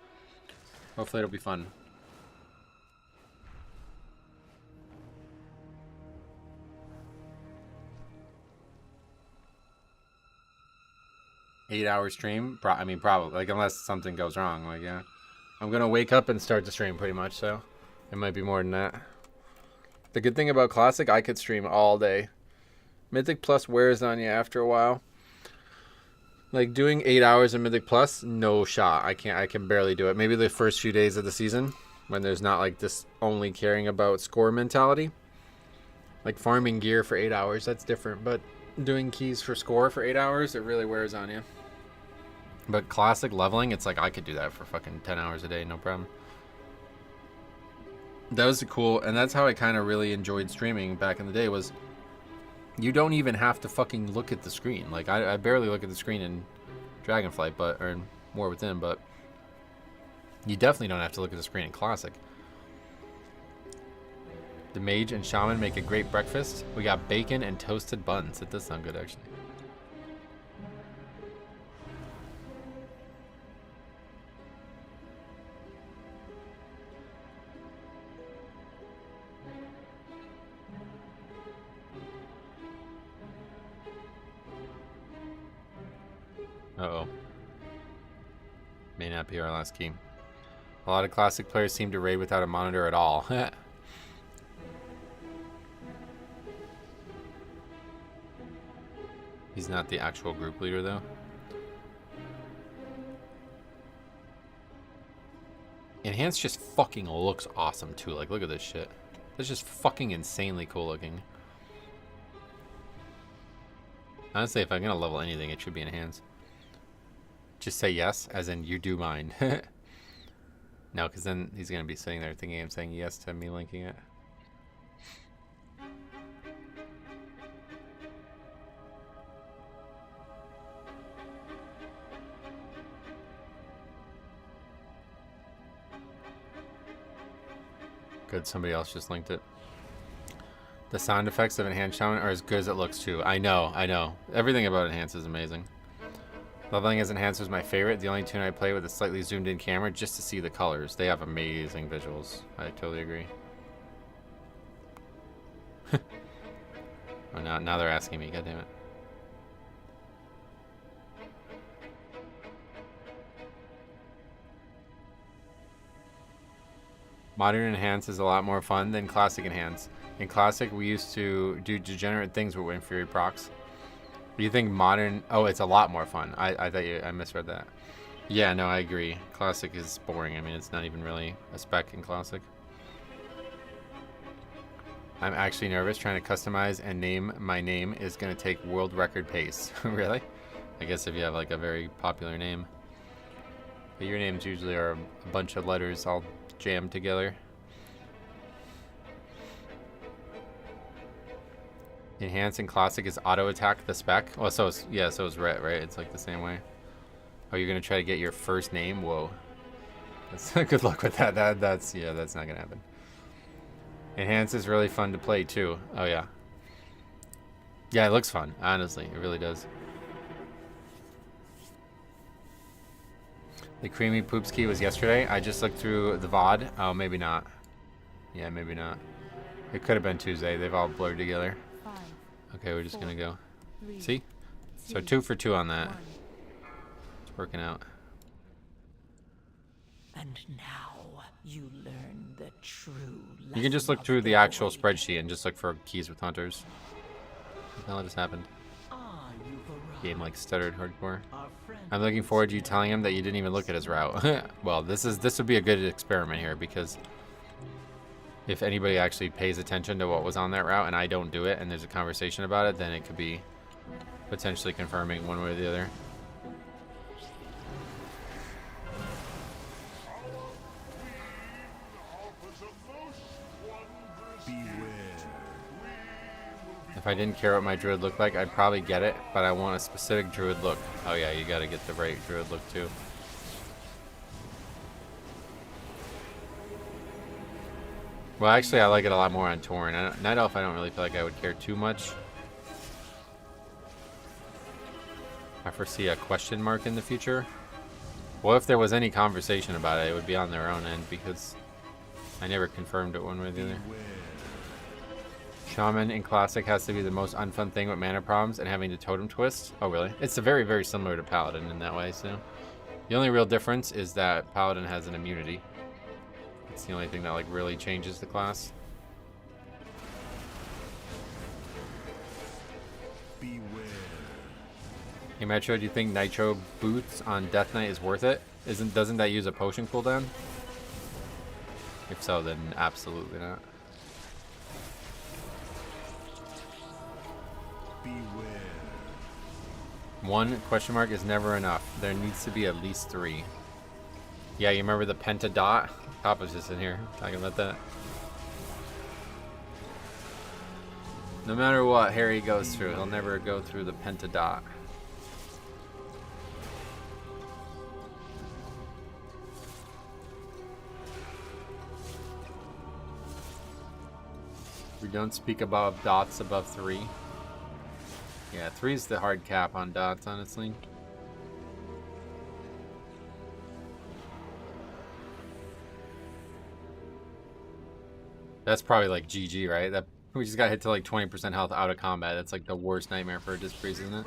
Hopefully it'll be fun. Eight-hour stream? I mean, probably. Like, unless something goes wrong. Like, yeah. I'm gonna wake up and start the stream pretty much, so it might be more than that. The good thing about Classic, I could stream all day. Mythic Plus wears on you after a while. Like doing 8 hours in Mythic Plus, no shot. I can barely do it. Maybe the first few days of the season when there's not like this only caring about score mentality. Like farming gear for 8 hours, that's different. But doing keys for score for 8 hours, it really wears on you. But Classic leveling, it's like I could do that for fucking 10 hours a day, no problem. That was cool, and that's how I kind of really enjoyed streaming back in the day was you don't even have to fucking look at the screen. Like, I barely look at the screen in Dragonflight, or in War Within, but you definitely don't have to look at the screen in Classic. The Mage and Shaman make a great breakfast. We got bacon and toasted buns. It does sound good, actually. Uh-oh. May not be our last key. A lot of Classic players seem to raid without a monitor at all. He's not the actual group leader, though. Enhanced just fucking looks awesome, too. Like, look at this shit. That's just fucking insanely cool looking. Honestly, if I'm gonna level anything, it should be Enhanced. Just say yes, as in you do mind. No, because then he's going to be sitting there thinking I'm saying yes to me linking it. Good, somebody else just linked it. The sound effects of Enhanced Shaman are as good as it looks too. I know, I know. Everything about Enhanced is amazing. Leveling as Enhanced was my favorite. The only tune I play with a slightly zoomed in camera just to see the colors. They have amazing visuals. I totally agree. Oh, now they're asking me. God damn it. Modern Enhanced is a lot more fun than Classic Enhanced. In Classic, we used to do degenerate things with Inferior procs. You think modern? Oh, it's a lot more fun. I thought I misread that. Yeah, no, I agree. Classic is boring. I mean, it's not even really a spec in Classic. I'm actually nervous. Trying to customize and name my name is going to take world record pace. Really? I guess if you have like a very popular name. But your names usually are a bunch of letters all jammed together. Enhanced and Classic is auto attack the spec. Well, so is, yeah, so is Ret, right? It's like the same way. Oh, you're gonna try to get your first name? Whoa. That's good luck with that. That's not gonna happen. Enhanced is really fun to play too. Oh yeah. Yeah, it looks fun. Honestly, it really does. The creamy poops key was yesterday. I just looked through the VOD. Oh, maybe not. Yeah, maybe not. It could have been Tuesday. They've all blurred together. Okay, we're just gonna go. See? So 2 for 2 on that. It's working out. And now you learn the true lesson. You can just look through the actual spreadsheet and just look for keys with hunters. What the hell just happened? Game like stuttered hardcore. I'm looking forward to you telling him that you didn't even look at his route. Well, this would be a good experiment here because if anybody actually pays attention to what was on that route and I don't do it and there's a conversation about it, then it could be potentially confirming one way or the other. If I didn't care what my druid looked like, I'd probably get it, but I want a specific druid look. Oh yeah, you gotta get the right druid look too. Well, actually, I like it a lot more on Tauren. Night Elf, I don't really feel like I would care too much. I foresee a question mark in the future. Well, if there was any conversation about it, it would be on their own end because I never confirmed it one way or the other. Shaman in Classic has to be the most unfun thing with mana problems and having to totem twist. Oh, really? It's a very, very similar to Paladin in that way, so. The only real difference is that Paladin has an immunity. It's the only thing that like really changes the class. Beware. Hey Metro, do you think Nitro Boots on Death Knight is worth it? Doesn't that use a potion cooldown? If so, then absolutely not. Beware. 1 question mark is never enough. There needs to be at least 3. Yeah, you remember the Penta Dot? Top was just in here talking about that. No matter what Harry goes through, he'll never go through the Penta Dot. We don't speak about dots above 3. Yeah, 3 is the hard cap on dots, honestly. That's probably like GG, right? That we just got hit to like 20% health out of combat. That's like the worst nightmare for a disc priest, isn't it?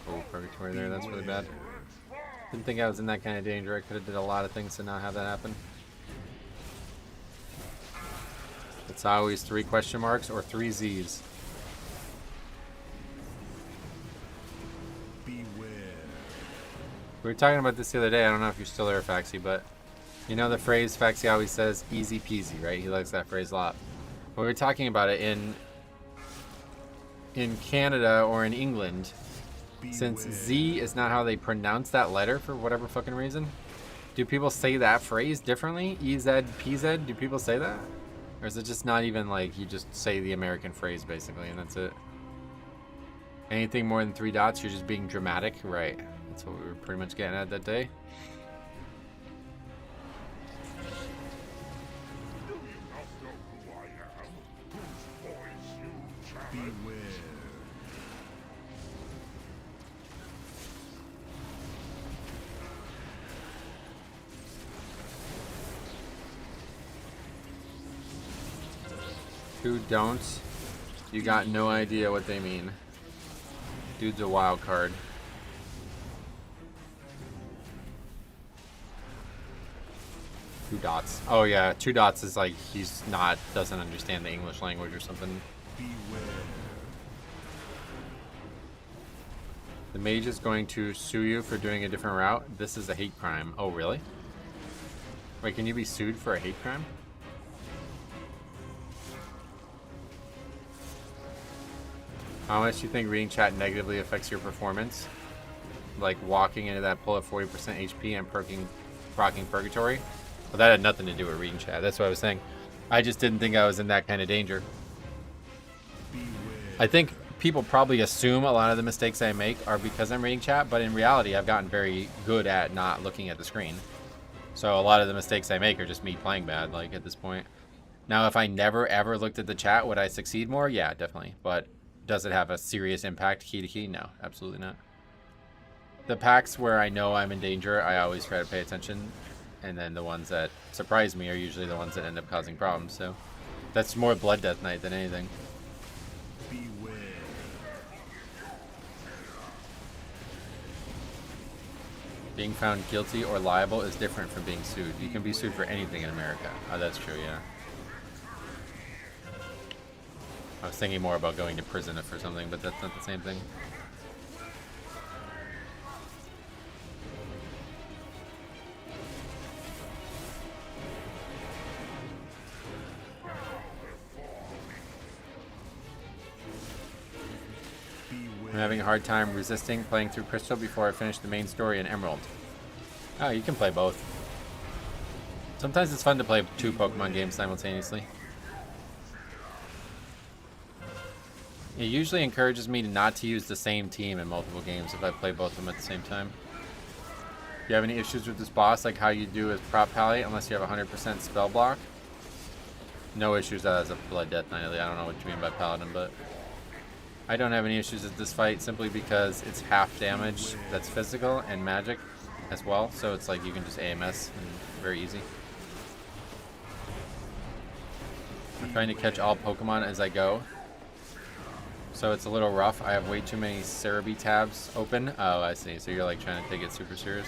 Oh, purgatory there. That's really bad. Didn't think I was in that kind of danger. I could have did a lot of things to not have that happen. It's always 3 question marks or 3 Z's. Beware. We were talking about this the other day. I don't know if you're still there, Faxi, but you know the phrase Faxi always says, easy peasy, right? He likes that phrase a lot. We were talking about it in Canada or in England. Since Z is not how they pronounce that letter for whatever fucking reason, do people say that phrase differently? EZ, PZ? Do people say that? Or is it just not even like you just say the American phrase basically and that's it? Anything more than 3 dots, you're just being dramatic? Right. That's what we were pretty much getting at that day. Beware. Who don't? You got no idea what they mean. Dude's a wild card. Two dots. Oh yeah, 2 dots is like he's not doesn't understand the English language or something. Beware. The mage is going to sue you for doing a different route. This is a hate crime. Oh really? Wait, can you be sued for a hate crime? How much do you think reading chat negatively affects your performance? Like walking into that pull at 40% HP and proccing Purgatory? Well, that had nothing to do with reading chat. That's what I was saying. I just didn't think I was in that kind of danger. Beware. I think people probably assume a lot of the mistakes I make are because I'm reading chat, but in reality, I've gotten very good at not looking at the screen. So a lot of the mistakes I make are just me playing bad, like, at this point. Now, if I never, ever looked at the chat, would I succeed more? Yeah, definitely. But does it have a serious impact key to key? No, absolutely not. The packs where I know I'm in danger, I always try to pay attention. And then the ones that surprise me are usually the ones that end up causing problems. So that's more Blood Death Knight than anything. Beware. Being found guilty or liable is different from being sued. You can be sued for anything in America. Oh, that's true, yeah. I was thinking more about going to prison for something, but that's not the same thing. I'm having a hard time resisting playing through Crystal before I finish the main story in Emerald. Oh, you can play both. Sometimes it's fun to play 2 Pokemon games simultaneously. It usually encourages me not to use the same team in multiple games if I play both of them at the same time. Do you have any issues with this boss, like how you do as Prop Pally, unless you have 100% spell block? No issues as a Blood Death Knight. I don't know what you mean by Paladin, but I don't have any issues with this fight simply because it's half damage that's physical and magic as well, so it's like you can just AMS and very easy. I'm trying to catch all Pokemon as I go. So it's a little rough. I have way too many Cerebi tabs open. Oh, I see. So you're like trying to take it super serious.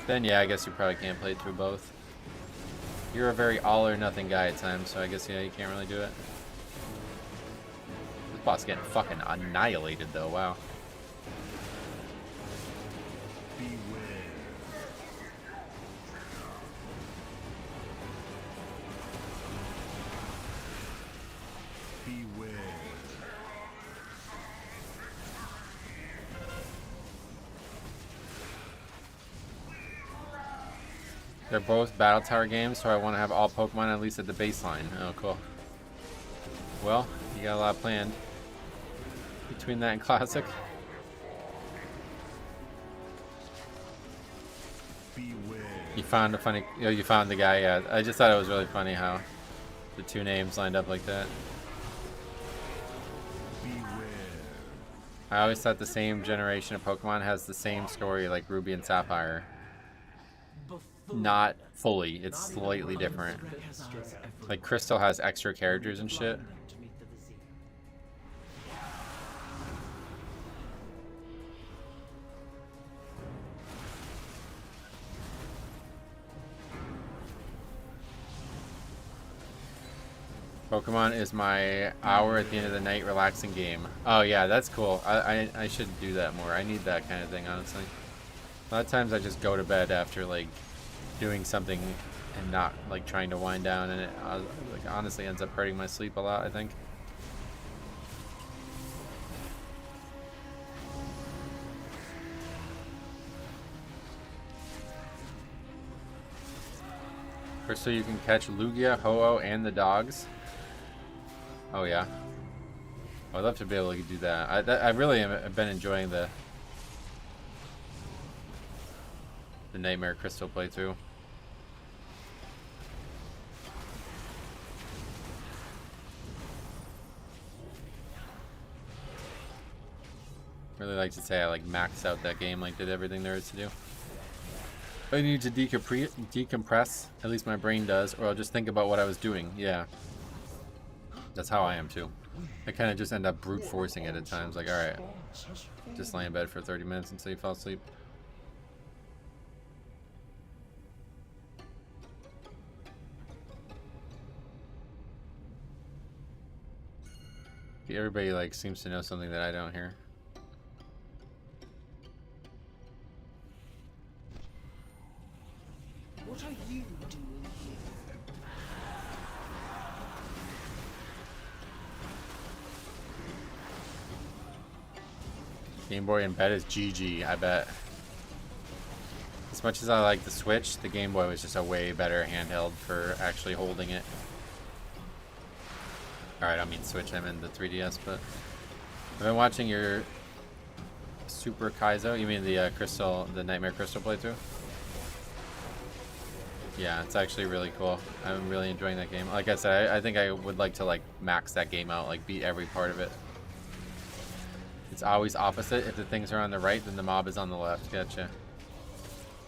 Then yeah, I guess you probably can't play through both. You're a very all or nothing guy at times, so I guess yeah, you can't really do it. This boss is getting fucking annihilated though, wow. They're both Battle Tower games, so I want to have all Pokemon at least at the baseline. Oh, cool. Well, you got a lot planned between that and Classic. You found a funny... Oh, you found the guy, yeah. I just thought it was really funny how the two names lined up like that. I always thought the same generation of Pokemon has the same story like Ruby and Sapphire. Not fully, it's slightly different. Like Crystal has extra characters and shit. Pokemon is my hour at the end of the night relaxing game. Oh yeah, that's cool. I should do that more. I need that kind of thing, honestly. A lot of times I just go to bed after like doing something and not like trying to wind down, and it like honestly ends up hurting my sleep a lot, I think. First, so you can catch Lugia, Ho-Oh, and the dogs. Oh yeah, I'd love to be able to do that. I really have been enjoying the Nightmare Crystal playthrough. Really like to say I like maxed out that game, like did everything there is to do. I need to decompress, at least my brain does, or I'll just think about what I was doing. Yeah, that's how I am too. I kind of just end up brute forcing it at times, like alright, just lay in bed for 30 minutes until you fall asleep. Everybody like seems to know something that I don't hear. What are you doing here? Game Boy in bed is GG, I bet. As much as I like the Switch, the Game Boy was just a way better handheld for actually holding it. Alright, I mean Switch, I meant the 3DS, but I've been watching your Super Kaizo, you mean the Crystal, the Nightmare Crystal playthrough? Yeah, it's actually really cool. I'm really enjoying that game. Like I said, I think I would like to like max that game out, like beat every part of it. It's always opposite. If the things are on the right, then the mob is on the left. Gotcha.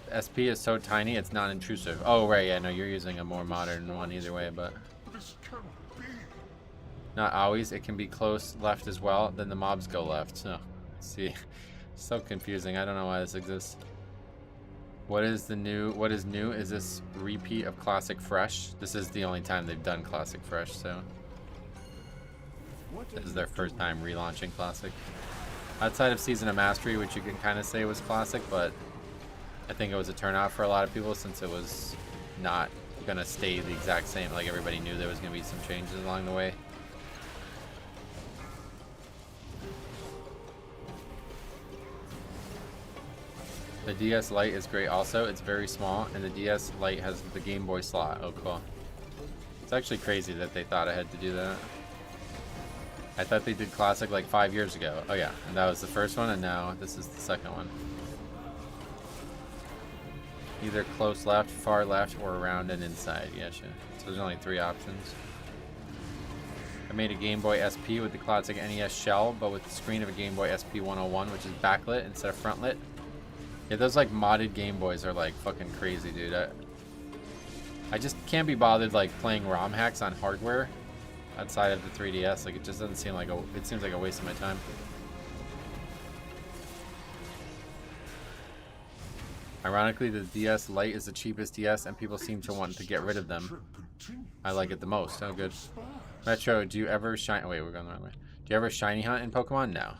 The SP is so tiny, it's not intrusive. Oh, right, yeah, no, you're using a more modern one either way, but... Not always. It can be close left as well. Then the mobs go left. So, see, so confusing. I don't know why this exists. What is new? Is this repeat of Classic Fresh? This is the only time they've done Classic Fresh, so this is their first time relaunching Classic. Outside of Season of Mastery, which you can kind of say was Classic, but I think it was a turnout for a lot of people since it was not gonna stay the exact same. Like everybody knew there was gonna be some changes along the way. The DS Lite is great also. It's very small, and the DS Lite has the Game Boy slot. Oh, cool. It's actually crazy that they thought I had to do that. I thought they did Classic like 5 years ago. Oh yeah, and that was the first one, and now this is the second one. Either close left, far left, or around and inside. Yeah, sure. So there's only 3 options. I made a Game Boy SP with the Classic NES shell, but with the screen of a Game Boy SP 101, which is backlit instead of frontlit. Yeah, those like modded Game Boys are like fucking crazy, dude. I just can't be bothered like playing ROM hacks on hardware outside of the 3DS. Like, it just doesn't seem like it seems like a waste of my time. Ironically, the DS Lite is the cheapest DS, and people seem to want to get rid of them. I like it the most. Oh, good. Metro, do you ever shine? Oh, wait, we're going the wrong way. Do you ever shiny hunt in Pokemon? No.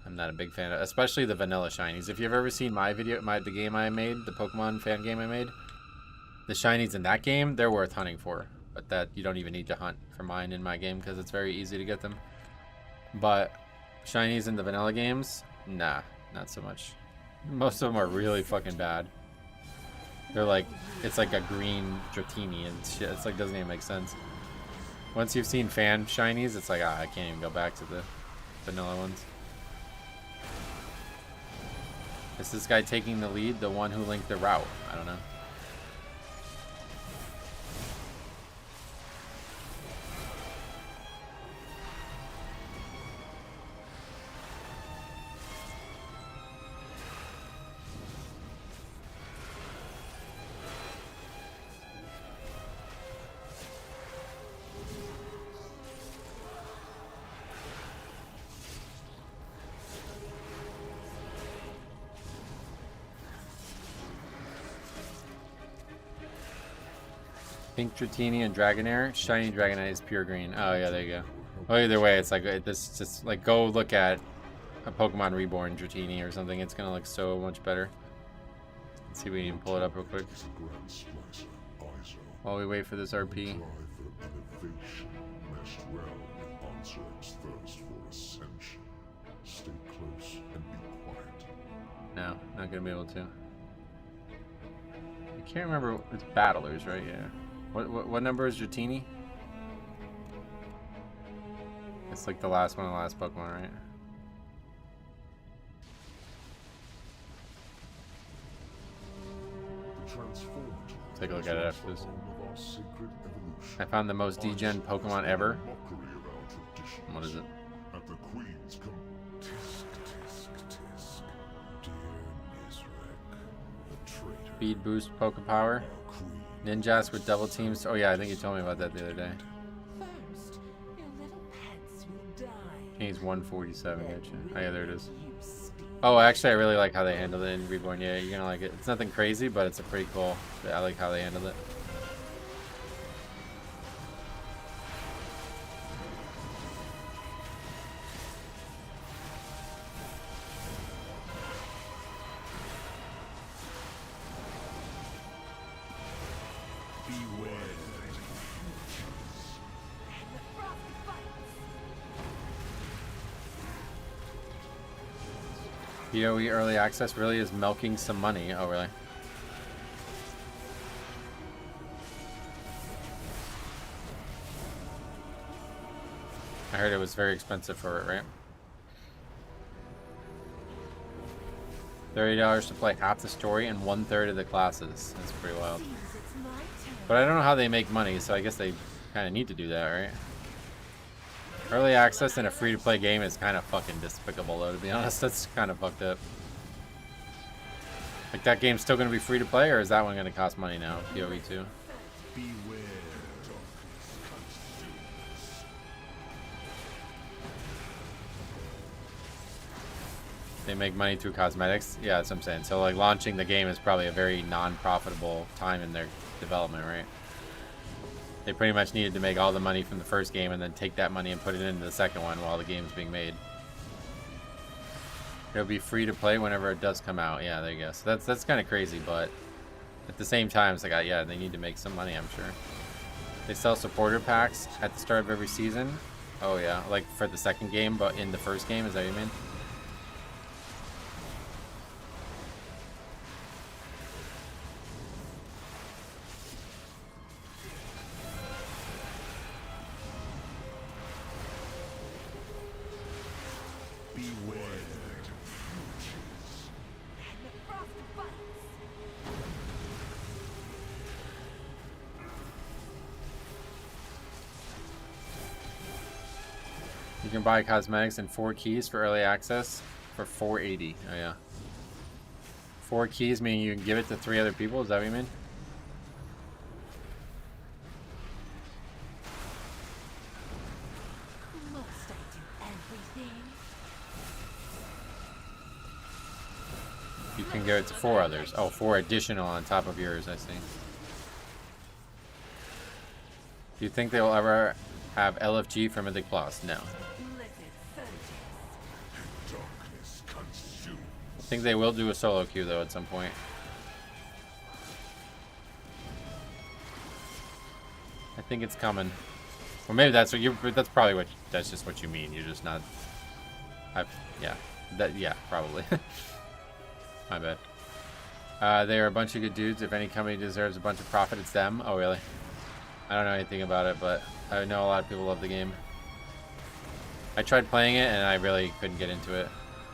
I'm not a big fan of, especially the vanilla shinies. If you've ever seen my video, the game I made, the Pokemon fan game I made, the shinies in that game, they're worth hunting for. But that you don't even need to hunt for mine in my game because it's very easy to get them. But shinies in the vanilla games, nah, not so much. Most of them are really fucking bad. They're like, it's like a green Dratini and shit. It's like, doesn't even make sense. Once you've seen fan shinies, it's like, I can't even go back to the vanilla ones. Is this guy taking the lead? The one who linked the route? I don't know. Pink Dratini and Dragonair. Shiny Dragonite is pure green. Oh yeah, there you go. Well, either way, it's like this. Just like go look at a Pokemon Reborn Dratini or something. It's gonna look so much better. Let's see if we can pull it up real quick while we wait for this RP. No, not gonna be able to. I can't remember. It's battlers, right? Yeah. What number is Dratini? It's like the last one of the last Pokemon, right? Take a look at it after this. I found the most degen Pokemon ever. What is it? Speed boost Pokepower. Ninjas with double teams. Oh yeah, I think you told me about that the other day. First, your little pets will die. He's 147, gotcha. Oh yeah, there it is. Oh, actually, I really like how they handled it in Reborn. Yeah, you're gonna like it. It's nothing crazy, but it's a pretty cool. I like how they handled it. POE early access really is milking some money. Oh, really? I heard it was very expensive for it, right? $30 to play half the story and 1/3 of the classes. That's pretty wild. But I don't know how they make money, so I guess they kind of need to do that, right? Early access in a free-to-play game is kind of fucking despicable, though, to be honest. That's kind of fucked up. Like, that game's still going to be free-to-play, or is that one going to cost money now? POE 2. They make money through cosmetics? Yeah, that's what I'm saying. So, like, launching the game is probably a very non-profitable time in their development, right? They pretty much needed to make all the money from the first game and then take that money and put it into the second one while the game's being made. It'll be free to play whenever it does come out. Yeah, there you go. So that's kind of crazy, but at the same time, it's like, yeah, they need to make some money, I'm sure. They sell supporter packs at the start of every season. Oh yeah, like for the second game, but in the first game, is that what you mean? You can buy cosmetics and 4 keys for early access for $4.80. Oh yeah. 4 keys meaning you can give it to 3 other people, is that what you mean? Can give it to 4 others. Oh, 4 additional on top of yours, I see. Do you think they will ever have LFG for Mythic Plus? No. I think they will do a solo queue though at some point. I think it's coming. Or maybe that's what you. That's probably what. That's just what you mean. You're just not. Yeah. Yeah. Probably. My bad. They are a bunch of good dudes. If any company deserves a bunch of profit, it's them. Oh really? I don't know anything about it, but I know a lot of people love the game. I tried playing it and I really couldn't get into it.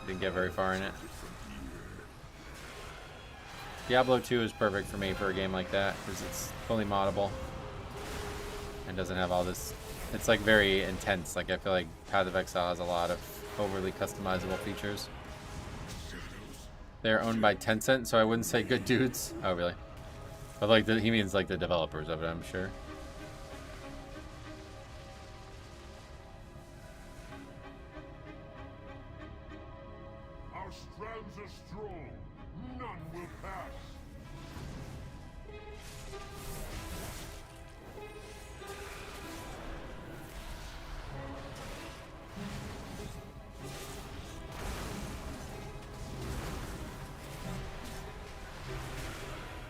Didn't get very far in it. Diablo 2 is perfect for me for a game like that because it's fully moddable and doesn't have all this. It's like very intense. Like I feel like Path of Exile has a lot of overly customizable features. They're owned by Tencent, so I wouldn't say good dudes. Oh really? But like he means like the developers of it, I'm sure. Our strands are strong. None will pass.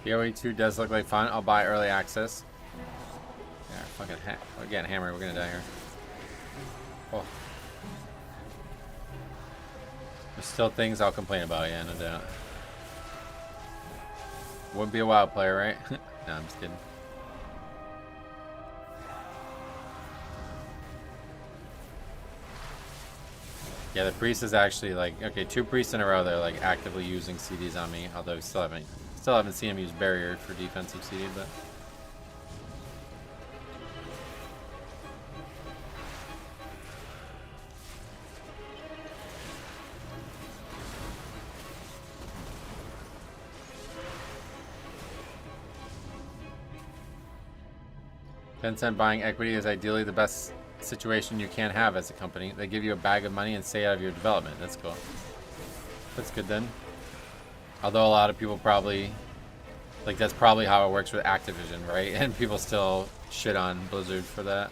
The OE2 does look like fun. I'll buy early access. Yeah, fucking again, hammer. We're gonna die here. Oh. There's still things I'll complain about, yeah, no doubt. Wouldn't be a WoW player, right? No, I'm just kidding. Yeah, the priest is actually like, okay, 2 priests in a row. They're like actively using CDs on me, although still haven't seen him use barrier for defensive CD, but. Tencent buying equity is ideally the best situation you can have as a company. They give you a bag of money and stay out of your development. That's cool. That's good then. Although a lot of people probably, like that's probably how it works with Activision, right? And people still shit on Blizzard for that.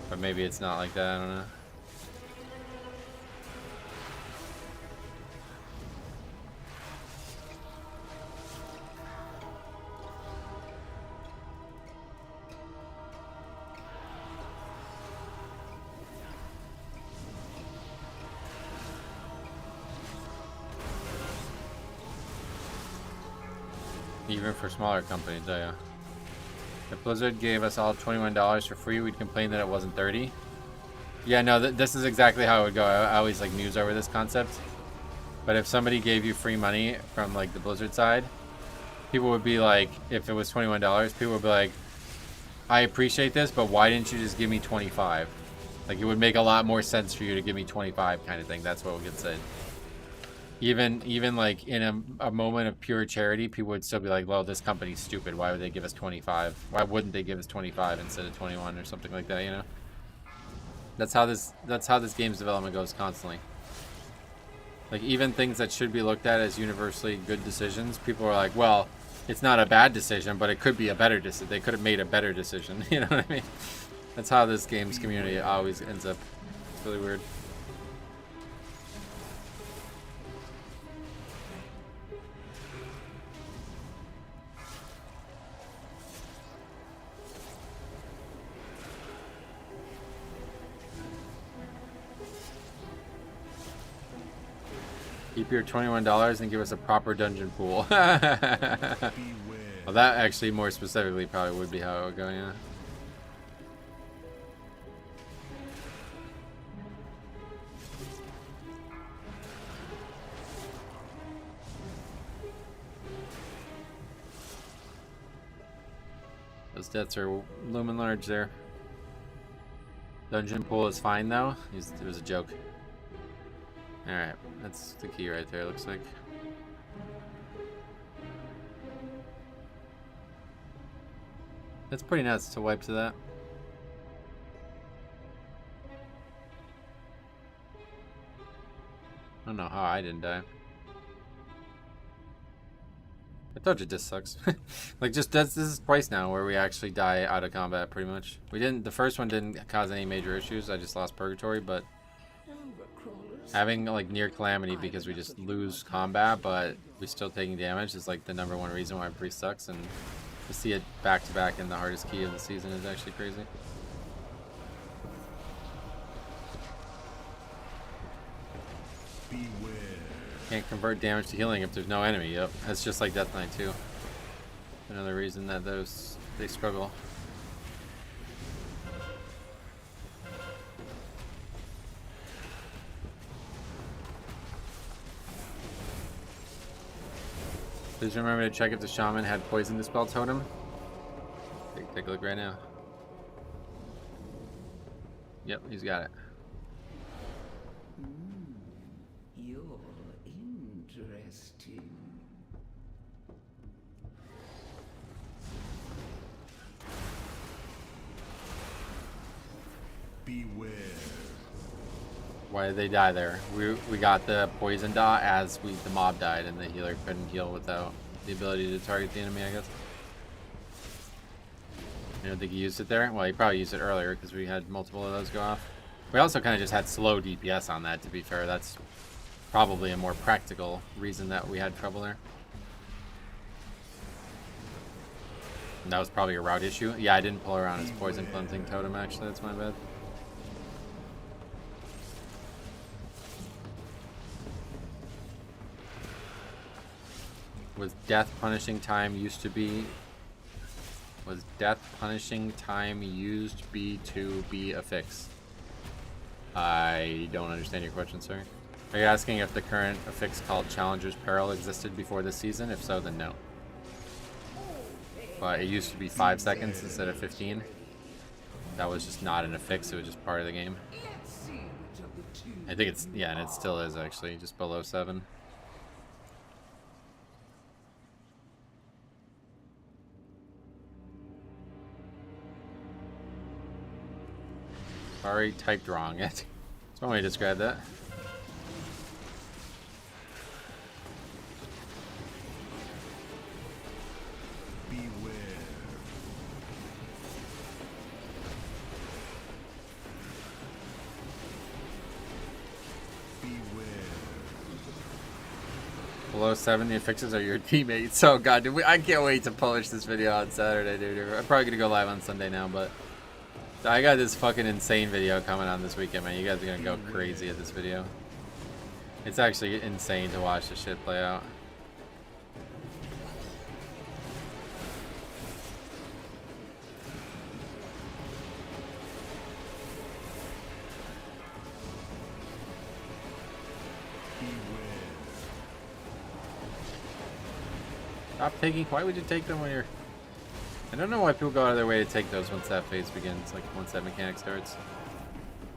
Or maybe it's not like that, I don't know. Even for smaller companies, oh yeah. If Blizzard gave us all $21 for free, we'd complain that it wasn't 30. Yeah, no, this is exactly how it would go. I always like muse over this concept. But if somebody gave you free money from like the Blizzard side, people would be like, if it was $21, people would be like, I appreciate this, but why didn't you just give me 25? Like it would make a lot more sense for you to give me 25 kind of thing. That's what would get said. Even like in a moment of pure charity, people would still be like, well, this company's stupid. Why would they give us 25? Why wouldn't they give us 25 instead of 21 or something like that, you know? That's how this game's development goes constantly. Like even things that should be looked at as universally good decisions, people are like, well, it's not a bad decision, but it could be a better decision. They could have made a better decision. You know what I mean? That's how this game's community always ends up. It's really weird. Keep your $21 and give us a proper dungeon pool. Well, that actually more specifically probably would be how it would go, yeah. Those deaths are looming large there. Dungeon pool is fine though. It was a joke. Alright, that's the key right there, looks like. That's pretty nuts to wipe to that. I don't know how I didn't die. told you this sucks. Like, just this is twice now where we actually die out of combat, pretty much. We didn't. The first one didn't cause any major issues. I just lost Purgatory, but having like near calamity because we just lose combat, but we're still taking damage is like the #1 reason why Priest sucks. And to see it back to back in the hardest key of the season is actually crazy. Beware. Can't convert damage to healing if there's no enemy. Yep, that's just like Death Knight too. Another reason that they struggle. Please remember to check if the shaman had poison dispel totem. Take a look right now. Yep, he's got it. You're interesting. Beware. Why did they die there? We got the poison dot as the mob died, and the healer couldn't heal without the ability to target the enemy, I guess. You don't think he used it there? Well, he probably used it earlier because we had multiple of those go off. We also kind of just had slow DPS on that, to be fair. That's probably a more practical reason that we had trouble there. And that was probably a route issue. Yeah, I didn't pull around his poison cleansing totem, actually. That's my bad. Was death punishing time used to be to be a fix? I don't understand your question, sir. Are you asking if the current affix called Challenger's Peril existed before this season? If so, then no. But it used to be 5 seconds instead of 15. That was just not an affix, it was just part of the game. I think it's, yeah, and it still is actually, just below 7. Sorry, typed wrong. That's one way to describe that. Beware. Beware. Below 7, the affixes are your teammates. Oh god, dude, I can't wait to publish this video on Saturday, dude. I'm probably gonna go live on Sunday now, but I got this fucking insane video coming on this weekend, man. You guys are gonna go crazy at this video. It's actually insane to watch this shit play out. Stop taking. Why would you take them when you're... I don't know why people go out of their way to take those once that phase begins, like once that mechanic starts.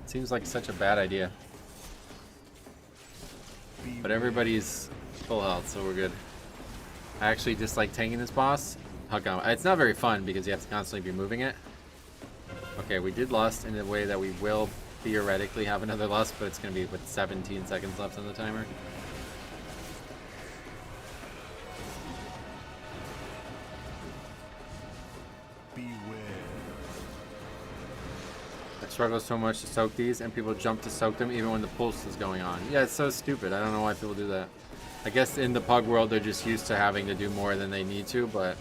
It seems like such a bad idea. But everybody's full health, so we're good. I actually dislike tanking this boss. It's not very fun because you have to constantly be moving it. Okay, we did lust in a way that we will theoretically have another lust, but it's going to be with 17 seconds left on the timer. I struggle so much to soak these, and people jump to soak them even when the pulse is going on. Yeah, it's so stupid. I don't know why people do that. I guess in the pug world, they're just used to having to do more than they need to, but,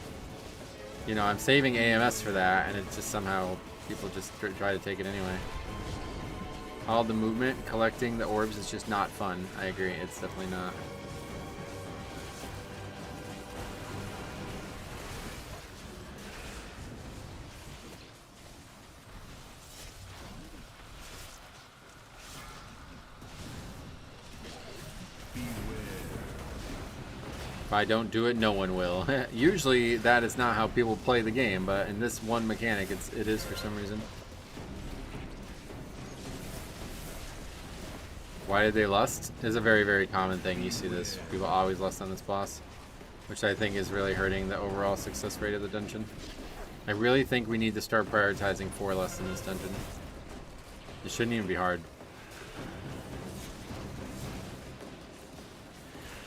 you know, I'm saving AMS for that, and it's just somehow people just try to take it anyway. All the movement, collecting the orbs is just not fun. I agree. It's definitely not. If I don't do it, no one will. Usually that is not how people play the game, but in this one mechanic, it is for some reason. Why did they lust? Is a very, very common thing. You see this. People always lust on this boss, which I think is really hurting the overall success rate of the dungeon. I really think we need to start prioritizing 4 lusts in this dungeon. It shouldn't even be hard.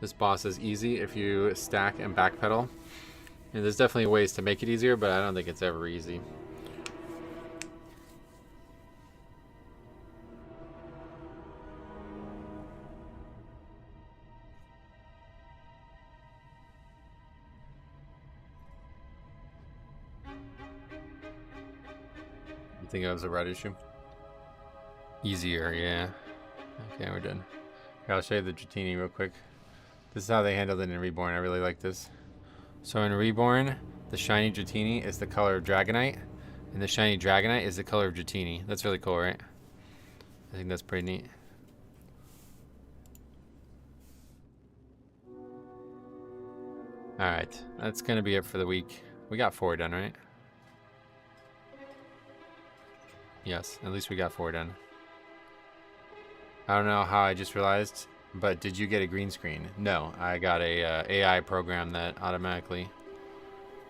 This boss is easy if you stack and backpedal. And there's definitely ways to make it easier, but I don't think it's ever easy. You think it was a red issue? Easier, yeah. Okay, we're done. Here, I'll show you the Dratini real quick. This is how they handled it in Reborn. I really like this. So in Reborn, the shiny Dratini is the color of Dragonite, and the shiny Dragonite is the color of Dratini. That's really cool, right? I think that's pretty neat. Alright, that's gonna be it for the week. We got 4 done, right? Yes, at least we got 4 done. I don't know how I just realized, but did you get a green screen? No, I got a AI program that automatically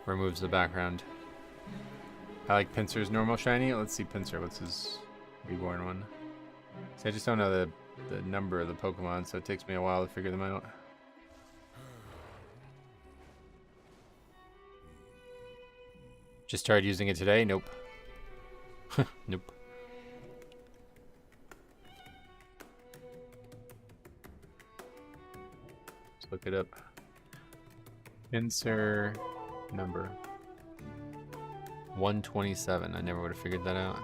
removes the background. I like Pinsir's normal shiny. Let's see Pinsir. What's his Reborn one? See, I just don't know the number of the Pokemon, so it takes me a while to figure them out. Just started using it today? Nope. Nope. Let's look it up. Pinsir number 127. I never would have figured that out.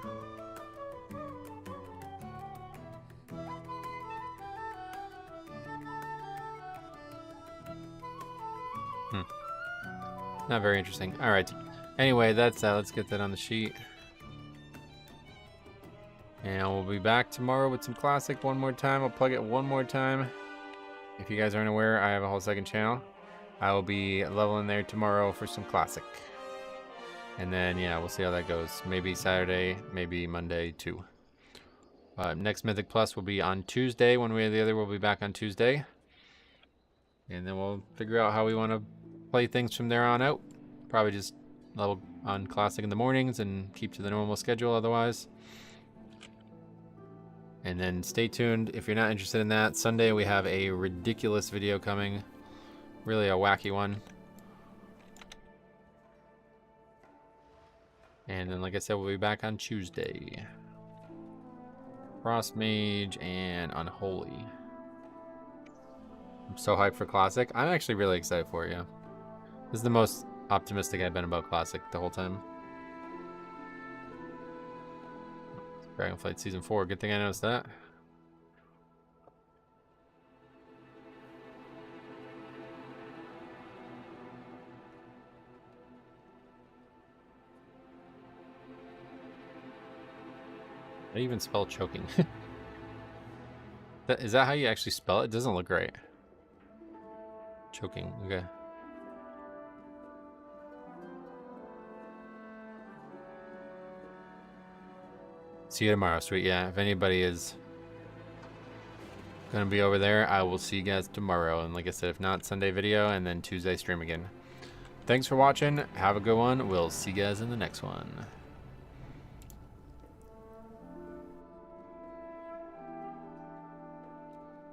Not very interesting. All right. Anyway, that's that. Let's get that on the sheet. And we'll be back tomorrow with some Classic one more time. I'll plug it one more time. If you guys aren't aware, I have a whole second channel. I will be leveling there tomorrow for some Classic. And then, yeah, we'll see how that goes. Maybe Saturday, maybe Monday too. Next Mythic Plus will be on Tuesday. One way or the other, we'll be back on Tuesday. And then we'll figure out how we want to play things from there on out. Probably just level on Classic in the mornings and keep to the normal schedule otherwise. And then stay tuned if you're not interested in that. Sunday we have a ridiculous video coming. Really a wacky one. And then like I said, we'll be back on Tuesday. Frost Mage and Unholy. I'm so hyped for Classic. I'm actually really excited for it, yeah. This is the most optimistic I've been about Classic the whole time. Dragonflight Season 4. Good thing I noticed that. I even spell choking. Is that how you actually spell it? It doesn't look right. Choking. Okay. See you tomorrow, sweet. Yeah, if anybody is gonna be over there, I will see you guys tomorrow. And like I said, if not, Sunday video and then Tuesday stream again. Thanks for watching. Have a good one. We'll see you guys in the next one.